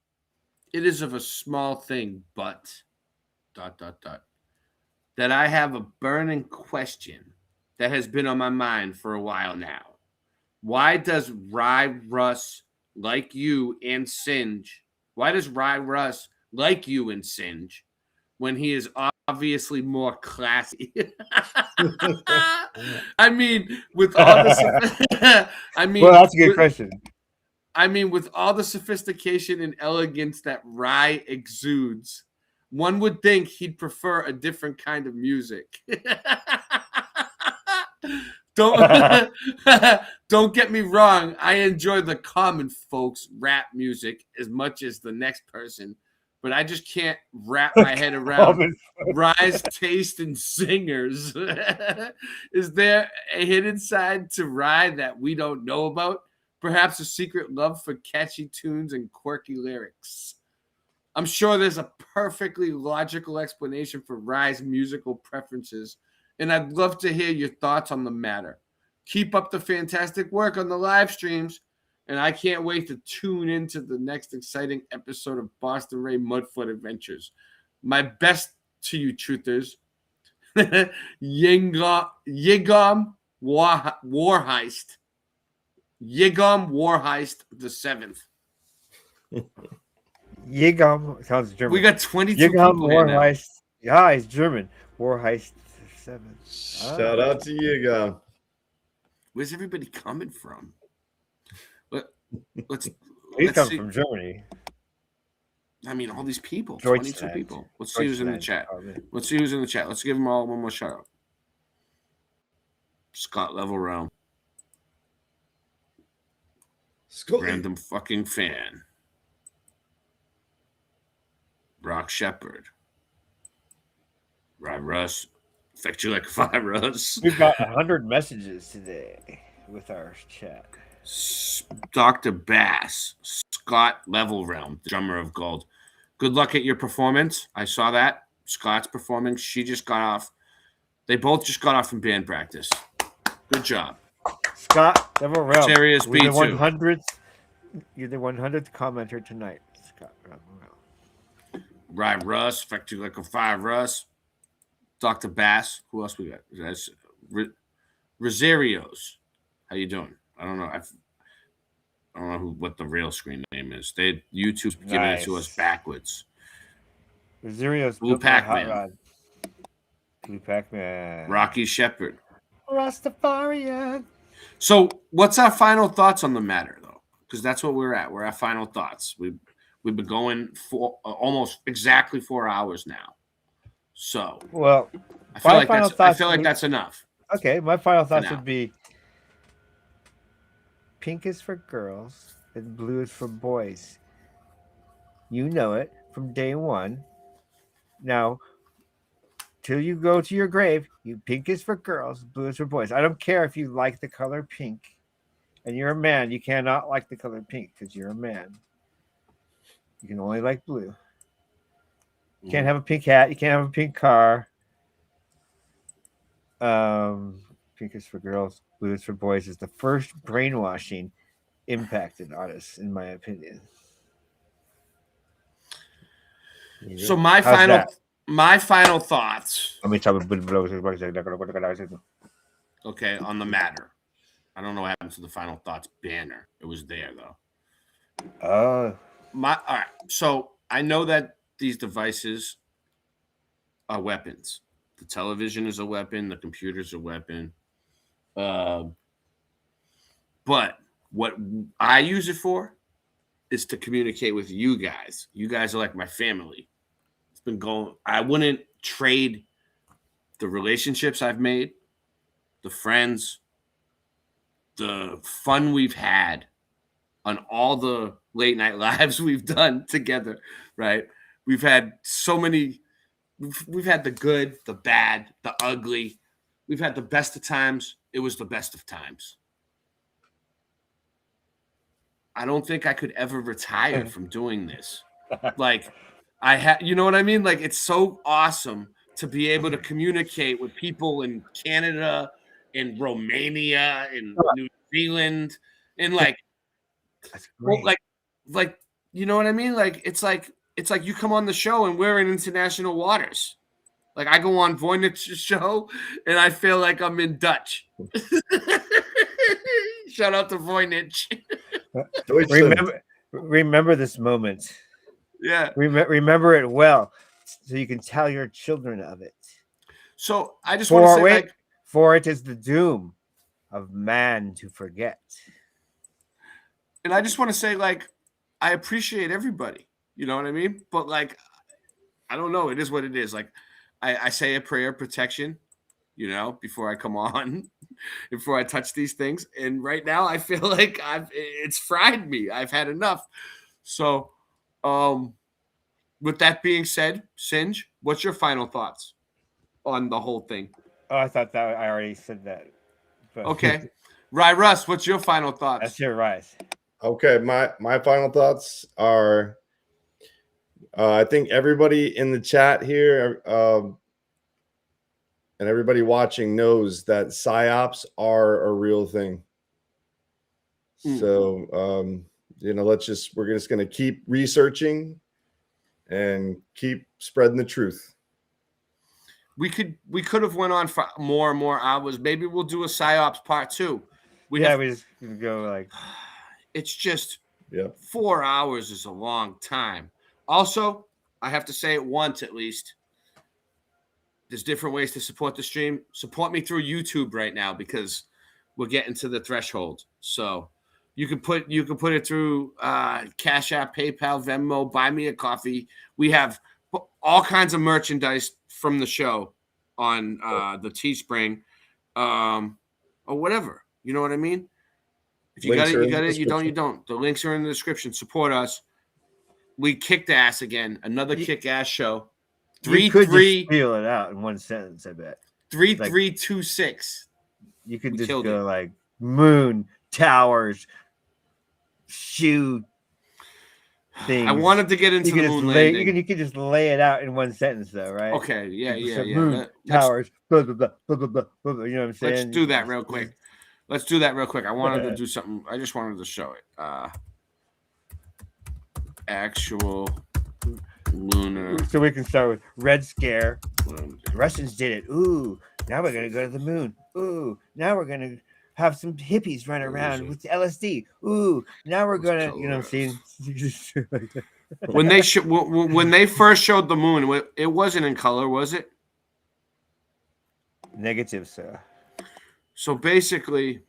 Speaker 16: It is of a small thing, but ... that I have a burning question that has been on my mind for a while now. Why does Rye Russ like you and Singe? Why does Rye Russ like you and Singe when he is obviously more classy? I mean, with all this, I mean,
Speaker 15: well, that's a good question.
Speaker 16: I mean, with all the sophistication and elegance that Rye exudes, one would think he'd prefer a different kind of music. Don't get me wrong. I enjoy the common folks rap music as much as the next person, but I just can't wrap my head around Rye's taste in singers. Is there a hidden side to Rye that we don't know about? Perhaps a secret love for catchy tunes and quirky lyrics. I'm sure there's a perfectly logical explanation for Rye's musical preferences, and I'd love to hear your thoughts on the matter. Keep up the fantastic work on the live streams, and I can't wait to tune into the next exciting episode of Boston Ray Mudfoot Adventures. My best to you, truthers. Yigam Warheist. Yigam Warheist the 7th.
Speaker 15: Yigam sounds German.
Speaker 16: We got 22
Speaker 15: Yigam
Speaker 16: people here now.
Speaker 15: Warheist. Yeah, he's German. Warheist 7.
Speaker 17: Shout out to Yigam.
Speaker 16: Where's everybody coming from? Let's
Speaker 15: He's coming
Speaker 16: see.
Speaker 15: from Germany.
Speaker 16: I mean, all these people.
Speaker 15: Deutschland.
Speaker 16: 22 people. Let's see who's in the chat. Let's see who's in the chat. Let's give them all one more shout out. Scott Level Realm. Random fucking fan. Rock Shepherd. Rob Russ. Affect you like a fire, Russ.
Speaker 15: We've got 100 messages today with our chat.
Speaker 16: Dr. Bass. Scott Level Realm, the drummer of Gold. Good luck at your performance. I saw that. Scott's performing. She just got off. They both just got off from band practice. Good job.
Speaker 15: Scott Level Realm.
Speaker 16: Serious
Speaker 15: You're the
Speaker 16: B2.
Speaker 15: 100th. You're the 100th commenter tonight, Scott Level Realm.
Speaker 16: Rye Russ. Affect you like a fire, Russ. Dr. Bass. Who else we got? That's Rosario's. How you doing? I don't know. I don't know what the real screen name is. YouTube's giving it to us backwards.
Speaker 15: Rosario's
Speaker 16: Blue Pac-Man.
Speaker 15: Blue Pac-Man.
Speaker 16: Rocky Shepherd.
Speaker 15: Rastafarian.
Speaker 16: So, what's our final thoughts on the matter, though? Because that's what we're at. We're at final thoughts. We've been going for almost exactly 4 hours now. So,
Speaker 15: well,
Speaker 16: I feel like that's enough.
Speaker 15: Okay, my final thoughts would be: pink is for girls and blue is for boys. You know it from day one. Now, till you go to your grave, pink is for girls, blue is for boys. I don't care if you like the color pink, and you're a man. You cannot like the color pink because you're a man. You can only like blue. You can't have a pink hat. You can't have a pink car. Pink is for girls, blue is for boys is the first brainwashing impacted on us, in my opinion.
Speaker 16: So my final thoughts.
Speaker 15: Let me talk about
Speaker 16: okay, on the matter. I don't know what happened to the final thoughts banner. It was there though. All right. So I know that these devices are weapons. The television is a weapon. The computer's a weapon. But what I use it for is to communicate with you guys. You guys are like my family. It's been going. I wouldn't trade the relationships I've made, the friends, the fun we've had on all the late night lives we've done together, right? We've had so many. We've had the good, the bad, the ugly. We've had the best of times. It was the best of times. I don't think I could ever retire from doing this. Like, you know what I mean? Like, it's so awesome to be able to communicate with people in Canada, in Romania, in New Zealand, and like you know what I mean? Like, it's like you come on the show and we're in international waters. Like, I go on Voynich's show and I feel like I'm in Dutch. Shout out to Voynich.
Speaker 15: Remember this moment.
Speaker 16: Yeah.
Speaker 15: Remember it well, so you can tell your children of it.
Speaker 16: So I just want to say,
Speaker 15: for it is the doom of man to forget.
Speaker 16: And I just want to say, like, I appreciate everybody. You know what I mean? But like, I don't know. It is what it is. Like, I say a prayer of protection, you know, before I come on, before I touch these things. And right now I feel like it's fried me. I've had enough. So, with that being said, Singe, what's your final thoughts on the whole thing?
Speaker 15: Oh, I thought that I already said that. But...
Speaker 16: Okay. Russ, what's your final thoughts?
Speaker 15: That's your Rice.
Speaker 17: Okay, my final thoughts are I think everybody in the chat here and everybody watching knows that PSYOPs are a real thing. So, you know, we're just going to keep researching and keep spreading the truth.
Speaker 16: We could have went on for more and more hours. Maybe we'll do a PSYOPs part 2.
Speaker 15: We just go like.
Speaker 16: It's just 4 hours is a long time. Also, I have to say it once at least. There's different ways to support the stream. Support me through YouTube right now because we're getting to the threshold. So you can put it through Cash App, PayPal, Venmo, Buy Me a Coffee. We have all kinds of merchandise from the show on the Teespring or whatever. You know what I mean? If you got it, you got it. You don't, you don't. The links are in the description. Support us. We kicked ass again. Another kick-ass show.
Speaker 15: 3-3. Feel it out in one sentence, I bet.
Speaker 16: 3-3-2-6.
Speaker 15: You could just go like moon, towers, shoe things.
Speaker 16: I wanted to get into the moon landing.
Speaker 15: You can just lay it out in one sentence, though, right?
Speaker 16: Okay. Yeah.
Speaker 15: Moon, towers, blah, blah, blah, blah, blah, blah, blah. You know what I'm saying?
Speaker 16: Let's do that real quick. I wanted to do something. I just wanted to show it. Actual lunar.
Speaker 15: So we can start with Red Scare. The Russians did it. Ooh, now we're going to go to the moon. Ooh, now we're going to have some hippies run around with LSD. Ooh, now we're going to, you know what I'm saying?
Speaker 16: when they first showed the moon, it wasn't in color, was it?
Speaker 15: Negative, sir.
Speaker 16: So basically,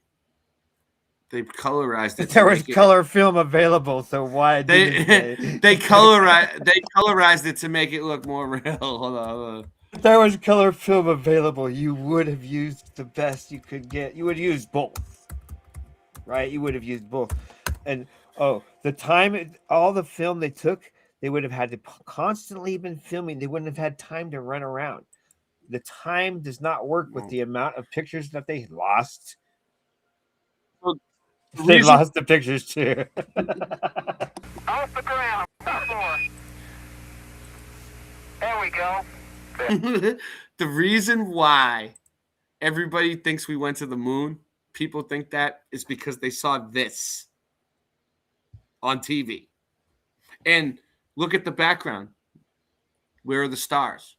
Speaker 16: they colorized it.
Speaker 15: There was color film available, so why
Speaker 16: they colorized it to make it look more real. Hold on.
Speaker 15: If there was color film available, you would have used the best you could get. You would use both, right? You would have used both. And the time, all the film they took, they would have had to constantly been filming. They wouldn't have had time to run around. The time does not work with the amount of pictures that they lost. They lost the pictures too.
Speaker 8: Off the ground. There we go.
Speaker 16: The reason why everybody thinks we went to the moon, people think that, is because they saw this on TV. And look at the background. Where are the stars?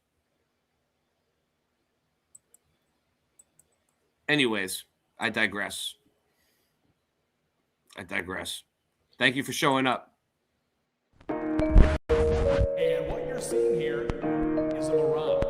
Speaker 16: Anyways, I digress. Thank you for showing up.
Speaker 5: And what you're seeing here is a mirage.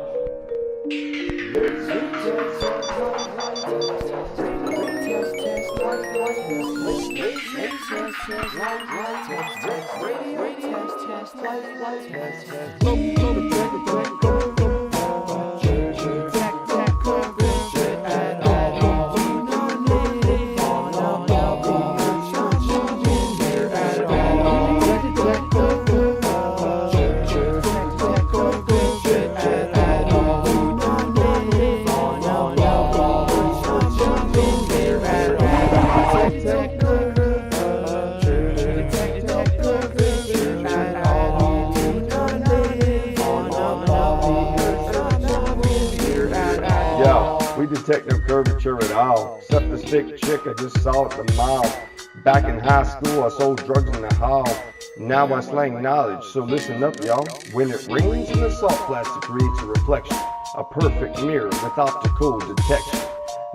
Speaker 6: We detect no curvature at all, except the stick chick I just saw at the mall. Back in high school, I sold drugs in the hall. Now I slang knowledge, so listen up, y'all. When it rains in the salt plastic creates a reflection, a perfect mirror with optical detection.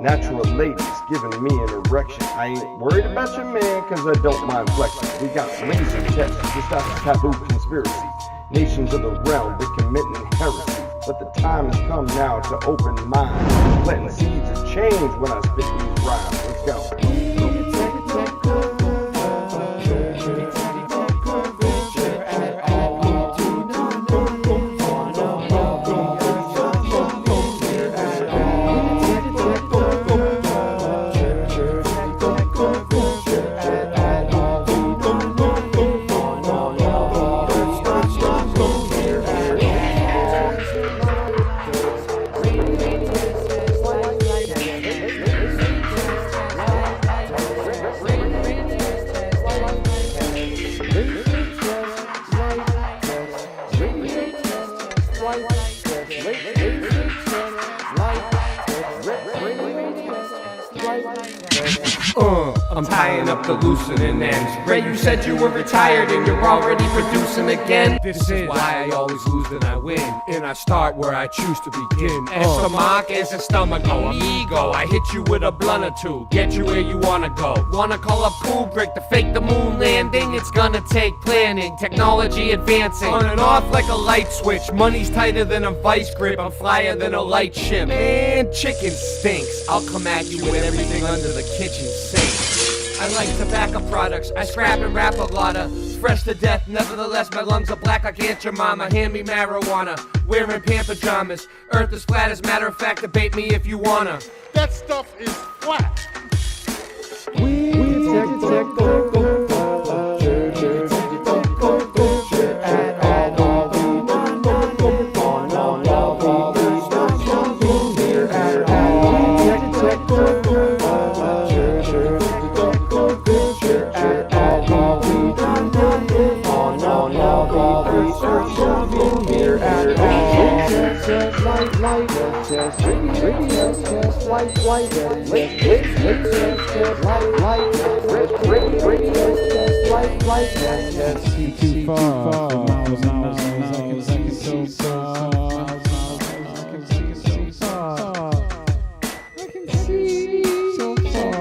Speaker 6: Natural ladies giving me an erection. I ain't worried about your man, cause I don't mind flexing. We got laser tests, just like a taboo conspiracy. Nations of the realm, they're committing heresy. But the time has come now to open minds. Planting seeds of change when I spit these rhymes. Let's go.
Speaker 10: I'm tying up the loosening ends. Ray, you said you were retired and you're already producing again. This is why I always lose and I win, and I start where I choose to begin. Stomach is a stomach, ego. I hit you with a blunt or two, get you where you wanna go. Wanna call up Kubrick to fake the moon landing? It's gonna take planning, technology advancing, on and off like a light switch. Money's tighter than a vice grip, I'm flyer than a light ship. Man, chicken stinks. I'll come at you with everything under the kitchen sink. I like tobacco products, I scrap and rap a lotta. Fresh to death, nevertheless my lungs are black like Aunt your mama. Hand me marijuana, wearing pant pajamas. Earth is flat, as matter of fact, debate me if you wanna.
Speaker 23: That stuff is flat.
Speaker 24: Too far for miles and miles. I can see it so far. I can see it so far. I can see it so far.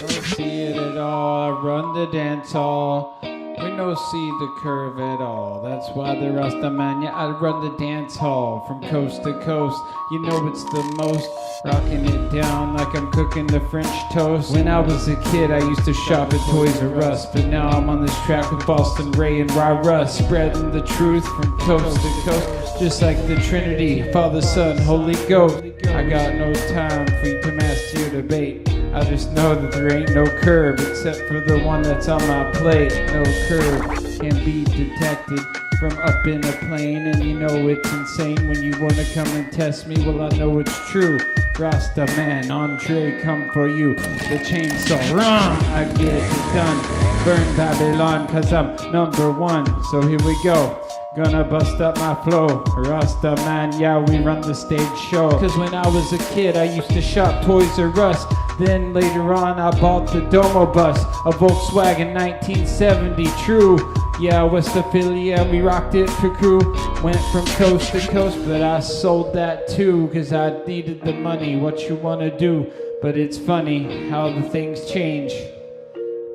Speaker 24: Don't see it at all. I run the dance hall. We no see the curve at all. That's why the Rasta man, yeah, I run the dance hall from coast to coast. You know it's the most, rocking it down like I'm cooking the French toast. When I was a kid, I used to shop at Toys R Us, but now I'm on this track with Boston Ray and Rye Russ, spreading the truth from coast to coast, just like the Trinity, Father, Son, Holy Ghost. I got no time for you to master your debate. I just know that there ain't no curve except for the one that's on my plate. No curve can be detected from up in a plane, and you know it's insane when you wanna come and test me. Well, I know it's true. Rasta man, Andre, come for you. The chainsaw, wrong. I get it done. Burn Babylon, cause I'm number one. So here we go. Gonna bust up my flow. Rasta man, yeah, we run the stage show. Cause when I was a kid, I used to shop Toys R Us. Then later on, I bought the Domo bus, a Volkswagen 1970, true. Yeah, West Philly, yeah, we rocked it for crew. Went from coast to coast, but I sold that too, cause I needed the money, what you wanna do. But it's funny how the things change,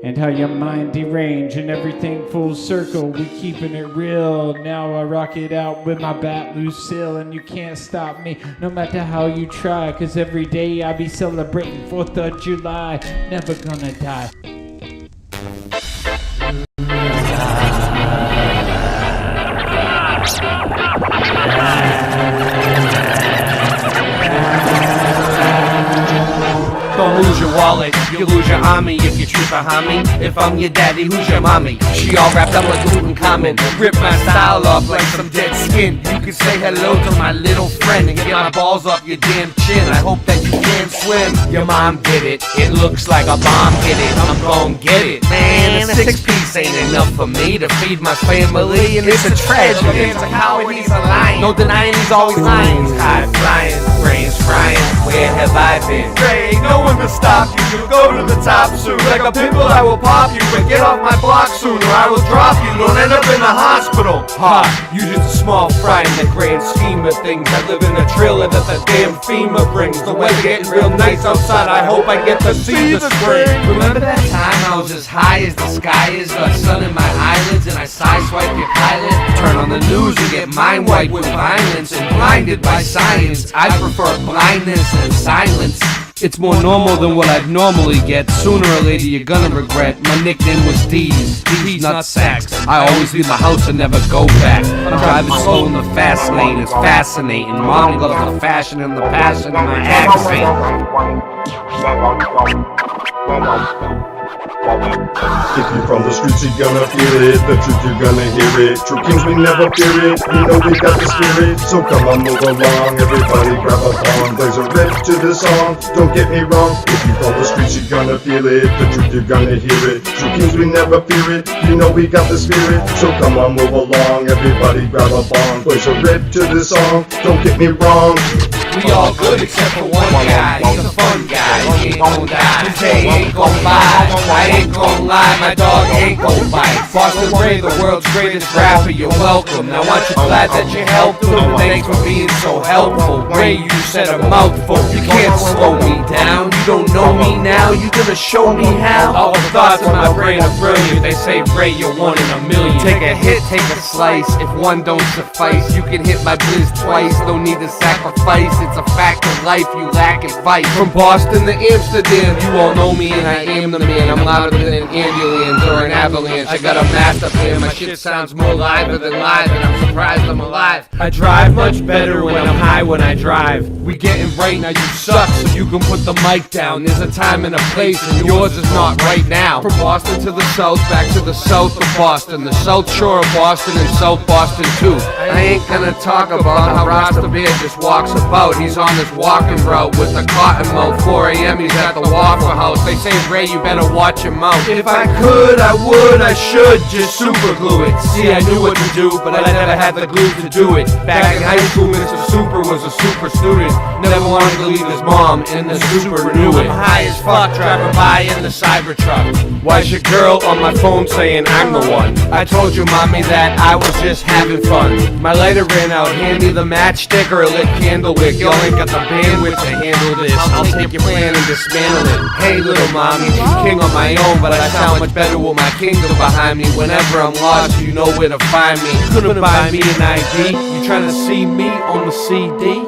Speaker 24: and how your mind derange, and everything full circle, we keeping it real. Now I rock it out with my bat Lucille, and you can't stop me, no matter how you try. Cause every day I be celebrating 4th of July, never gonna die.
Speaker 10: Don't lose your wallet, you lose your army if you trip behind me. If I'm your daddy, who's your mommy? She all wrapped up like Tutankhamun. Rip my style off like some dead skin. You can say hello to my little friend and get my balls off your damn chin. I hope that you can swim. Your mom did it, it looks like a bomb hit it. I'm gon' get it. Man, a 6-piece ain't enough for me to feed my family, and it's a tragedy. It's a coward, he's a lion. No denying he's always lying. He's high flying. brain's frying. Where have I been? Ray, no one to stop you. You'll go to the top soon. Like a pimple, I will pop you. But get off my block soon, or I will drop you. Don't end up in the hospital. Ha, you just a small fry in the grand scheme of things. I live in a trailer that the damn FEMA brings. The weather getting real nice outside. I hope I get to see the spring. Remember that time I was as high as the sky is, got sun in my eyelids, and I sideswipe your pilot? Turn on the news and get mind wiped with violence and blinded by science. I prefer blindness and silence. It's more normal than what I'd normally get. Sooner or later you're gonna regret. My nickname was D's not sacks. I always leave my house and never go back. I'm driving slow in the fast lane, it's fascinating. Mom loves the fashion and the passion in my accent.
Speaker 6: If you're from the streets, you're gonna feel it. The truth, you're gonna hear it. True kings, we never fear it. You know we got the spirit. So come on, move along. Everybody grab a bong. There's a rip to the song. Don't get me wrong. If you're from the streets, you're gonna feel it. The truth, you're gonna hear it. True kings, we never fear it. You know we got the spirit. So come on, move along. Everybody grab a bong. There's a rip to the song. Don't get me wrong.
Speaker 10: We all good except for one guy. He's a fun guy. He ain't gon' die. His day ain't gon' lie. I ain't gon' lie. My dog ain't gon' bite. Boston Ray, the world's greatest rapper. You're welcome. Now aren't you glad that you helped him? Thanks for being so helpful. Ray, you said a mouthful. You can't slow me down. You don't know me now. You gonna show me how? All the thoughts in my brain are brilliant. They say Ray, you're one in a million. Take a hit, take a slice. If one don't suffice, you can hit my blizz twice. No need to sacrifice. It's a fact of life, you lack and fight. From Boston to Amsterdam, you all know me and I am the man. I'm louder than an ambulance or an avalanche. I got a master plan, my shit sounds more liver than live, and I'm surprised I'm alive. I drive much better when I'm high when I drive. We getting right now, you suck, so you can put the mic down. There's a time and a place, and yours is not right now. From Boston to the south, back to the south of Boston, the south shore of Boston and South Boston too. I ain't gonna talk about how Rasta Bear just walks about. He's on his walking route with a cotton mouth. 4 a.m. he's at the Waffle House. They say, Ray, you better watch your mouth. If I could, I would, I should just super glue it. See, I knew what to do, but I never had the glue to do it. Back in high school, Mr. Super was a super student. Never wanted to leave his mom, and the super knew it. I'm high as fuck, driving by in the Cybertruck. Why's your girl on my phone saying I'm the one? I told you, mommy, that I was just having fun. My lighter ran out, hand me the matchstick or a lit candle wick. Y'all ain't got the bandwidth to handle this. I'll take your plan and dismantle it. Hey little mommy, she's king on my own, but I sound much better with my kingdom behind me. Whenever I'm lost, you know where to find me. Couldn't buy me an ID. You trying to see me on the CD?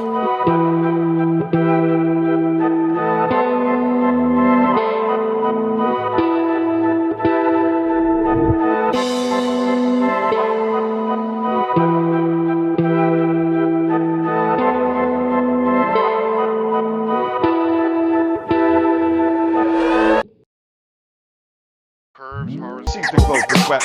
Speaker 6: Sees the cloak with sweat.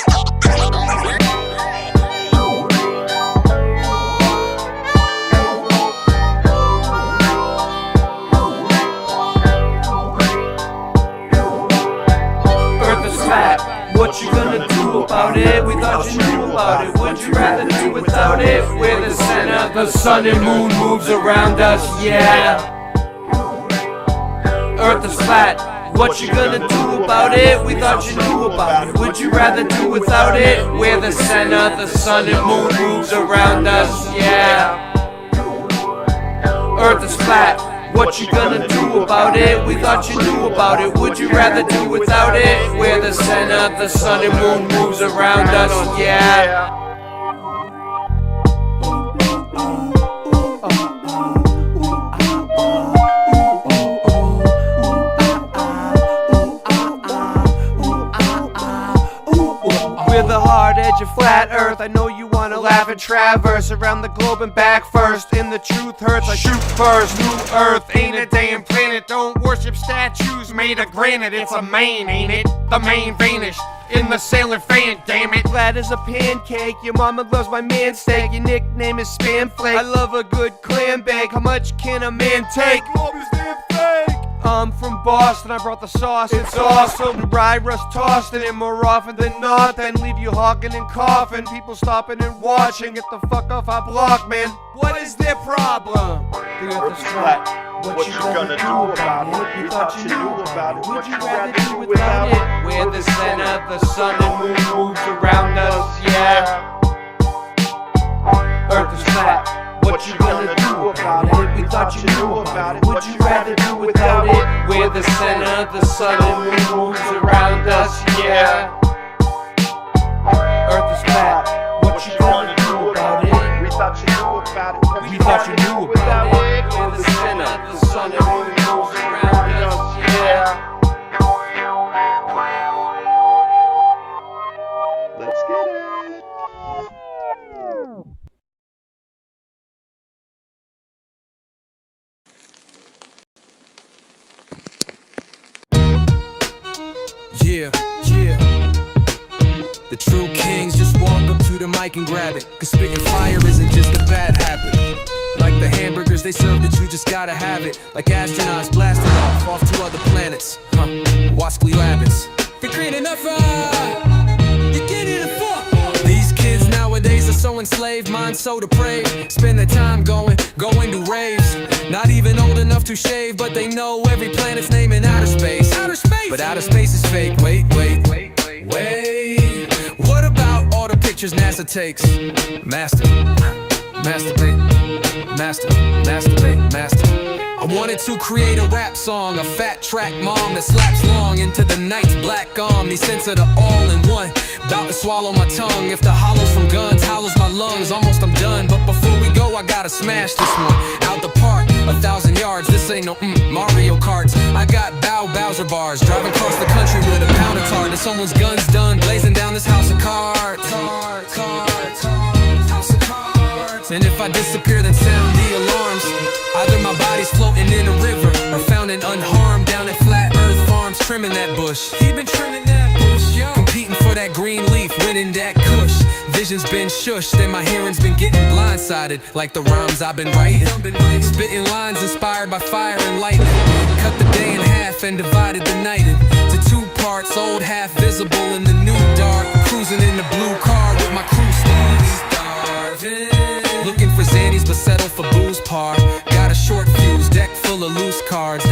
Speaker 10: Earth is flat, what you gonna do about it? We thought you knew about it, would you rather do without it? We're the center, the sun and moon moves around us, yeah. Earth is flat, what you gonna do about it? We thought you knew about it, would you rather do without it? We're the center, the sun and moon moves around us, yeah. Earth is flat, what you gonna do about it? We thought you knew about it, would you rather do without it? We're the center, the sun and moon moves around us, yeah. We're the hard edge of flat earth. I know you wanna laugh and traverse around the globe and back first. And the truth hurts, I shoot first. New earth ain't a damn planet. Don't worship statues made of granite. It's a main, ain't it? The main vanished in the sailor fan, damn it. Flat as a pancake. Your mama loves my man steak. Your nickname is Spam Flake. I love a good clam bake. How much can a man take? I'm from Boston, I brought the sauce, it's awesome. Rye rust tossed in it more often than not, then leave you hawking and coughing. People stopping and watching, get the fuck off our block, man. What is their problem? The earth is flat.
Speaker 2: What you gonna do about it? We thought you knew about it. Would you rather do without it?
Speaker 10: We're the center, the sun and moon moves around us, yeah. Earth is flat. What you gonna do about it? We thought you knew about it. Would you rather do without it? We're the center, the sun and moon moves around us, yeah. Earth is flat. What you gonna do about it?
Speaker 2: We thought you knew about it.
Speaker 10: We thought you knew about it. We're the center, the sun and moon moves around us, yeah.
Speaker 2: Let's get it.
Speaker 14: Yeah, yeah. The true kings just walk up to the mic and grab it. Cause spitting fire isn't just a bad habit. Like the hamburgers they serve that you just gotta have it. Like astronauts blasting off to other planets. Wascally rabbits. They're creating enough, you get it a fuck. These kids nowadays are so enslaved, minds so depraved. Spend their time going to raves. Not even old enough to shave, but they know every planet's name in outer space. Outer space! But outer space is fake. Wait. What about all the pictures NASA takes? Masturbate. I wanted to create a rap song, a fat track mom that slaps long into the night's black omni, sense of the all-in-one. About to swallow my tongue. If the hollow from guns hollows my lungs, almost I'm done. But before we go, I gotta smash this one out the park. 1,000 yards, this ain't no Mario Karts. I got Bowser bars, driving across the country with a pound of tar. Till someone's gun's done, blazing down this house of cards. And if I disappear, then sound the alarms. Either my body's floating in a river, or found and unharmed down at Flat Earth Farms, trimming that bush. He been trimming that bush, yo. Competing for that green leaf, winning that kush. Vision's been shushed, and my hearing's been getting blindsided. Like the rhymes I've been writing. Spitting lines inspired by fire and lightning. Cut the day in half and divided the night into 2 parts, old half visible in the new dark. Cruising in the blue car with my crew starving. Looking for Xannies but settle for booze par. Got a short fuse, deck full of loose cards.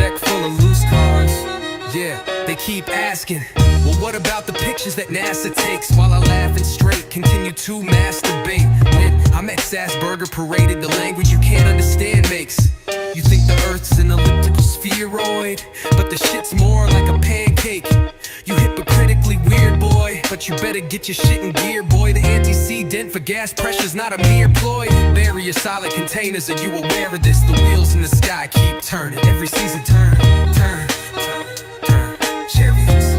Speaker 14: Yeah, they keep asking, well, what about the pictures that NASA takes? While I laugh and straight continue to masturbate. When I'm at Sassburger paraded, the language you can't understand makes you think the Earth's an elliptical spheroid, but the shit's more like a pancake. You hypocritically weird, boy, but you better get your shit in gear, boy. The antecedent for gas pressure's not a mere ploy. Bury your solid containers, are you aware of this? The wheels in the sky keep turning, every season turn. Chariots.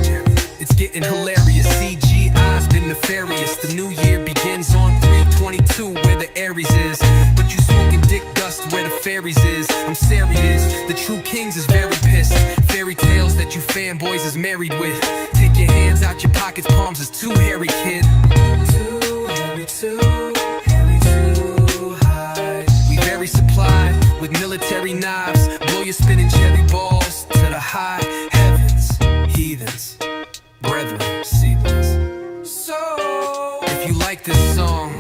Speaker 14: It's getting hilarious, CGI's been nefarious. The new year begins on 3/22 where the Aries is, but you smoking dick dust where the fairies is. I'm serious, the true kings is very pissed. Fairy tales that you fanboys is married with. Take your hands out your pockets, palms is too hairy, kid. Too hairy, too high. We very supplied with military knives. Blow your spinning cherry balls to the high heavens. Heathens, brethren, seedlings. So, if you like this song,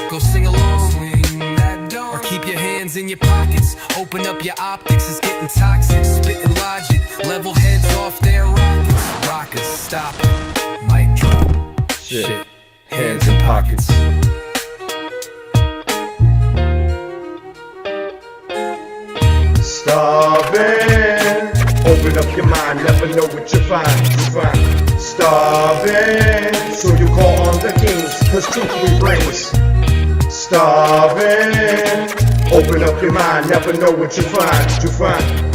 Speaker 14: go sing along. Swing that dome. Or keep your hands in your pockets. Open up your optics, it's getting toxic. Spitting logic, level heads off their rockets. Rockers, stop it, mic drop. Shit, hands in pockets.
Speaker 6: Starving. Open up your mind, never know what you find. Starving. So you call on the kings, cause truth we brings. Starving. Open up your mind, never know what you find.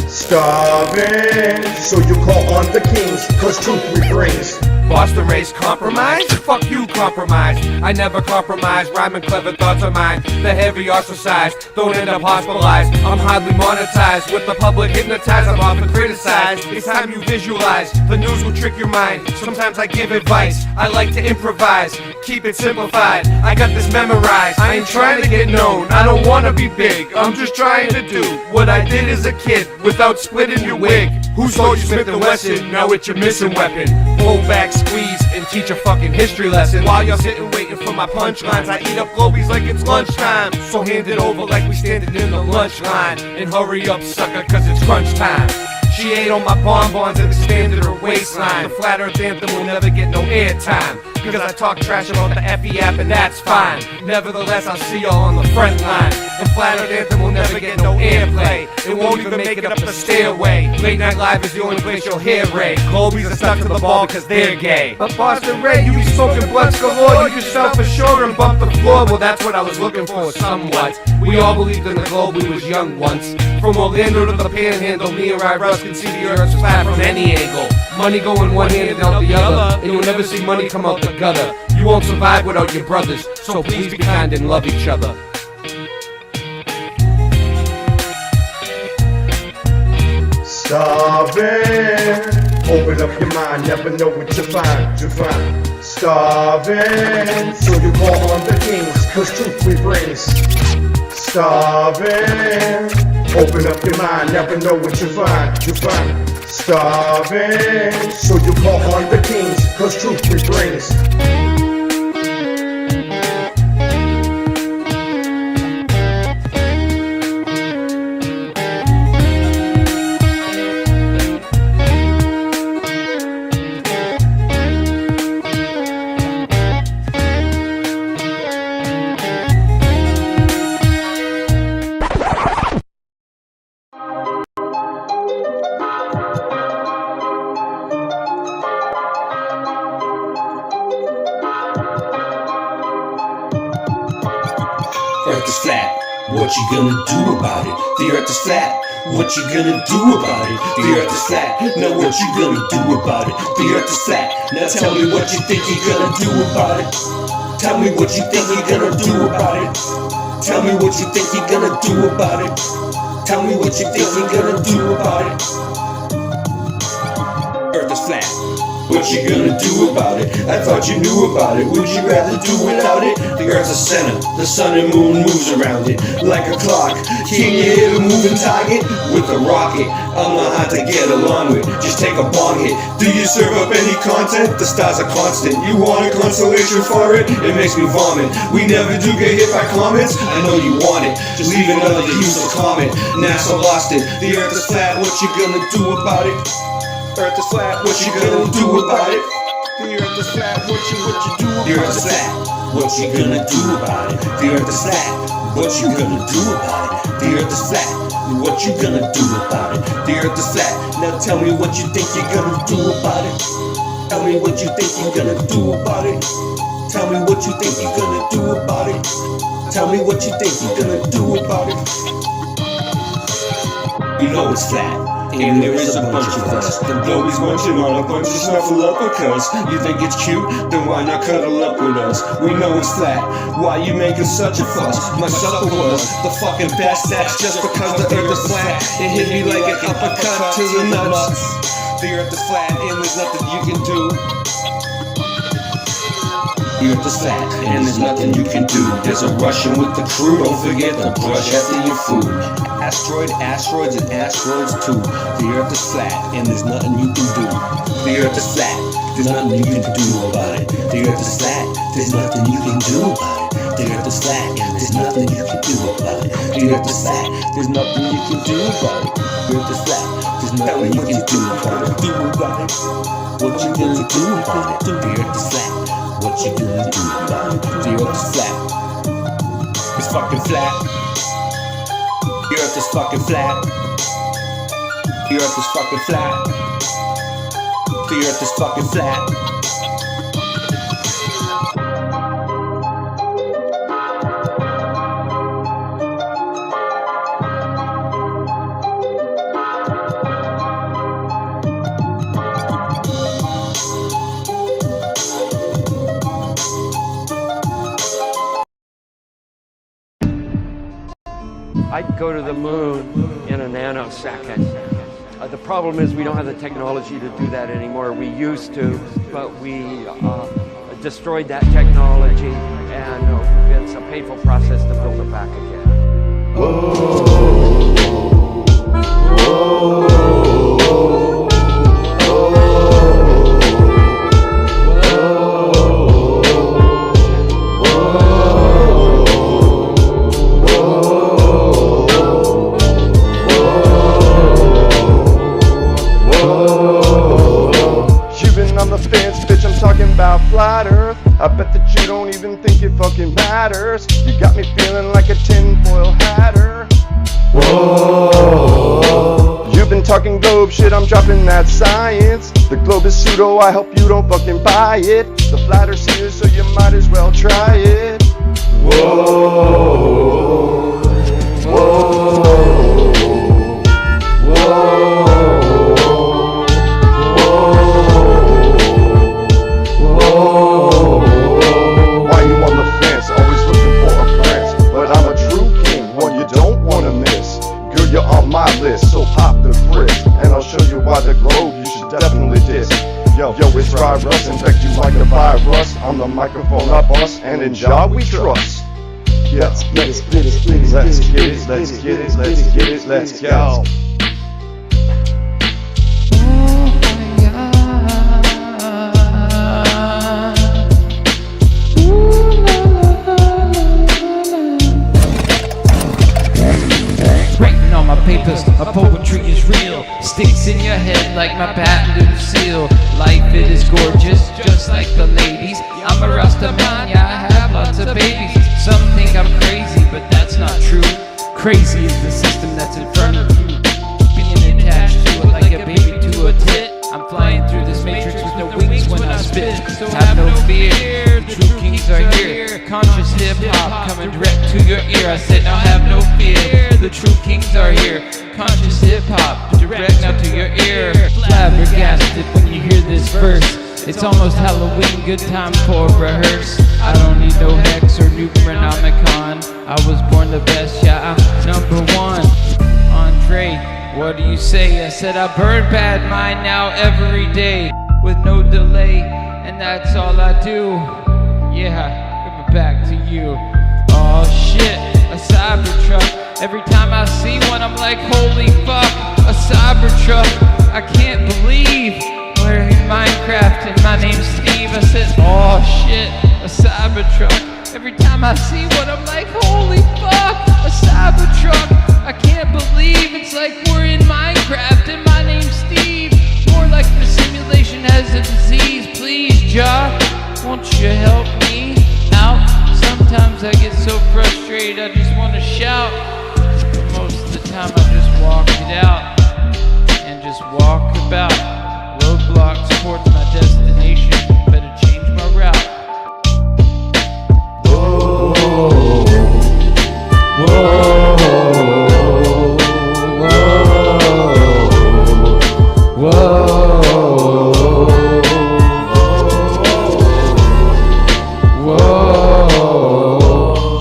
Speaker 6: Starving. So you call on the kings, cause truth we brings.
Speaker 10: Boston race compromise? Fuck you, compromise. I never compromise, rhyming clever thoughts are mine. The heavy ostracized, don't end up hospitalized. I'm hardly monetized, with the public hypnotized. I'm often criticized, it's time you visualize. The news will trick your mind, sometimes I give advice. I like to improvise, keep it simplified. I got this memorized, I ain't trying to get known. I don't wanna be big, I'm just trying to do what I did as a kid, without splitting your wig. Who sold you Smith & Wesson? Now it's your missing weapon. Pull back, squeeze, and teach a fucking history lesson. While you're sitting waiting for with my punchlines. I eat up Globies like it's lunchtime. So hand it over like we standing in the lunch line. And hurry up, sucker, cause it's crunch time. She ate on my bonbons and expanded her waistline. The flat earth anthem will never get no airtime, because I talk trash about the FE app and that's fine. Nevertheless, I'll see y'all on the front line. And flat earth anthem will never get no airplay. It won't even make it up the stairway. Late Night Live is the only place you'll hear Ray. Globies are stuck to the ball because they're gay. But Boston Ray, you be smoking blunts galore. You just self-assured and bump the floor. Well, that's what I was looking for somewhat. We all believed in the globe, we was young once. From Orlando to the Panhandle, me and Ry Russ can see the earth's flat from any angle. Money going one hand and out the other, and you'll never see money come out the gutter. You won't survive without your brothers, so please be kind and love each other.
Speaker 6: Starving, open up your mind, never know what you find, Starving, so you call on the kings, cause truth we brings. Starving, open up your mind, never know what you find, Starving, so you call on the kings, cause truth we brings.
Speaker 21: Earth is flat, what you gonna do about it? The earth is flat, what you gonna do about it? The earth is flat, now what you gonna do about it? The earth is flat, now tell me what you think you're gonna do about it. Tell me what you think you're gonna do about it. Tell me what you think you're gonna do about it. Tell me what you think you're gonna do about it. Earth is flat, what you gonna do about it? I thought you knew about it, would you rather do without it? The earth's a center, the sun and moon moves around it like a clock. Can you hit a moving target? With a rocket, I'm not hard to get along with, just take a bong hit. Do you serve up any content? The stars are constant, you want a consolation for it? It makes me vomit, we never do get hit by comets. I know you want it, just leave another useless comment. NASA lost it, the earth is flat, what you gonna do about it? Earth is flat, what you gonna do about it? The earth is flat, what you do about it? The earth is flat, what you gonna do about it? The earth is flat, what you gonna do about it? The earth is flat, what you gonna do about it? The earth is flat, now tell me what you think you're gonna do about it. Tell me what you think you're gonna do about it. Tell me what you think you're gonna do about it. Tell me what you think you're gonna do about it. You know it's flat, and there is a bunch of us. The Globies munching on a bunch of snuffleupagus. You think it's cute? Then why not cuddle up with us? We know it's flat, why you making such a fuss? My supper was the fucking best, that's just because the earth is flat. It hit me like an uppercut to the nuts. The earth is flat, and there's nothing you can do. The earth is flat, and there's nothing you can do. There's a Russian with the crew, don't forget to brush after your food. Asteroids and asteroids too. The earth is flat, and there's nothing you can do. The earth is flat, there's nothing you can do about it. The earth is flat, there's nothing you can do about it. The earth is flat, and there's nothing you can do about it. The earth is flat, there's nothing you can do about it. The earth is flat, there's nothing you can do about it. What you gonna do about it? The earth is flat, what you gonna do about it? The earth is flat, it's fucking flat. The earth is fucking flat. The earth is fucking flat. The earth is fucking flat.
Speaker 10: I'd go to the moon in a nanosecond. The problem is we don't have the technology to do that anymore. We used to, but we destroyed that technology, and it's a painful process to build it back again.
Speaker 6: Whoa. Whoa. Whoa. talking globe shit, I'm dropping that science. The globe is pseudo, I hope you don't fucking buy it. The flat earth's here, so you might as well try it. Whoa, whoa, whoa, whoa. Why you on the fence, always looking for a prince? But I'm a true king, one you don't wanna miss. Girl, you're on my list, so pop the grist, and I'll show you why the globe you should definitely diss. Yo, it's virus, infect you like a virus. On the microphone I bust, and in Jah we trust. Yeah, let's get it, let's get it, let's get it, let's get it, let's go.
Speaker 4: Writing on my papers, my poetry is real. Sticks in your head like my patent Lucille. Life it is gorgeous, just like the ladies. I'm a Rasta man, yeah, I have lots of babies. Some think I'm crazy, but that's not true. Crazy is the system that's in front of you. Being attached to it like a baby to a tit. I'm flying through this matrix with no wings when I spit. So have no fear, the true kings are here. Conscious hip-hop coming direct to your ear. I said now have no fear, the true kings are here. Conscious hip-hop direct now to your ear. Flabbergasted when you hear this verse. It's almost Halloween, good time for a rehearse. I don't need no hex or Numeronomicon. I was born the best, yeah, I'm #1. Andre, what do you say? I said I burn bad mind now every day with no delay, and that's all I do. Yeah, give it back to you. Oh shit, a Cybertruck. Every time I see one, I'm like, holy fuck, a Cybertruck. I can't believe we're in Minecraft and my name's Steve. I said, oh shit, a Cybertruck. Every time I see one, I'm like, holy fuck, a Cybertruck. I can't believe it's like we're in Minecraft and my name's Steve. More like the simulation has a disease. Please, Jah, won't you help me out? Sometimes I get so frustrated, I just want to shout. But most of the time I just walk it out and just walk about. Roadblocks towards my destination, better change my route. Whoa, whoa, whoa,
Speaker 6: whoa.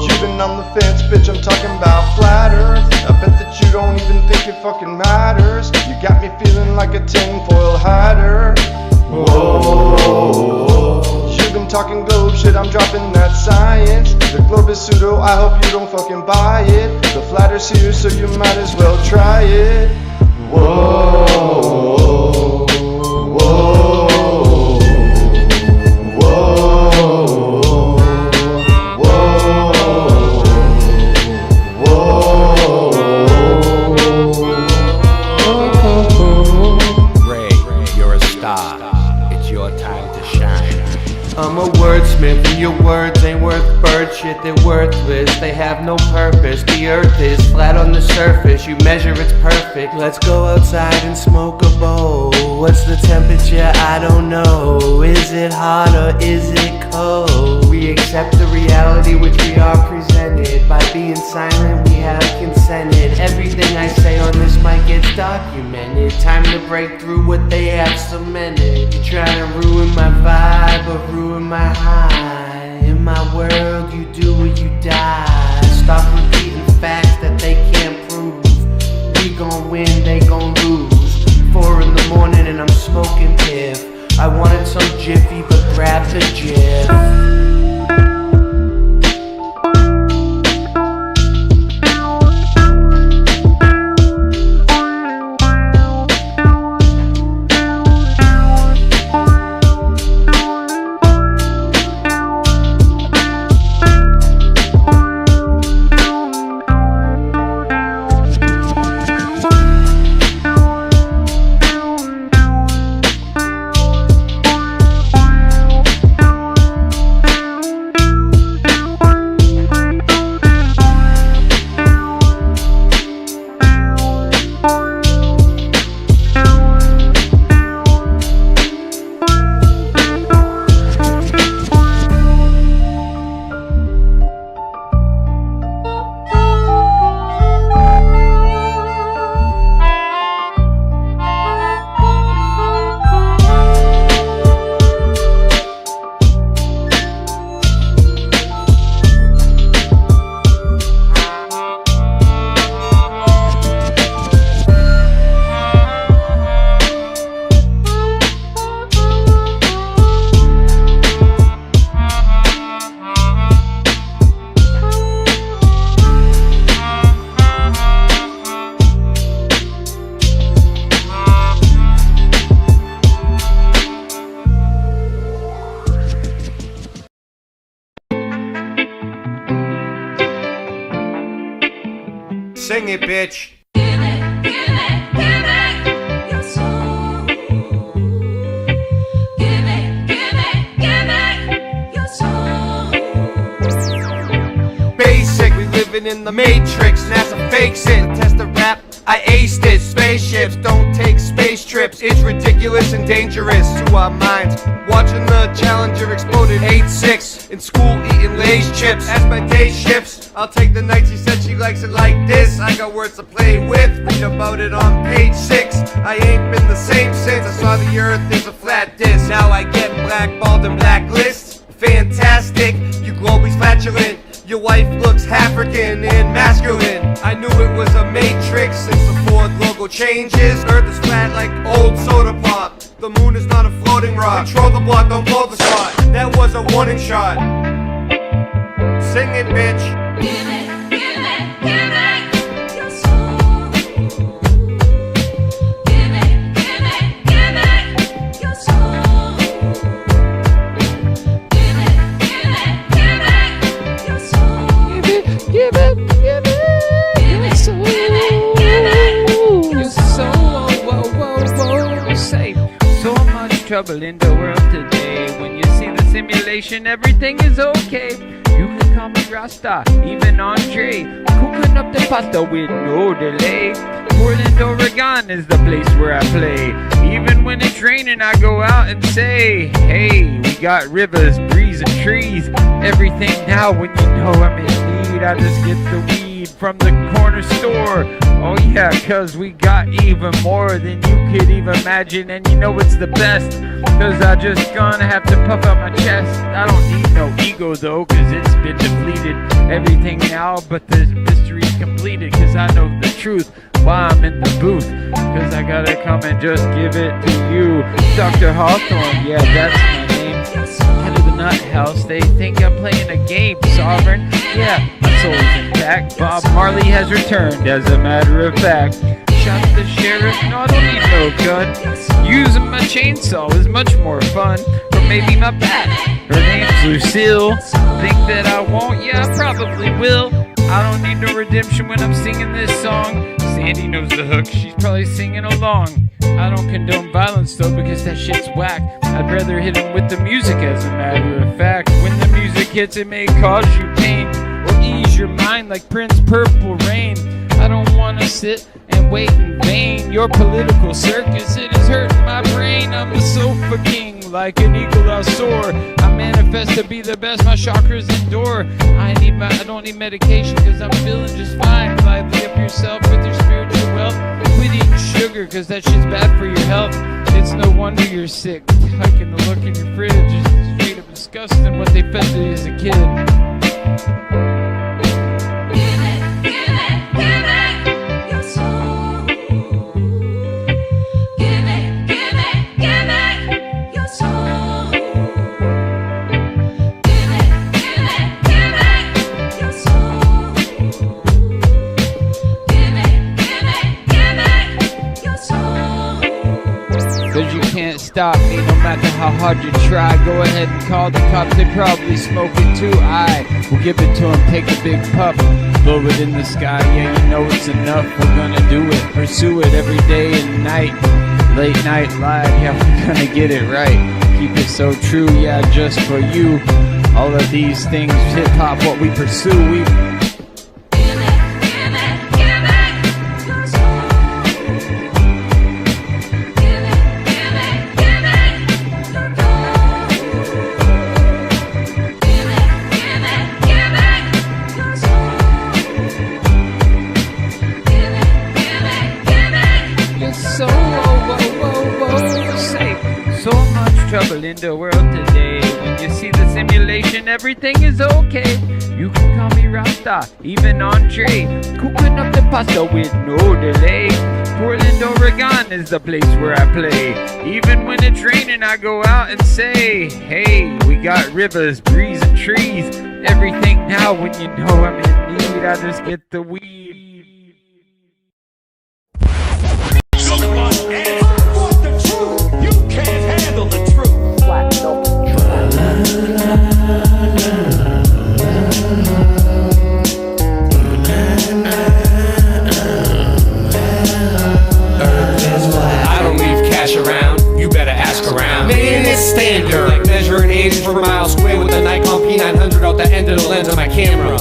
Speaker 6: You've been on the fence, bitch, I'm talking about flat earth. I bet that you don't even think it fucking matters. You got me feeling like a tinfoil hatter. Whoa. You've been talking globe shit, I'm dropping that science. The globe is pseudo, I hope you don't fucking buy it. The flat earth's here, so you might as well try it. Whoa, whoa, whoa, whoa.
Speaker 10: Ray, you're a star. It's your time to shine.
Speaker 11: I'm a wordsmith and your words ain't worth bird shit, they're worthless, they have no purpose. The earth is flat on the surface, you measure it's perfect. Let's go outside and smoke a bowl. What's the temperature? I don't know. Is it hot or is it cold? We accept the reality which we are presented. By being silent we have consented. Everything I say on this mic gets documented. Time to break through what they have cemented. You're trying to ruin my vibe or ruin my high. In my world you do or you die. Stop repeating facts that they can't prove. We gon' win, they gon' lose. 4 in the morning and I'm smoking piff. I wanted some Jiffy but grabbed the Jif. Sing it, bitch. Basic, we living in the matrix. NASA fakes it. Test the rap, I aced it. Spaceships don't take space trips. It's ridiculous and dangerous to our minds. Watching the Challenger exploded 8-6. In school eating Lay's chips. As my day shifts, I'll take the night. She said she likes it like this. I got words to play with. Read about it on page 6. I ain't been the same since I saw the earth is a flat disc. Now I get blackballed and blacklist. Fantastic, you globies flatulent. Your wife looks African and masculine. I knew it was a matrix since the Ford logo changes. Earth is flat like old soda pop. The moon is not a floating rock. Control the block, don't blow the spot. That was a warning shot. Sing it, bitch. Give it, give it, give it your soul. Give it, give it, give it your soul. Give it, give it, give it your soul.
Speaker 4: Give it, give it your soul. Your soul, whoa, whoa, whoa. Say, so much trouble in the world today. When you see the simulation, everything is okay. You can call me Rasta, even Andre. Cooking up the pasta with no delay. Portland, Oregon is the place where I play. Even when it's raining, I go out and say, hey, we got rivers, breeze, and trees. Everything now when you know I'm in need. I just get the weed from the corner store. Oh yeah, cause we got even more than you could even imagine. And you know it's the best, cause I just gonna have to puff out my chest. I don't need no ego though, cause it's been depleted. Everything now but the mystery's completed. Cause I know the truth while I'm in the booth. Cause I gotta come and just give it to you. Dr. Hawthorne, yeah, that's my name. Head of the nut house, they think I'm playing a game. Sovereign, yeah, my soul's intact. Bob Marley has returned, as a matter of fact. Shot the sheriff, no, I don't need no gun. Using my chainsaw is much more fun. Or maybe my bat, her name's Lucille. Think that I won't? Yeah, I probably will. I don't need no redemption when I'm singing this song. Sandy knows the hook, she's probably singing along. I don't condone violence though, because that shit's whack. I'd rather hit him with the music, as a matter of fact. When the music hits, it may cause you pain, or ease your mind like Prince Purple Rain. I don't wanna sit and wait in vain. Your political circus, it is hurting my brain. I'm the sofa king, like an eagle I'll soar. I manifest to be the best, my chakras endure. I don't need medication, cause I'm feeling just fine. Lively up yourself with your spiritual wealth. Quit eating sugar, cause that shit's bad for your health. It's no wonder you're sick. I can look in your fridge, it's straight up disgusting what they fed you as a kid. Cause you can't stop me no matter how hard you try. Go ahead and call the cops, they probably smoke it too. I will give it to them, take a big puff, blow it in the sky. Yeah, you know it's enough, we're gonna do it. Pursue it every day and night. Late night live, yeah, we're gonna get it right. Keep it so true, yeah, just for you. All of these things, hip hop, what we pursue, we trouble in the world today. When you see the simulation, everything is okay. You can call me Rasta, even Andre. Cooking up the pasta with no delay. Portland, Oregon is the place where I play. Even when it's raining, I go out and say, hey, we got rivers, breeze, and trees. Everything now when you know I'm in need, I just get the weed.
Speaker 7: You can't handle the truth.
Speaker 10: standard. Like measuring ages per mile square with a Nikon P900 out the end of the lens of my camera.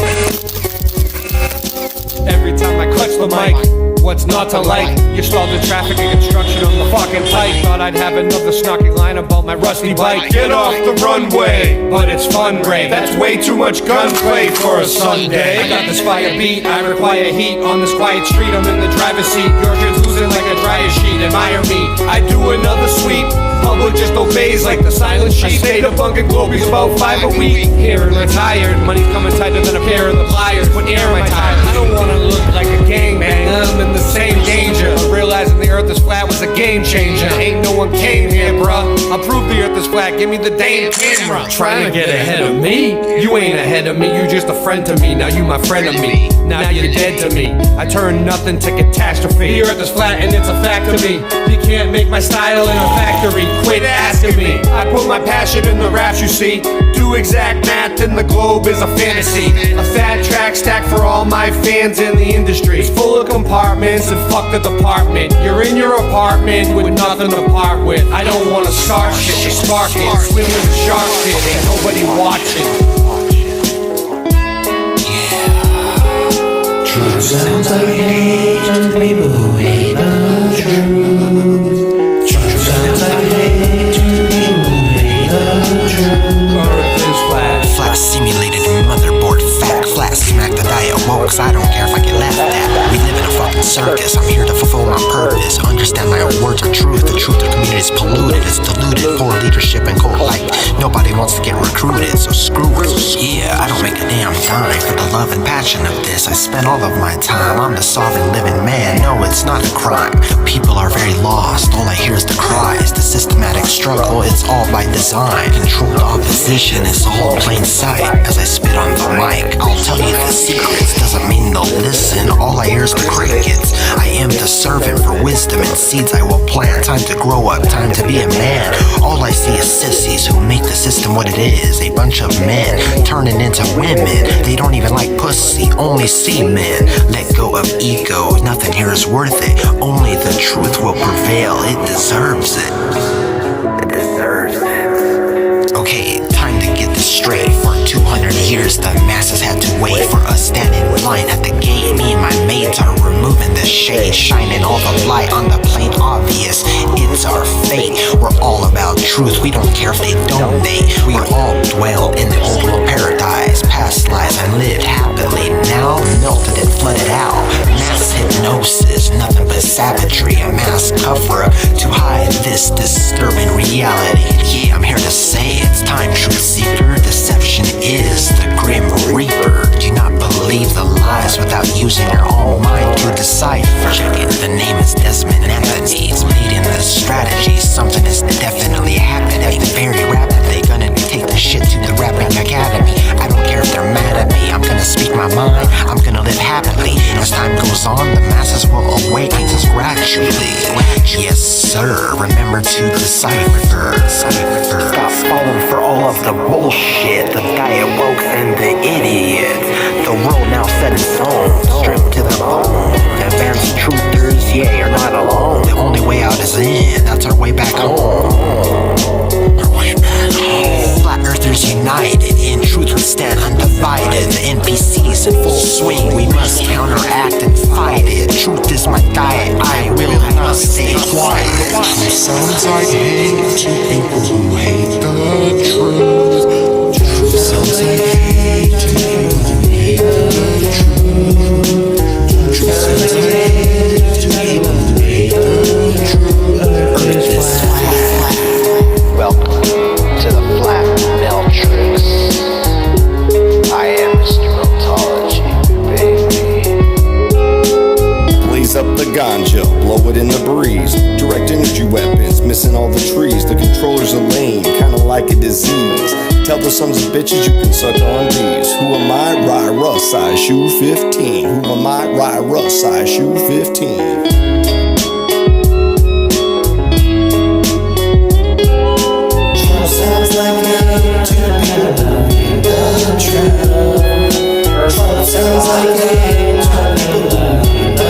Speaker 10: Every time I clutch the mic, what's not to like? You stalled the traffic and construction on the fucking pike. Thought I'd have another snarky line about my rusty bike. Get off the runway, but it's fun, Ray. That's way too much gunplay for a Sunday. I got this fire beat, I require heat. On this quiet street, I'm in the driver's seat. Your kid's losing like a dryer sheet, admire me. I do another sweep, public just obeys like the silent sheet. I stayed up bunking Globies about 5 a week. Here and retired, money's coming tighter than a pair of the pliers. Put air in my tires, I don't wanna look like a gangbanger. I'm in the same danger of realizing the earth is flat was a game changer. Ain't no one came here, bruh. I'll prove the earth is flat, give me the damn camera. Trying to get ahead of me? You ain't ahead of me, you just a friend to me. Now you my friend of me, now you're dead to me. I turn nothing to catastrophe. The earth is flat and it's a fact to me. You can't make my style in a factory, quit asking me. I put my passion in the raps, you see. Do exact math and the globe is a fantasy. A fat track stack for all my fans in the industry. It's full of compartments and fuck the department. You're in your apartment with nothing to part with. I don't wanna start shit, just spark it. Swim with the shark shit, ain't nobody watching.
Speaker 21: Truth sounds like hate to people who hate the truth. Truth sounds like hate to people who hate the truth.
Speaker 10: Earth is flat.
Speaker 1: Flat simulated motherboard fact. Flat smack the diet woke, 'cause I don't care if I get laughed at. We live in a fucking circus, I'm here to fulfill my purpose. Understand my own words are truth. The truth of the community is polluted, it's diluted. Poor leadership and cold light. Nobody wants to get recruited, so screw it. Yeah, I don't make a damn dime for the love and passion of this. I spend all of my time. I'm the sovereign living man. No, it's not a crime. People are very lost. All I hear is the cries. The systematic struggle, it's all by design. Controlled opposition is all plain sight. As I spit on the mic, I'll tell you the secrets. Doesn't mean they'll listen. All I hear is the crickets. I am the servant for wisdom and seeds I will plant. Time to grow up, time to be a man. All I see is sissies who make the system what it is. A bunch of men turning into women. They don't even like pussy, only see men. Let go of ego, nothing here is worth it. Only the truth will prevail, it deserves it. It deserves it. Okay, time to get this straight. For 200 years the masses had to wait for us standing in line at the gate. Me and my mates are removing the shade, shining all the light on the plain obvious. It's our fate. We're all about truth, we don't care if they donate. We all dwell in the old world paradise. Past lives I lived happily, now melted and flooded out. Mass hypnosis, nothing but savagery. A mass cover up to hide this disturbing reality. Yeah, I'm here to say it's time, truth seeker. Deception is the grim reaper. Do not believe the lies without using your own mind to decipher. Check it, the name is Desmond Anthony. It's leading the strategy. Something is definitely happening very rapidly. Gonna take the shit to the rapping academy. I don't care if they're mad at me. I'm gonna speak my mind. I'm gonna live happily. As time goes on, the masses will awaken just gradually. Yes, sir. Remember to decipher. Stop falling for all of the bullshit. The diet woke and the idiots. The world now set in stone, stripped to the bone. Advanced truthers, yeah, you're not alone. The only way out is in. That's our way back home. Our way back home. Flat Earthers united. In truth we stand undivided. The NPCs in full swing. We must counteract and fight it. Truth is my diet. I will not stay quiet.
Speaker 21: Truth sounds like hate to people who hate the truth. Truth sounds like hate to people who hate the truth. Truth sounds like hate to people who hate the truth. Earth is flat.
Speaker 1: Welcome to the Flat Matrix. I am Mr. Ontology, baby.
Speaker 6: Blaze up the ganja, blow it in the breeze. Direct energy weapons, missing all the trees. The controllers are lame, kinda like a disease. Tell the sons of bitches you can suck on these. Who am I? Ryra, size shoe 15. Who am I? Ryra, size shoe 15.
Speaker 21: Sounds like hate to people who hate the truth. Sounds like hate to people who hate the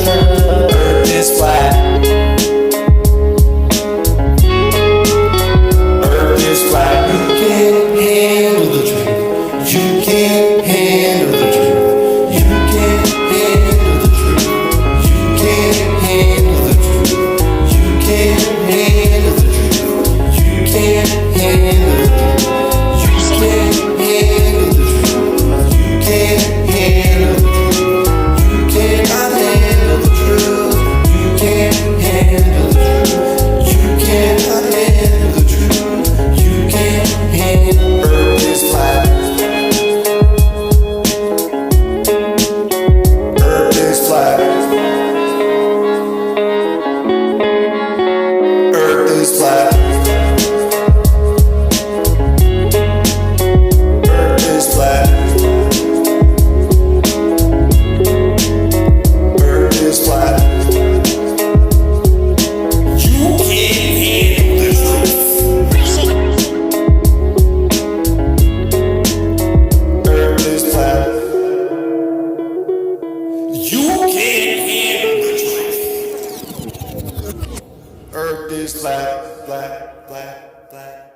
Speaker 21: truth. Earth is flat. Earth can't handle the truth.
Speaker 3: Earth is flat, flat, flat, flat.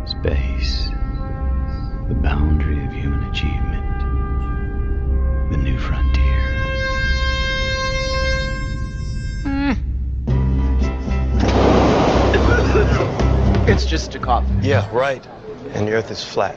Speaker 12: Space, the boundary of human achievement, the new frontier.
Speaker 18: It's just a cough.
Speaker 19: Yeah, right. And the Earth is flat.